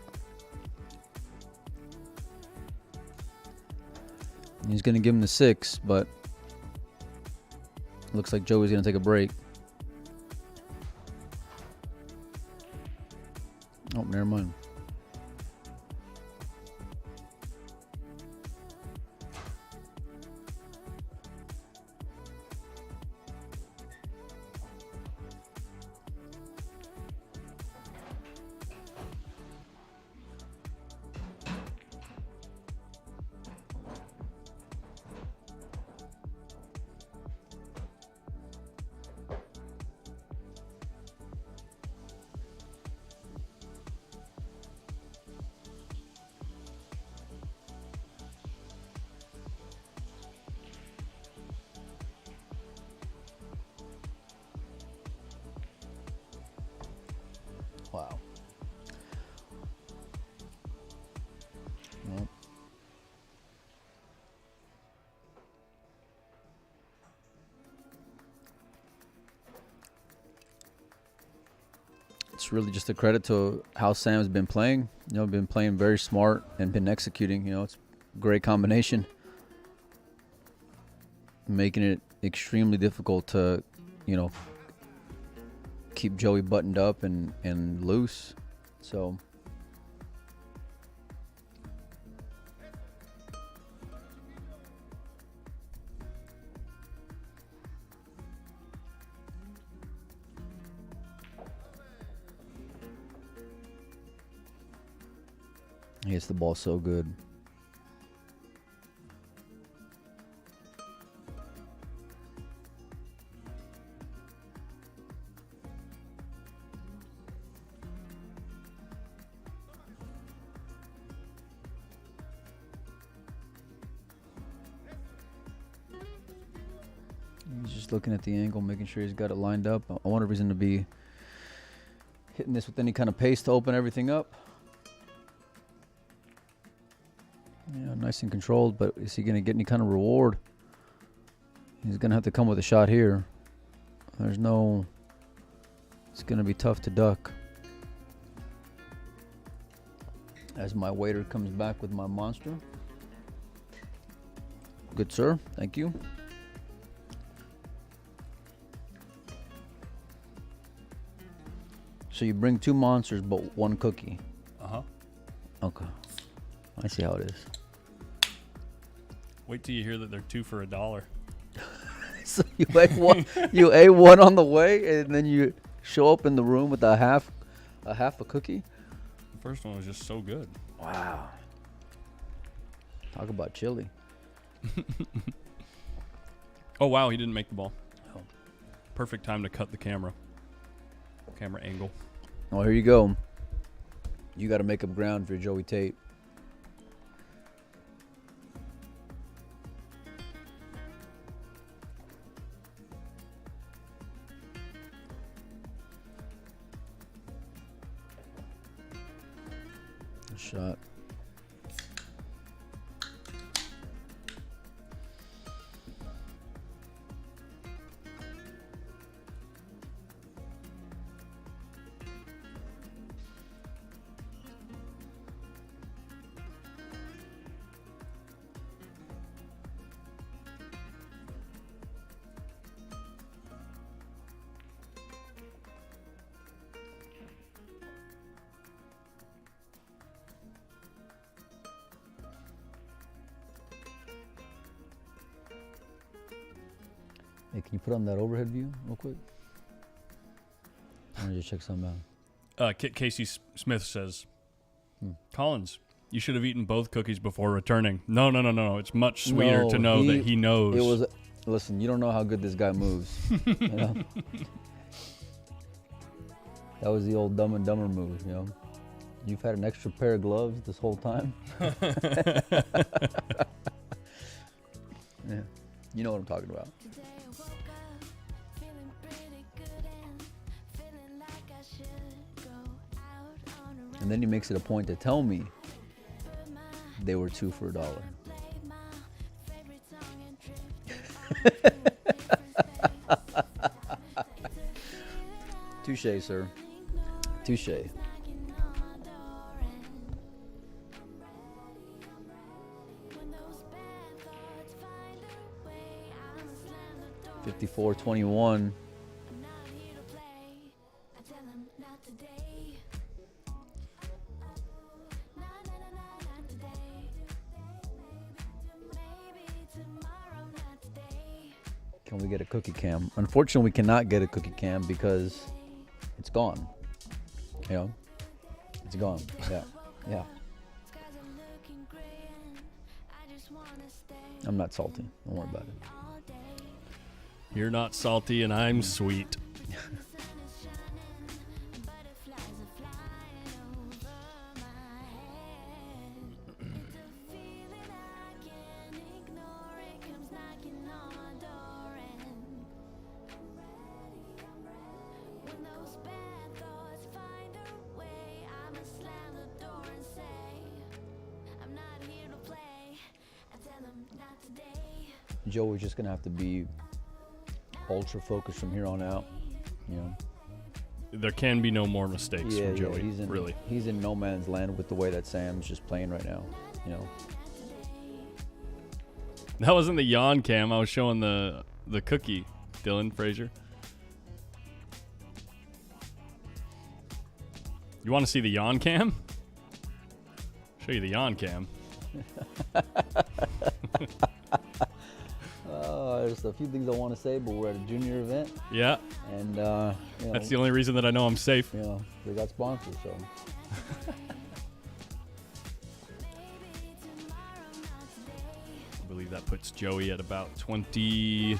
He's going to give him the 6, but looks like Joey's going to take a break. Oh, never mind. Wow. Well, it's really just a credit to how Sam's been playing. You know, been playing very smart and been executing. You know, it's a great combination. Making it extremely difficult to, you know, keep Joey buttoned up and loose. So he hits the ball so good. He's just looking at the angle, making sure he's got it lined up. I wonder if he's going to be hitting this with any kind of pace to open everything up. Yeah, nice and controlled, but is he going to get any kind of reward? He's going to have to come with a shot here. There's no... It's going to be tough to duck. As my waiter comes back with my monster. Good, sir. Thank you. So you bring 2 monsters, but 1 cookie. Uh-huh. Okay. I see how it is. Wait till you hear that they're 2 for $1. So you ate one, you ate one on the way, and then you show up in the room with a half a cookie. The first one was just so good. Wow. Talk about chili. Oh wow, he didn't make the ball. Oh. Perfect time to cut the camera angle. Oh, here you go. You got to make up ground for Joey Tate. Shot. Hey, can you put on that overhead view real quick? I want to just check something out. Casey Smith says, Collins, you should have eaten both cookies before returning. No. It's much sweeter to know that he knows. It was. Listen, you don't know how good this guy moves. You know? That was the old Dumb and Dumber move, you know. You've had an extra pair of gloves this whole time. Yeah, you know what I'm talking about. And then he makes it a point to tell me they were 2 for $1. Touche, sir. Touche. $54.21. Can we get a cookie cam? Unfortunately, we cannot get a cookie cam because it's gone. You know, it's gone. Yeah. I'm not salty. Don't worry about it. You're not salty and I'm sweet. Joey's just gonna have to be ultra focused from here on out. You know. There can be no more mistakes Yeah, from Joey. he's in really. He's in no man's land with the way that Sam's just playing right now. You know. That wasn't the yawn cam. I was showing the cookie, Dylan Frazier. You want to see the yawn cam? Show you the yawn cam. There's a few things I want to say, but we're at a junior event, Yeah, and you know, that's the only reason that I know I'm safe. you know, they got sponsors, so. I believe that puts Joey at about 25.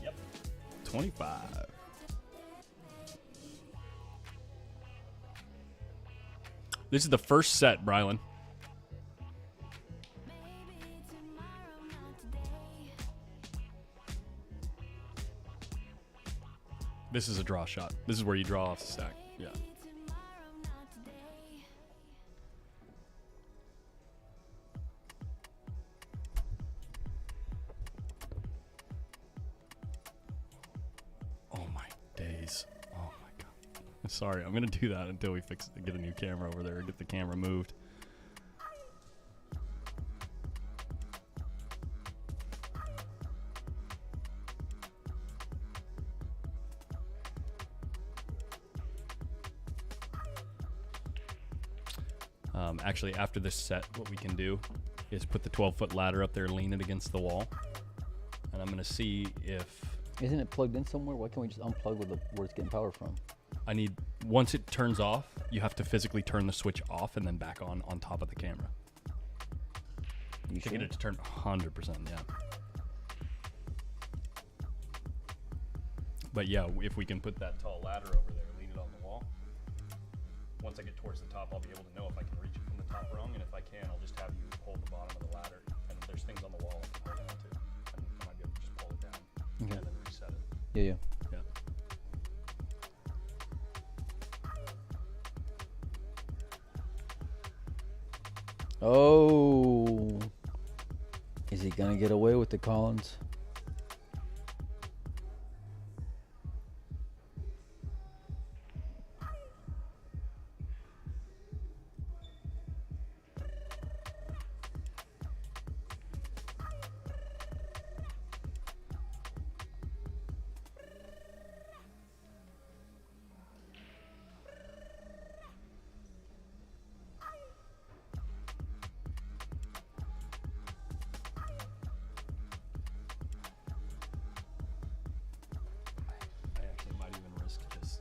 Yep. 25. This is the first set, Brylan. This is a draw shot. This is where you draw off the stack. Yeah. Oh my days. Oh my god. Sorry, I'm gonna do that until we get a new camera over there, get the camera moved. Actually, after this set, what we can do is put the 12-foot ladder up there, lean it against the wall, and I'm going to see if Isn't it plugged in somewhere? Why can't we just unplug where it's getting power from? I need, once it turns off, you have to physically turn the switch off and then back on top of the camera. You To sure? get it to turn 100%, yeah. But yeah, if we can put that tall ladder over there, lean it on the wall, once I get towards the top, I'll be able to know if I can reach it from the top rung, and if I can, I'll just have you hold the bottom of the ladder, and there's things on the wall I can hold on to, and I might be able to just pull it down, Okay. and then reset it. Yeah, yeah. Yeah. Oh. Is he going to get away with the Collins? I actually might even risk just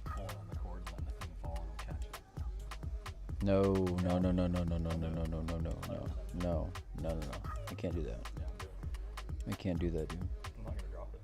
pulling on the cord and letting the thing fall and I'll catch it. No, no, no, no, no, no, no, no, no, no, no, no, no, no, no, no. We can't do that. Yeah, I'm doing it. We can't do that, dude. I'm not gonna drop it.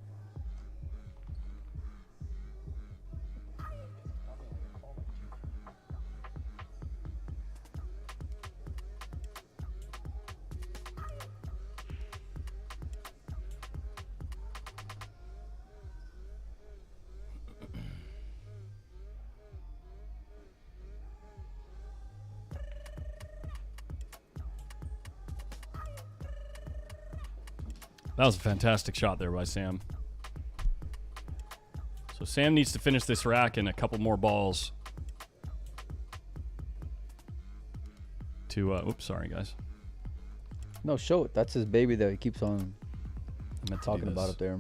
That was a fantastic shot there by Sam. So Sam needs to finish this rack in a couple more balls to, oops, sorry guys. No, show it. That's his baby that he keeps on I meant to do talking about this. up there.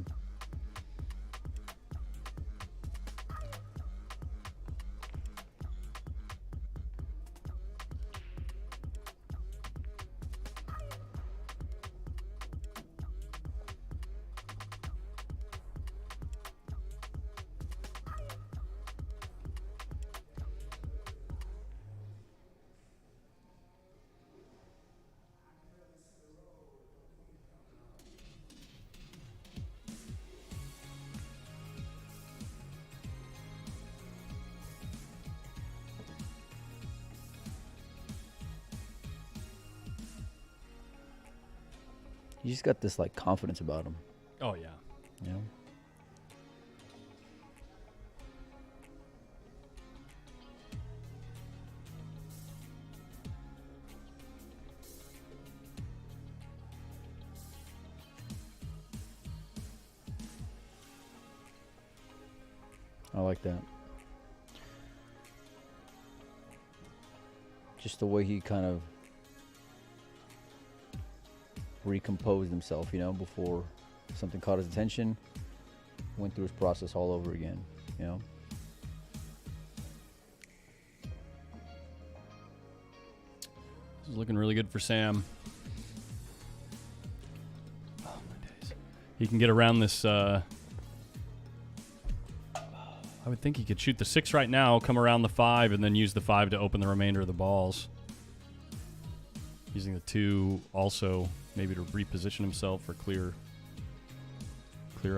He just got this like confidence about him, Oh yeah. you know? I like that. Just the way he kind of recomposed himself, you know, before something caught his attention, went through his process all over again, you know. This is looking really good for Sam. Oh my days. He can get around this. I would think he could shoot the 6 right now, come around the 5, and then use the 5 to open the remainder of the balls. Using the 2 also maybe to reposition himself or clear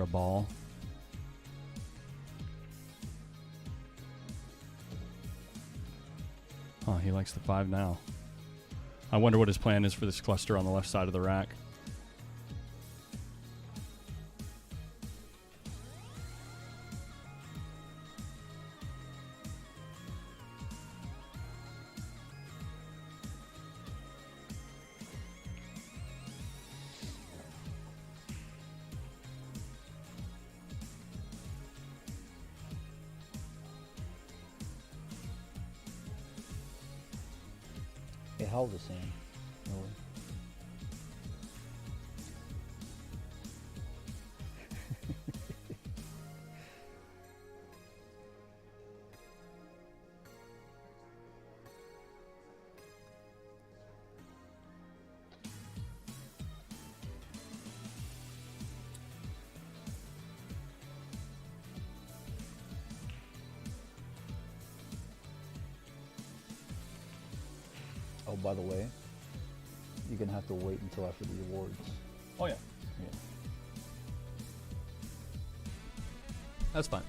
a ball. Oh, he likes the 5 now. I wonder what his plan is for this cluster on the left side of the rack. Hey, how old is Sam? Really? Oh, by the way, you're gonna have to wait until after the awards. Oh, yeah. Yeah. That's fine.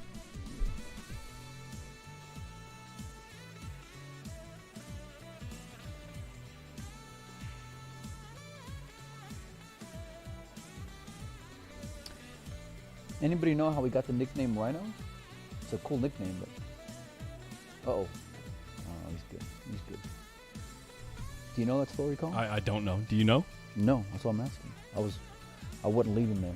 Anybody know how we got the nickname Rhino? It's a cool nickname, but oh, he's good. He's good. Do you know that story, Colin? I don't know. Do you know? No, that's what I'm asking. I wouldn't leave him there.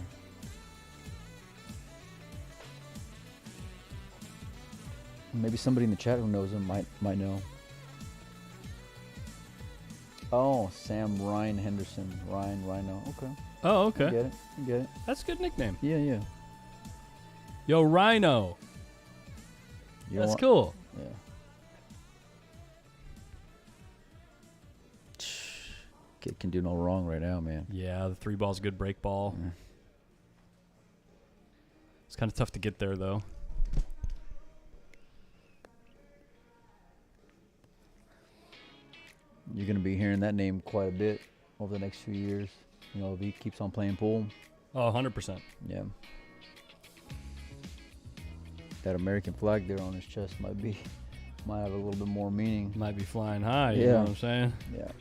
Maybe somebody in the chat who knows him might know. Oh, Sam Ryan Henderson. Rhino. Okay. Oh, I okay. get it. I get it. That's a good nickname. Yeah, yeah. Yo, Rhino. You That's want- cool. Yeah. Kid can do no wrong right now, man. Yeah, the 3 ball's a good break ball. Yeah. It's kind of tough to get there, though. You're going to be hearing that name quite a bit over the next few years. You know, if he keeps on playing pool. Oh, 100%. Yeah. That American flag there on his chest might have a little bit more meaning. Might be flying high, you Yeah. know what I'm saying? Yeah.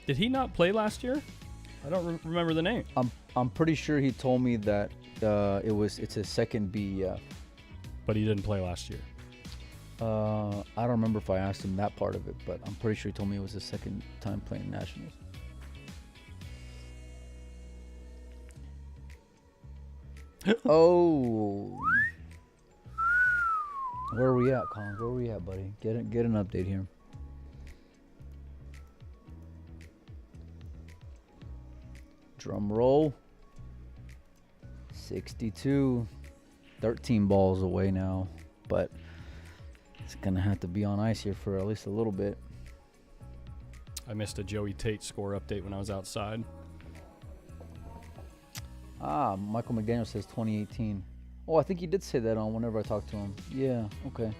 Did he not play last year? I don't remember the name. I'm pretty sure he told me that it's his second BEF. But he didn't play last year. I don't remember if I asked him that part of it, but I'm pretty sure he told me it was his second time playing nationals. Oh. Where are we at, Colin? Where are we at, buddy? Get an update here. Drum roll. 62. 13 balls away now, but it's gonna have to be on ice here for at least a little bit. I missed a Joey Tate score update when I was outside. Michael McDaniel says 2018. Oh, I think he did say that on whenever I talked to him. Yeah, okay.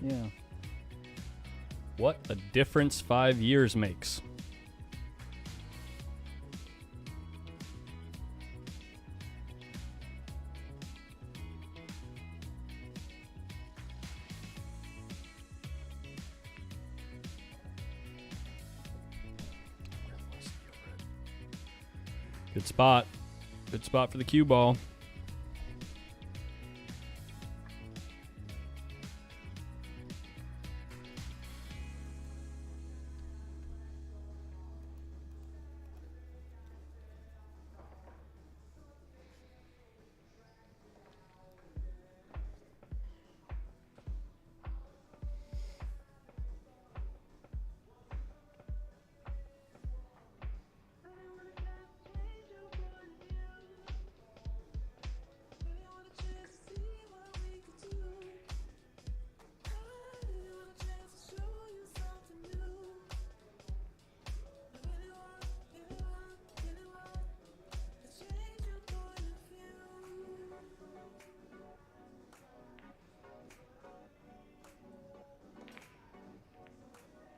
Yeah. What a difference 5 years makes. Good spot. Good spot for the cue ball.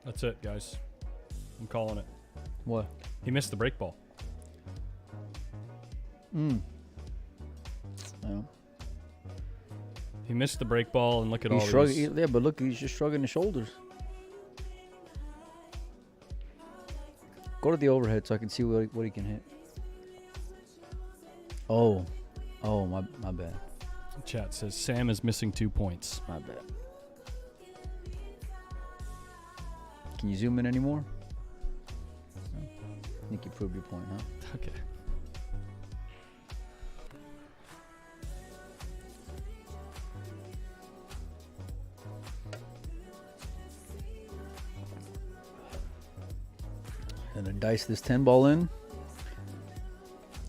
That's it, guys. I'm calling it. What? He missed the break ball. Yeah. He missed the break ball, and look at all He's shrugging. these. Yeah, but look, he's just shrugging his shoulders. Go to the overhead so I can see what he can hit. Oh, my bad. Chat says Sam is missing 2 points. My bad. Can you zoom in anymore? No. I think you proved your point, huh? Okay. And then dice this 10 ball in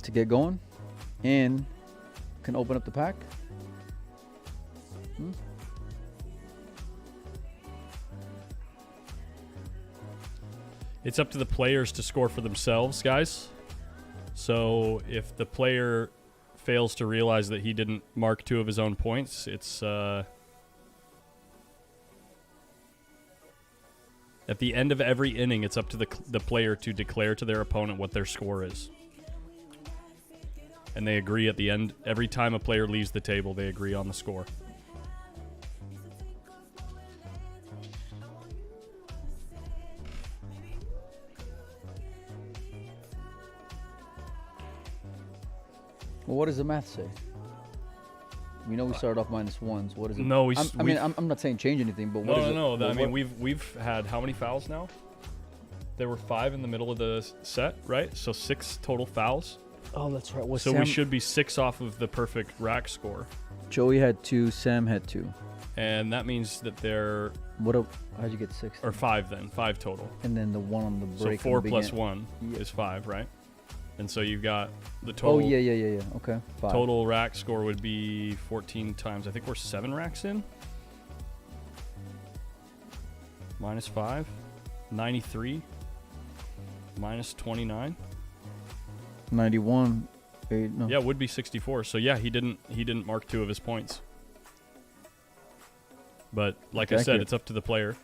to get going, and can open up the pack. It's up to the players to score for themselves, guys. So if the player fails to realize that he didn't mark 2 of his own points, it's at the end of every inning, it's up to the player to declare to their opponent what their score is. And they agree at the end. Every time a player leaves the table, they agree on the score. Well, what does the math say? We know we started off -1s. What is it? No, I'm not saying change anything, but what is it? No. Well, I mean, we've had how many fouls now? There were 5 in the middle of the set, right? So 6 total fouls. Oh, that's right. Well, So we should be 6 off of the perfect rack score, Joey had 2. Sam had 2. and that means that they're How'd you get 6? or 5 then, 5 total. And then the one on the So break. 4 in the plus beginning. 1 is 5, right? And so you've got the Oh, total. yeah. Okay. 5. Total rack score would be 14 times. I think we're 7 racks in. -5, 93, -29. 91. 8, no. Yeah, it would be 64. So yeah, he didn't mark 2 of his points. But like I said, Accurate. it's up to the player.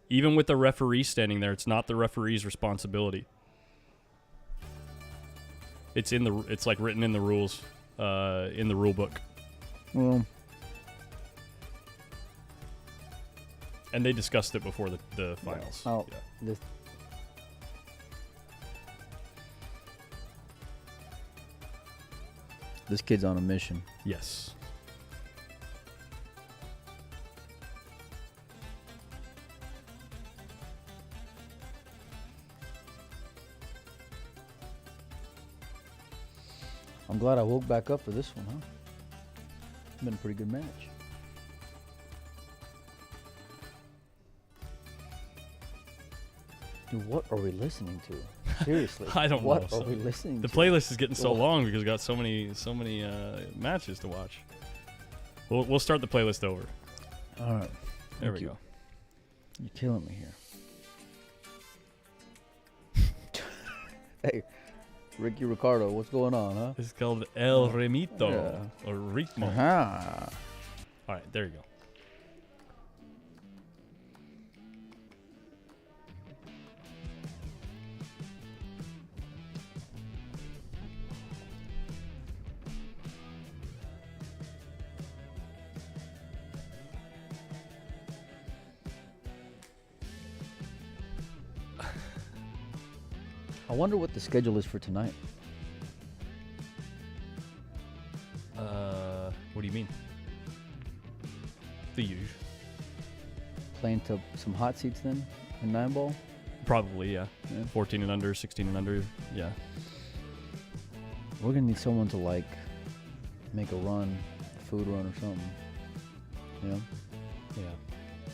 Even with the referee standing there, it's not the referee's responsibility. It's like written in the rules, in the rule book. Well, And they discussed it before the finals. oh, Yeah. this kid's on a mission. Yes. I'm glad I woke back up for this one, huh? It's been a pretty good match. Dude, what are we listening to? Seriously. I don't know. What are So we listening the to? playlist is getting so Well- long because we got so many matches to watch. We'll start the playlist over. All right. There Thank we you. go. You're killing me here. Hey, Ricky Ricardo, what's going on, huh? This is called El Remito Yeah. or Ritmo. Uh-huh. All right, there you go. I wonder what the schedule is for tonight. What do you mean? The usual. Playing to some hot seats then in 9-ball? Probably, yeah. Yeah. 14 and under, 16 and under, yeah. We're going to need someone to, like, make a run, a food run or something. You know? Yeah.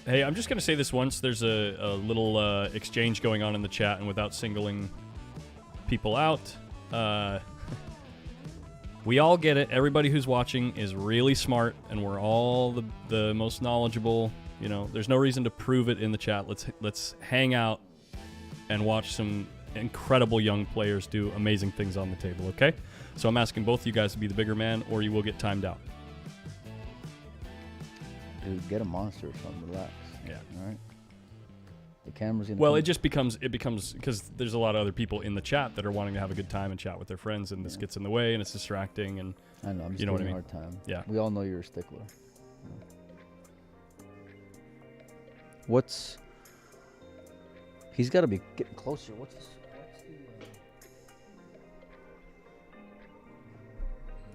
Hey, I'm just going to say this once. There's a little exchange going on in the chat, and without singling people out, we all get it. Everybody who's watching is really smart, and we're all the most knowledgeable. You know, there's no reason to prove it in the chat. Let's hang out and watch some incredible young players do amazing things on the table, okay? So I'm asking both you guys to be the bigger man, or you will get timed out. Dude, get a monster or something. Relax. Yeah. All right. The camera's gonna. Well, come- it becomes because there's a lot of other people in the chat that are wanting to have a good time and chat with their friends, and this gets in the way and it's distracting. And I know. I'm just you know what I giving mean? a hard time. Yeah. We all know you're a stickler. What's? He's got to be getting closer. What's this?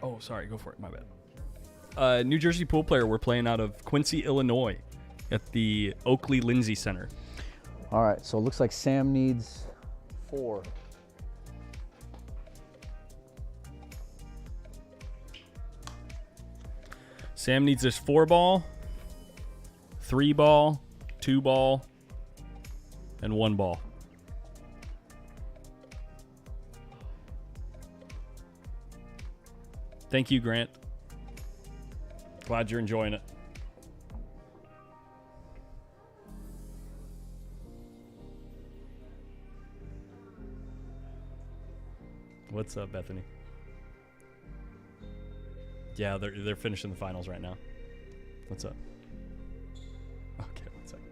oh, sorry, go for it. My bad. New Jersey pool player. We're playing out of Quincy, Illinois, at the Oakley Lindsay Center. All right. So it looks like Sam needs 4. Sam needs this 4-ball, 3-ball, 2-ball, and 1-ball. Thank you, Grant. Glad you're enjoying it. What's up, Bethany? Yeah, they're finishing the finals right now. What's up? Okay, one second.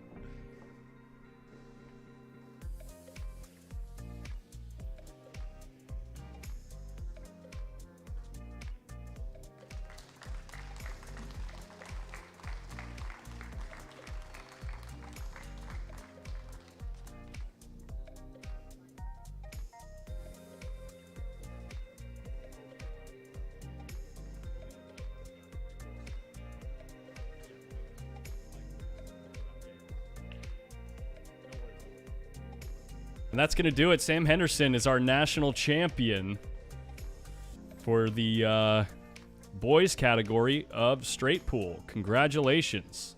And that's going to do it. Sam Henderson is our national champion for the boys category of straight pool. Congratulations.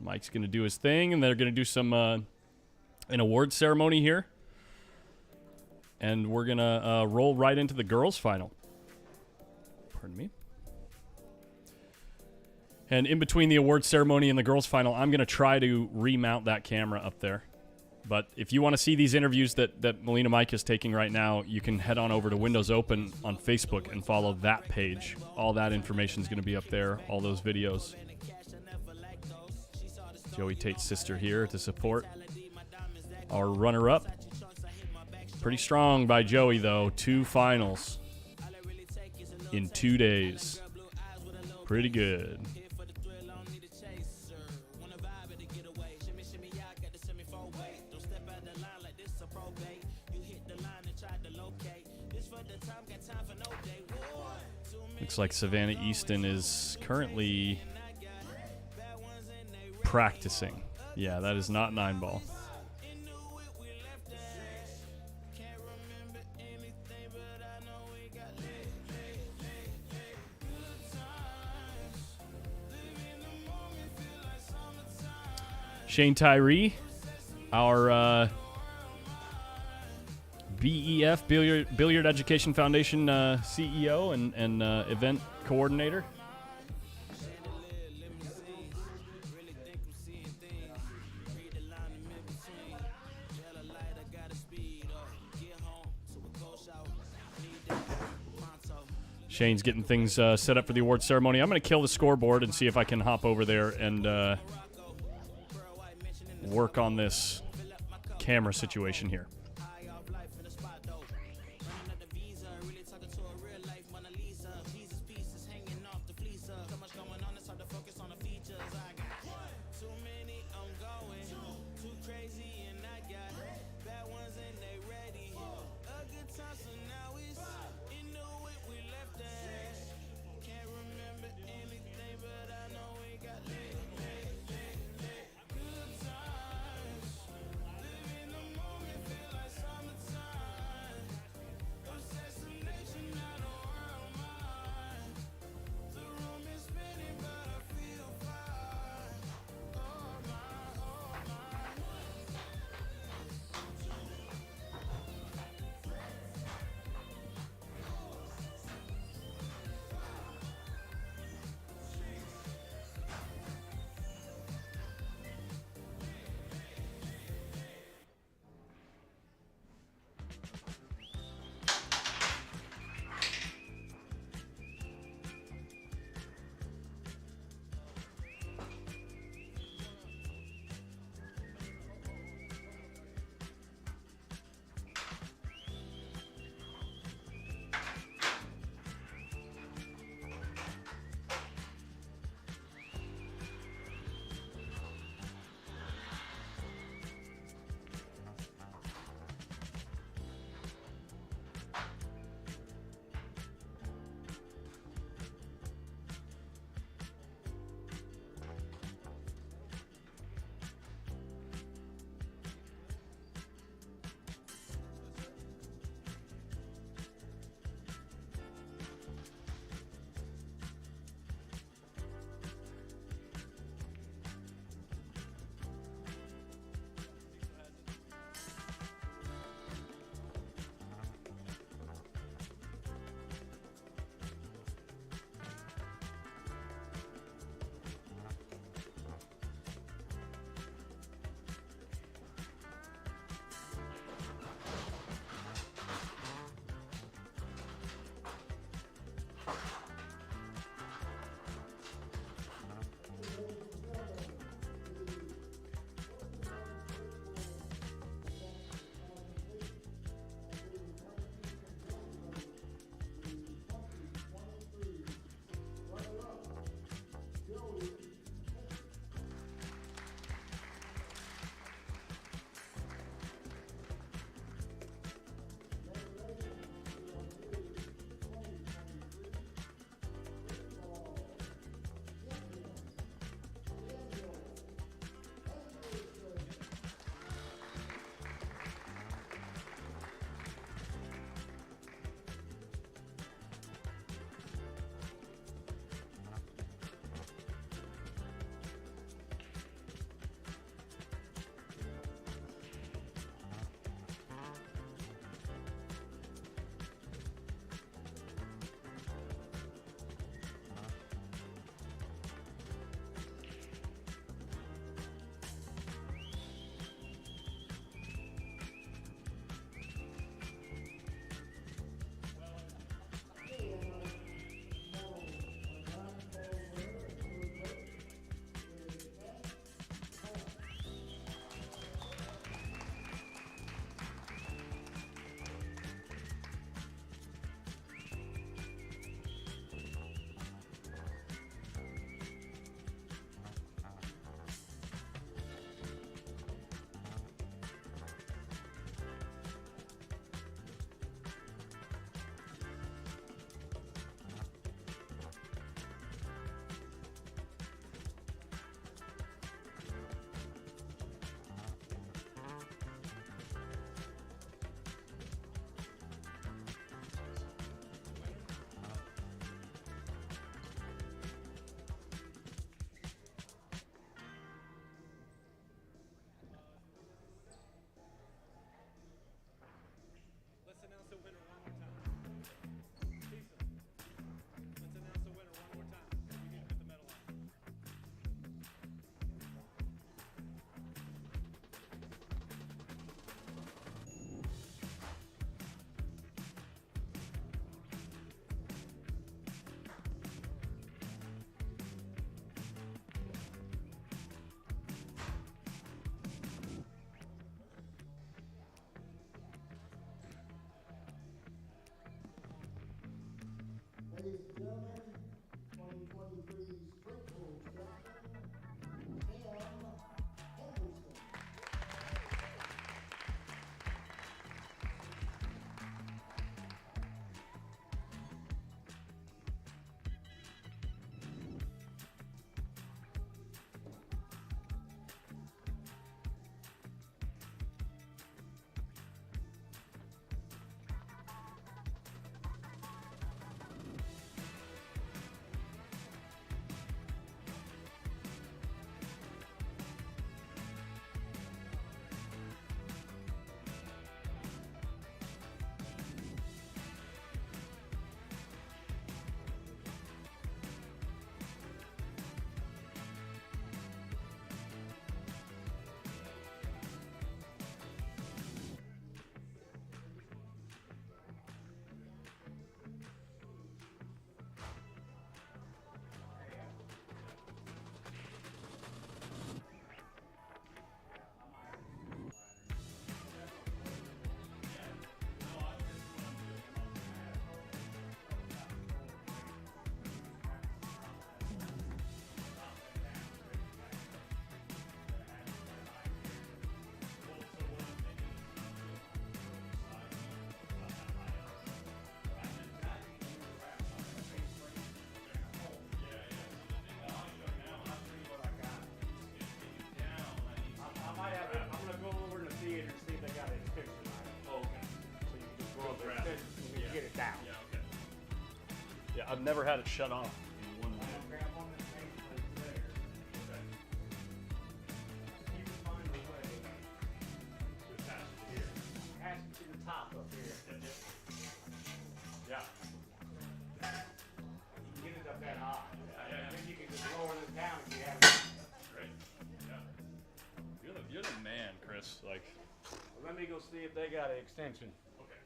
Mike's going to do his thing, and they're going to do some an award ceremony here. And we're going to roll right into the girls' final. Pardon me. And in between the award ceremony and the girls' final, I'm going to try to remount that camera up there. But if you want to see these interviews that Melina Mike is taking right now, you can head on over to Windows Open on Facebook and follow that page. All that information is going to be up there, all those videos. Joey Tate's sister here to support our runner-up. Pretty strong by Joey, though. 2 finals in 2 days. Pretty good. Looks like Savannah Easton is currently practicing. Yeah, that is not 9-ball. Shane Tyree, our BEF, Billiard Education Foundation CEO and event coordinator. Shane's getting things set up for the award ceremony. I'm going to kill the scoreboard and see if I can hop over there and work on this camera situation here. down. Yeah, okay. Yeah, I've never had it shut off. Grab on the tape when it's there. Okay. You can find a way To attach it here. to attach it to the top up here. Yeah. You can get it up that high. yeah. And then you can just lower this down if you have it. Great. Yeah. You're the man, Chris. Like. Well, let me go see if they got an extension. Okay.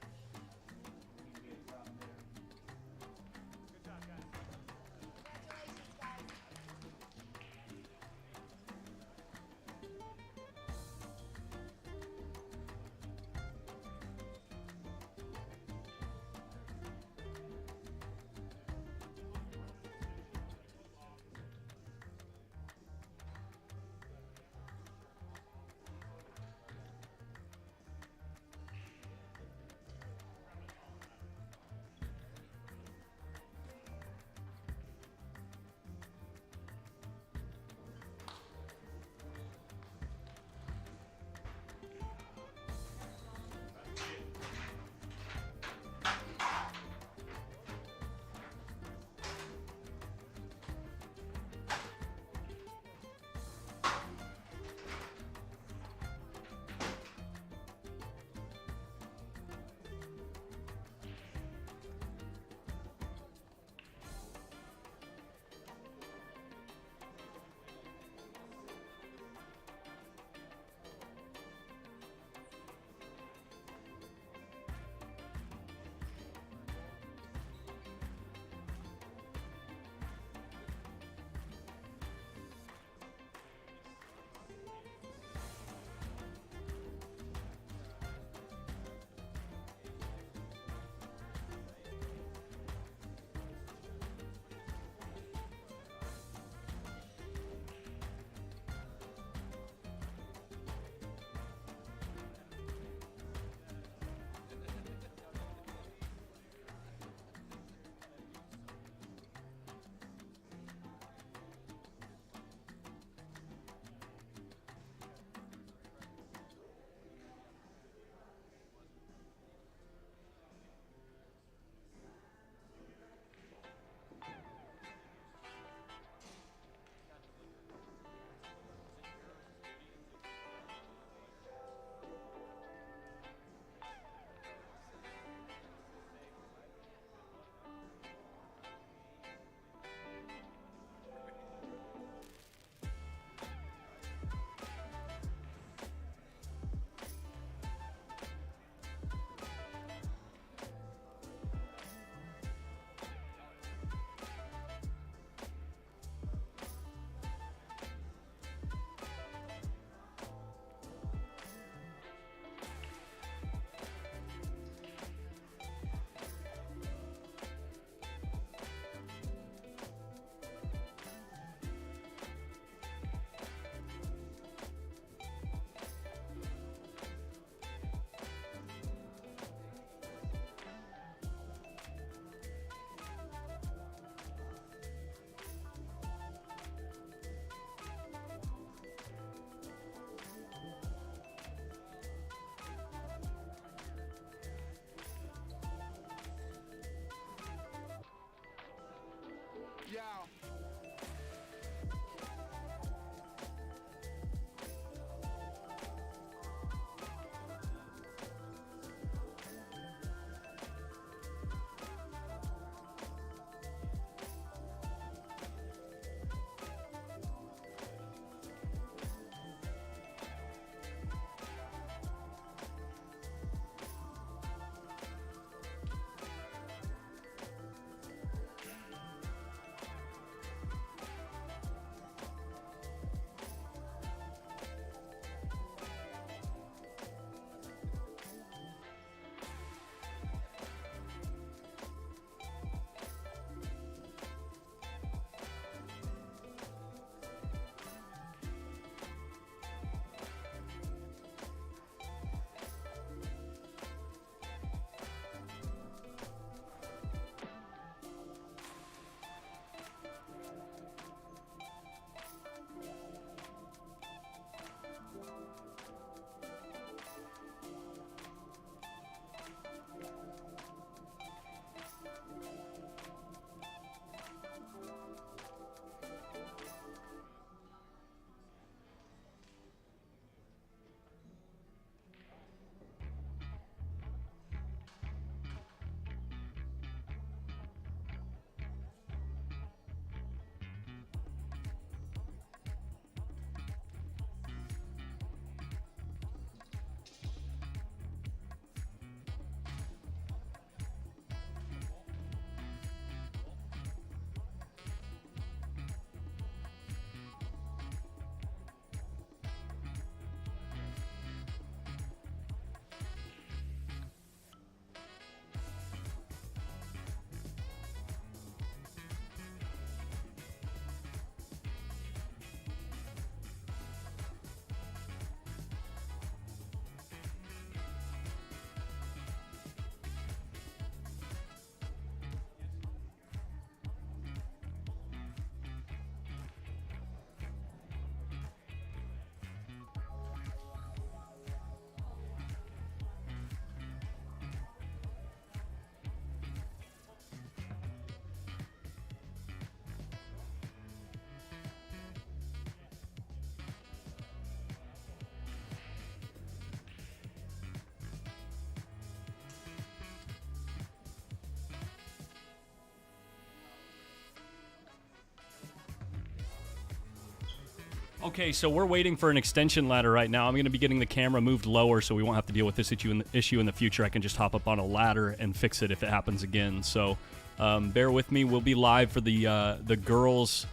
Okay, so we're waiting for an extension ladder right now. I'm going to be getting the camera moved lower so we won't have to deal with this issue in the future. I can just hop up on a ladder and fix it if it happens again. So bear with me. We'll be live for the girls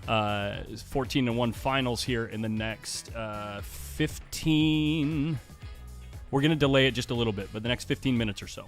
14-1 finals here in the next 15. We're going to delay it just a little bit, but the next 15 minutes or so.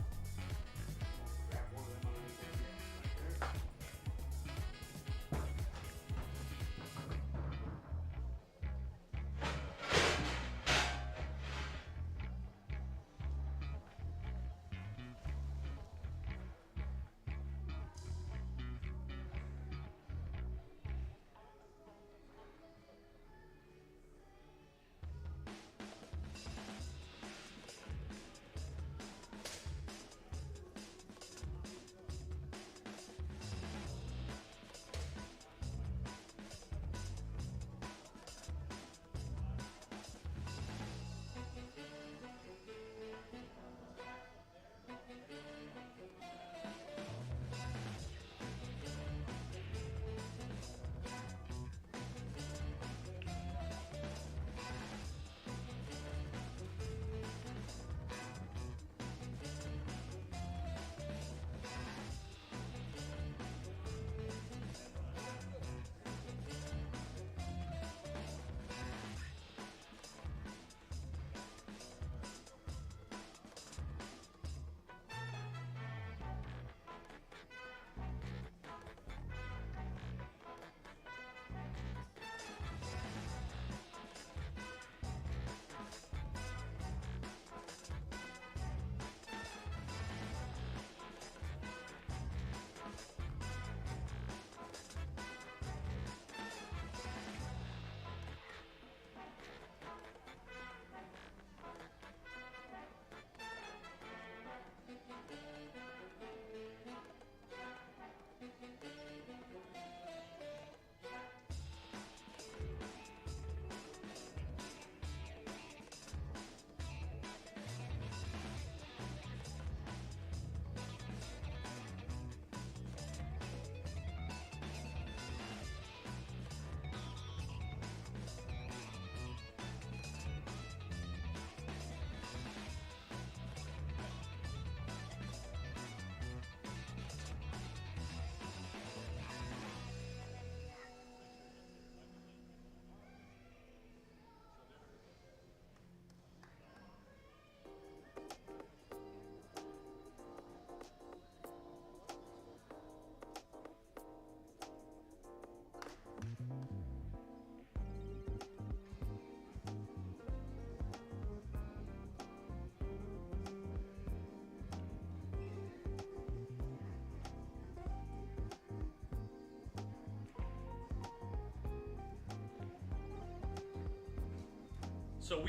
So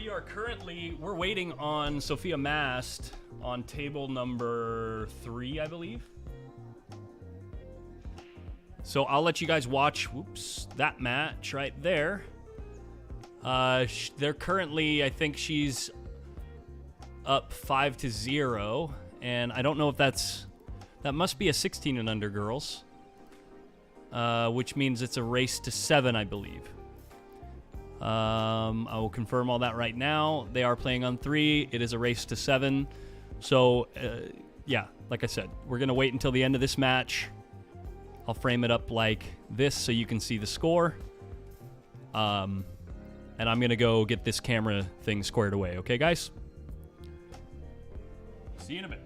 we're waiting on Sophia Mast on table number 3, I believe. So I'll let you guys watch, that match right there. They're currently, I think she's up 5-0, and I don't know if that must be a 16 and under girls, which means it's a race to 7, I believe. I will confirm all that right now. They are playing on 3. It is a race to 7. So, yeah, like I said, we're going to wait until the end of this match. I'll frame it up like this so you can see the score. And I'm going to go get this camera thing squared away. Okay, guys? See you in a bit.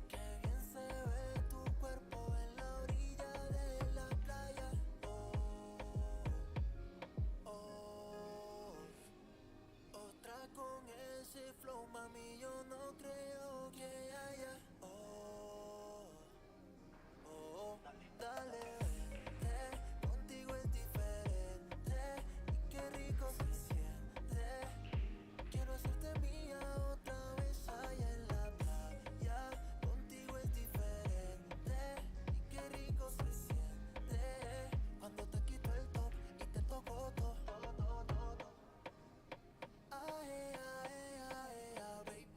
Qué bien se ve tu cuerpo en la orilla de la playa. Otra con ese flow, mami, yo no creo que haya. Dale, vente, contigo es diferente. Y qué rico se siente. Quiero hacerte mía otra vez allá en la playa. Contigo es diferente. Y qué rico se siente. Cuando te quito el top y te toco todo. Ae, ae, ae, ae, baby.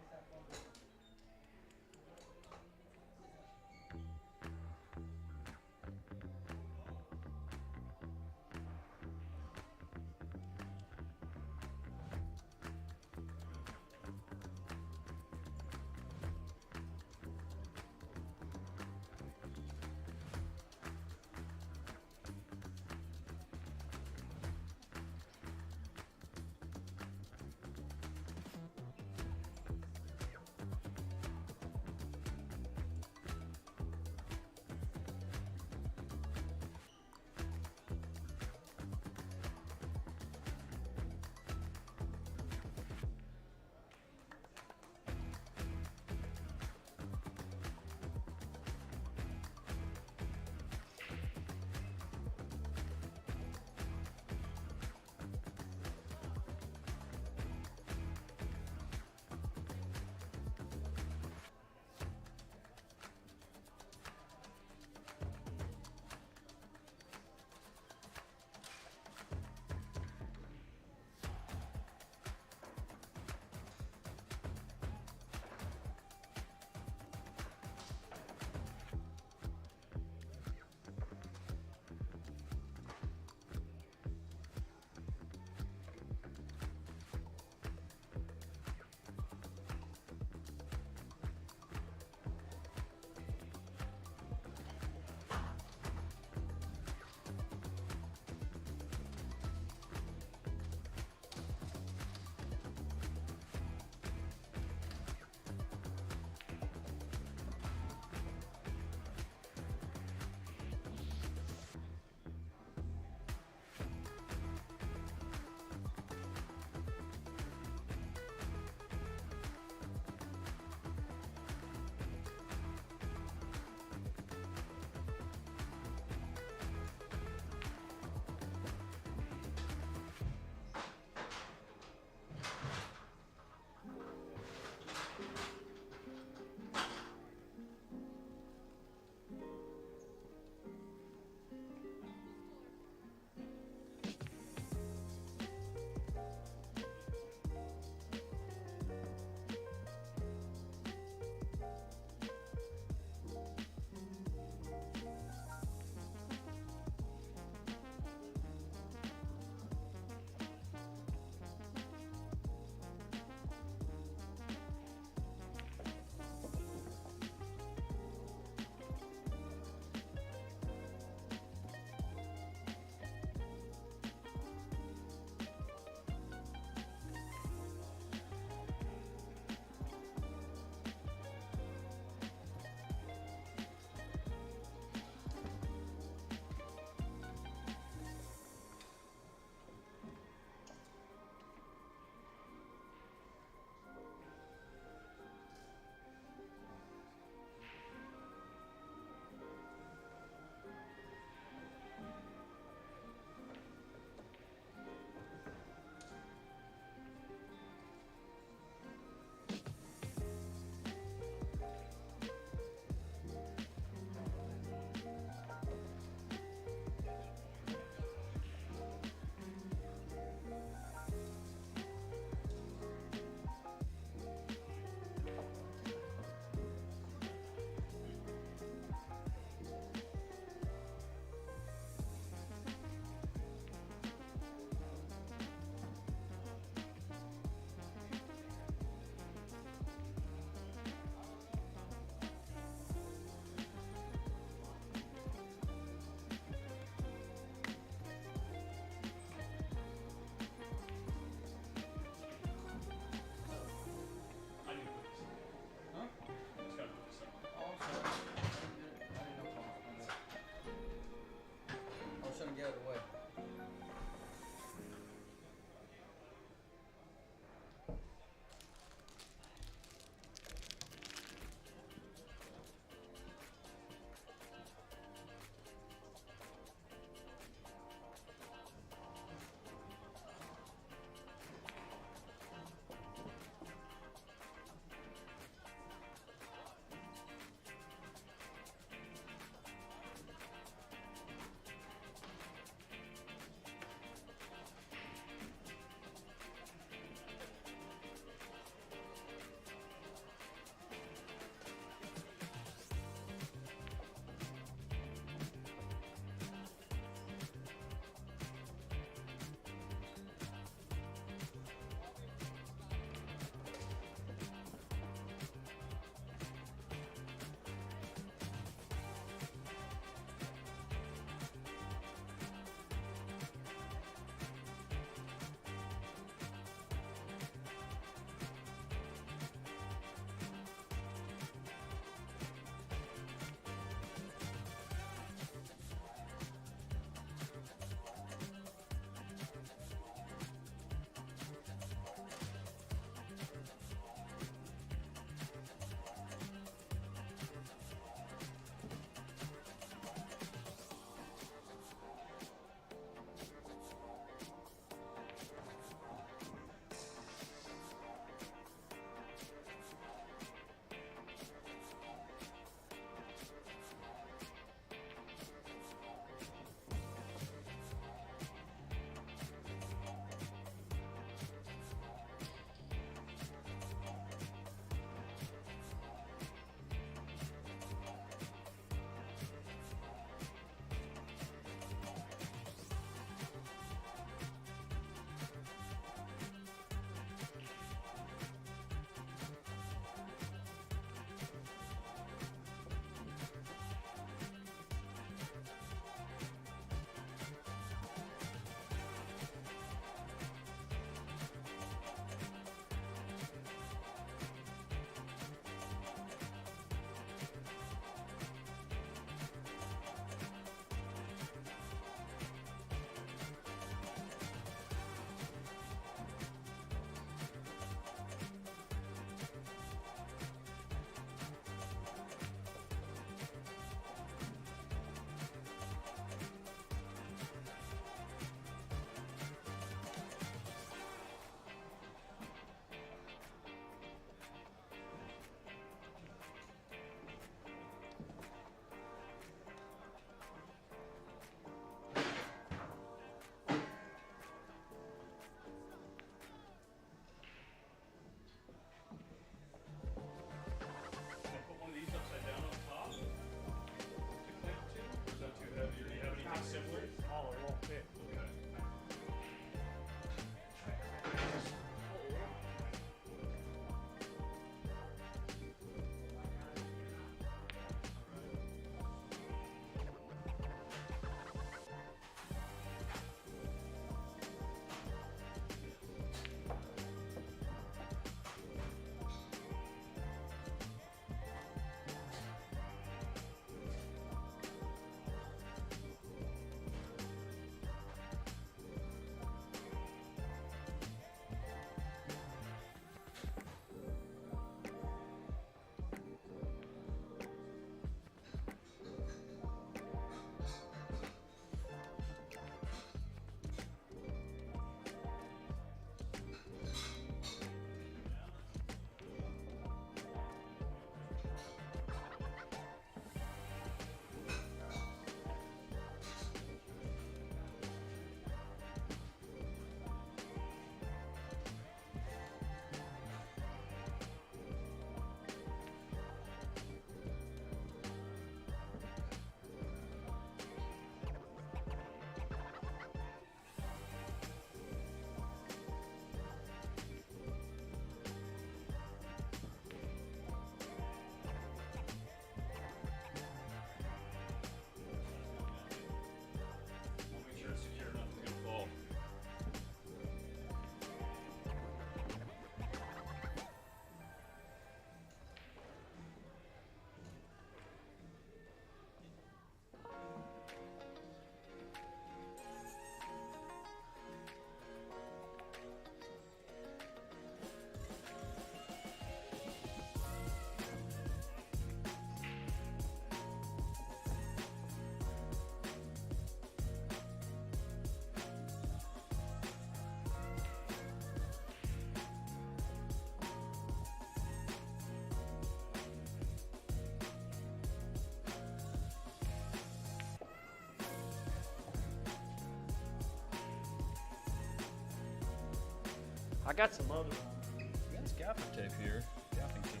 I got some other ones. We got gaffer tape here. Gaffing tape.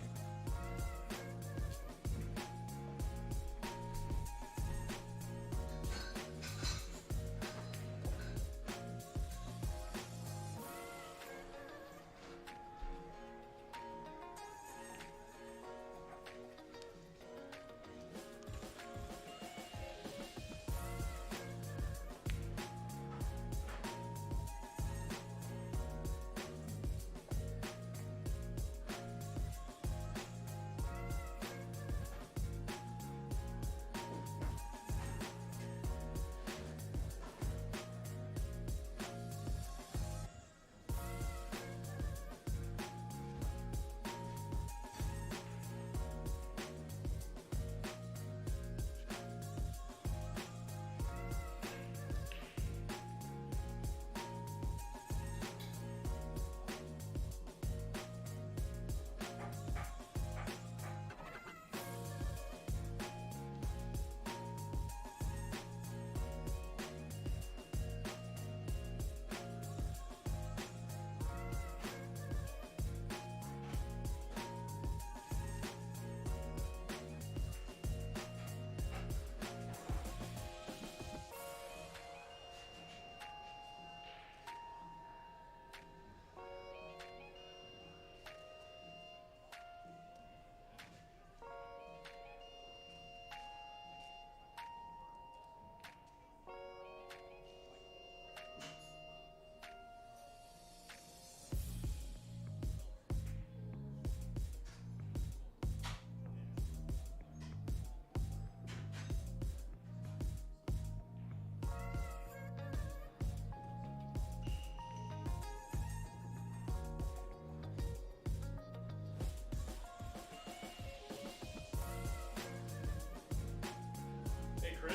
Hey, Chris.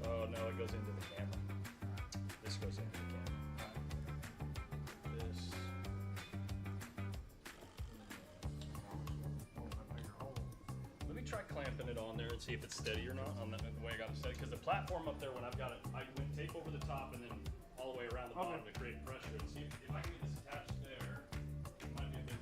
Oh no, it goes into the camera. This goes into the camera. This. Let me try clamping it on there and see if it's steady or not on the way I got it steady. Because the platform up there, when I've got it, I went tape over the top and then all the way around the bottom to create pressure. And see if I can get this attached there. It might be a bit.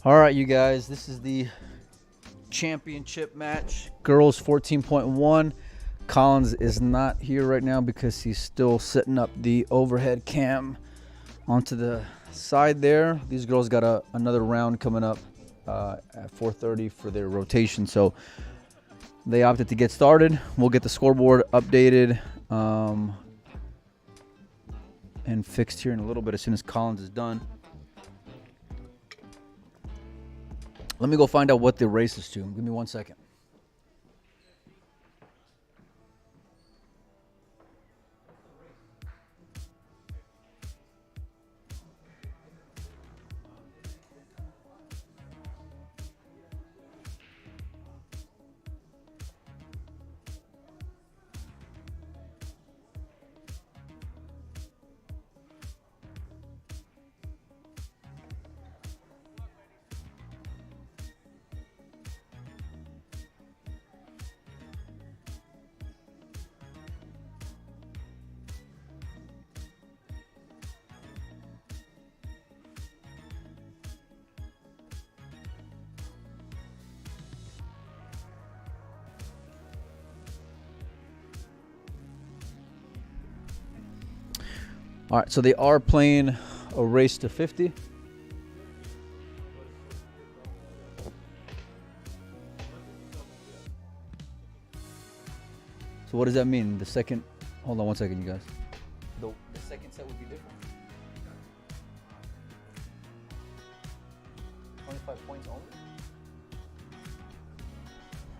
All right, you guys, this is the championship match. Girls 14.1. Collins is not here right now because he's still setting up the overhead cam onto the side there. These girls got another round coming up at 4:30 for their rotation, so they opted to get started. We'll get the scoreboard updated and fixed here in a little bit as soon as Collins is done. Let me go find out what the race is to. Give me 1 second. All right, so they are playing a race to 50. So what does that mean? The second, hold on 1 second, you guys. The second set would be different. 25 points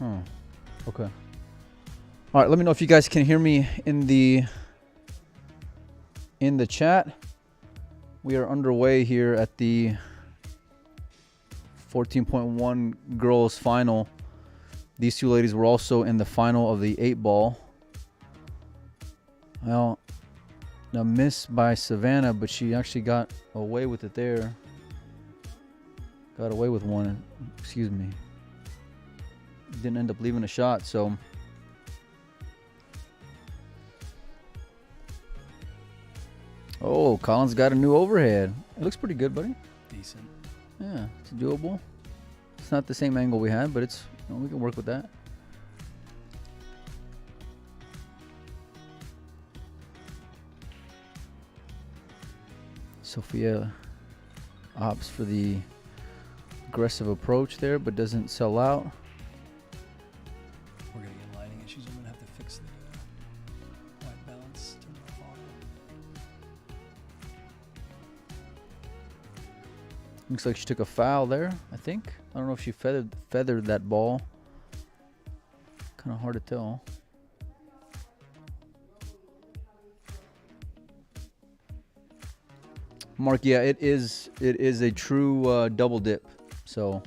only? Okay. All right, let me know if you guys can hear me in the chat. We are underway here at the 14.1 girls final. These two ladies were also in the final of the 8-ball. Well, a miss by Savannah, but she actually got away with it there. Got away with one, excuse me. Didn't end up leaving a shot, so oh, Collins got a new overhead. It looks pretty good, buddy. Decent. Yeah, it's doable. It's not the same angle we had, but it's, you know, we can work with that. Sophia opts for the aggressive approach there, but doesn't sell out. We're going to get lighting issues. I'm going to have to fix the white balance. Turn it off auto. Looks like she took a foul there, I think. I don't know if she feathered that ball. Kind of hard to tell. Mark, yeah, it is a true double dip. So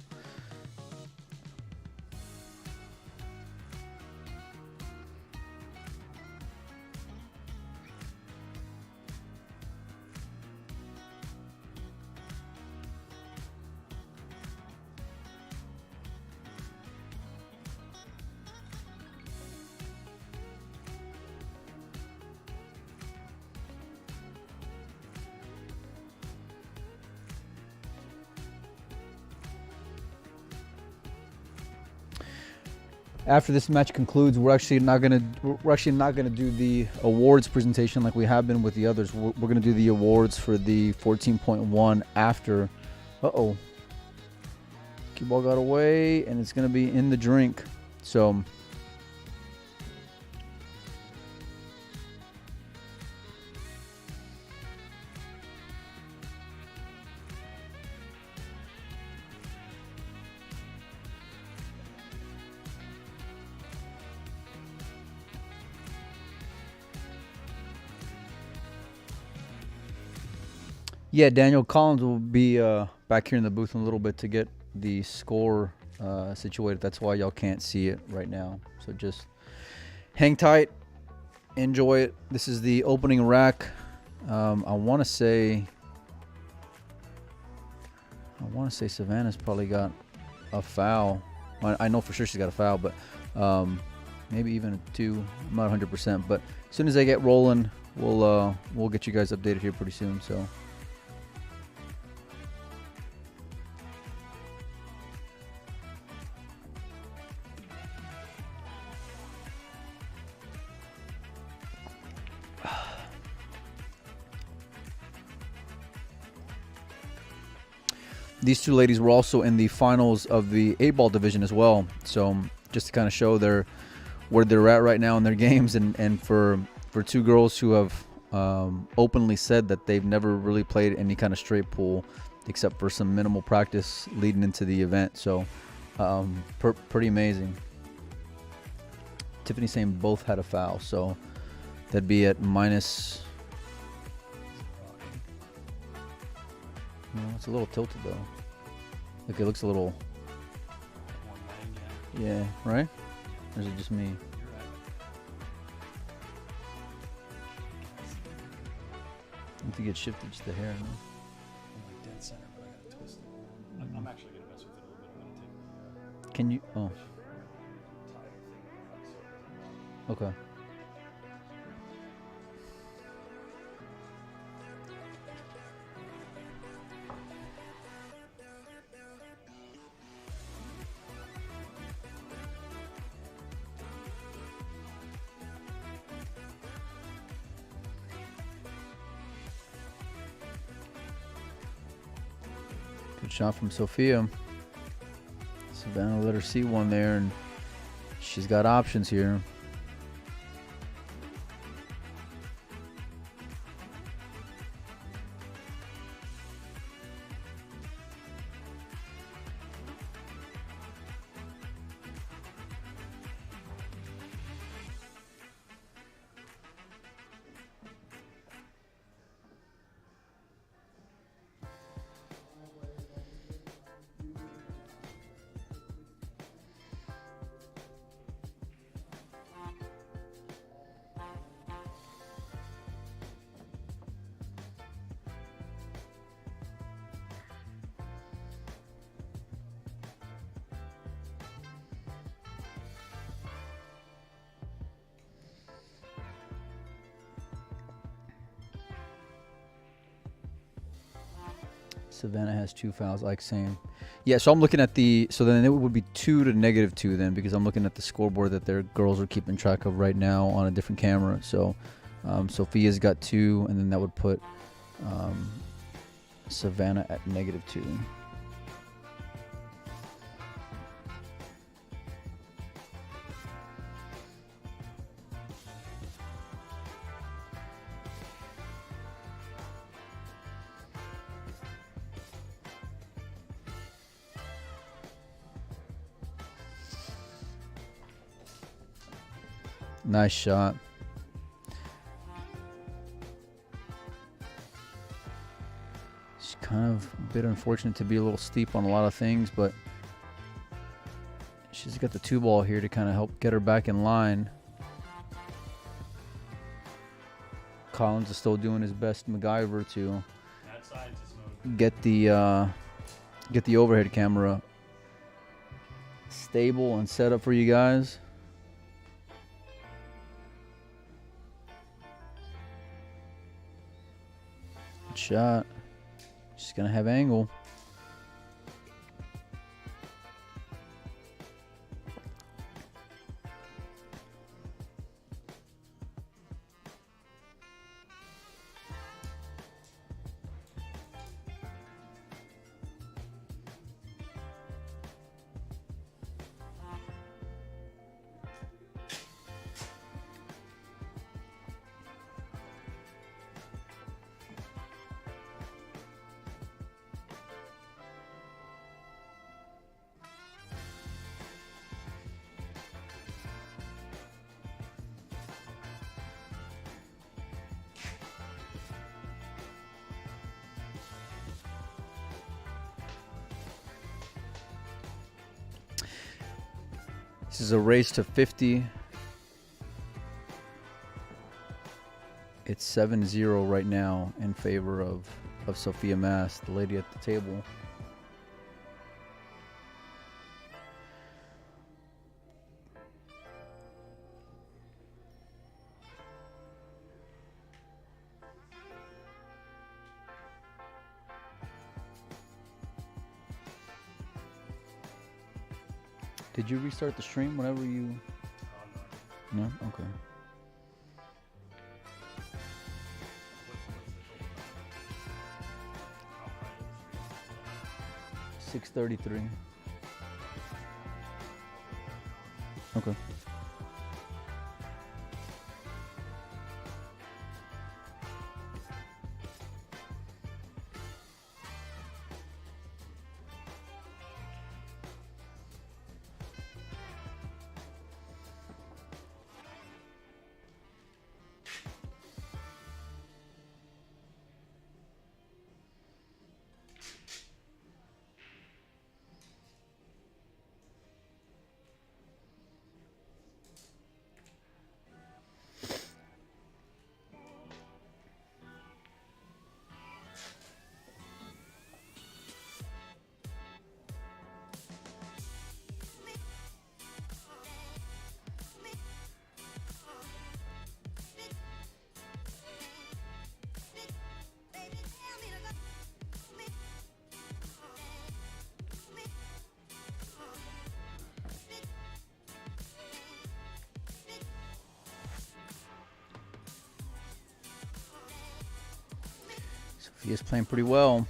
after this match concludes, we're actually not gonna do the awards presentation like we have been with the others. We're gonna do the awards for the 14.1 after. Uh-oh. Cue ball got away, and it's gonna be in the drink. So yeah, Daniel Collins will be back here in the booth in a little bit to get the score situated. That's why y'all can't see it right now. So just hang tight, enjoy it. This is the opening rack. I want to say Savannah's probably got a foul. I know for sure she's got a foul, but maybe even a 2. I'm not 100%. But as soon as they get rolling, we'll get you guys updated here pretty soon. So. these two ladies were also in the finals of the 8-ball division as well. So just to kind of show where they're at right now in their games, and for two girls who have openly said that they've never really played any kind of straight pool except for some minimal practice leading into the event. So pretty amazing. Tiffany saying both had a foul, so that'd be at minus. No, it's a little tilted though. Look, it looks a little. Yeah, right? Or is it just me? I think it shifted just the hair. No? Dead center, but I gotta twist it. I'm actually gonna mess with it a little bit. I'm gonna take. Can you? Oh. Okay. Good shot from Sophia. Savannah let her see one there, and she's got options here. Savannah has 2 fouls, like saying. Yeah, so I'm looking at so then it would be 2 to -2 then, because I'm looking at the scoreboard that their girls are keeping track of right now on a different camera. So Sophia's got 2, and then that would put Savannah at -2. Nice shot. It's kind of a bit unfortunate to be a little steep on a lot of things, but she's got the 2-ball here to kind of help get her back in line. Collins is still doing his best MacGyver to get the overhead camera stable and set up for you guys. Good shot. She's gonna have angle. This is a race to 50. It's 7-0 right now in favor of Sophia Mass, the lady at the table. Did you restart the stream whenever you... No? Okay. 6:33. Okay. Sophia's playing pretty well.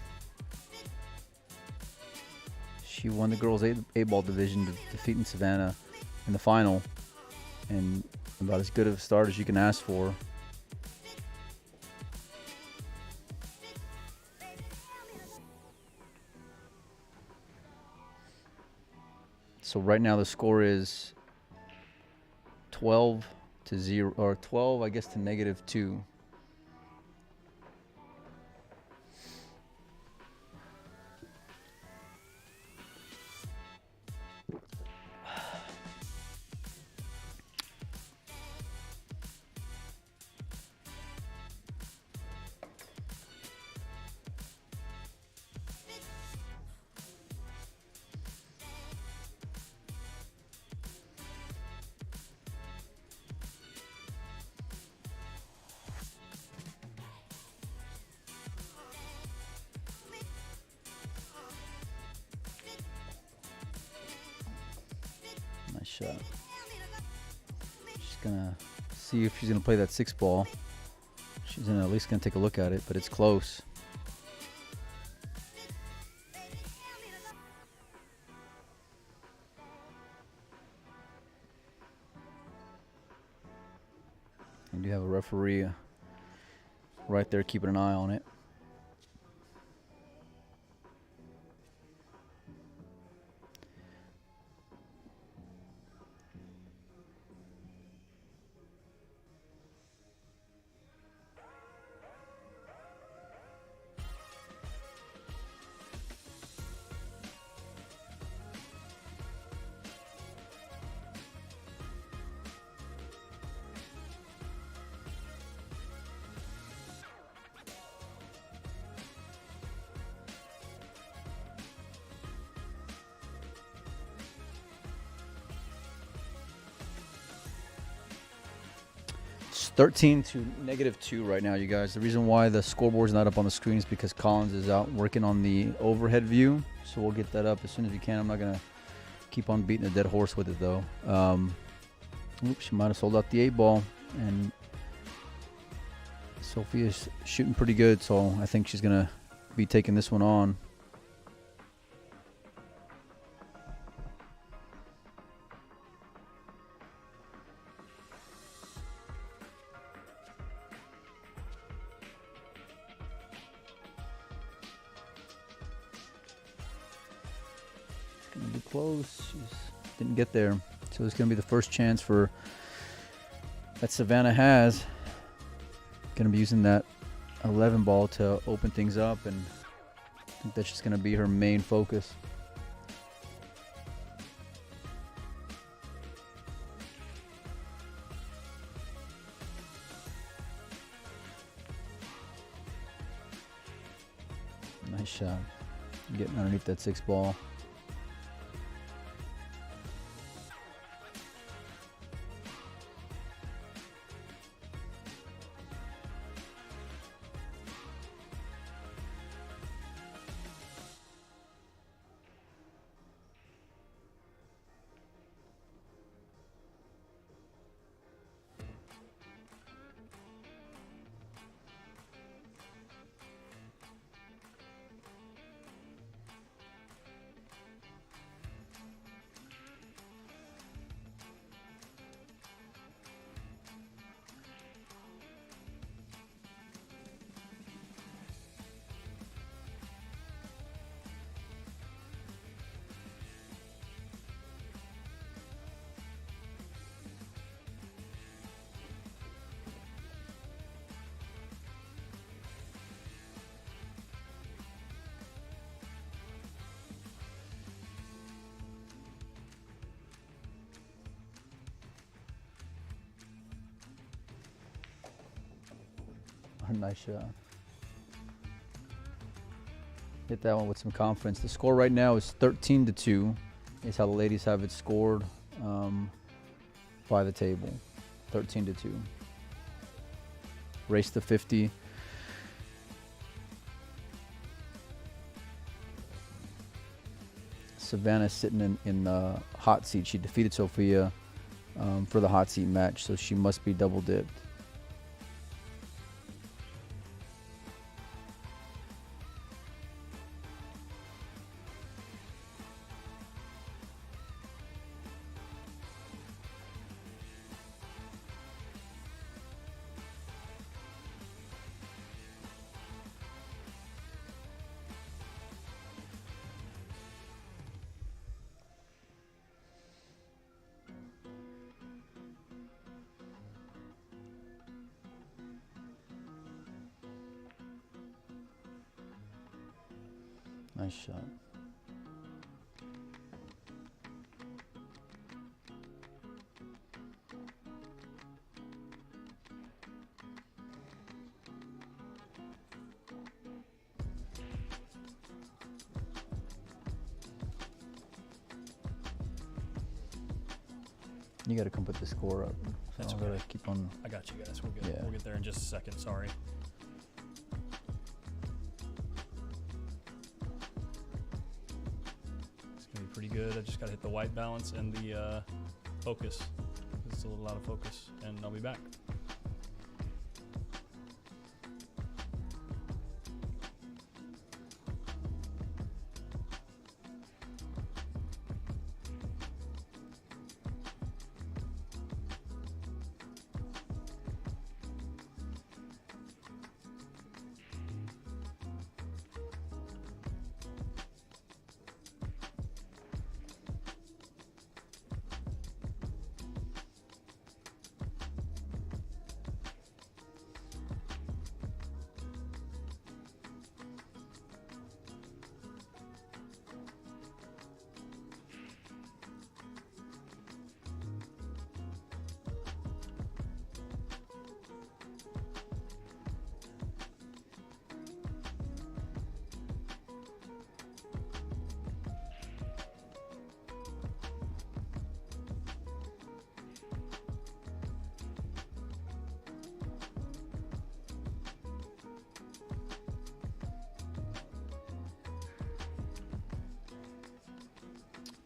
She won the girls' A-ball division, defeating Savannah in the final, and about as good of a start as you can ask for. So right now the score is 12-0, or 12, I guess, to -2. Nice shot. She's gonna see if she's gonna play that 6 ball. She's at least gonna take a look at it, but it's close. And you have a referee right there keeping an eye on it. It's 13 to -2 right now, you guys. The reason why the scoreboard's not up on the screen is because Collins is out working on the overhead view. So we'll get that up as soon as we can. I'm not going to keep on beating a dead horse with it, though. Oops, she might have sold out the 8 ball. And Sophia's shooting pretty good, so I think she's going to be taking this one on. Gonna be close. She didn't get there. So it's gonna be the first chance for that Savannah has. Gonna be using that 11 ball to open things up, and I think that's just gonna be her main focus. Nice shot. Getting underneath that 6 ball. Nice shot. Hit that one with some confidence. The score right now is 13-2. Is how the ladies have it scored by the table. 13-2. Race to 50. Savannah's sitting in the hot seat. She defeated Sophia for the hot seat match, so she must be double dipped. Nice shot. You got to come put the score up. So That's I'm okay. gonna keep on. I got you guys. We'll get Yeah. we'll get there in just a second. Sorry. It's gonna be pretty good. I just gotta hit the white balance and the focus. It's a little out of focus, and I'll be back.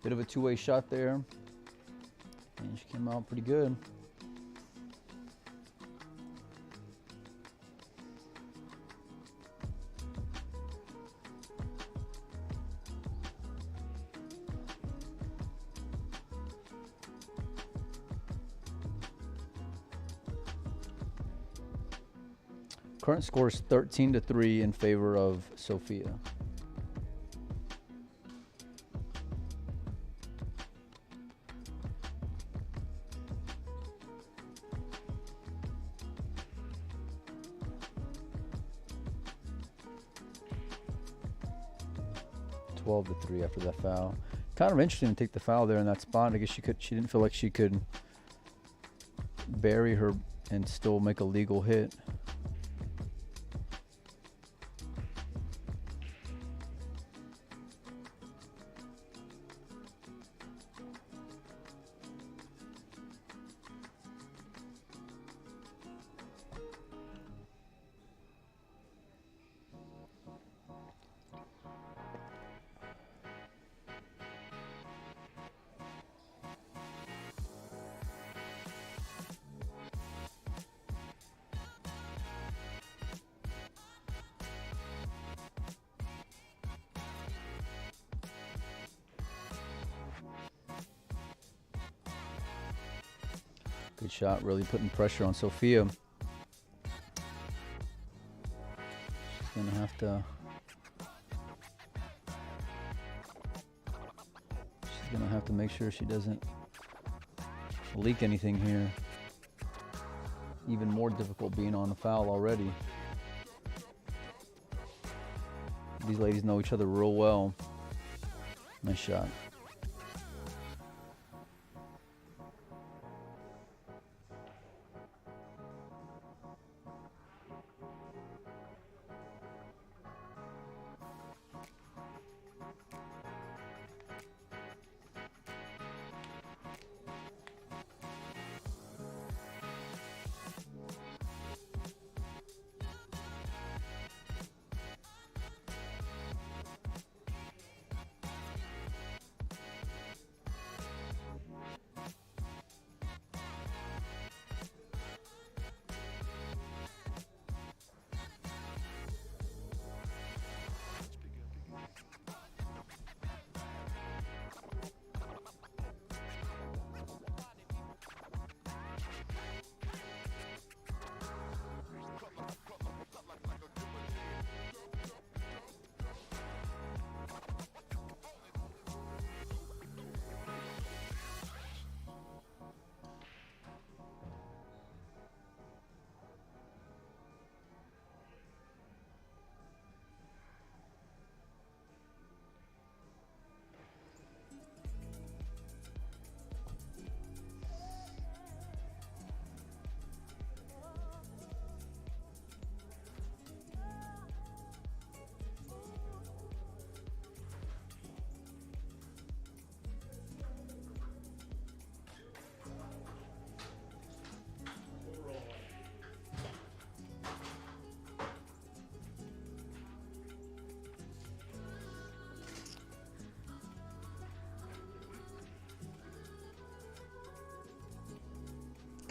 Bit of a two-way shot there. And she came out pretty good. Current score is 13-3 in favor of Sophia. To 3 after that foul. Kind of interesting to take the foul there in that spot. I guess she didn't feel like she could bury her and still make a legal hit. Good shot, really putting pressure on Sophia. She's gonna have to make sure she doesn't leak anything here. Even more difficult being on the foul already. These ladies know each other real well. Nice shot.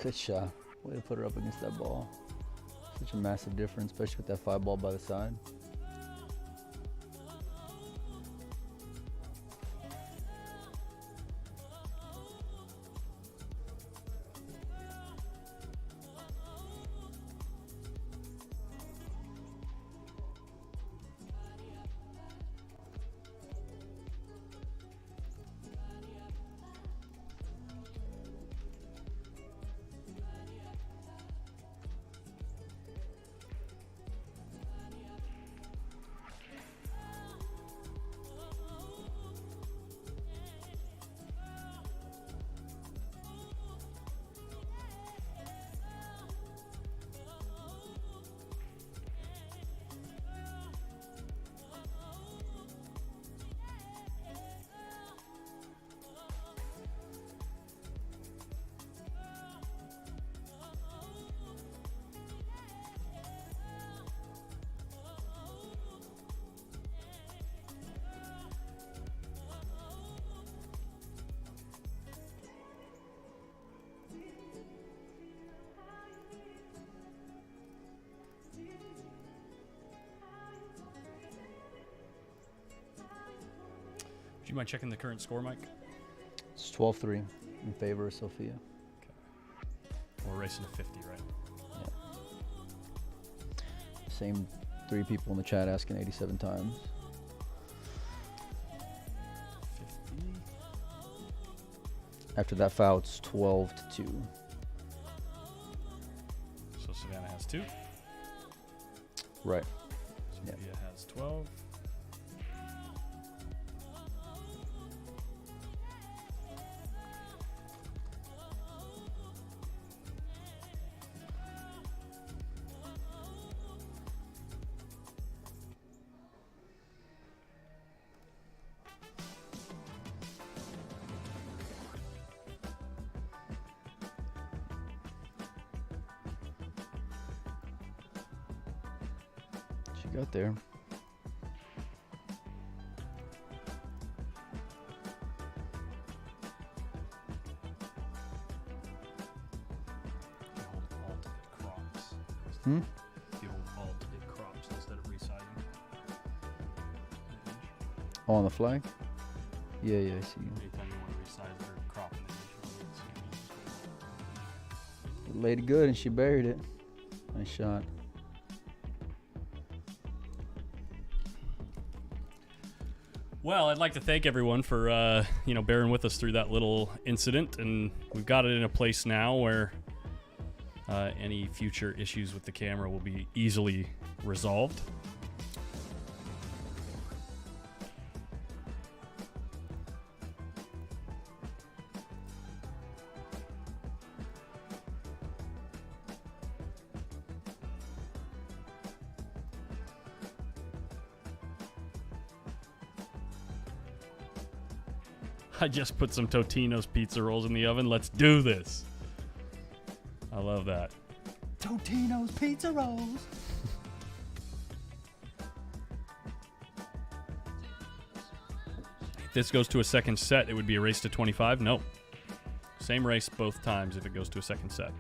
Good shot. Way to put her up against that ball. Such a massive difference, especially with that 5 ball by the side. Do you mind checking the current score, Mike? It's 12-3 in favor of Sophia. We're racing to 50, right? Same 3 people in the chat asking 87 times. 50. After that foul, it's 12-2. So Savannah has 2. Right. Sophia has 12. She got there. Hmm? If you hold Alt, it crops instead of resizing. Oh, on the flag? Yeah, I see. Anytime you want to resize or crop an image. Laid it good and she buried it. Nice shot. Well, I'd like to thank everyone for bearing with us through that little incident, and we've got it in a place now where any future issues with the camera will be easily resolved. I just put some Totino's pizza rolls in the oven. Let's do this. I love that. Totino's pizza rolls. If this goes to a second set, it would be a race to 25. Nope. Same race both times if it goes to a second set.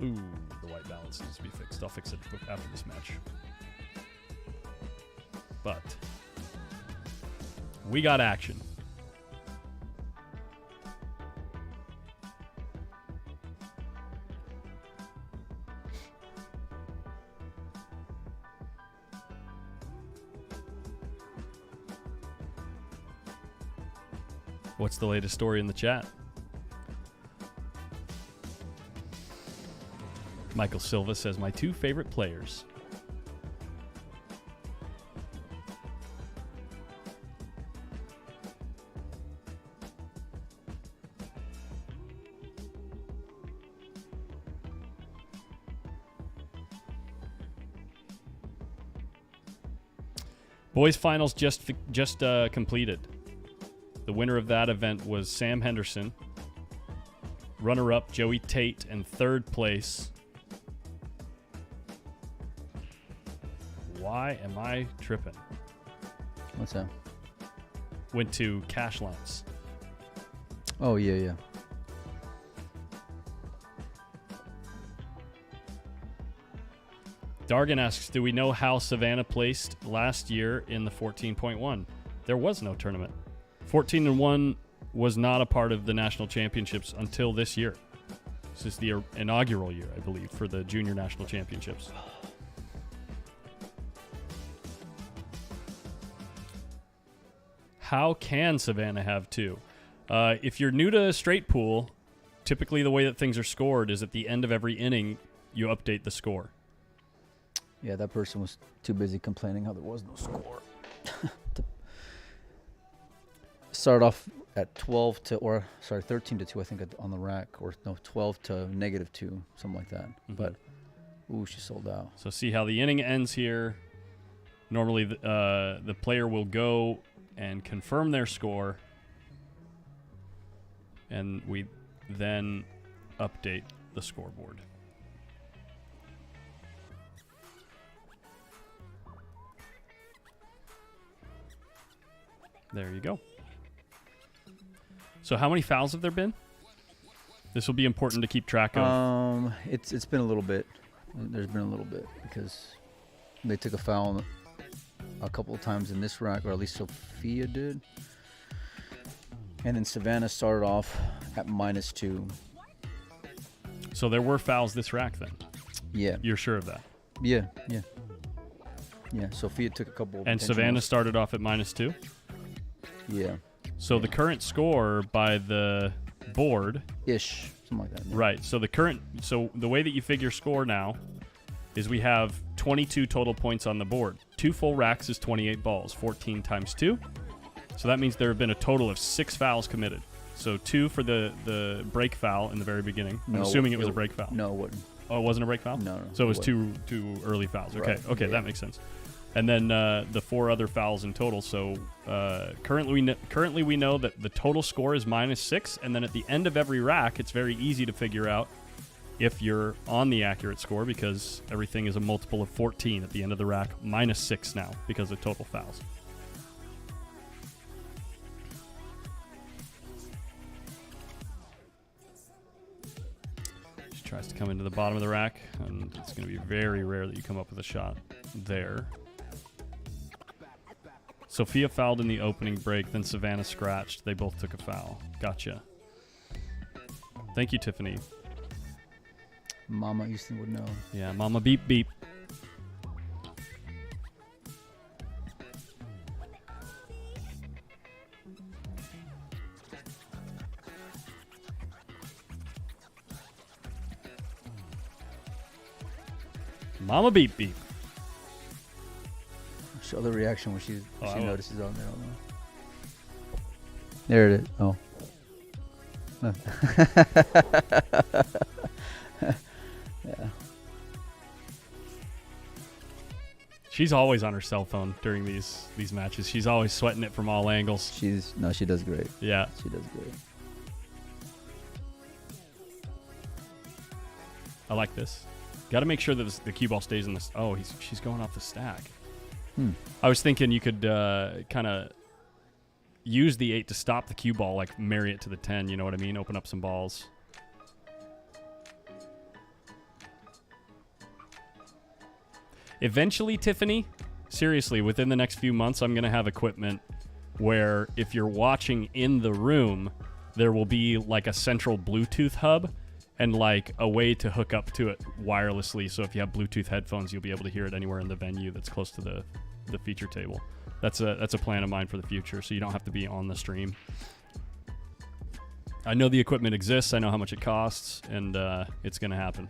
Ooh, the white balance needs to be fixed. I'll fix it after this match. But we got action. What's the latest story in the chat? Michael Silva says, my 2 favorite players. Boys finals just completed. The winner of that event was Sam Henderson. Runner-up, Joey Tate, and third place. Why am I tripping? What's that? Went to Cash Lance. Oh, yeah. Dargan asks, do we know how Savannah placed last year in the 14.1? There was no tournament. 14-1 was not a part of the national championships until this year. This is the inaugural year, I believe, for the junior national championships. How can Savannah have 2? If you're new to straight pool, typically the way that things are scored is at the end of every inning, you update the score. Yeah, that person was too busy complaining how there was no score. Start off at 13 to 2, I think, on the rack, or no, 12 to -2, something like that. Mm-hmm. But ooh, she sold out. So see how the inning ends here. Normally, the player will go and confirm their score, and we then update the scoreboard. There you go. So how many fouls have there been? This will be important to keep track of. It's been a little bit. There's been a little bit because they took a foul a couple of times in this rack, or at least Sophia did. And then Savannah started off at -2. So there were fouls this rack then? Yeah. You're sure of that? Yeah. Sophia took a couple of And Savannah started off at -2? Yeah. So the current score by the board... Ish. Something like that. Yeah. Right. So the way that you figure score now is we have 22 total points on the board. 2 full racks is 28 balls. 14 times 2. So that means there have been a total of 6 fouls committed. So 2 for the break foul in the very beginning. I'm assuming it was a break foul. No, it wasn't. Oh, it wasn't a break foul? No. So it was two early fouls. Okay. Right. Okay, Yeah. that makes sense. And then the 4 other fouls in total. So currently we know that the total score is -6, and then at the end of every rack, it's very easy to figure out if you're on the accurate score because everything is a multiple of 14 at the end of the rack, -6 now because of total fouls. She tries to come into the bottom of the rack, and it's going to be very rare that you come up with a shot there. Sophia fouled in the opening break, then Savannah scratched. They both took a foul. Gotcha. Thank you, Tiffany. Mama Easton would know. Yeah, Mama beep beep. Mama beep beep. Show the reaction when she I will. notices on there. There it is. Oh. Yeah. She's always on her cell phone during these matches. She's always sweating it from all angles. She does great. Yeah. She does great. I like this. Got to make sure that the cue ball stays in this. Oh, she's going off the stack. I was thinking you could kind of use the 8 to stop the cue ball, like marry it to the 10. You know what I mean? Open up some balls. Eventually, Tiffany, seriously, within the next few months, I'm going to have equipment where if you're watching in the room, there will be like a central Bluetooth hub and like a way to hook up to it wirelessly. So if you have Bluetooth headphones, you'll be able to hear it anywhere in the venue that's close to the feature table. That's a plan of mine for the future, so you don't have to be on the stream. I know the equipment exists. I know how much it costs, and it's going to happen.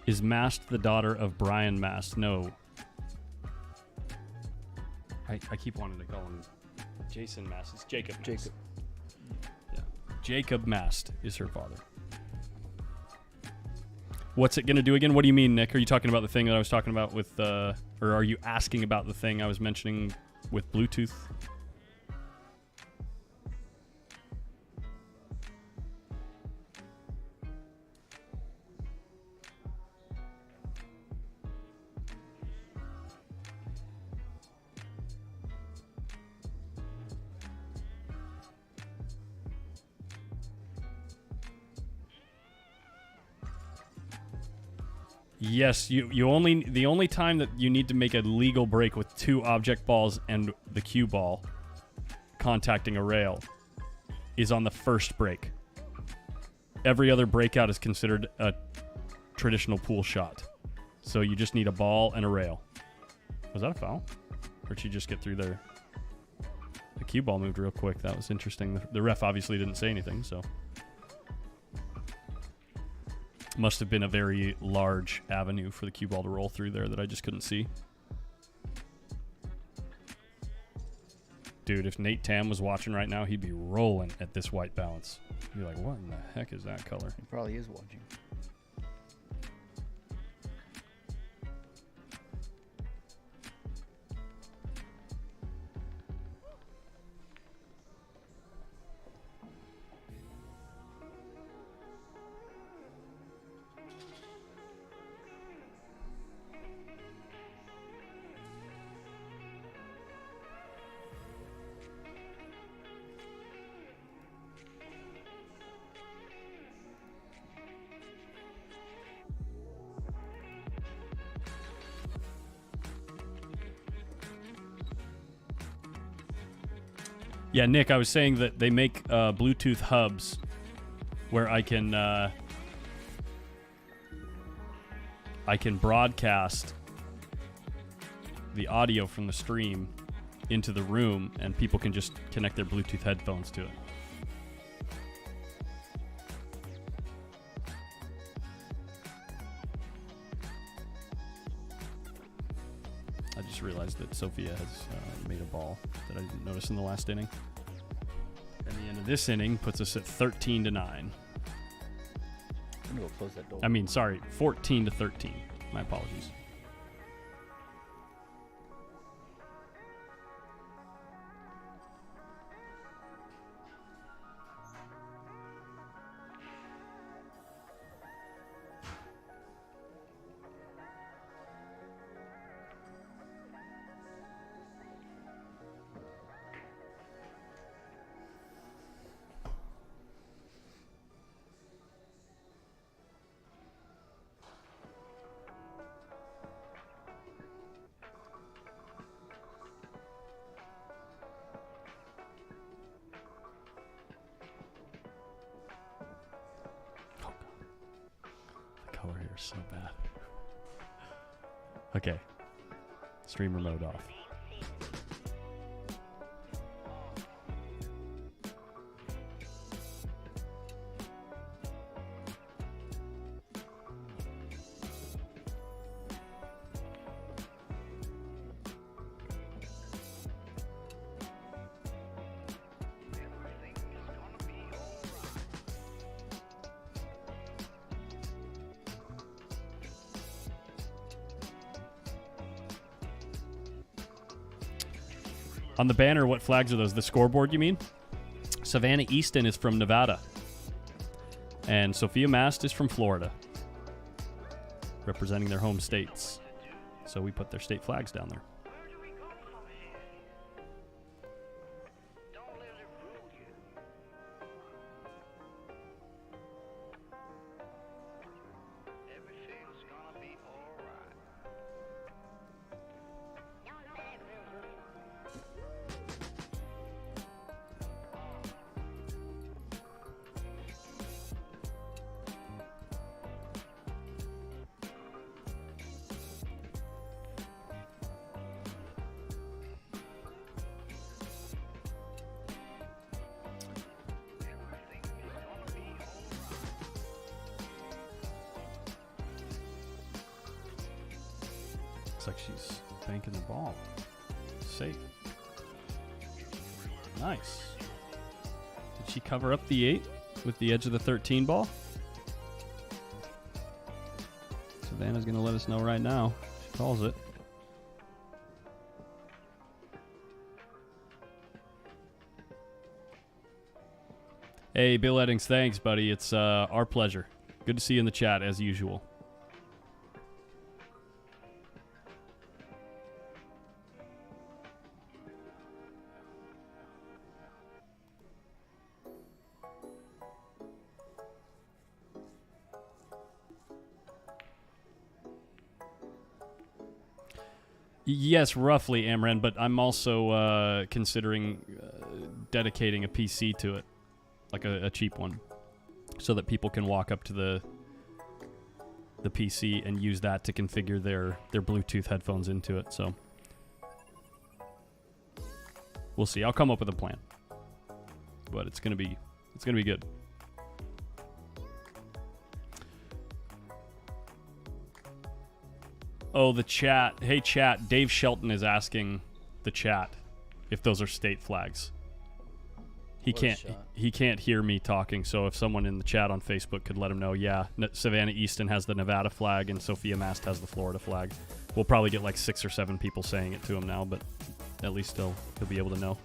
Is Mast the daughter of Brian Mast? No. I keep wanting to call him Jason Mast. It's Jacob Mast. Jacob. Jacob Mast is her father. What's it going to do again? What do you mean, Nick? Are you talking about the thing that I was talking about with, or are you asking about the thing I was mentioning with Bluetooth? Yes, the only time that you need to make a legal break with 2 object balls and the cue ball contacting a rail is on the first break. Every other breakout is considered a traditional pool shot. So you just need a ball and a rail. Was that a foul? Or did she just get through there? The cue ball moved real quick. That was interesting. The ref obviously didn't say anything, so... Must have been a very large avenue for the cue ball to roll through there that I just couldn't see. Dude, if Nate Tam was watching right now, he'd be rolling at this white balance. He'd be like, what in the heck is that color? He probably is watching. Yeah, Nick, I was saying that they make Bluetooth hubs where I can broadcast the audio from the stream into the room, and people can just connect their Bluetooth headphones to it. I just realized that Sophia has made a ball that I didn't notice in the last inning. And the end of this inning puts us at 13-9. I'm gonna go close that door. I mean, sorry, 14-13. My apologies. So bad. Okay. Streamer mode off. On the banner, what flags are those? The scoreboard, you mean? Savannah Easton is from Nevada. And Sophia Mast is from Florida. Representing their home states. So we put their state flags down there. Looks like she's banking the ball. Safe. Nice. Did she cover up the 8 with the edge of the 13 ball? Savannah's going to let us know right now. She calls it. Hey, Bill Eddings, thanks, buddy. It's our pleasure. Good to see you in the chat, as usual. Yes, roughly, Amran, but I'm also considering dedicating a PC to it, like a cheap one, so that people can walk up to the PC and use that to configure their Bluetooth headphones into it. So we'll see. I'll come up with a plan, but it's gonna be good. Oh, the chat. Hey, chat. Dave Shelton is asking the chat if those are state flags. He can't hear me talking, so if someone in the chat on Facebook could let him know, yeah, Savannah Easton has the Nevada flag and Sophia Mast has the Florida flag. We'll probably get like 6 or 7 people saying it to him now, but at least he'll be able to know.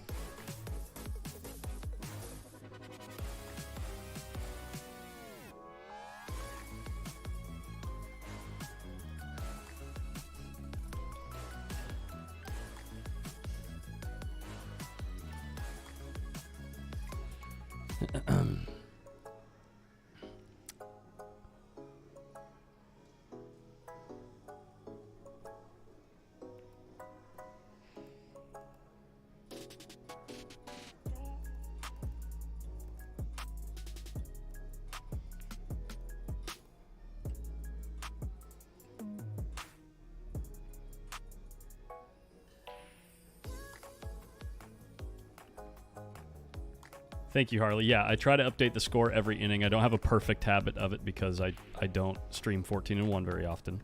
Thank you, Harley. Yeah, I try to update the score every inning. I don't have a perfect habit of it because I don't stream 14-1 very often.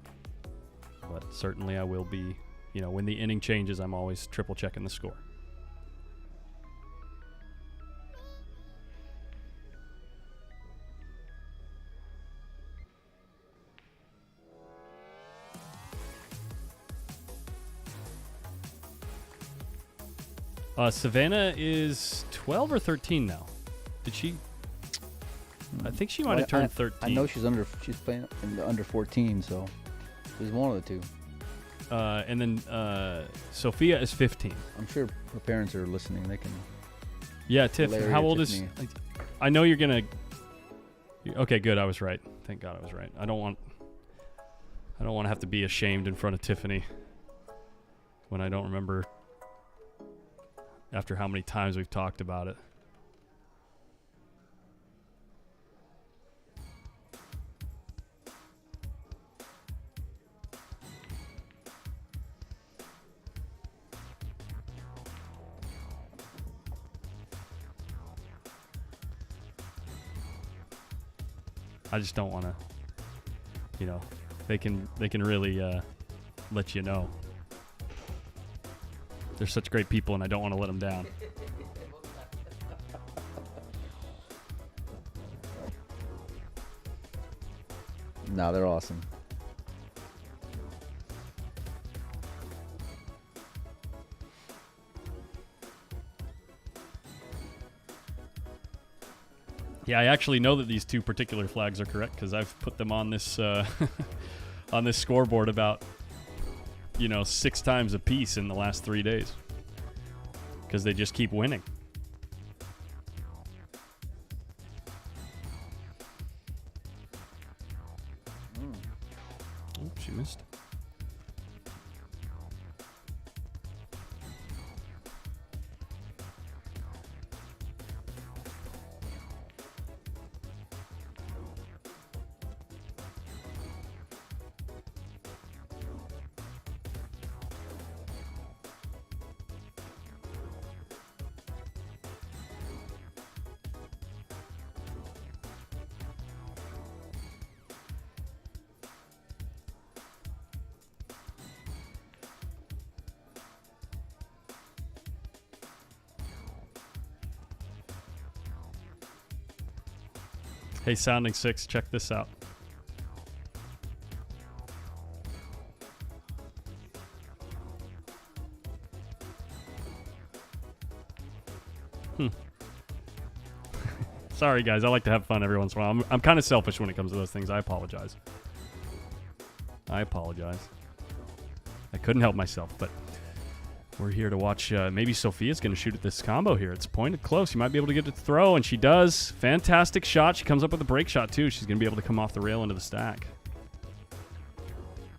But certainly I will be, when the inning changes, I'm always triple checking the score. Savannah is 12 or 13 now. Did she? I think she might have turned 13. I know she's playing in the under 14, so she's one of the two. And then Sophia is 15. I'm sure her parents are listening. They can. Yeah, Tiff. Larry How or old Tiffany. is? I know you're gonna. Okay, good. I was right. Thank God I was right. I don't want to have to be ashamed in front of Tiffany when I don't remember. After how many times we've talked about it. I just don't want to, they can really let you know. They're such great people, and I don't want to let them down. No, they're awesome. Yeah, I actually know that these 2 particular flags are correct because I've put them on this on this scoreboard about 6 times a piece in the last 3 days because they just keep winning. Oh, she missed. Hey, Sounding Six, check this out. Sorry, guys. I like to have fun every once in a while. I'm kind of selfish when it comes to those things. I apologize. I couldn't help myself, but we're here to watch. Maybe Sophia's going to shoot at this combo here. It's pointed close. She might be able to get it to throw, and she does. Fantastic shot. She comes up with a break shot, too. She's going to be able to come off the rail into the stack.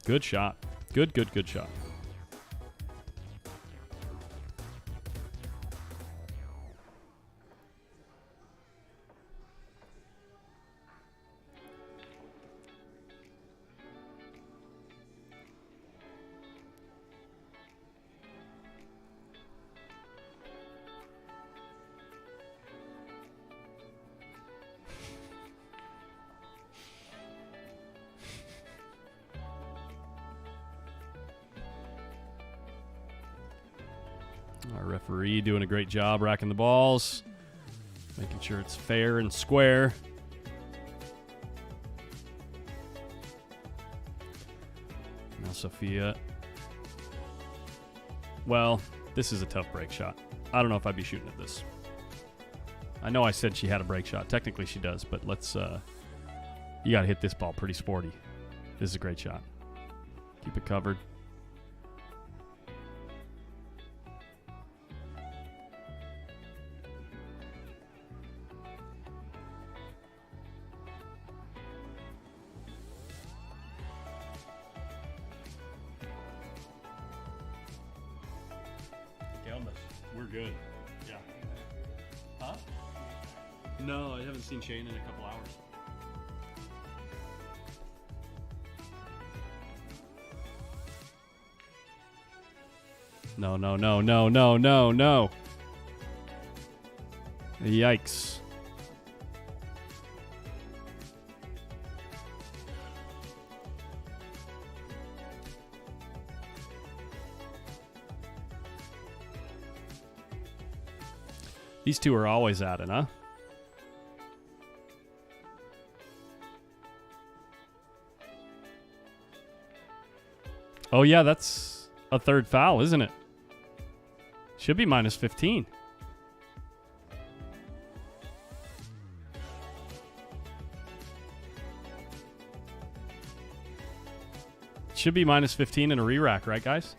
Good shot. Good shot. Our referee doing a great job racking the balls, making sure it's fair and square. Now Sophia. Well, this is a tough break shot. I don't know if I'd be shooting at this. I know I said she had a break shot. Technically she does, but let's you got to hit this ball pretty sporty. This is a great shot. Keep it covered. We're good. Yeah. Huh? No, I haven't seen Shane in a couple hours. No. Yikes. These two are always at it, huh? Oh, yeah, that's a third foul, isn't it? Should be minus 15. Should be minus 15 in a re-rack, right, guys?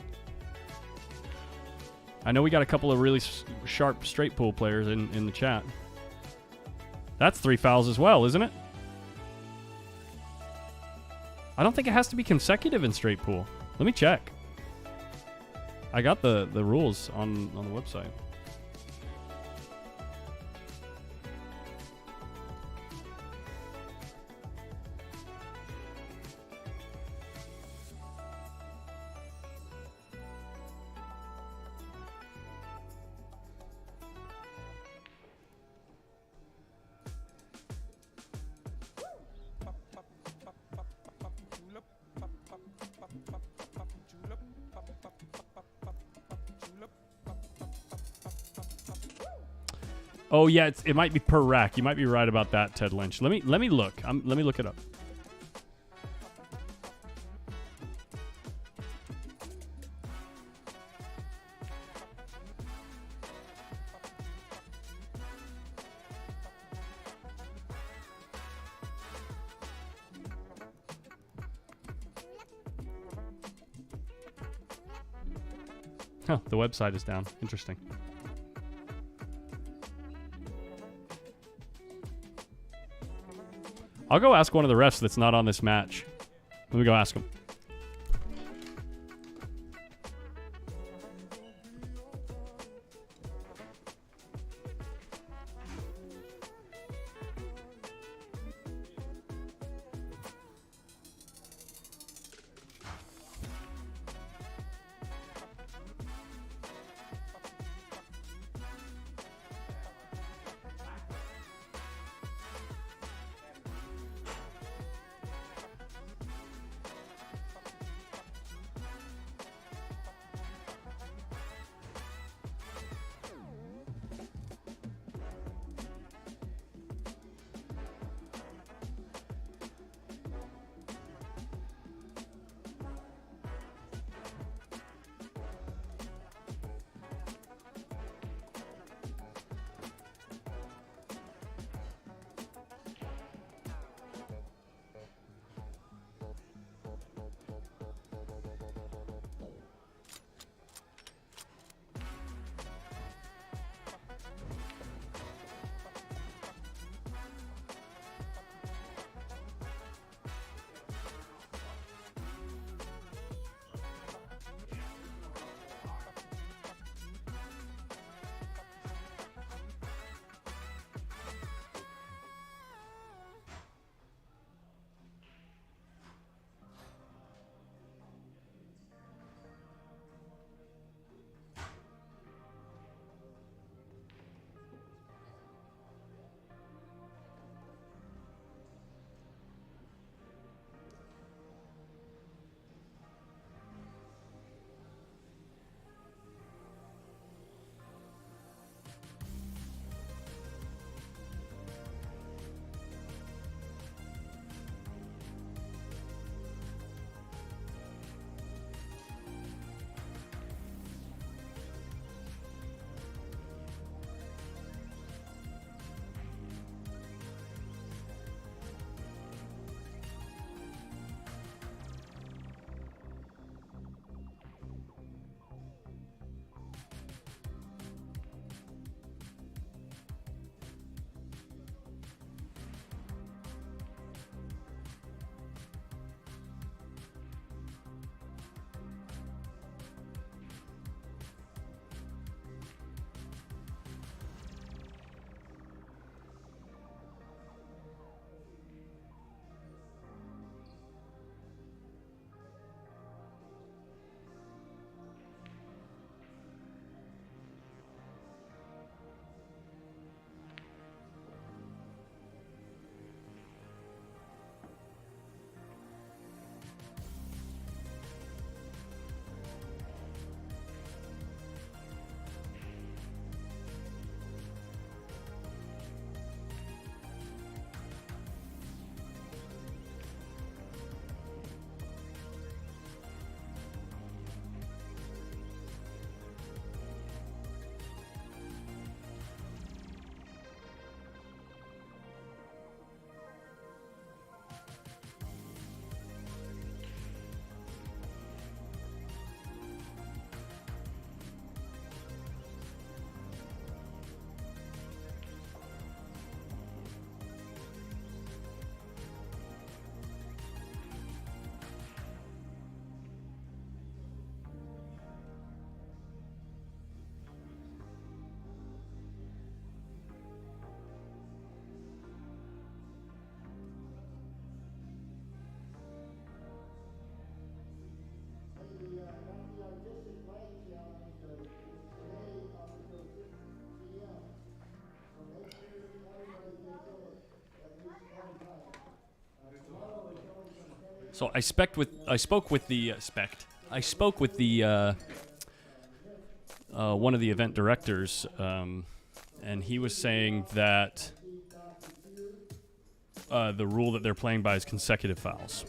I know we got a couple of really sharp straight pool players in the chat. That's 3 fouls as well, isn't it? I don't think it has to be consecutive in straight pool. Let me check. I got the rules on the website. Oh yeah, it might be per rack. You might be right about that, Ted Lynch. Let me look. Let me look it up. Huh, the website is down. Interesting. I'll go ask one of the refs that's not on this match. Let me go ask him. So I spoke with the one of the event directors, and he was saying that the rule that they're playing by is consecutive fouls.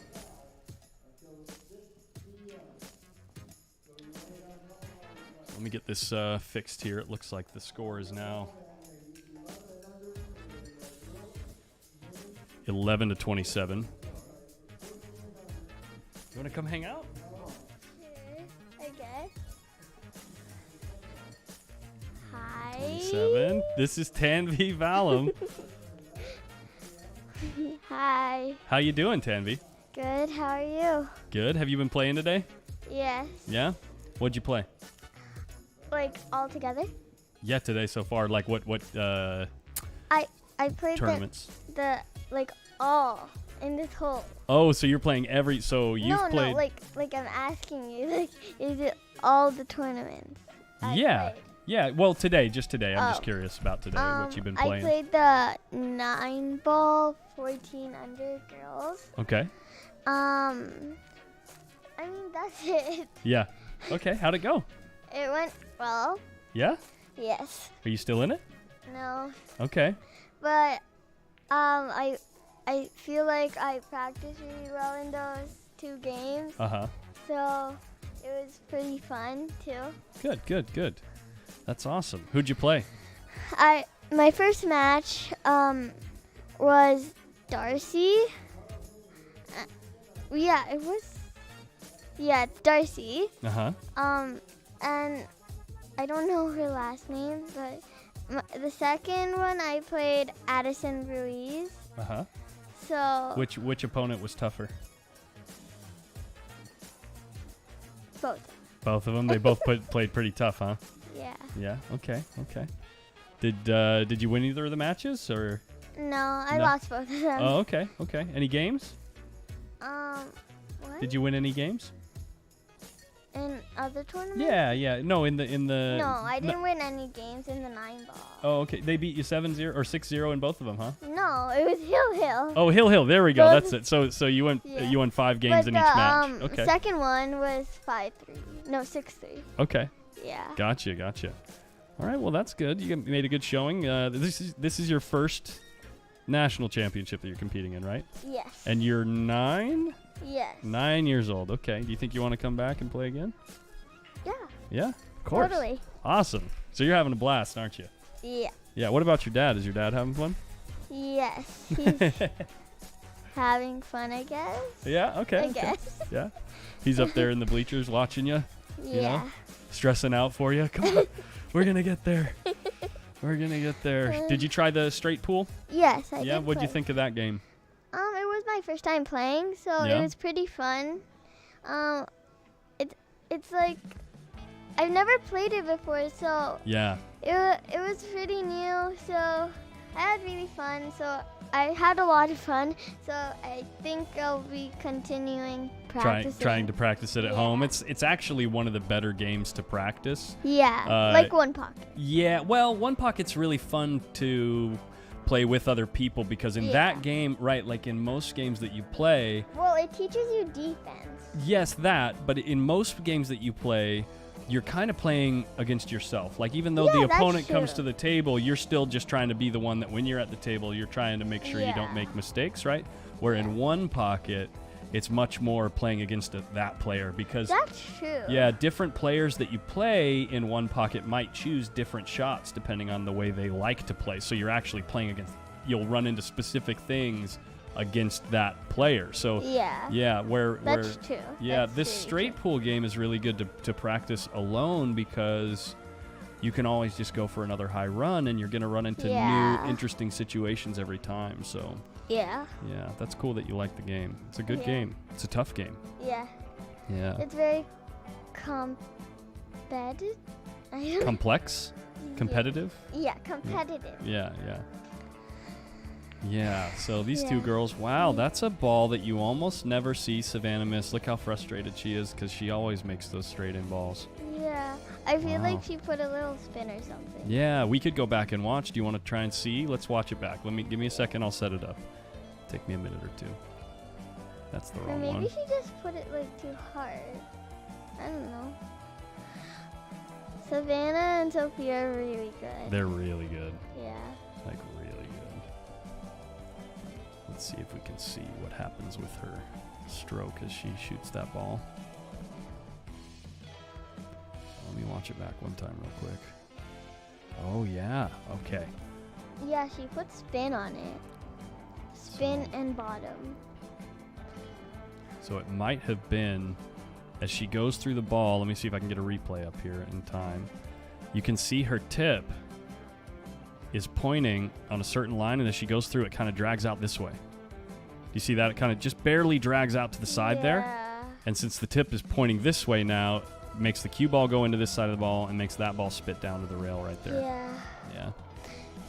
Let me get this fixed here. It looks like the score is now 11-27. You want to come hang out? I guess. Hi. 27. This is Tanvi Valum. Hi. How you doing, Tanvi? Good. How are you? Good. Have you been playing today? Yes. Yeah? What'd you play? Like all together? Yeah, today so far. Like what I played tournaments? the like all in this whole. Oh, so you're playing every. So you've played. No, like I'm asking you, like, is it all the tournaments? Yeah. Played? Yeah. Well, just today. I'm just Oh. curious about today. What you've been playing. I played the 9-ball 14 under girls. Okay. I mean that's it. Yeah. Okay. How'd it go? It went well. Yeah. Yes. Are you still in it? No. Okay. But I feel like I practiced really well in those 2 games. Uh-huh. So it was pretty fun too. Good. That's awesome. Who'd you play? My first match was Darcy. It's Darcy. Uh-huh. And I don't know her last name, but the second one I played Addison Ruiz. Uh-huh. So Which opponent was tougher? both. Both of them? They both played pretty tough, huh? Yeah. Yeah. Okay. Did you win either of the matches or? No, I No. lost both of them. Oh, okay. Any games? What? Did you win any games? In other tournaments? Yeah. No, in the. No, I didn't win any games in the 9-ball. Oh, okay. They beat you 7-0 or 6-0 in both of them, huh? No, it was Hill. Oh, Hill. There we go. Both- That's it. So you won. Yeah. You won 5 games But in each match. Okay. second one was 5-3. No, 6-3. Okay. Yeah. Gotcha. All right. Well, that's good. You made a good showing. This is your first national championship that you're competing in, right? Yes. And you're 9? Yes. 9 years old. Okay. Do you think you want to come back and play again? Yeah. Yeah. Of course. Totally. Awesome. So you're having a blast, aren't you? Yeah. Yeah. What about your dad? Is your dad having fun? Yes. He's having fun, I guess. Yeah. Okay. I guess. Yeah. He's up there in the bleachers watching you. You Yeah. know? Stressing out for you. Come on. We're going to get there. Did you try the straight pool? Yes, I Yeah. did What'd you play. think of that game? It was my first time playing, so Yeah? it was pretty fun. It's like I've never played it before, so Yeah. it was pretty new. So I had really fun. So I had a lot of fun. So I think I'll be continuing practicing. Trying to practice it at home. Yeah. It's actually one of the better games to practice. Yeah, like One Pocket. Yeah, well, One Pocket's really fun to play with other people because in that game, right, like in most games that you play, Well, it teaches you defense. yes, but in most games that you play, you're kind of playing against yourself. Like even though Yeah, the that's opponent comes true. to the table, you're still just trying to be the one that when you're at the table, you're trying to make sure you don't Yeah. make mistakes, right? Where in One Pocket, it's much more playing against that player because That's true. yeah, different players that you play in One Pocket might choose different shots depending on the way they like to play. So you're actually playing against, you'll run into specific things against that player. So Yeah. That's true. yeah, That's this really straight pool game is really good to practice alone because you can always just go for another high run and you're going to run into Yeah. new interesting situations every time. So true. Yeah. yeah, that's cool that you like the game. It's a good Yeah. game. It's a tough game. Yeah. Yeah. It's very competitive. Complex? Competitive? Yeah, competitive. Yeah. So these two Yeah. girls, wow, that's a ball that you almost never see Savannah miss. Look how frustrated she is because she always makes those straight in balls. Yeah. I feel Wow. like she put a little spin or something. Yeah, we could go back and watch. Do you want to try and see? Let's watch it back. Give me a second. I'll set it up. Take me a minute or two. That's the Or wrong maybe one. she just put it like too hard. I don't know. Savannah and Sophia are really good. They're really good. Yeah. Like, really good. Let's see if we can see what happens with her stroke as she shoots that ball. Let me watch it back one time real quick. Oh, yeah. Okay. Yeah, she put spin on it. Spin and bottom. So it might have been, as she goes through the ball, let me see if I can get a replay up here in time. You can see her tip is pointing on a certain line, and as she goes through, it kind of drags out this way. Do you see that? It kind of just barely drags out to the side there. And since the tip is pointing this way now, it makes the cue ball go into this side of the ball and makes that ball spit down to the rail right there. Yeah. Yeah.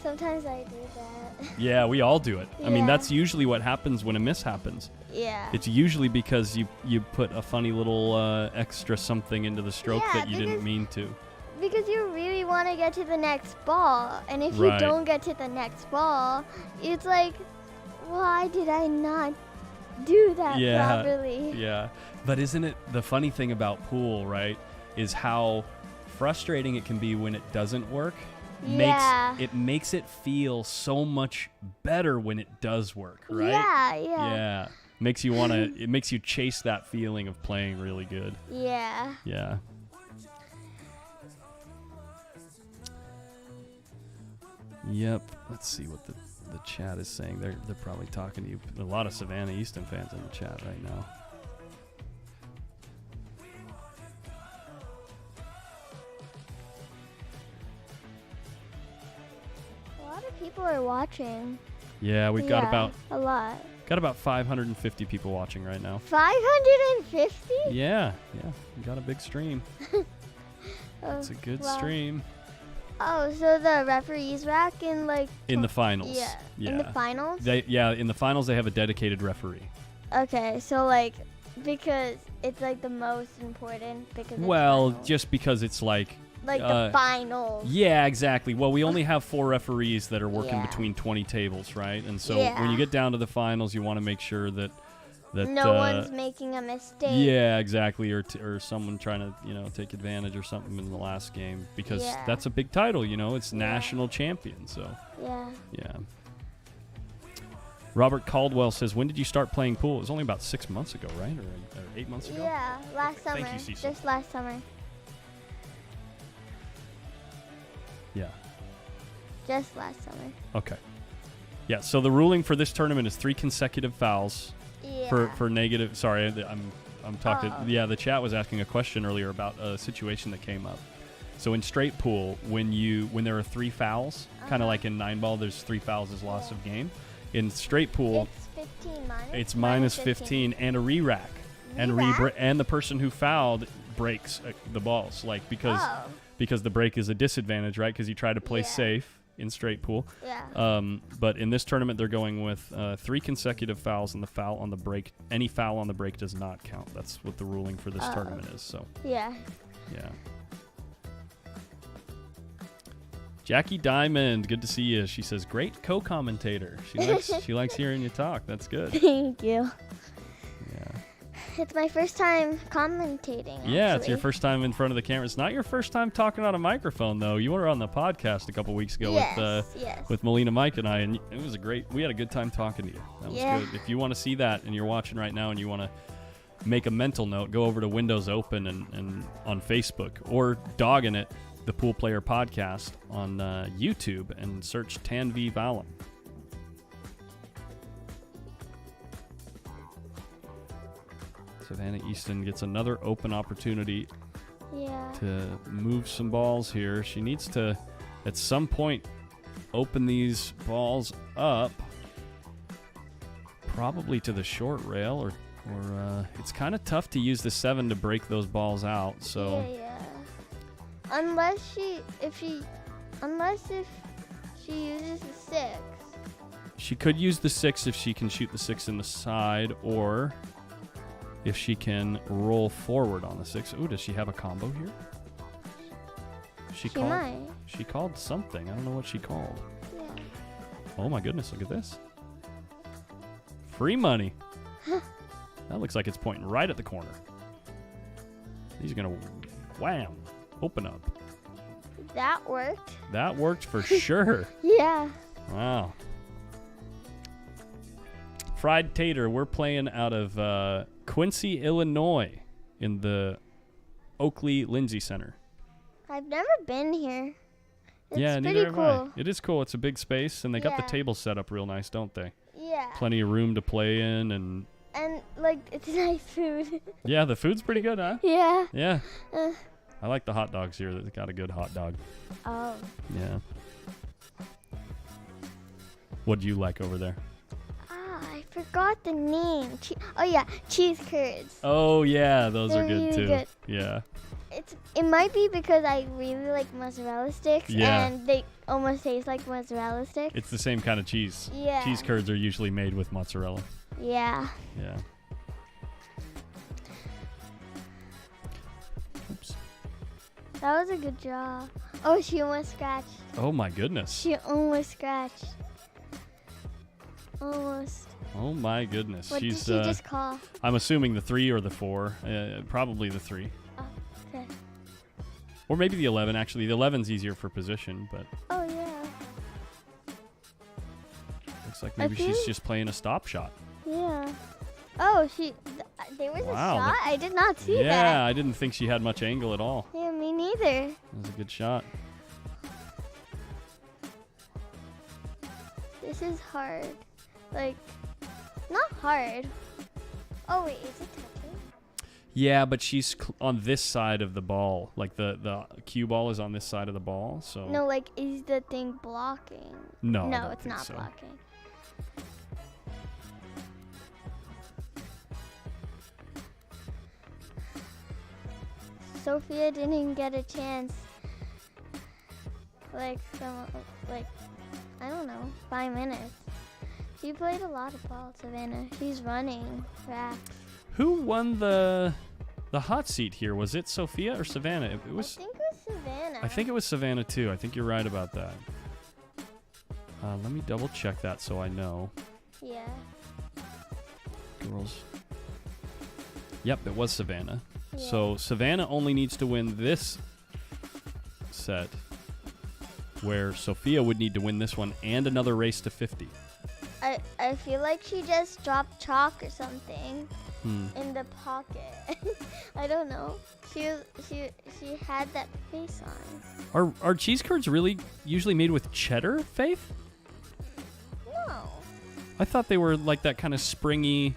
Sometimes I do that. Yeah, we all do it. I mean, Yeah. that's usually what happens when a miss happens. Yeah. It's usually because you put a funny little extra something into the stroke Yeah, that you didn't because- mean to. Because you really want to get to the next ball. And if Right. you don't get to the next ball, it's like, why did I not do that properly? Yeah. But isn't it the funny thing about pool, right, is how frustrating it can be when it doesn't work? Yeah. It makes it feel so much better when it does work, right? Yeah. Yeah. Makes you want to, it makes you chase that feeling of playing really good. Yeah. Yeah. Yep. Let's see what the chat is saying. They're probably talking to you. A lot of Savannah Easton fans in the chat right now. A lot of people are watching. Yeah, we've got about a lot. 550 people watching right now. 550? Yeah. We got a big stream. Oh, It's a good wow. stream. Oh, so the referees rack in like In the finals. in the finals? In the finals they have a dedicated referee. Okay, so like because it's like the most important because it's Well, finals. just because it's like the finals. Yeah, exactly. Well, we only have 4 referees that are working Yeah. between 20 tables, right? And so Yeah. when you get down to the finals, you want to make sure that no one's making a mistake. Yeah, exactly, or someone trying to take advantage or something in the last game because Yeah. that's a big title, it's national champion. So Yeah. yeah. Robert Caldwell says, "When did you start playing pool?" It was only about 6 months ago, right, or 8 months ago? Yeah, last summer. Thank you, Cecil. Just last summer. Yeah. Just last summer. Okay. Yeah. So the ruling for this tournament is 3 consecutive fouls. Yeah. For negative. Sorry, I'm talking. Oh. Yeah, the chat was asking a question earlier about a situation that came up. So in straight pool, when there are 3 fouls, kind of like in 9-ball, there's 3 fouls is loss of game. In straight pool, It's 15 minus. it's minus 15 and a re-rack, and the person who fouled breaks the balls, like because the break is a disadvantage, right? Because you try to play safe in straight pool. Yeah. But in this tournament, they're going with 3 consecutive fouls, and the foul on the break, any foul on the break does not count. That's what the ruling for this tournament is. So Yeah. yeah. Jackie Diamond, good to see you. She says, "Great co-commentator." She likes hearing you talk. That's good. Thank you. Yeah. It's my first time commentating. Yeah, it's your actually. first time in front of the camera. It's not your first time talking on a microphone, though. You were on the podcast a couple weeks ago Yes. with Melina, Mike, and I, and it was we had a good time talking to you. That was Yeah. good. If you want to see that and you're watching right now and you want to make a mental note, go over to Windows Open and on Facebook, or Dogging It, the Pool Player Podcast on YouTube, and search Tanvi Valum. Savannah Easton gets another open opportunity to move some balls here. She needs to, at some point, open these balls up, probably to the short rail, or it's kind of tough to use the 7 to break those balls out. So Yeah. Unless if she uses the 6. she could use the 6 if she can shoot the 6 in the side, or if she can roll forward on the 6. Ooh, does she have a combo here? She might. She called something. I don't know what she called. Yeah. Oh my goodness, look at this. Free money. That looks like it's pointing right at the corner. He's going to wham, open up. That worked. That worked for sure. Yeah. Wow. Fried Tater, we're playing out of Quincy, Illinois in the Oakley-Lindsay Center. I've never been here. It's Yeah, pretty neither have I. cool. It is cool. It's a big space, and they got the Yeah. tables set up real nice, don't they? Yeah. Plenty of room to play in, and And like it's nice food. yeah, the food's pretty good, huh? Yeah. Yeah. Uh, I like the hot dogs here. They've got a good hot dog. oh. Yeah. What do you like over there? I forgot the name. Oh yeah, cheese curds. Oh, yeah, those They're are good, really too. good. Yeah. It might be because I really like mozzarella sticks, Yeah. and they almost taste like mozzarella sticks. It's the same kind of cheese. Yeah. Cheese curds are usually made with mozzarella. Yeah. Yeah. Oops. That was a good draw. Oh, she almost scratched. Oh, my goodness. She almost scratched. Almost. Oh, my goodness. What She's, did she just call? I'm assuming the 3 or the 4. Probably the 3. Oh, okay. Or maybe the 11, actually. The 11's easier for position, but Oh yeah. looks like maybe she's feel- just playing a stop shot. Yeah. Oh, there was Wow, a shot? I did not see Yeah, that. I didn't think she had much angle at all. Yeah, me neither. That was a good shot. This is hard. Like, not hard. Oh wait, is it touching? Yeah, but she's on this side of the ball. Like the cue ball is on this side of the ball, so... No, like, is the thing blocking? No, I No, don't it's think not so. blocking. Sophia didn't get a chance. Like, I don't know, 5 minutes. She played a lot of ball, Savannah. She's running fast. Who won the hot seat here? Was it Sophia or Savannah? It was. I think it was Savannah. I think it was Savannah too. I think you're right about that. Let me double check that so I know. Yeah. Girls. Yep, it was Savannah. Yeah. So Savannah only needs to win this set, where Sophia would need to win this one and another race to 50. I feel like she just dropped chalk or something in the pocket. I don't know. She had that face on. Are cheese curds really usually made with cheddar, Faith? No. I thought they were like that kind of springy.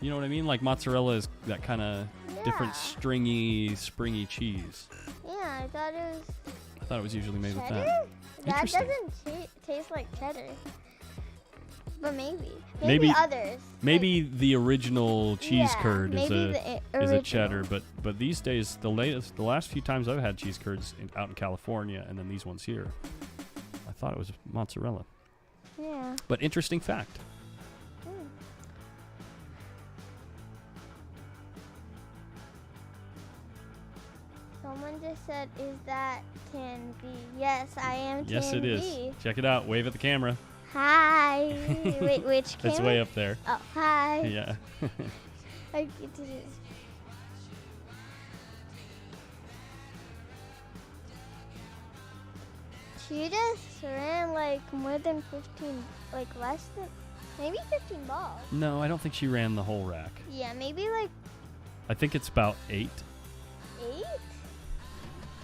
You know what I mean? Like mozzarella is that kind of different Yeah. springy cheese. Yeah, I thought it was usually made with cheddar. that. That Interesting. doesn't taste like cheddar. But maybe Maybe- others. Maybe the original cheese yeah, curd is maybe a the cheddar, original. but these days the last few times I've had cheese curds out in California and then these ones here, I thought it was mozzarella. Yeah. But interesting fact. Mm. Someone just said, "Is that Can B?" Yes, I am. Yes, Can it is. B. Check it out. Wave at the camera. Hi. Wait, which camera? It's way up there. Oh, hi. Yeah. I get to this. She just ran like more than 15, like less than, maybe 15 balls. No, I don't think she ran the whole rack. Yeah, maybe like I think it's about 8. 8?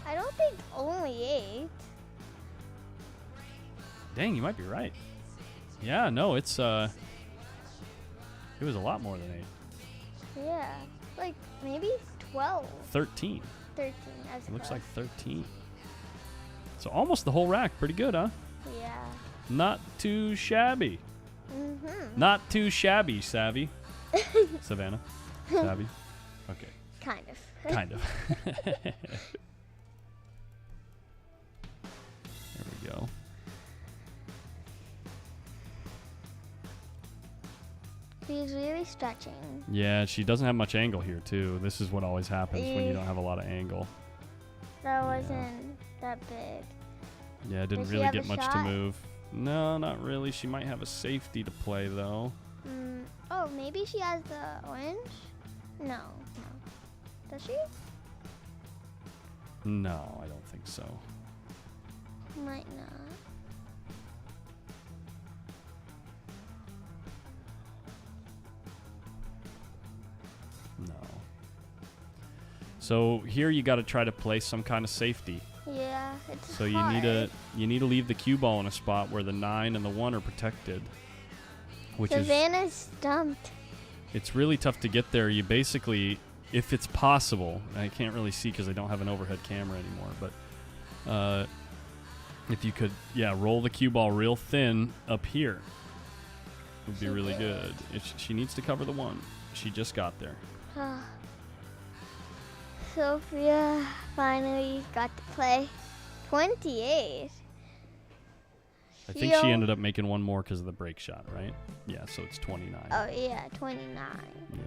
I don't think only 8. Dang, you might be right. Yeah, no, it was a lot more than 8. Yeah, like maybe 12, 13. 13. It looks like 13. So almost the whole rack. Pretty good, huh? Yeah. Not too shabby. Mhm. Not too shabby, Savvy. Savannah. Savvy. Okay. Kind of. Kind of. There we go. She's really stretching. Yeah, she doesn't have much angle here, too. This is what always happens when you Eh. don't have a lot of angle. That wasn't that big. Yeah, it didn't Does she really have get a much to shot? move. No, not really. She might have a safety to play, though. Oh, maybe she has the orange? No. Does she? No, I don't think so. Might not. No. So here you got to try to play some kind of safety. Yeah, it's So hard. you need to leave the cue ball in a spot where the 9 and the 1 are protected, which is Savannah's stumped. it's really tough to get there. You basically, if it's possible, I can't really see because I don't have an overhead camera anymore, but if you could, roll the cue ball real thin up here, would be She really did. good. She needs to cover the 1. She just got there. Sophia finally got to play 28. I think she ended up making one more because of the break shot, right? Yeah, so it's 29. Oh, yeah, 29. Yeah.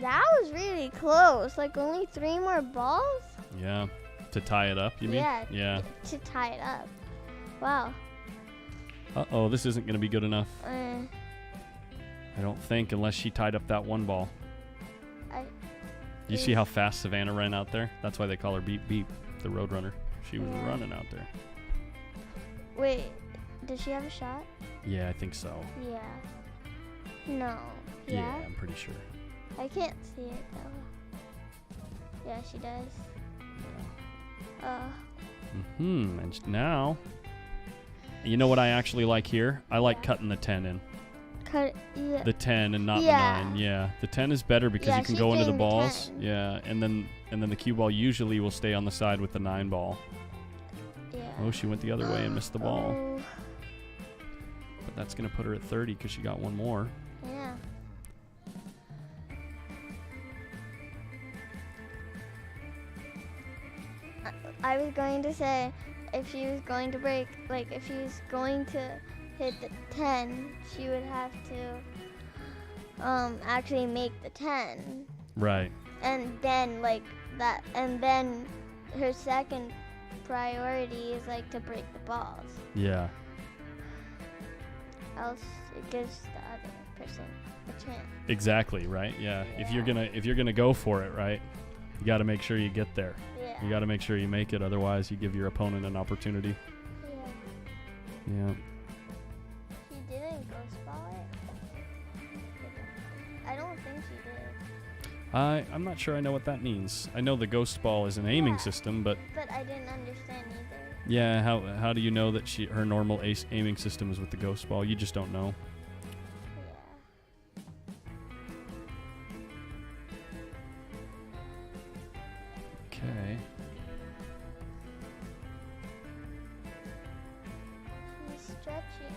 That was really close. Like, only 3 more balls? Yeah. To tie it up, you mean? Yeah. Yeah. To tie it up. Wow. Uh-oh, this isn't going to be good enough. Uh, I don't think, unless she tied up that 1 ball. You see how fast Savannah ran out there? That's why they call her Beep Beep, the Roadrunner. She was Yeah. running out there. Wait, does she have a shot? Yeah, I think so. Yeah. No. Yeah? I'm pretty sure. I can't see it, though. Yeah, she does. And now, you know what I actually like here? I like cutting the 10 in. Cut. Yeah. The 10 and not Yeah. the 9. Yeah, the 10 is better because Yeah, you can she's go into the doing the balls. 10. Yeah, and then the cue ball usually will stay on the side with the 9 ball. Yeah. Oh, she went the other way and missed the ball. Oh, But that's going to put her at 30 because she got 1 more. yeah. I was going to say, if she was going to break, like if she was going to hit the 10, she would have to actually make the 10. Right. And then like that, and then her second priority is like to break the balls. Yeah. Else it gives the other person a chance. Exactly, right? Yeah. If you're gonna go for it, right? You got to make sure you get there. Yeah. You got to make sure you make it, otherwise you give your opponent an opportunity. Yeah. Yeah. She didn't ghost ball it. I don't think she did. I'm not sure I know what that means. I know the ghost ball is an aiming Yeah. system, but But I didn't understand either. yeah, how do you know that her normal aiming system is with the ghost ball? You just don't know. Yeah. Okay. She's stretching.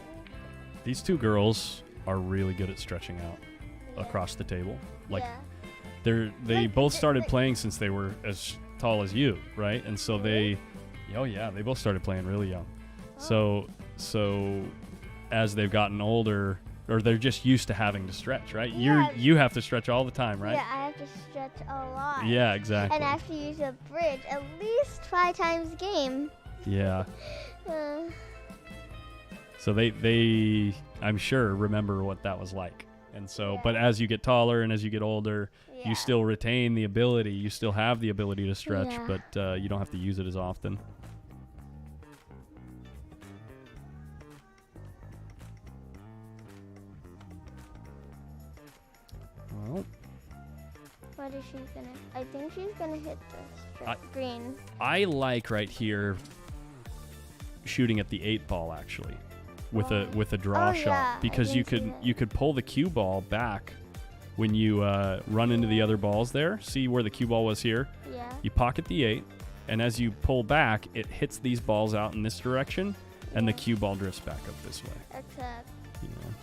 These 2 girls are really good at stretching out across the table. Like yeah. they Like, both th- started like- playing since they were as tall as you, right? And so they both started playing really young. Oh. So as they've gotten older, or they're just used to having to stretch, right? Yeah. You have to stretch all the time, right? Yeah, I have to stretch a lot. Yeah, exactly. And I have to use a bridge at least 5 times a game. Yeah. Uh, So they I'm sure remember what that was like. And so, but as you get taller and as you get older, yeah. you still retain the ability. You still have the ability to stretch, Yeah. but you don't have to use it as often. Well, What is she gonna? I think she's gonna hit the green. I like right here shooting at the 8 ball actually, with a draw Oh, shot, yeah, I because you didn't see could that. you could pull the cue ball back when you run into the other balls there. See where the cue ball was here? Yeah. You pocket the 8, and as you pull back, it hits these balls out in this direction, and the Yeah. cue ball drifts back up this way. Except. You know.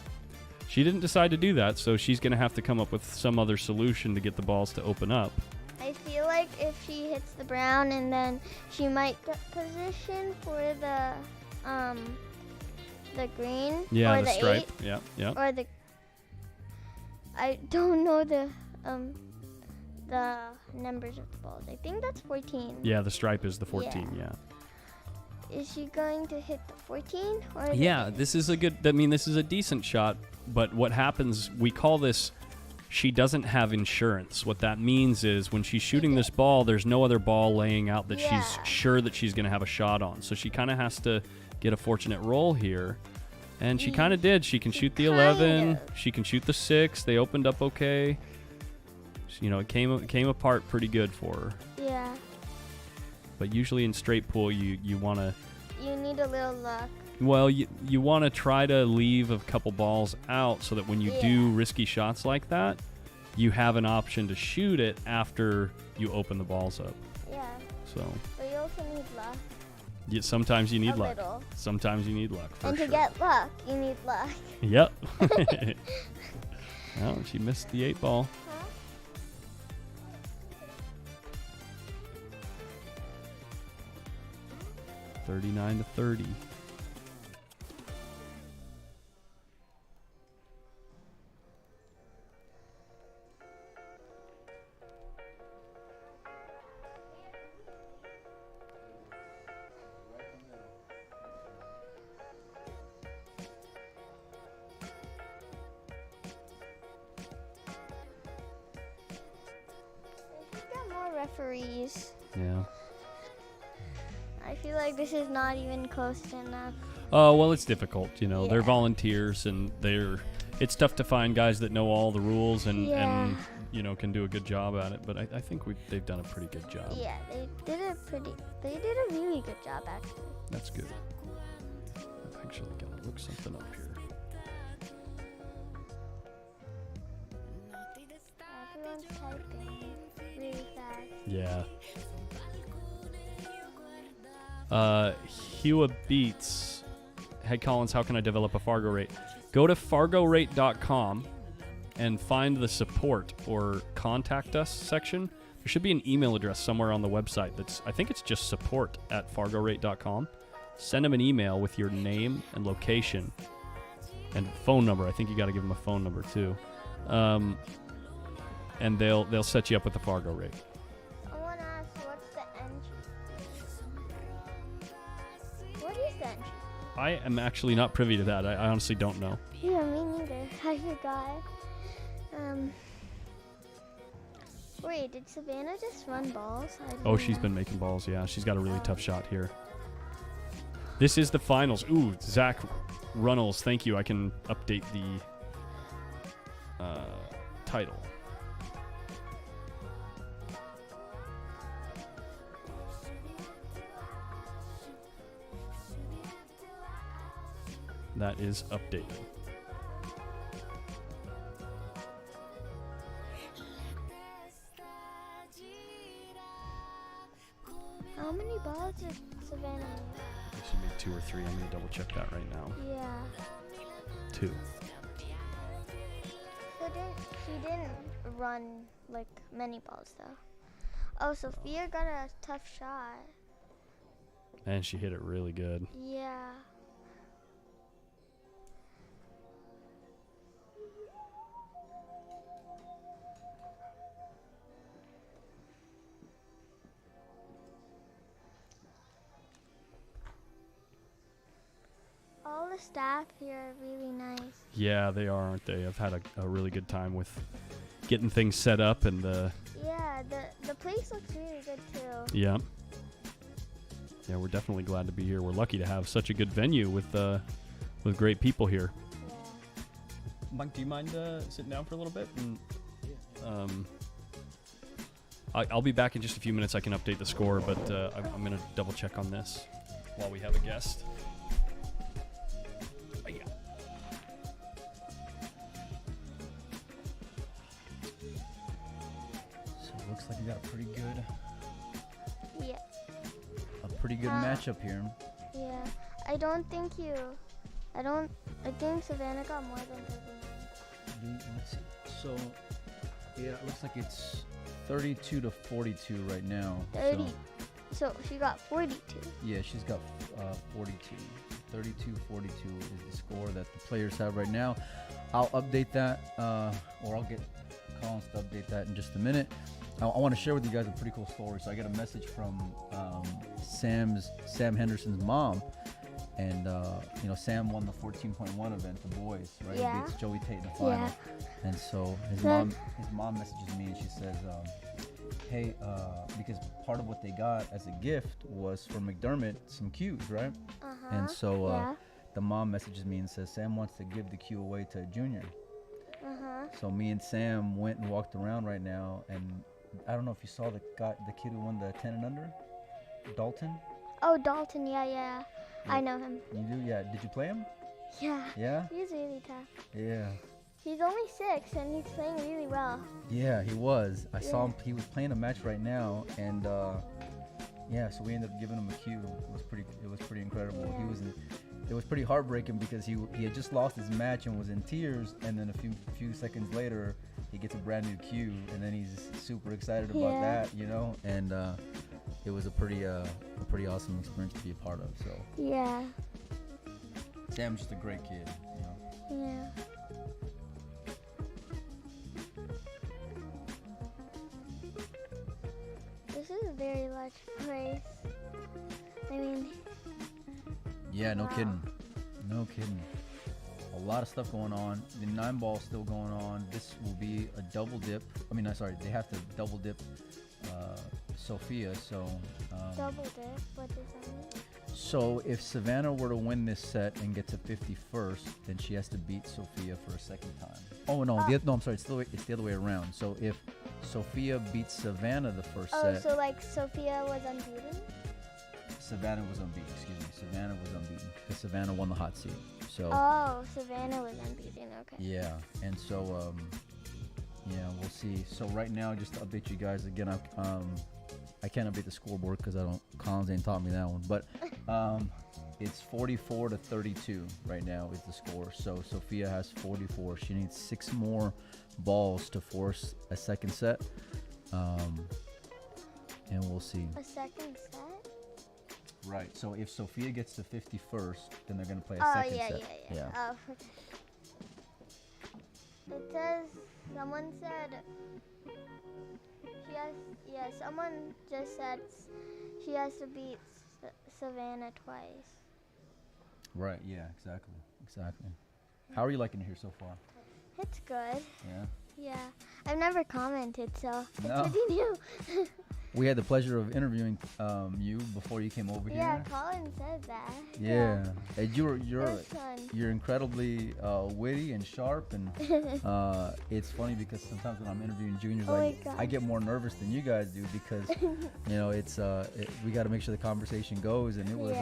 She didn't decide to do that, so she's going to have to come up with some other solution to get the balls to open up. I feel like if she hits the brown and then she might get position for the green Yeah, or the stripe. 8 Yeah, yeah. or the I don't know the numbers of the balls. I think that's 14. Yeah, the stripe is the 14, yeah. is she going to hit the 14? Or Yeah, this is a good. I mean, this is a decent shot. But what happens? We call this. She doesn't have insurance. What that means is when she's shooting this ball, there's no other ball laying out that she's sure that she's going to have a shot on. So she kind of has to get a fortunate roll here. And she kind of did. She can shoot the 11. She can shoot the 6. They opened up okay. You know, it came apart pretty good for her. Yeah. But usually in straight pool, you want to... You need a little luck. Well, you want to try to leave a couple balls out so that when you do risky shots like that, you have an option to shoot it after you open the balls up. Yeah. So. But you also need luck. Yeah, sometimes you need luck. Little. Sometimes you need luck. For and to sure. get luck, you need luck. Yep. Oh, she missed the 8 ball. 39 to 30. We should get more referees. Yeah. I feel like this is not even close enough. Oh, well, it's difficult. You know, they're volunteers, and it's tough to find guys that know all the rules and you know, can do a good job at it. But I think they've done a pretty good job. Yeah, they did a really good job, actually. That's good. I'm actually going to look something up here. Everyone's typing really fast. Yeah. Hua Beats. Head Collins, how can I develop a Fargo rate? Go to fargorate.com and find the support or contact us section. There should be an email address somewhere on the website I think it's just support@fargorate.com. Send them an email with your name and location and phone number. I think you got to give them a phone number too. And they'll set you up with the Fargo rate. I want to ask, what's the entry? What is the entry? I am actually not privy to that. I honestly don't know. Yeah, me neither. I forgot. Wait, did Savannah just run balls? Oh, she's been making balls, yeah. She's got a really tough shot here. This is the finals. Ooh, Zach Runnels, thank you. I can update the title. That is updated. How many balls did Savannah make? She made 2 or 3. I'm going to double check that right now. Yeah. 2. She didn't run like many balls though. Oh, Sophia got a tough shot. And she hit it really good. Yeah. All the staff here are really nice. Yeah, they are, aren't they? I've had a really good time with getting things set up and yeah, the place looks really good too. Yeah. Yeah, we're definitely glad to be here. We're lucky to have such a good venue with great people here. Yeah. Mike, do you mind sitting down for a little bit? And, I'll be back in just a few minutes. I can update the score, but I'm going to double check on this while we have a guest. Looks like we got a pretty good matchup here. Yeah. I think Savannah got more than 39. Let's see. So, yeah, it looks like it's 32 to 42 right now. 30. So she got 42. Yeah, she's got 42. 32-42 is the score that the players have right now. I'll update that, or I'll get Collins to update that in just a minute. I want to share with you guys a pretty cool story. So I get a message from Sam Henderson's mom, and you know, Sam won the 14.1 event, the boys, right? Yeah. He beats Joey Tate in the final. Yeah. And so his mom messages me and she says, hey, because part of what they got as a gift was from McDermott some cues, right? And so Yeah. the mom messages me and says Sam wants to give the cue away to a junior. Uh-huh. So me and Sam went and walked around right now, and I don't know if you saw the kid who won the 10 and under, Dalton. Oh, Dalton, yeah. I know him. You do? Yeah. Did you play him? Yeah. Yeah? He's really tough. Yeah. He's only 6 and he's playing really well. Yeah, he was. I saw him. He was playing a match right now, and yeah, so we ended up giving him a cue. It was pretty incredible. Yeah. It was pretty heartbreaking because he had just lost his match and was in tears, and then a few seconds later he gets a brand new cue, and then he's super excited about that, you know. And it was a pretty awesome experience to be a part of. So Yeah. Sam's just a great kid, you know. Yeah. This is a very large place. I mean, Yeah, no Wow. kidding. No kidding. A lot of stuff going on. The 9-ball still going on. This will be a double dip. I mean, sorry, they have to double dip Sophia. So, double dip. What does that mean? so if Savannah were to win this set and get to 51st, then she has to beat Sophia for a second time. Oh no, no, I'm sorry. It's the other way around. So if Sophia beats Savannah the first Oh, set, so like Sophia was unbeaten? Savannah was unbeaten. Excuse me, Savannah was unbeaten because Savannah won the hot seat. So. Oh, Savannah was unbeaten. Okay. Yeah, and so yeah, we'll see. So right now, just to update you guys again, I can't update the scoreboard because Collins ain't taught me that one, but it's 44-32 right now is the score. So Sophia has 44. She needs 6 more balls to force a second set, and we'll see. A second set? Right. So if Sophia gets to 51st, then they're gonna play a Oh, second yeah. set. Oh. It says, someone said, someone just said she has to beat Savannah twice. Right. Yeah. Exactly. How are you liking it here so far? It's good. Yeah. Yeah. I've never commented, so it's No. pretty new. We had the pleasure of interviewing you before you came over Yeah, here. Colin said that. Yeah. And you're It was fun. you're incredibly witty and sharp, and it's funny because sometimes when I'm interviewing juniors, Oh my I gosh. get more nervous than you guys do because you know it's we got to make sure the conversation goes, and it was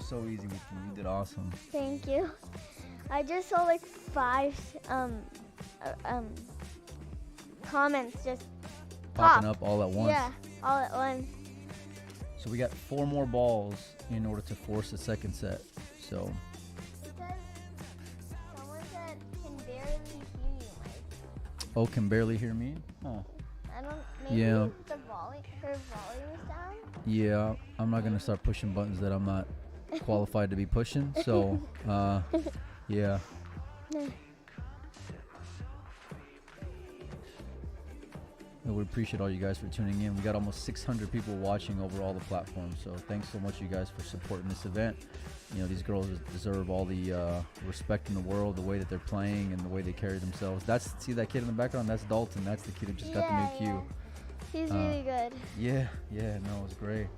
so easy with you. You did awesome. Thank you. I just saw like 5 comments just Popping pop. up all at once. Yeah, all at once. So we got 4 more balls in order to force the second set. So It says, someone said, can barely hear you, Mike. oh, can barely hear me. Huh. I don't, maybe Yeah. her volume is down? Yeah, I'm not gonna start pushing buttons that I'm not qualified to be pushing. So, yeah. And we appreciate all you guys for tuning in. We got almost 600 people watching over all the platforms. So thanks so much, you guys, for supporting this event. You know, these girls deserve all the respect in the world, the way that they're playing and the way they carry themselves. See that kid in the background? That's Dalton. That's the kid who just got the new cue. He's really good. Yeah, no, it was great. It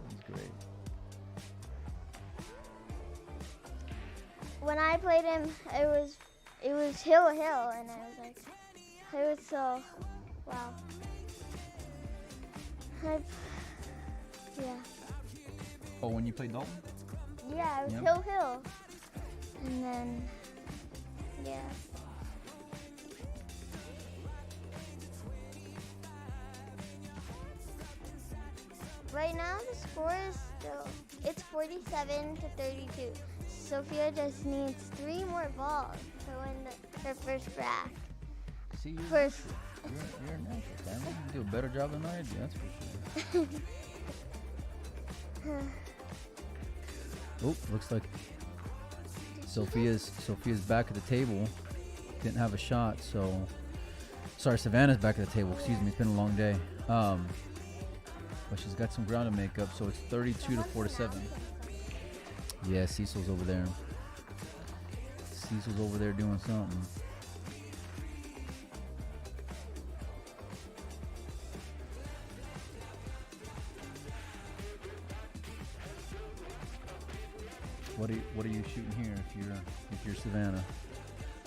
was great. When I played him, it was hill, and I was like, it was so, wow. Yeah. Oh, when you played Dalton? Yeah, it was Yep. hill. And then, yeah. Right now the score is still, it's 47-32. Sophia just needs 3 more balls to win her first rack. See, you're First. a natural, Cameron. You do a better job than I do, that's for sure. Oh, looks like Sophia's back at the table. Didn't have a shot, so Sorry, Savannah's back at the table. Excuse me. It's been a long day. But she's got some ground to make up, so it's 32-47. Yeah, Cecil's over there. Cecil's over there doing something. What are you shooting here if you're Savannah?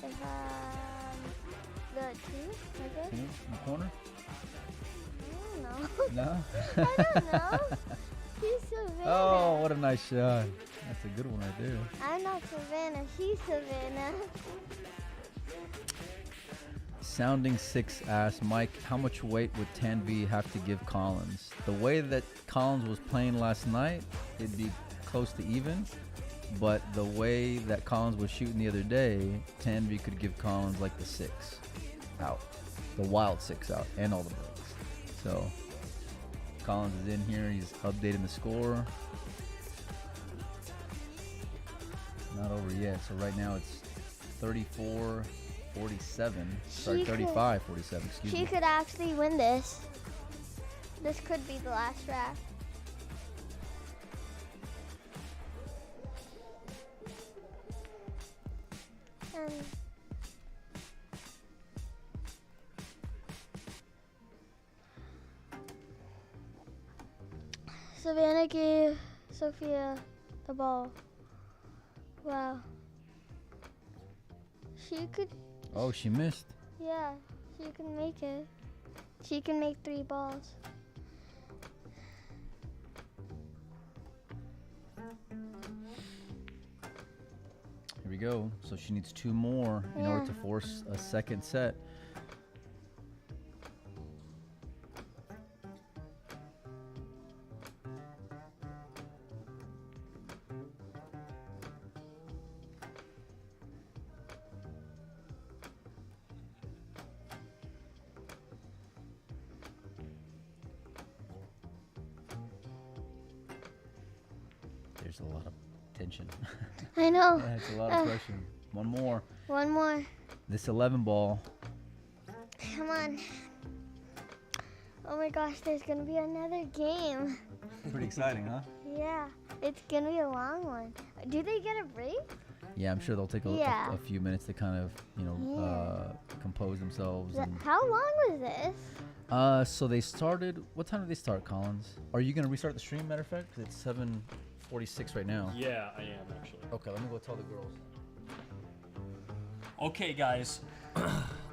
The two, I guess. Two in the corner? I don't know. No? I don't know. He's Savannah. Oh, what a nice shot. That's a good one right there. I'm not Savannah. He's Savannah. Sounding 6 asked, Mike, how much weight would Tanvi have to give Collins? The way that Collins was playing last night, it'd be close to even. But the way that Collins was shooting the other day, Tanvi could give Collins like the 6 out. The wild 6 out and all the breaks. So Collins is in here. He's updating the score. Not over yet. So right now it's 34-47. Sorry, 35-47. Excuse me. She could actually win this. This could be the last rack. Savannah gave Sophia the ball. Wow. She could. Oh, she missed. Yeah, she can make it. She can make 3 balls. Here we go. So she needs 2 more in order to force a second set. There's a lot of tension. I know. Yeah, it's a lot of pressure. One more. One more. This 11 ball. Come on. Oh my gosh, there's gonna be another game. Pretty exciting, huh? Yeah, it's gonna be a long one. Do they get a break? Yeah, I'm sure they'll take a few minutes to kind of, compose themselves. How long was this? So they started. What time did they start, Collins? Are you gonna restart the stream? Matter of fact, 'cause it's 7:46 right now. Yeah, I am actually. Okay, let me go tell the girls. Okay, guys.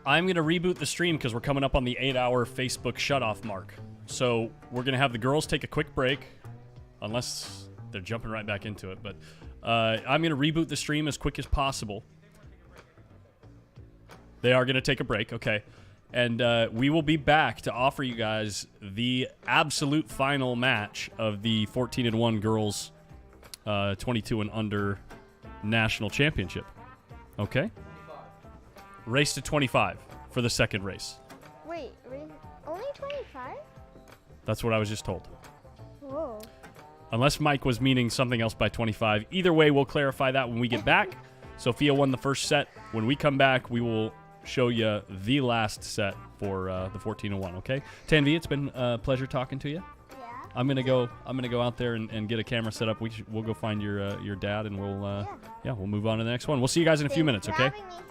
I'm going to reboot the stream because we're coming up on the 8-hour Facebook shutoff mark. So we're going to have the girls take a quick break, unless they're jumping right back into it. But I'm going to reboot the stream as quick as possible. They are going to take a break, okay. And we will be back to offer you guys the absolute final match of the 14-1 girls 22 and under national championship. Okay? Race to 25 for the second race. Wait, only 25? That's what I was just told. Whoa. Unless Mike was meaning something else by 25. Either way, we'll clarify that when we get back. Sophia won the first set. When we come back, we will show you the last set for the 14-1, okay? Tanvi, it's been a pleasure talking to you. Yeah. I'm gonna go out there and get a camera set up. We'll go find your dad, and we'll move on to the next one. We'll see you guys in a few minutes, okay? Having me.